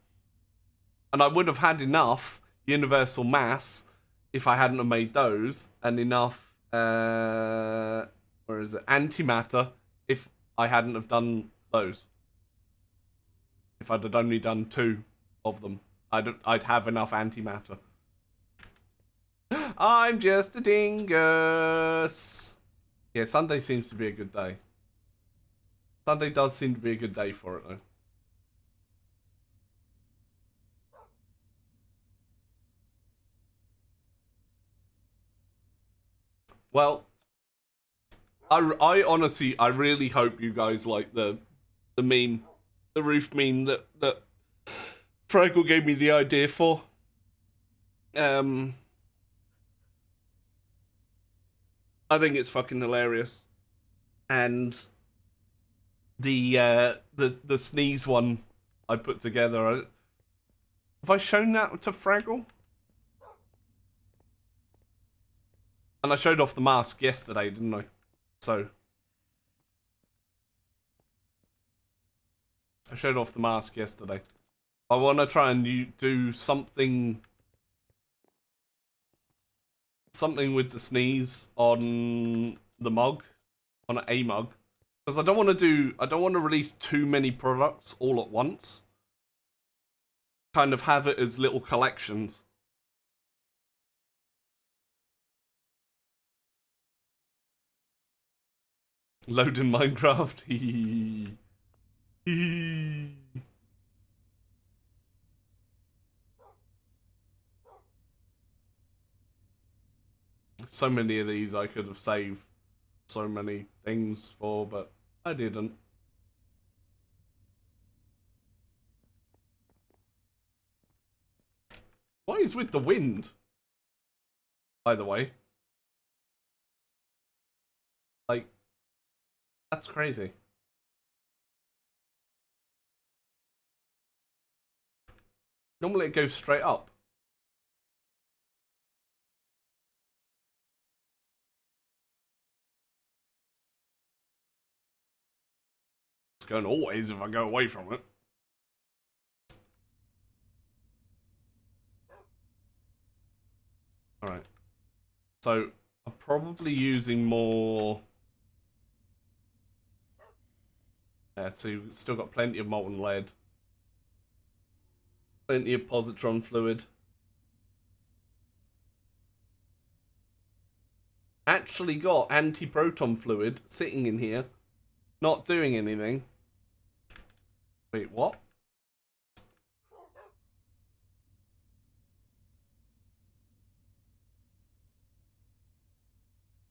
And I would have had enough universal mass if I hadn't have made those, and enough, where is it, antimatter, if I hadn't have done those. If I'd have only done 2 of them, I'd have enough antimatter. I'm just a dingus. Yeah, Sunday seems to be a good day. Sunday does seem to be a good day for it, though. Well, I honestly, I really hope you guys like the meme, the roof meme that Fraggle gave me the idea for. I think it's fucking hilarious, and the sneeze one I put together. Have I shown that to Fraggle? And I showed off the mask yesterday, didn't I? So I showed off the mask yesterday. I want to try and do something with the sneeze on the mug, on a mug, because I don't want to release too many products all at once. Kind of have it as little collections. Loading Minecraft. So many of these I could have saved so many things for, but I didn't. What is with the wind? By the way. Like, that's crazy. Normally it goes straight up. It's going always if I go away from it. Alright. So, I'm probably using more... Yeah, so you've still got plenty of molten lead. Plenty of positron fluid. Actually got anti-proton fluid sitting in here, not doing anything. Wait, what?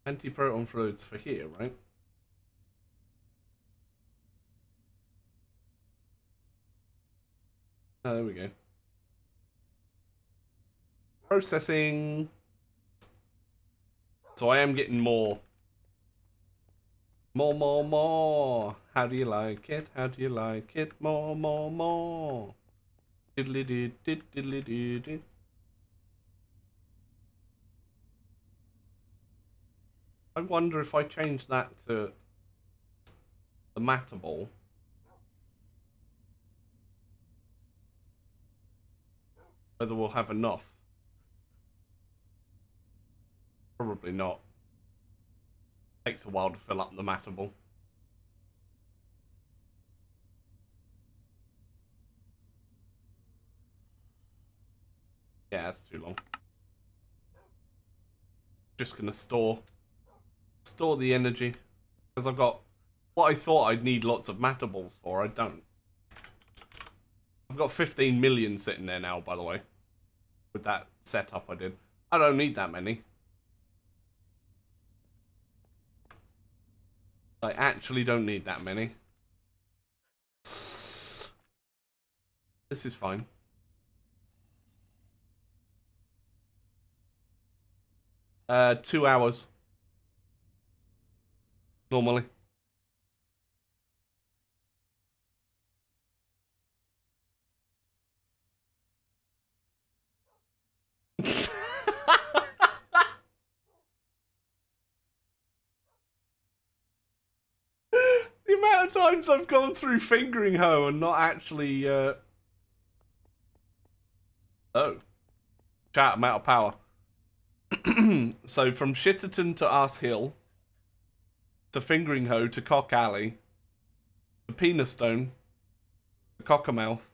Anti-proton fluids for here, right? Oh, there we go. Processing. So I am getting more. More. How do you like it? How do you like it? More. Diddly-dee. I wonder if I change that to the matter ball. Whether we'll have enough. Probably not. Takes a while to fill up the matter ball. Yeah, that's too long. Just gonna store the energy, because I've got what I thought I'd need lots of matter balls for. I don't. I've got 15 million sitting there now, by the way, with that setup I did. I don't need that many. I actually don't need that many. This is fine. Uh, 2 hours. normally. The amount of times I've gone through fingering hoe and not actually, Oh. Chat, I'm out of power. So from Shitterton to Arse Hill, to Fingering Hoe, to Cock Alley, to Penistone, to Cockermouth,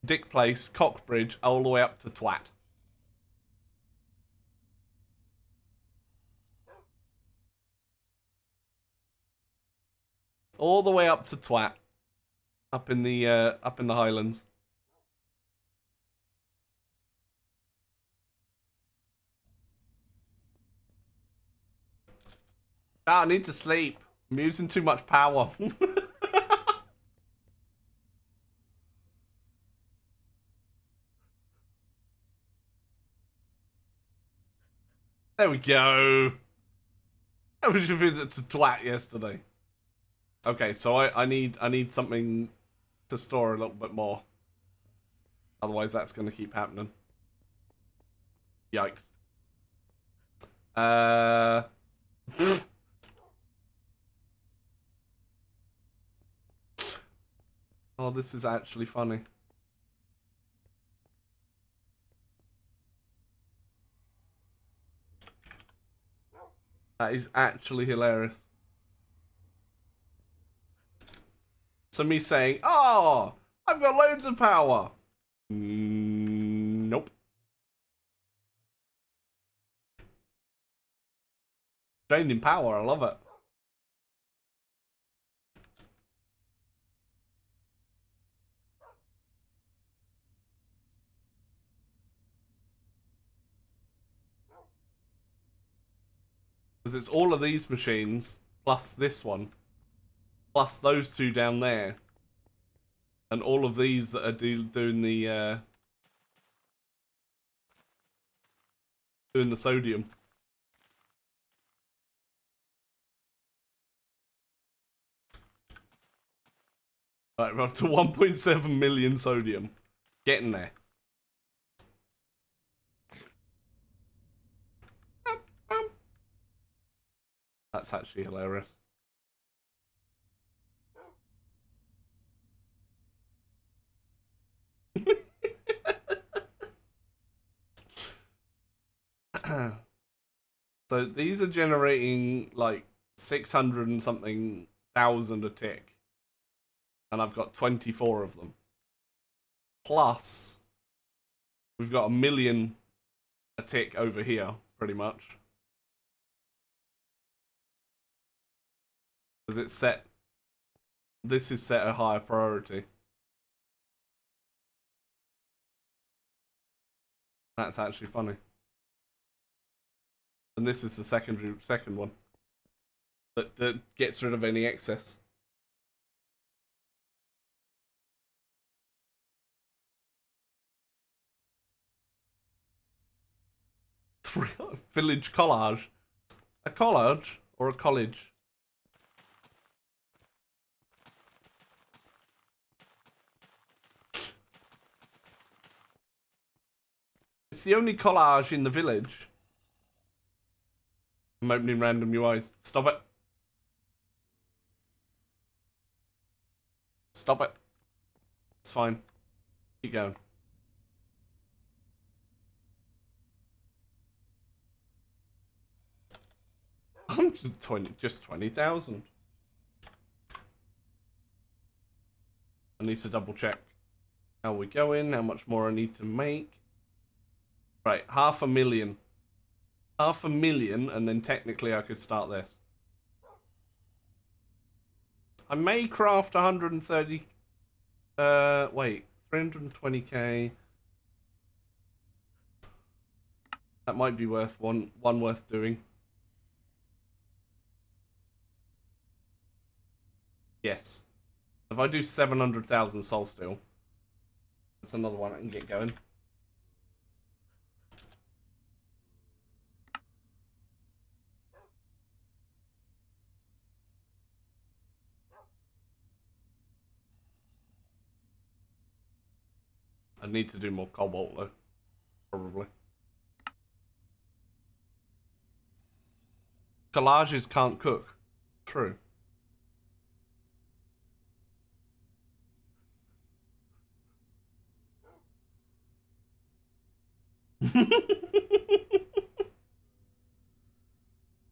Dick Place, Cockbridge, all the way up to Twat. All the way up to Twat, up in the Highlands. Ah, I need to sleep. I'm using too much power. There we go. I was a visit to Twat yesterday. Okay, so I need something to store a little bit more. Otherwise that's gonna keep happening. Yikes. Oh, this is actually funny. That is actually hilarious. So me saying, oh, I've got loads of power. Nope. Drained in power, I love it. Because it's all of these machines, plus this one, plus those two down there, and all of these that are doing the sodium. Right, we're up to 1.7 million sodium. Getting there. That's actually hilarious. So these are generating like 600 and something thousand a tick. And I've got 24 of them. Plus, we've got 1 million a tick over here, pretty much. Because it's set, this is set a higher priority. That's actually funny. And this is the second one that gets rid of any excess. Village collage. A collage or a college? It's the only collage in the village. I'm opening random UIs. Stop it. Stop it. It's fine. Keep going. Just 20,000. I need to double check how we going, how much more I need to make. Right, 500,000. 500,000, and then technically I could start this. I may craft 130. Wait, 320k. That might be worth one worth doing. Yes. If I do 700,000 soul steel, that's another one I can get going. I need to do more cobalt though, probably. Collages can't cook. True.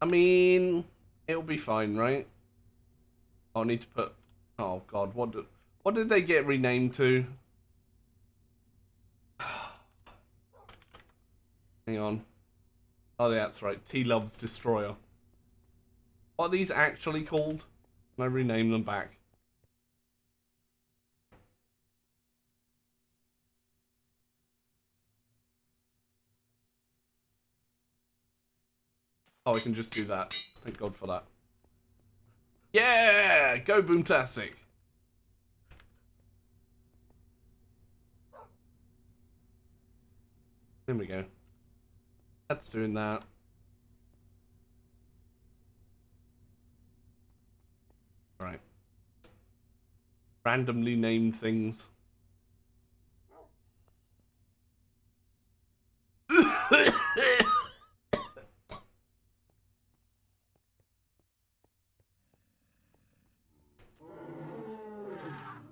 I mean, it'll be fine, right? I'll need to put. Oh God, what did they get renamed to? Hang on. Oh, yeah, that's right. T-Love's Destroyer. What are these actually called? Can I rename them back? Oh, I can just do that. Thank God for that. Yeah! Go Boomtastic! There we go. That's doing that. Right. Randomly named things.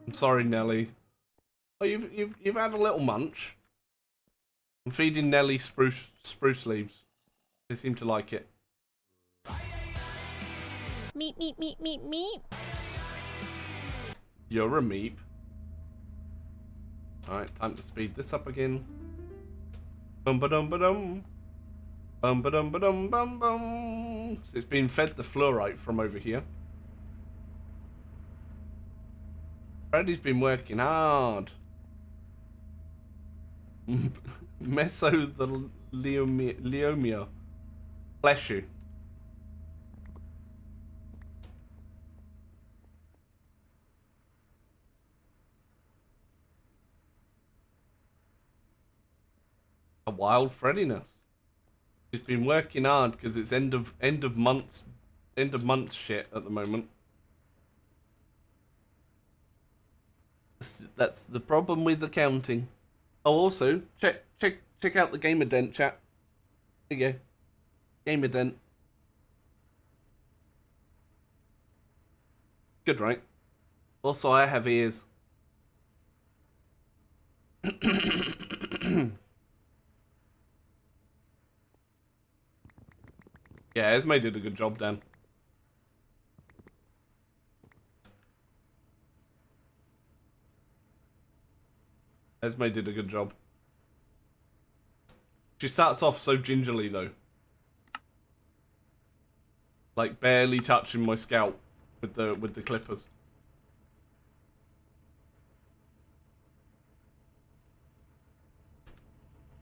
I'm sorry, Nelly. Oh, you've had a little munch. I'm feeding Nelly spruce leaves. They seem to like it. Meep, meep, meep, meep, meep. You're a meep. Alright, time to speed this up again. Bum ba dum ba dum. Bum ba dum ba dum bum bum. So it's been fed the fluorite from over here. Freddy's been working hard. Meso the Leomia. Bless you. A wild Freddiness. He's been working hard because it's end of month shit at the moment. That's the problem with accounting. Oh, also check out the Gamer Dent chat. There you go, Gamer Dent. Good, right? Also, I have ears. Yeah, Esme did a good job, Dan. Esme did a good job. She starts off so gingerly, though. Like, barely touching my scalp with the clippers.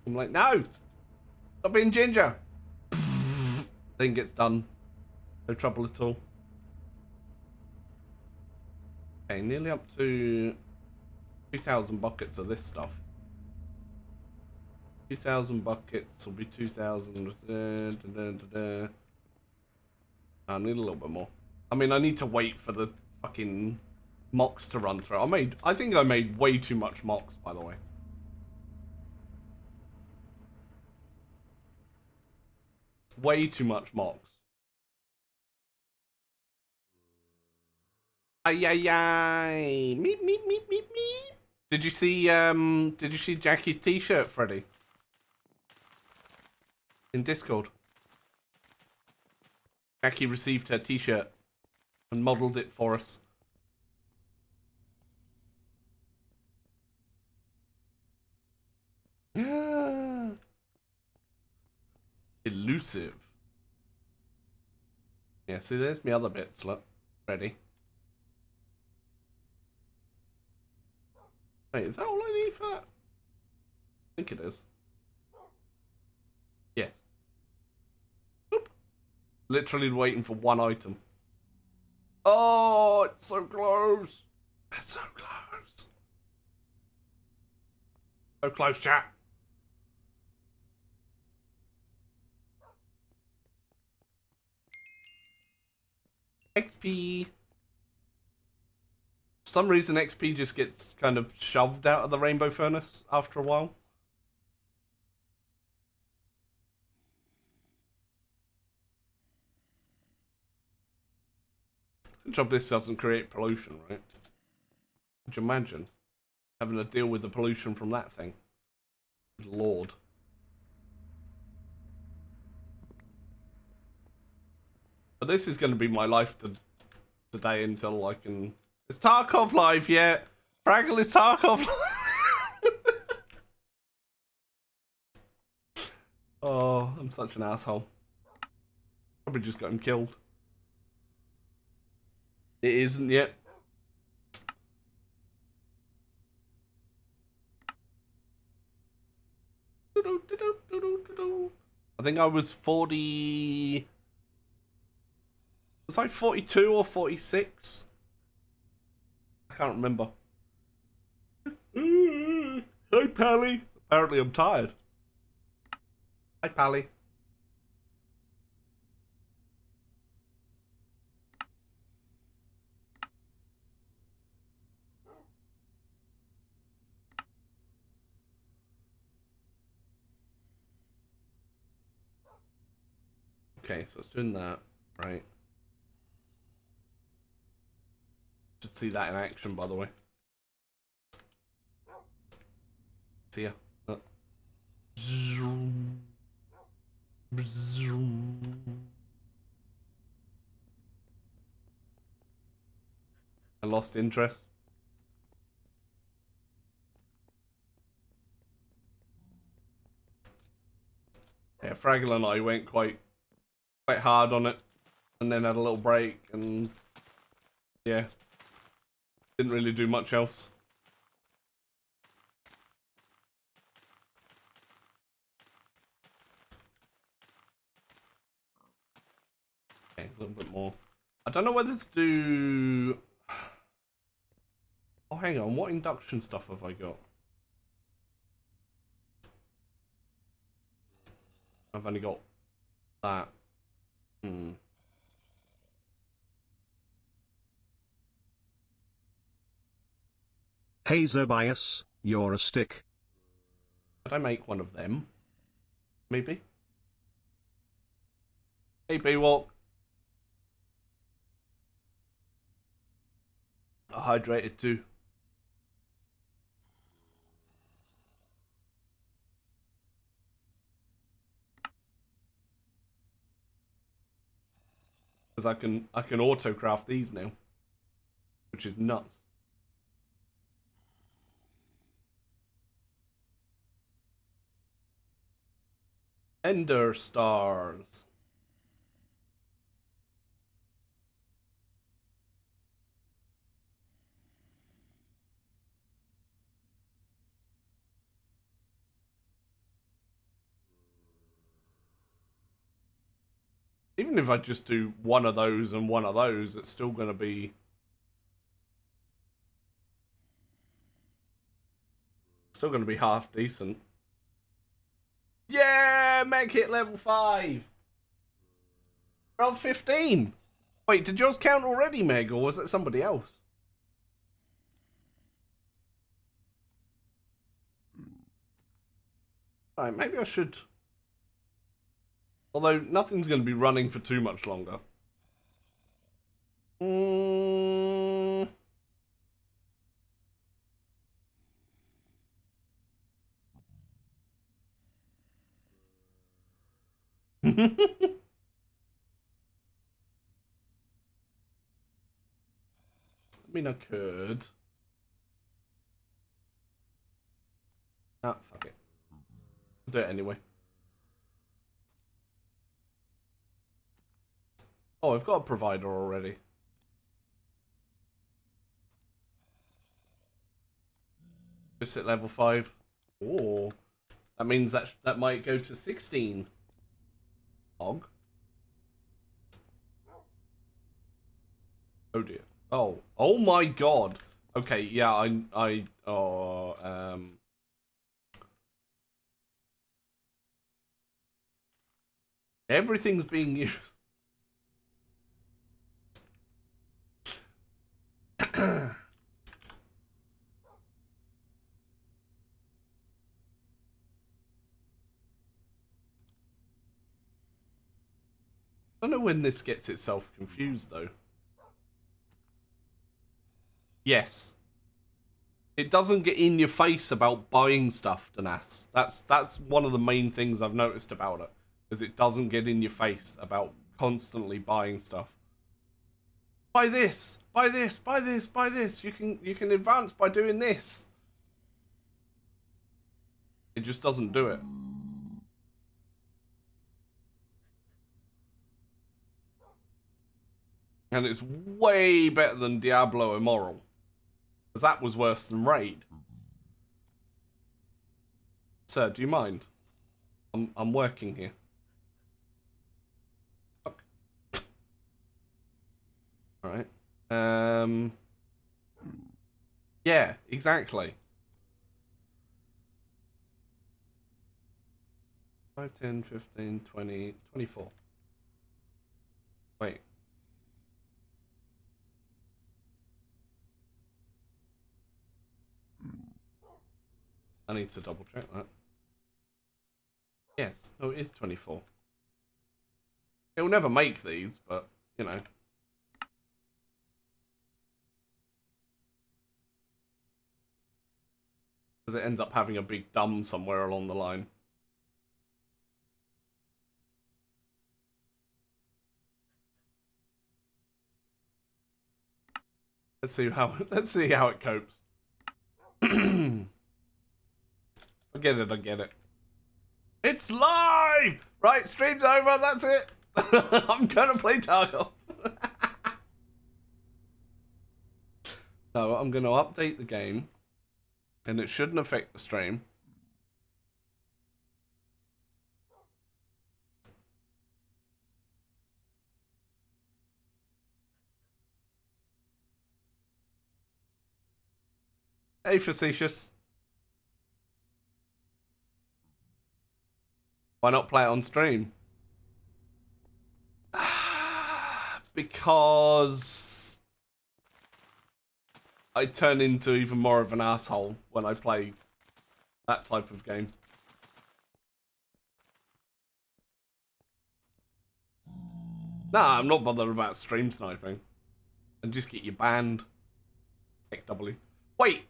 I'm like, no! Stop being ginger! Then gets done. No trouble at all. Okay, nearly up to 2,000 buckets of this stuff. 2,000 buckets will be 2,000. I need a little bit more. I mean, I need to wait for the fucking mocks to run through. I think I made way too much mocks, by the way. Way too much mocks. Ay ay ay. Meep meep meep meep meep. Did you see Jackie's t-shirt, Freddy? In Discord. Jackie received her t-shirt and modelled it for us. Elusive. Yeah, see, there's my other bits. Look, ready. Wait, is that all I need for that? I think it is. Yes. Oop. Literally waiting for one item. Oh, it's so close. It's so close. So close, chat. XP. some reason XP just gets kind of shoved out of the rainbow furnace after a while. Good job this doesn't create pollution, right? Could you imagine having to deal with the pollution from that thing? Good Lord. But this is going to be my life today until I can... It's Tarkov live, yeah. Fraggle is Tarkov live. Oh, I'm such an asshole. Probably just got him killed. It isn't yet. I think I was 40... Was I 42 or 46? I can't remember. Hi, Pally. Apparently I'm tired. Hi, Pally. Okay, so it's doing that, right? Should see that in action, by the way. See ya. Zoom. Zoom. I lost interest. Yeah, Fraggle and I went quite hard on it, and then had a little break, and yeah, didn't really do much else. Okay, a little bit more. I don't know whether to do... Oh, hang on, what induction stuff have I got? I've only got that. Hey Zobias, you're a stick. Could I make one of them? Maybe? Hey B-Walk. Hydrated too. Because I can auto craft these now, which is nuts. Ender stars. Even if I just do one of those and one of those, it's still going to be... Still going to be half decent. Yeah! Meg hit level 5! We're on 15! Wait, did yours count already, Meg, or was it somebody else? Alright, maybe I should... Although, nothing's going to be running for too much longer. I mean, I could. Ah, fuck it. I'll do it anyway. Oh, I've got a provider already. Just at level 5. Oh, that means that might go to 16. Og. Oh dear. Oh my god. Okay, yeah, everything's being used. I don't know when this gets itself confused, though. Yes. It doesn't get in your face about buying stuff, Danas. That's one of the main things I've noticed about it. Is it doesn't get in your face about constantly buying stuff. Buy this, buy this, buy this, buy this. You can advance by doing this. It just doesn't do it. And it's way better than Diablo Immortal. Because that was worse than Raid. Sir, do you mind? I'm working here. Fuck. Alright. Yeah, exactly. 5, 10, 15, 20, 24. Wait. I need to double check that. Yes, oh, it is 24. It'll never make these, but, you know. Because it ends up having a big dumb somewhere along the line. Let's see how it copes. I get it, I get it. It's live! Right, stream's over, that's it. I'm gonna play Tarkov. So I'm gonna update the game, and it shouldn't affect the stream. Hey, facetious. Why not play it on stream? Because I turn into even more of an asshole when I play that type of game. Nah, I'm not bothered about stream sniping. And just get you banned. XW. Wait!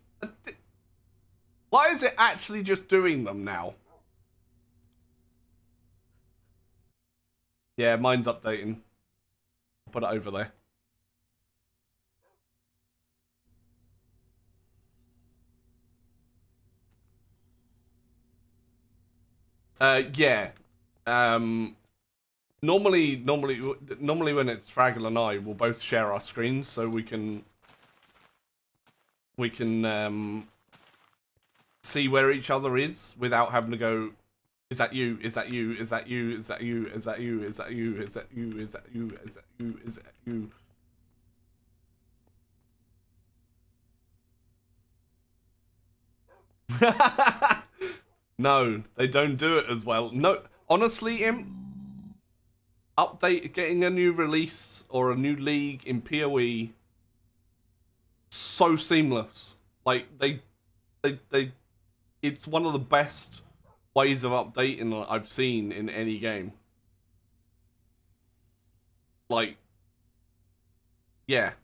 Why is it actually just doing them now? Yeah, mine's updating. I'll put it over there. Yeah. Normally when it's Fraggle and I, we'll both share our screens so we can see where each other is without having to go, is that you? Is that you? Is that you? Is that you? Is that you? Is that you? Is that you? Is that you? Is that you? Is that you? No, they don't do it as well. No, honestly, getting a new release or a new league in PoE, so seamless. Like it's one of the best ways of updating I've seen in any game. Like, yeah.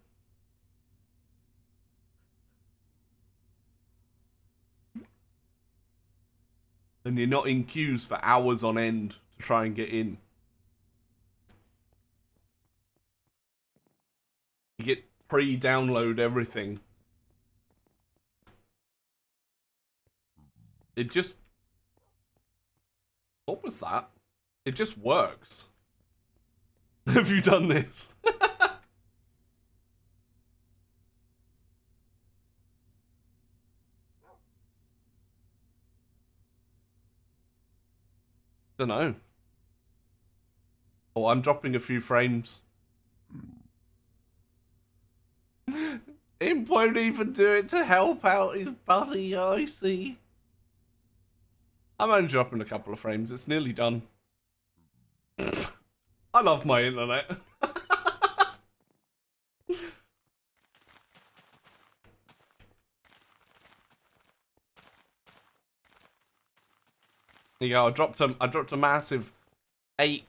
And you're not in queues for hours on end to try and get in. You get pre-download everything. It just... What was that? It just works. Have you done this? Dunno. Oh, I'm dropping a few frames. Imp won't even do it to help out his buddy, I see. I'm only dropping a couple of frames. It's nearly done. I love my internet. There you go. I dropped a massive 8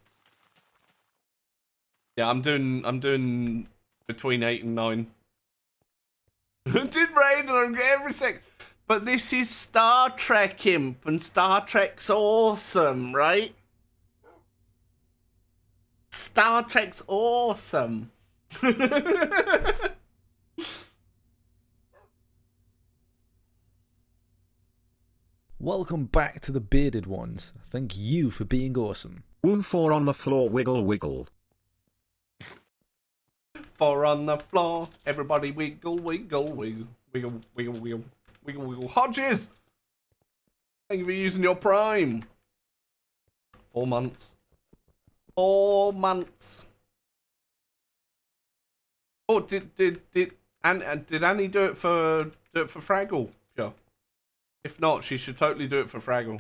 Yeah, I'm doing between 8 and 9. It did rain and I'm every sec. But this is Star Trek, Imp, and Star Trek's awesome, right? Star Trek's awesome. Welcome back to the bearded ones. Thank you for being awesome. Woo 4 on the floor, wiggle wiggle. 4 on the floor, everybody wiggle, wiggle, wiggle, wiggle, wiggle, wiggle, wiggle, wiggle. Hodges! Thank you for using your Prime. 4 months. 4 months. Oh, did Annie do it for Fraggle? Yeah. If not, she should totally do it for Fraggle.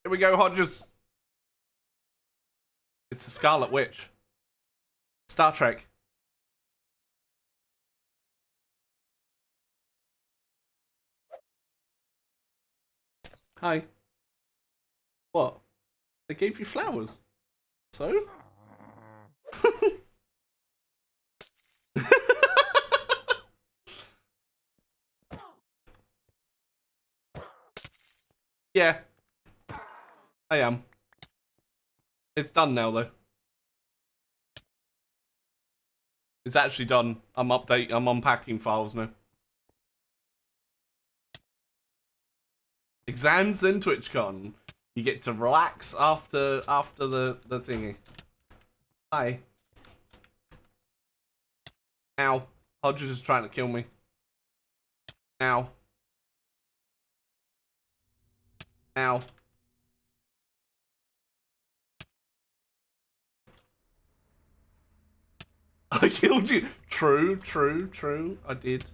Here we go, Hodges. It's the Scarlet Witch. Star Trek. Hi. What? They gave you flowers. So? Yeah. I am. It's done now, though. It's actually done. I'm unpacking files now. Exams, then TwitchCon. You get to relax after the thingy. Hi. Ow. Hodges is trying to kill me. Ow. Ow. I killed you. True, true, true. I did.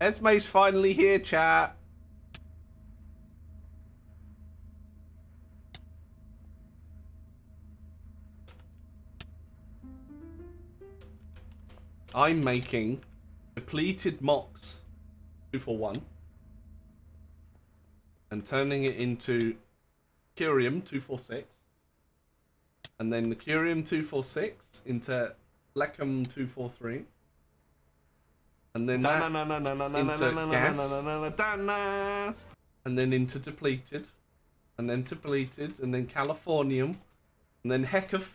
Esme's finally here, chat. I'm making depleted Mox 241 and turning it into Curium 246, and then the Curium 246 into Lecum 243, and then that into gas, and then into depleted, and then depleted, and then Californium, and then Hecuf,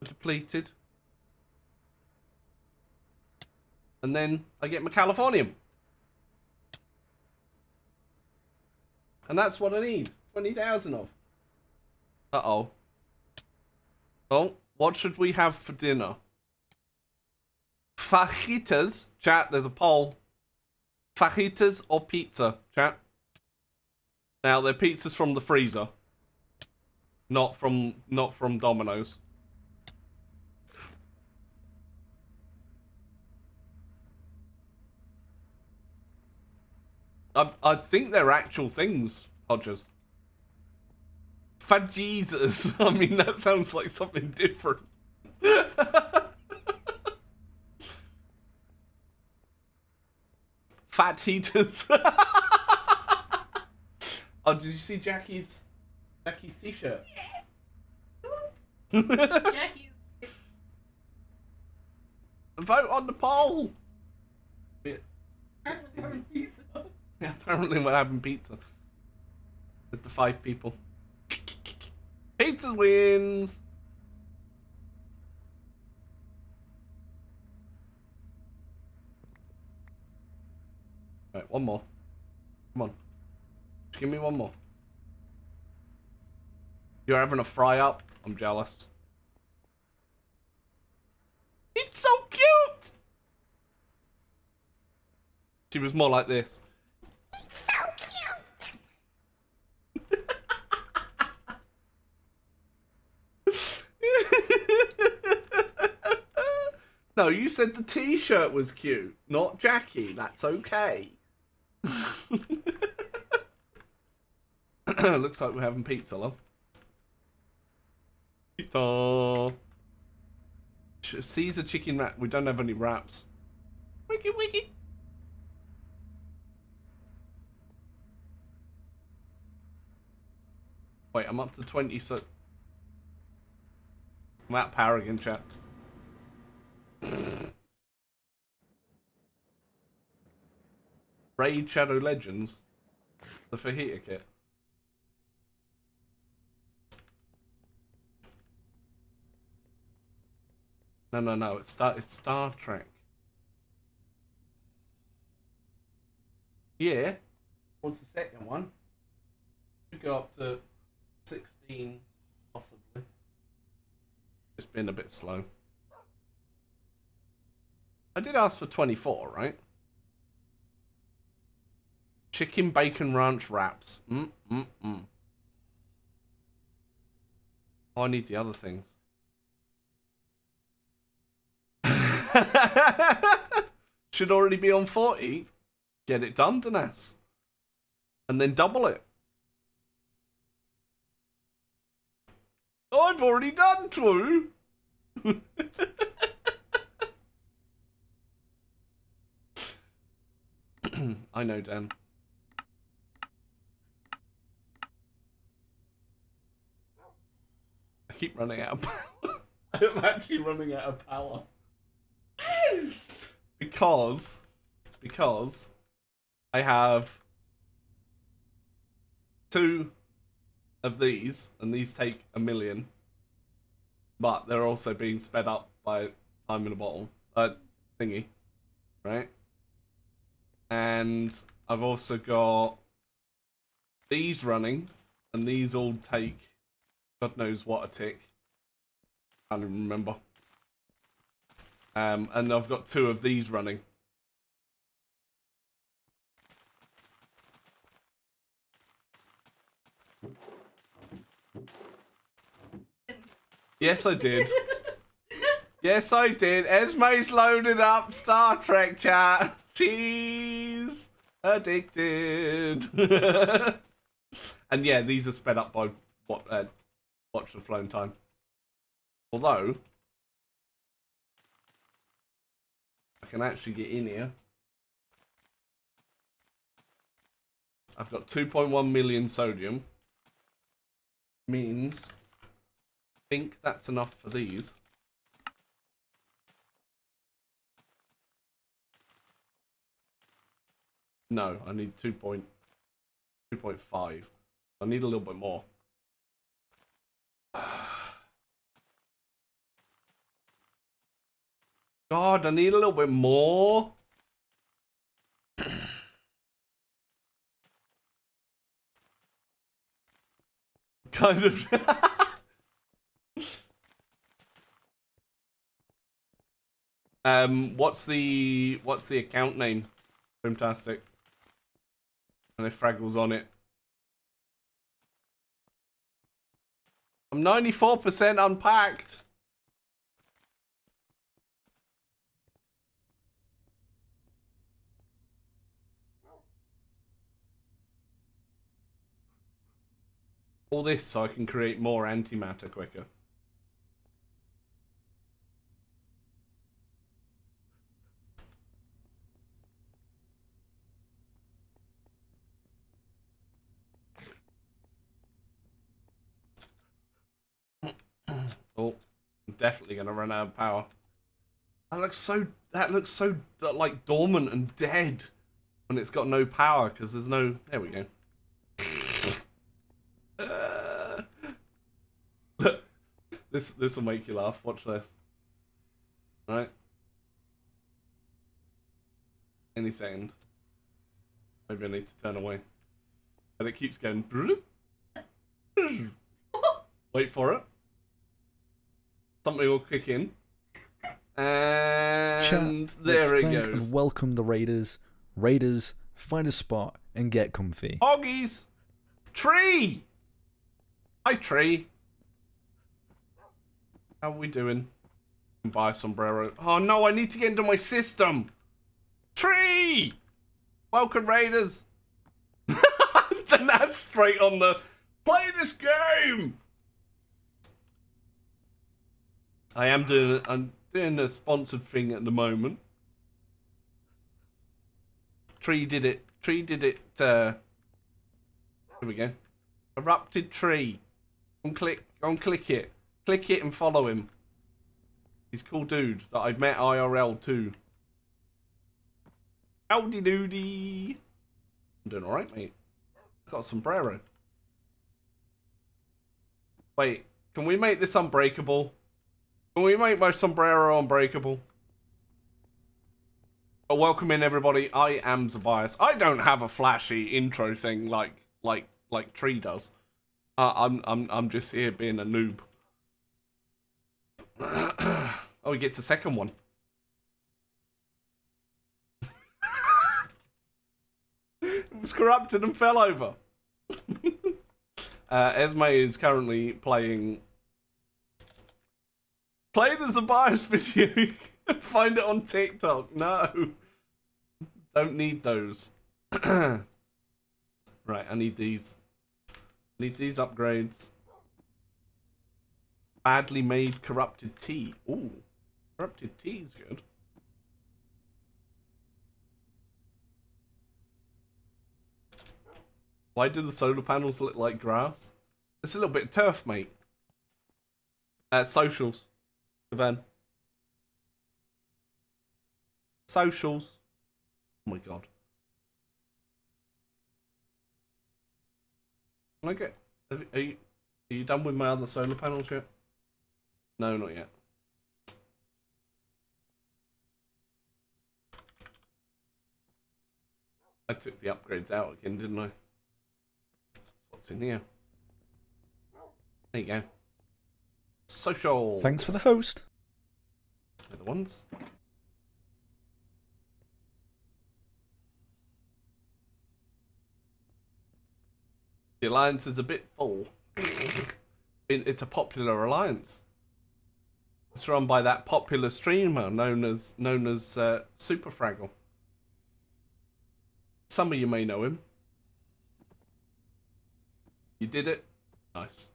depleted, and then I get my Californium. And that's what I need. 20,000 of. Uh-oh. Oh, what should we have for dinner? Fajitas. Chat, there's a poll. Fajitas or pizza? Chat. Now, they're pizzas from the freezer. Not from Domino's. I think they're actual things, Hodges. Fajitas. I mean, that sounds like something different. Fat heaters. Oh, did you see Jackie's t-shirt? Yes. Jackie's. Vote on the poll. Pizza. Yeah, apparently we're having pizza with the 5 people. Pizza wins. Right, one more. Come on. Just give me one more. You're having a fry up? I'm jealous. It's so cute! She was more like this. It's so cute! No, you said the t-shirt was cute, not Jackie. That's okay. Looks like we're having pizza, love. Pizza. Caesar chicken wrap. We don't have any wraps. Wiki wiki. Wait, I'm up to 20, so... I'm at power again, chat. Raid Shadow Legends. The Fajita kit. No, it's Star Trek. Yeah. What's the second one? Should go up to 16, possibly. Just been a bit slow. I did ask for 24, right? Chicken bacon ranch wraps. Oh, I need the other things. Should already be on 40. Get it done, Danas. And then double it. Oh, I've already done 2. I know, Dan. I keep running out of power. I'm actually running out of power. Because I have 2 of these, and these take 1,000,000, but they're also being sped up by time in a bottle thingy, right? And I've also got these running, and these all take God knows what a tick. Can't even remember. And I've got 2 of these running. Yes, I did. Yes, I did. Esme's loaded up Star Trek chat. She's addicted. And yeah, these are sped up by what watch the flown time. Although I can actually get in here. I've got 2.1 million sodium. Means I think that's enough for these. No, I need 2.5. I need a little bit more. God, I need a little bit more. Kind of. What's the account name? Fantastic. And if Fraggle's on it. I'm 94% unpacked. All this so I can create more antimatter quicker. Oh, I'm definitely gonna run out of power. That looks so like dormant and dead when it's got no power because there's no. There we go. This will make you laugh. Watch this. All right. Any second. Maybe I need to turn away. And it keeps going. Wait for it. Something will kick in. And there it goes. And welcome the Raiders. Raiders, find a spot and get comfy. Hoggies! Tree! Hi, Tree. How are we doing? Buy a sombrero. Oh no, I need to get into my system. Tree! Welcome, Raiders. And that's straight on the play this game. I'm doing a sponsored thing at the moment. Tree did it. Here we go. Corrupted tree. Click it. Click it and follow him. He's a cool dude that I've met IRL too. Howdy doody. I'm doing alright, mate. Got a sombrero. Wait, can we make this unbreakable? Can we make my sombrero unbreakable? Oh, welcome in everybody. I am Zabias. I don't have a flashy intro thing like Tree does. I'm just here being a noob. Oh, he gets a second one. It was corrupted and fell over. Esme is currently playing the Zabias video. Find it on TikTok. No. Don't need those. Right, I need these. Need these upgrades. Badly made corrupted tea. Ooh, corrupted tea is good. Why do the solar panels look like grass? It's a little bit of turf, mate. Socials. Van. Socials. Oh my god. Can I get... Are you done with my other solar panels yet? No, not yet. I took the upgrades out again, didn't I? That's what's in here. There you go. Social. Thanks for the host. They're the ones. The alliance is a bit full. It's a popular alliance. It's run by that popular streamer known as Super Fraggle. Some of you may know him. You did it. Nice.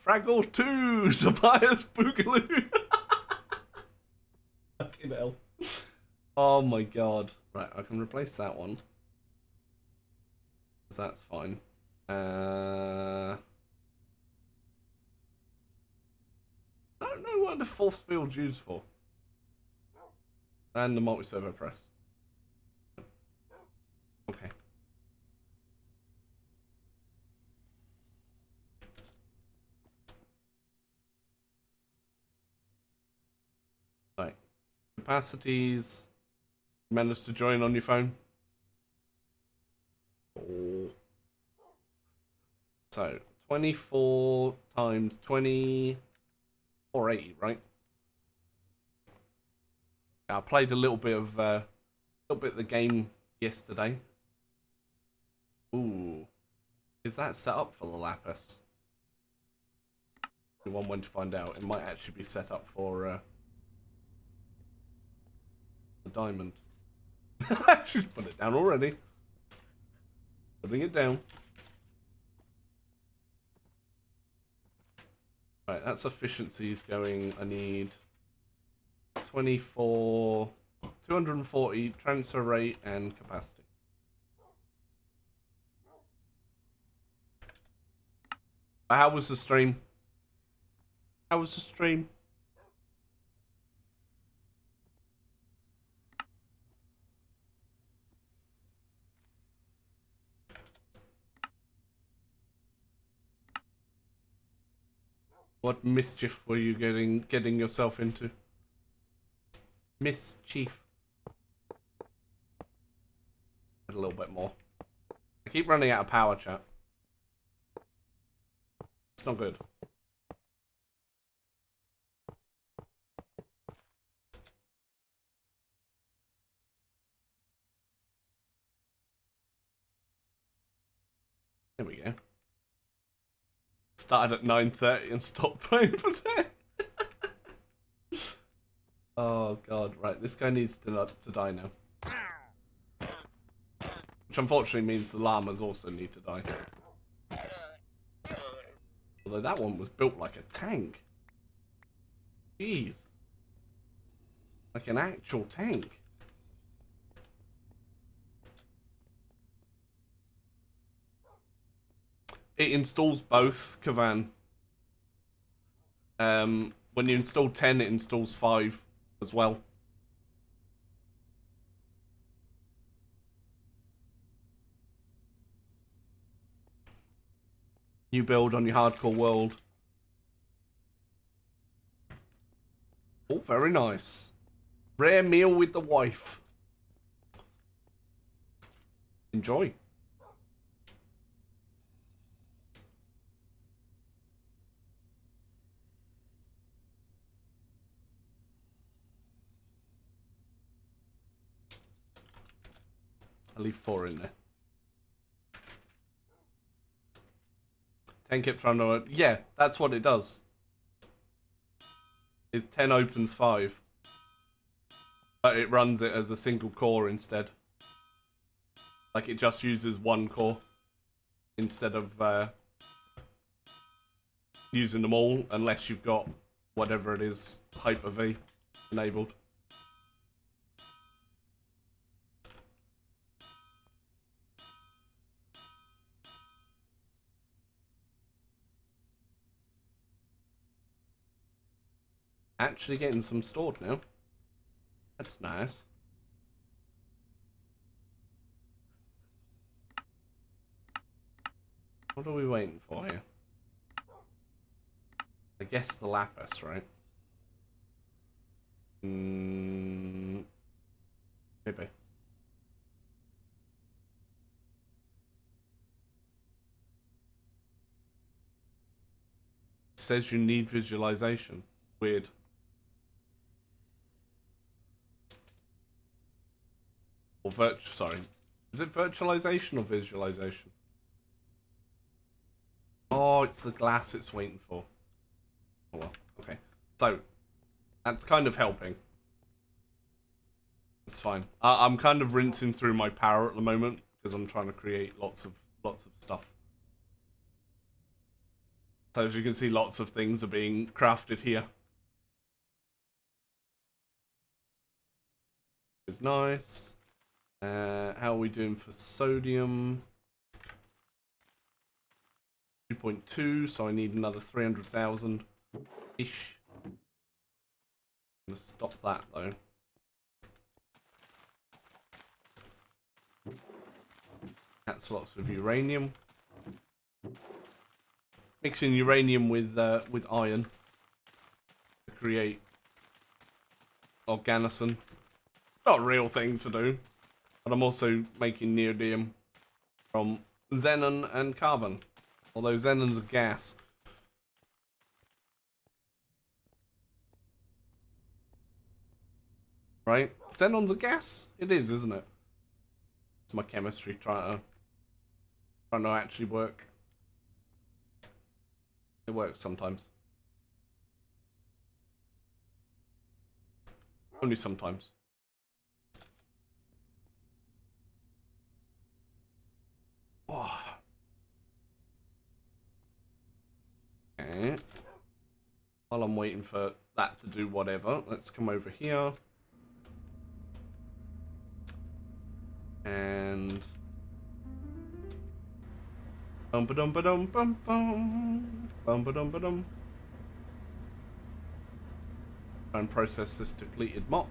Fraggle 2, Zabias Boogaloo. Fucking hell. Oh my god. Right, I can replace that one. So that's fine. I don't know what the force field's used for. And the multi-servo press. Okay. Right. Capacities. Managed to join on your phone. Oh. So 24 times 20, 480, right? I played a little bit of the game yesterday. Ooh, is that set up for the Lapis? One went to find out. It might actually be set up for the diamond. She's put it down already. Putting it down. Right, that's efficiencies going. I need 24, 240 transfer rate and capacity. How was the stream? How was the stream? What mischief were you getting yourself into? Mischief. A little bit more. I keep running out of power, chat. It's not good. There we go. Started at 9:30 and stopped playing for that. Oh god, right, this guy needs to die now. Which unfortunately means the llamas also need to die. Although that one was built like a tank. Jeez. Like an actual tank. It installs both, Kavan. When you install 10, it installs 5 as well. You build on your hardcore world. Oh, very nice. Rare meal with the wife. Enjoy. I'll leave 4 in there. 10 kept trying to... Yeah, that's what it does. It's 10 opens 5. But it runs it as a single core instead. Like it just uses 1 core. Instead of using them all. Unless you've got whatever it is, Hyper-V enabled. Actually getting some stored now. That's nice. What are we waiting for here? I guess the lapis, right? Maybe. It says you need visualization. Weird. Or sorry. Is it virtualization or visualization? Oh, it's the glass it's waiting for. Oh well, okay. So, that's kind of helping. It's fine. I'm kind of rinsing through my power at the moment because I'm trying to create lots of stuff. So as you can see, lots of things are being crafted here. It's nice. How are we doing for sodium? 2.2, so I need another 300,000-ish. I'm gonna stop that though. That's lots of uranium. Mixing uranium with iron to create organocin. Not a real thing to do. But I'm also making neodymium from xenon and carbon. Although xenon's a gas. Right? Xenon's a gas? It is, isn't it? It's my chemistry trying to actually work. It works sometimes. Only sometimes. Oh. Okay. While I'm waiting for that to do whatever, let's come over here. And bum ba dum ba dum bum bum bum ba dum ba dum. Try and process this depleted mox.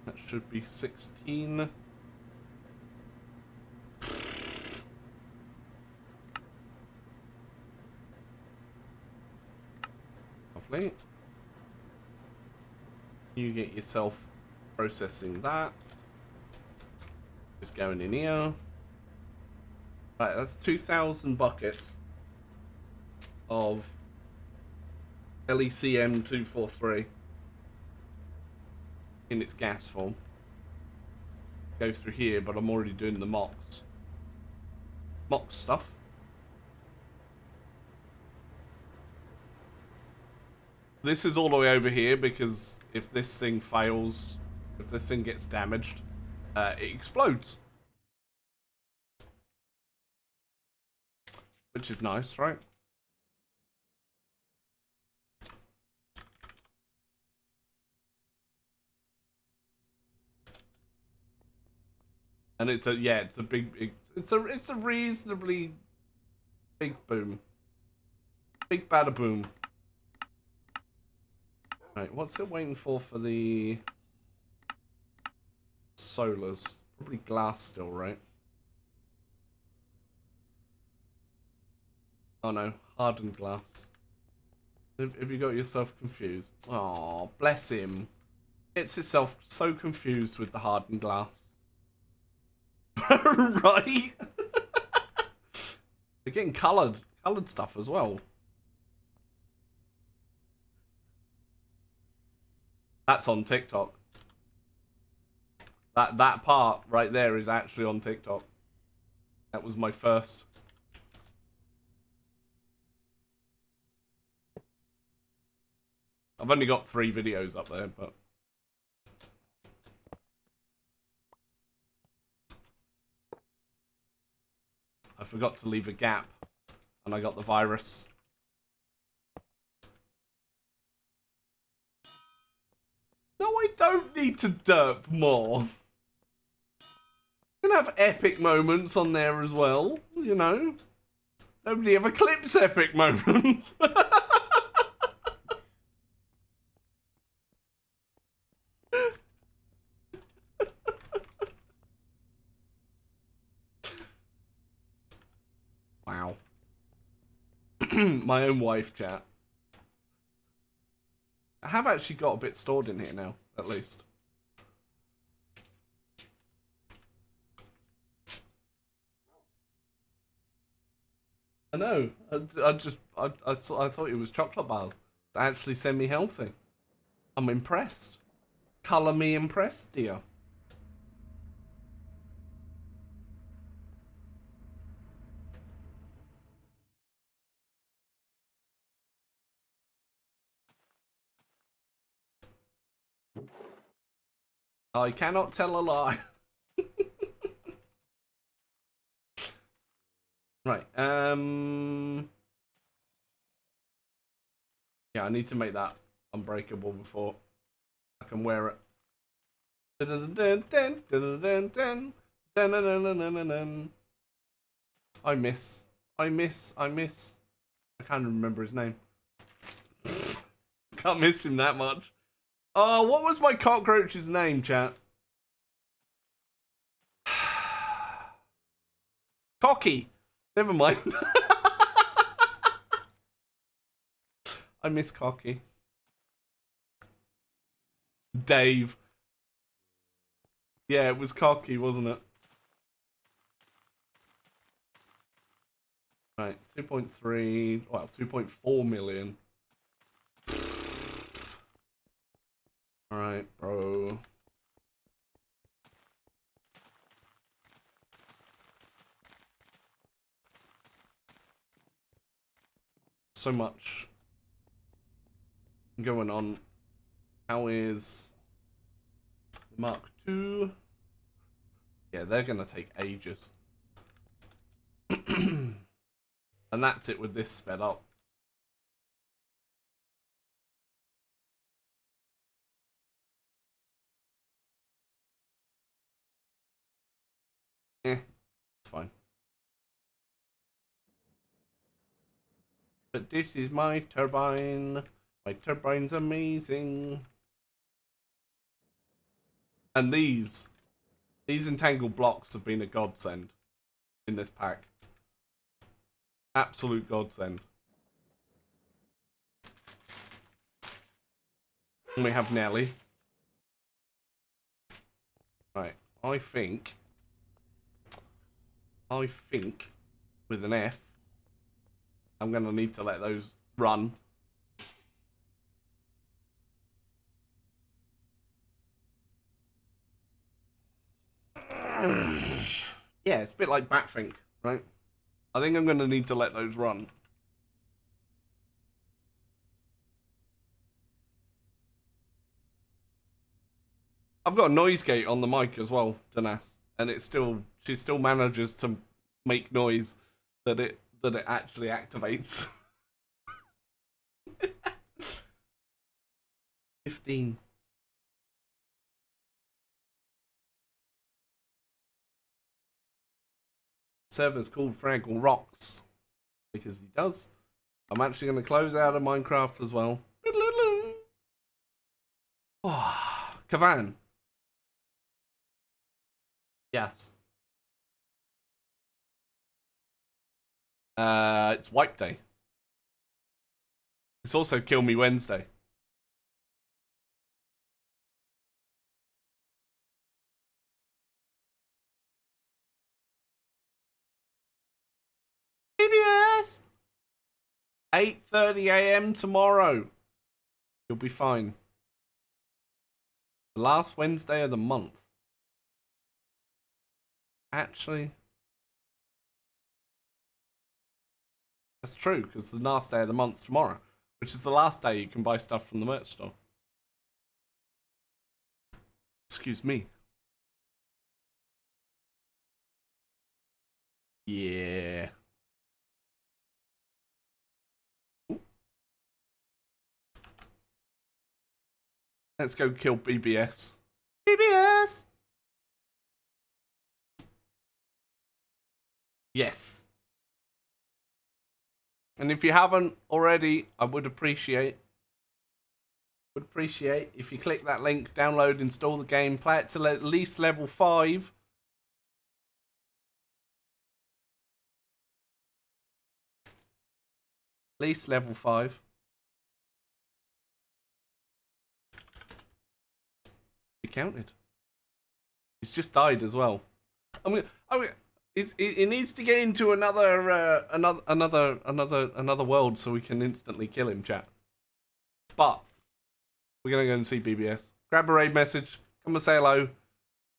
That should be 16. Lovely. You get yourself processing that. Just going in here. Right, that's 2,000 buckets of LECM-243 in its gas form. Go through here, but I'm already doing the MOX. mock stuff. This is all the way over here because if this thing fails, if this thing gets damaged, it explodes. Which is nice, right? And it's a it's a big it's a reasonably big boom. Big bada boom. Right, what's it waiting for the solars? Probably glass still, right? Oh no, hardened glass. Have you got yourself confused? Oh, bless him. Gets himself so confused with the hardened glass. Right? They're getting coloured stuff as well. That's on TikTok. That part right there is actually on TikTok. That was my first. I've only got 3 videos up there, but I forgot to leave a gap and I got the virus. No, I don't need to derp more. You can have epic moments on there as well, you know. Nobody ever clips epic moments. Wow. My own wife chat. I have actually got a bit stored in here now, at least. I know. I thought it was chocolate bars. It's actually semi-healthy. I'm impressed. Colour me impressed, dear. I cannot tell a lie. Right, yeah, I need to make that unbreakable before I can wear it. I miss. I can't remember his name. Can't miss him that much. Oh, what was my cockroach's name, chat? Cocky. Never mind. I miss Cocky. Dave. Yeah, it was Cocky, wasn't it? Right, 2.3, well, 2.4 million. Alright, bro. So much going on. How is the Mark II? Yeah, they're gonna take ages. And that's it with this sped up. It's fine. But this is my turbine. My turbine's amazing. And these entangled blocks have been a godsend in this pack. Absolute godsend. And we have Nelly. Right, I think with an F, I'm going to need to let those run. Yeah, it's a bit like Batfink, right? I think I'm going to need to let those run. I've got a noise gate on the mic as well, Danas, and she still manages to make noise that it actually activates. 15. Server's called Fraggle Rocks because he does. I'm actually going to close out of Minecraft as well. Kavan. Yes. It's Wipe Day. It's also Kill Me Wednesday. PBS! 8:30 AM tomorrow. You'll be fine. The last Wednesday of the month. Actually, that's true, because the last day of the month's tomorrow, which is the last day you can buy stuff from the merch store. Excuse me. Yeah. Ooh. Let's go kill BBS. BBS! Yes. And if you haven't already, I would appreciate if you click that link, download, install the game, play it till at least level 5. At least level 5. He counted. He's just died as well. It needs to get into another world so we can instantly kill him, chat. But we're gonna go and see BBS. Grab a raid message. Come and say hello.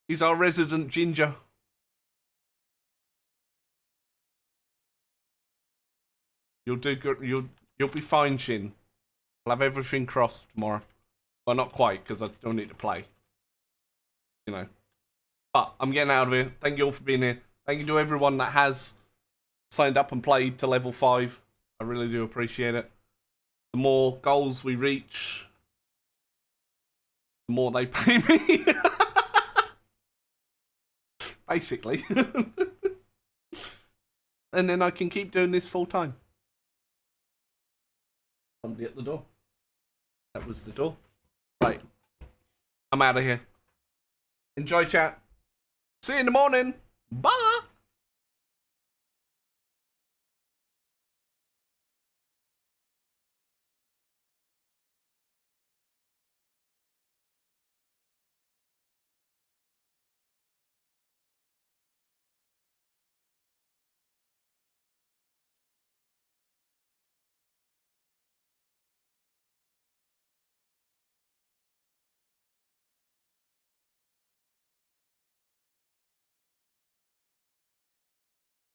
He's our resident ginger. You'll do good. You'll be fine, Shin. I'll have everything crossed tomorrow. Well, not quite, because I still need to play. You know. But I'm getting out of here. Thank you all for being here. Thank you to everyone that has signed up and played to level 5. I really do appreciate it. The more goals we reach, the more they pay me. Basically. And then I can keep doing this full time. Somebody at the door. That was the door. Right. I'm out of here. Enjoy, chat. See you in the morning. Bye.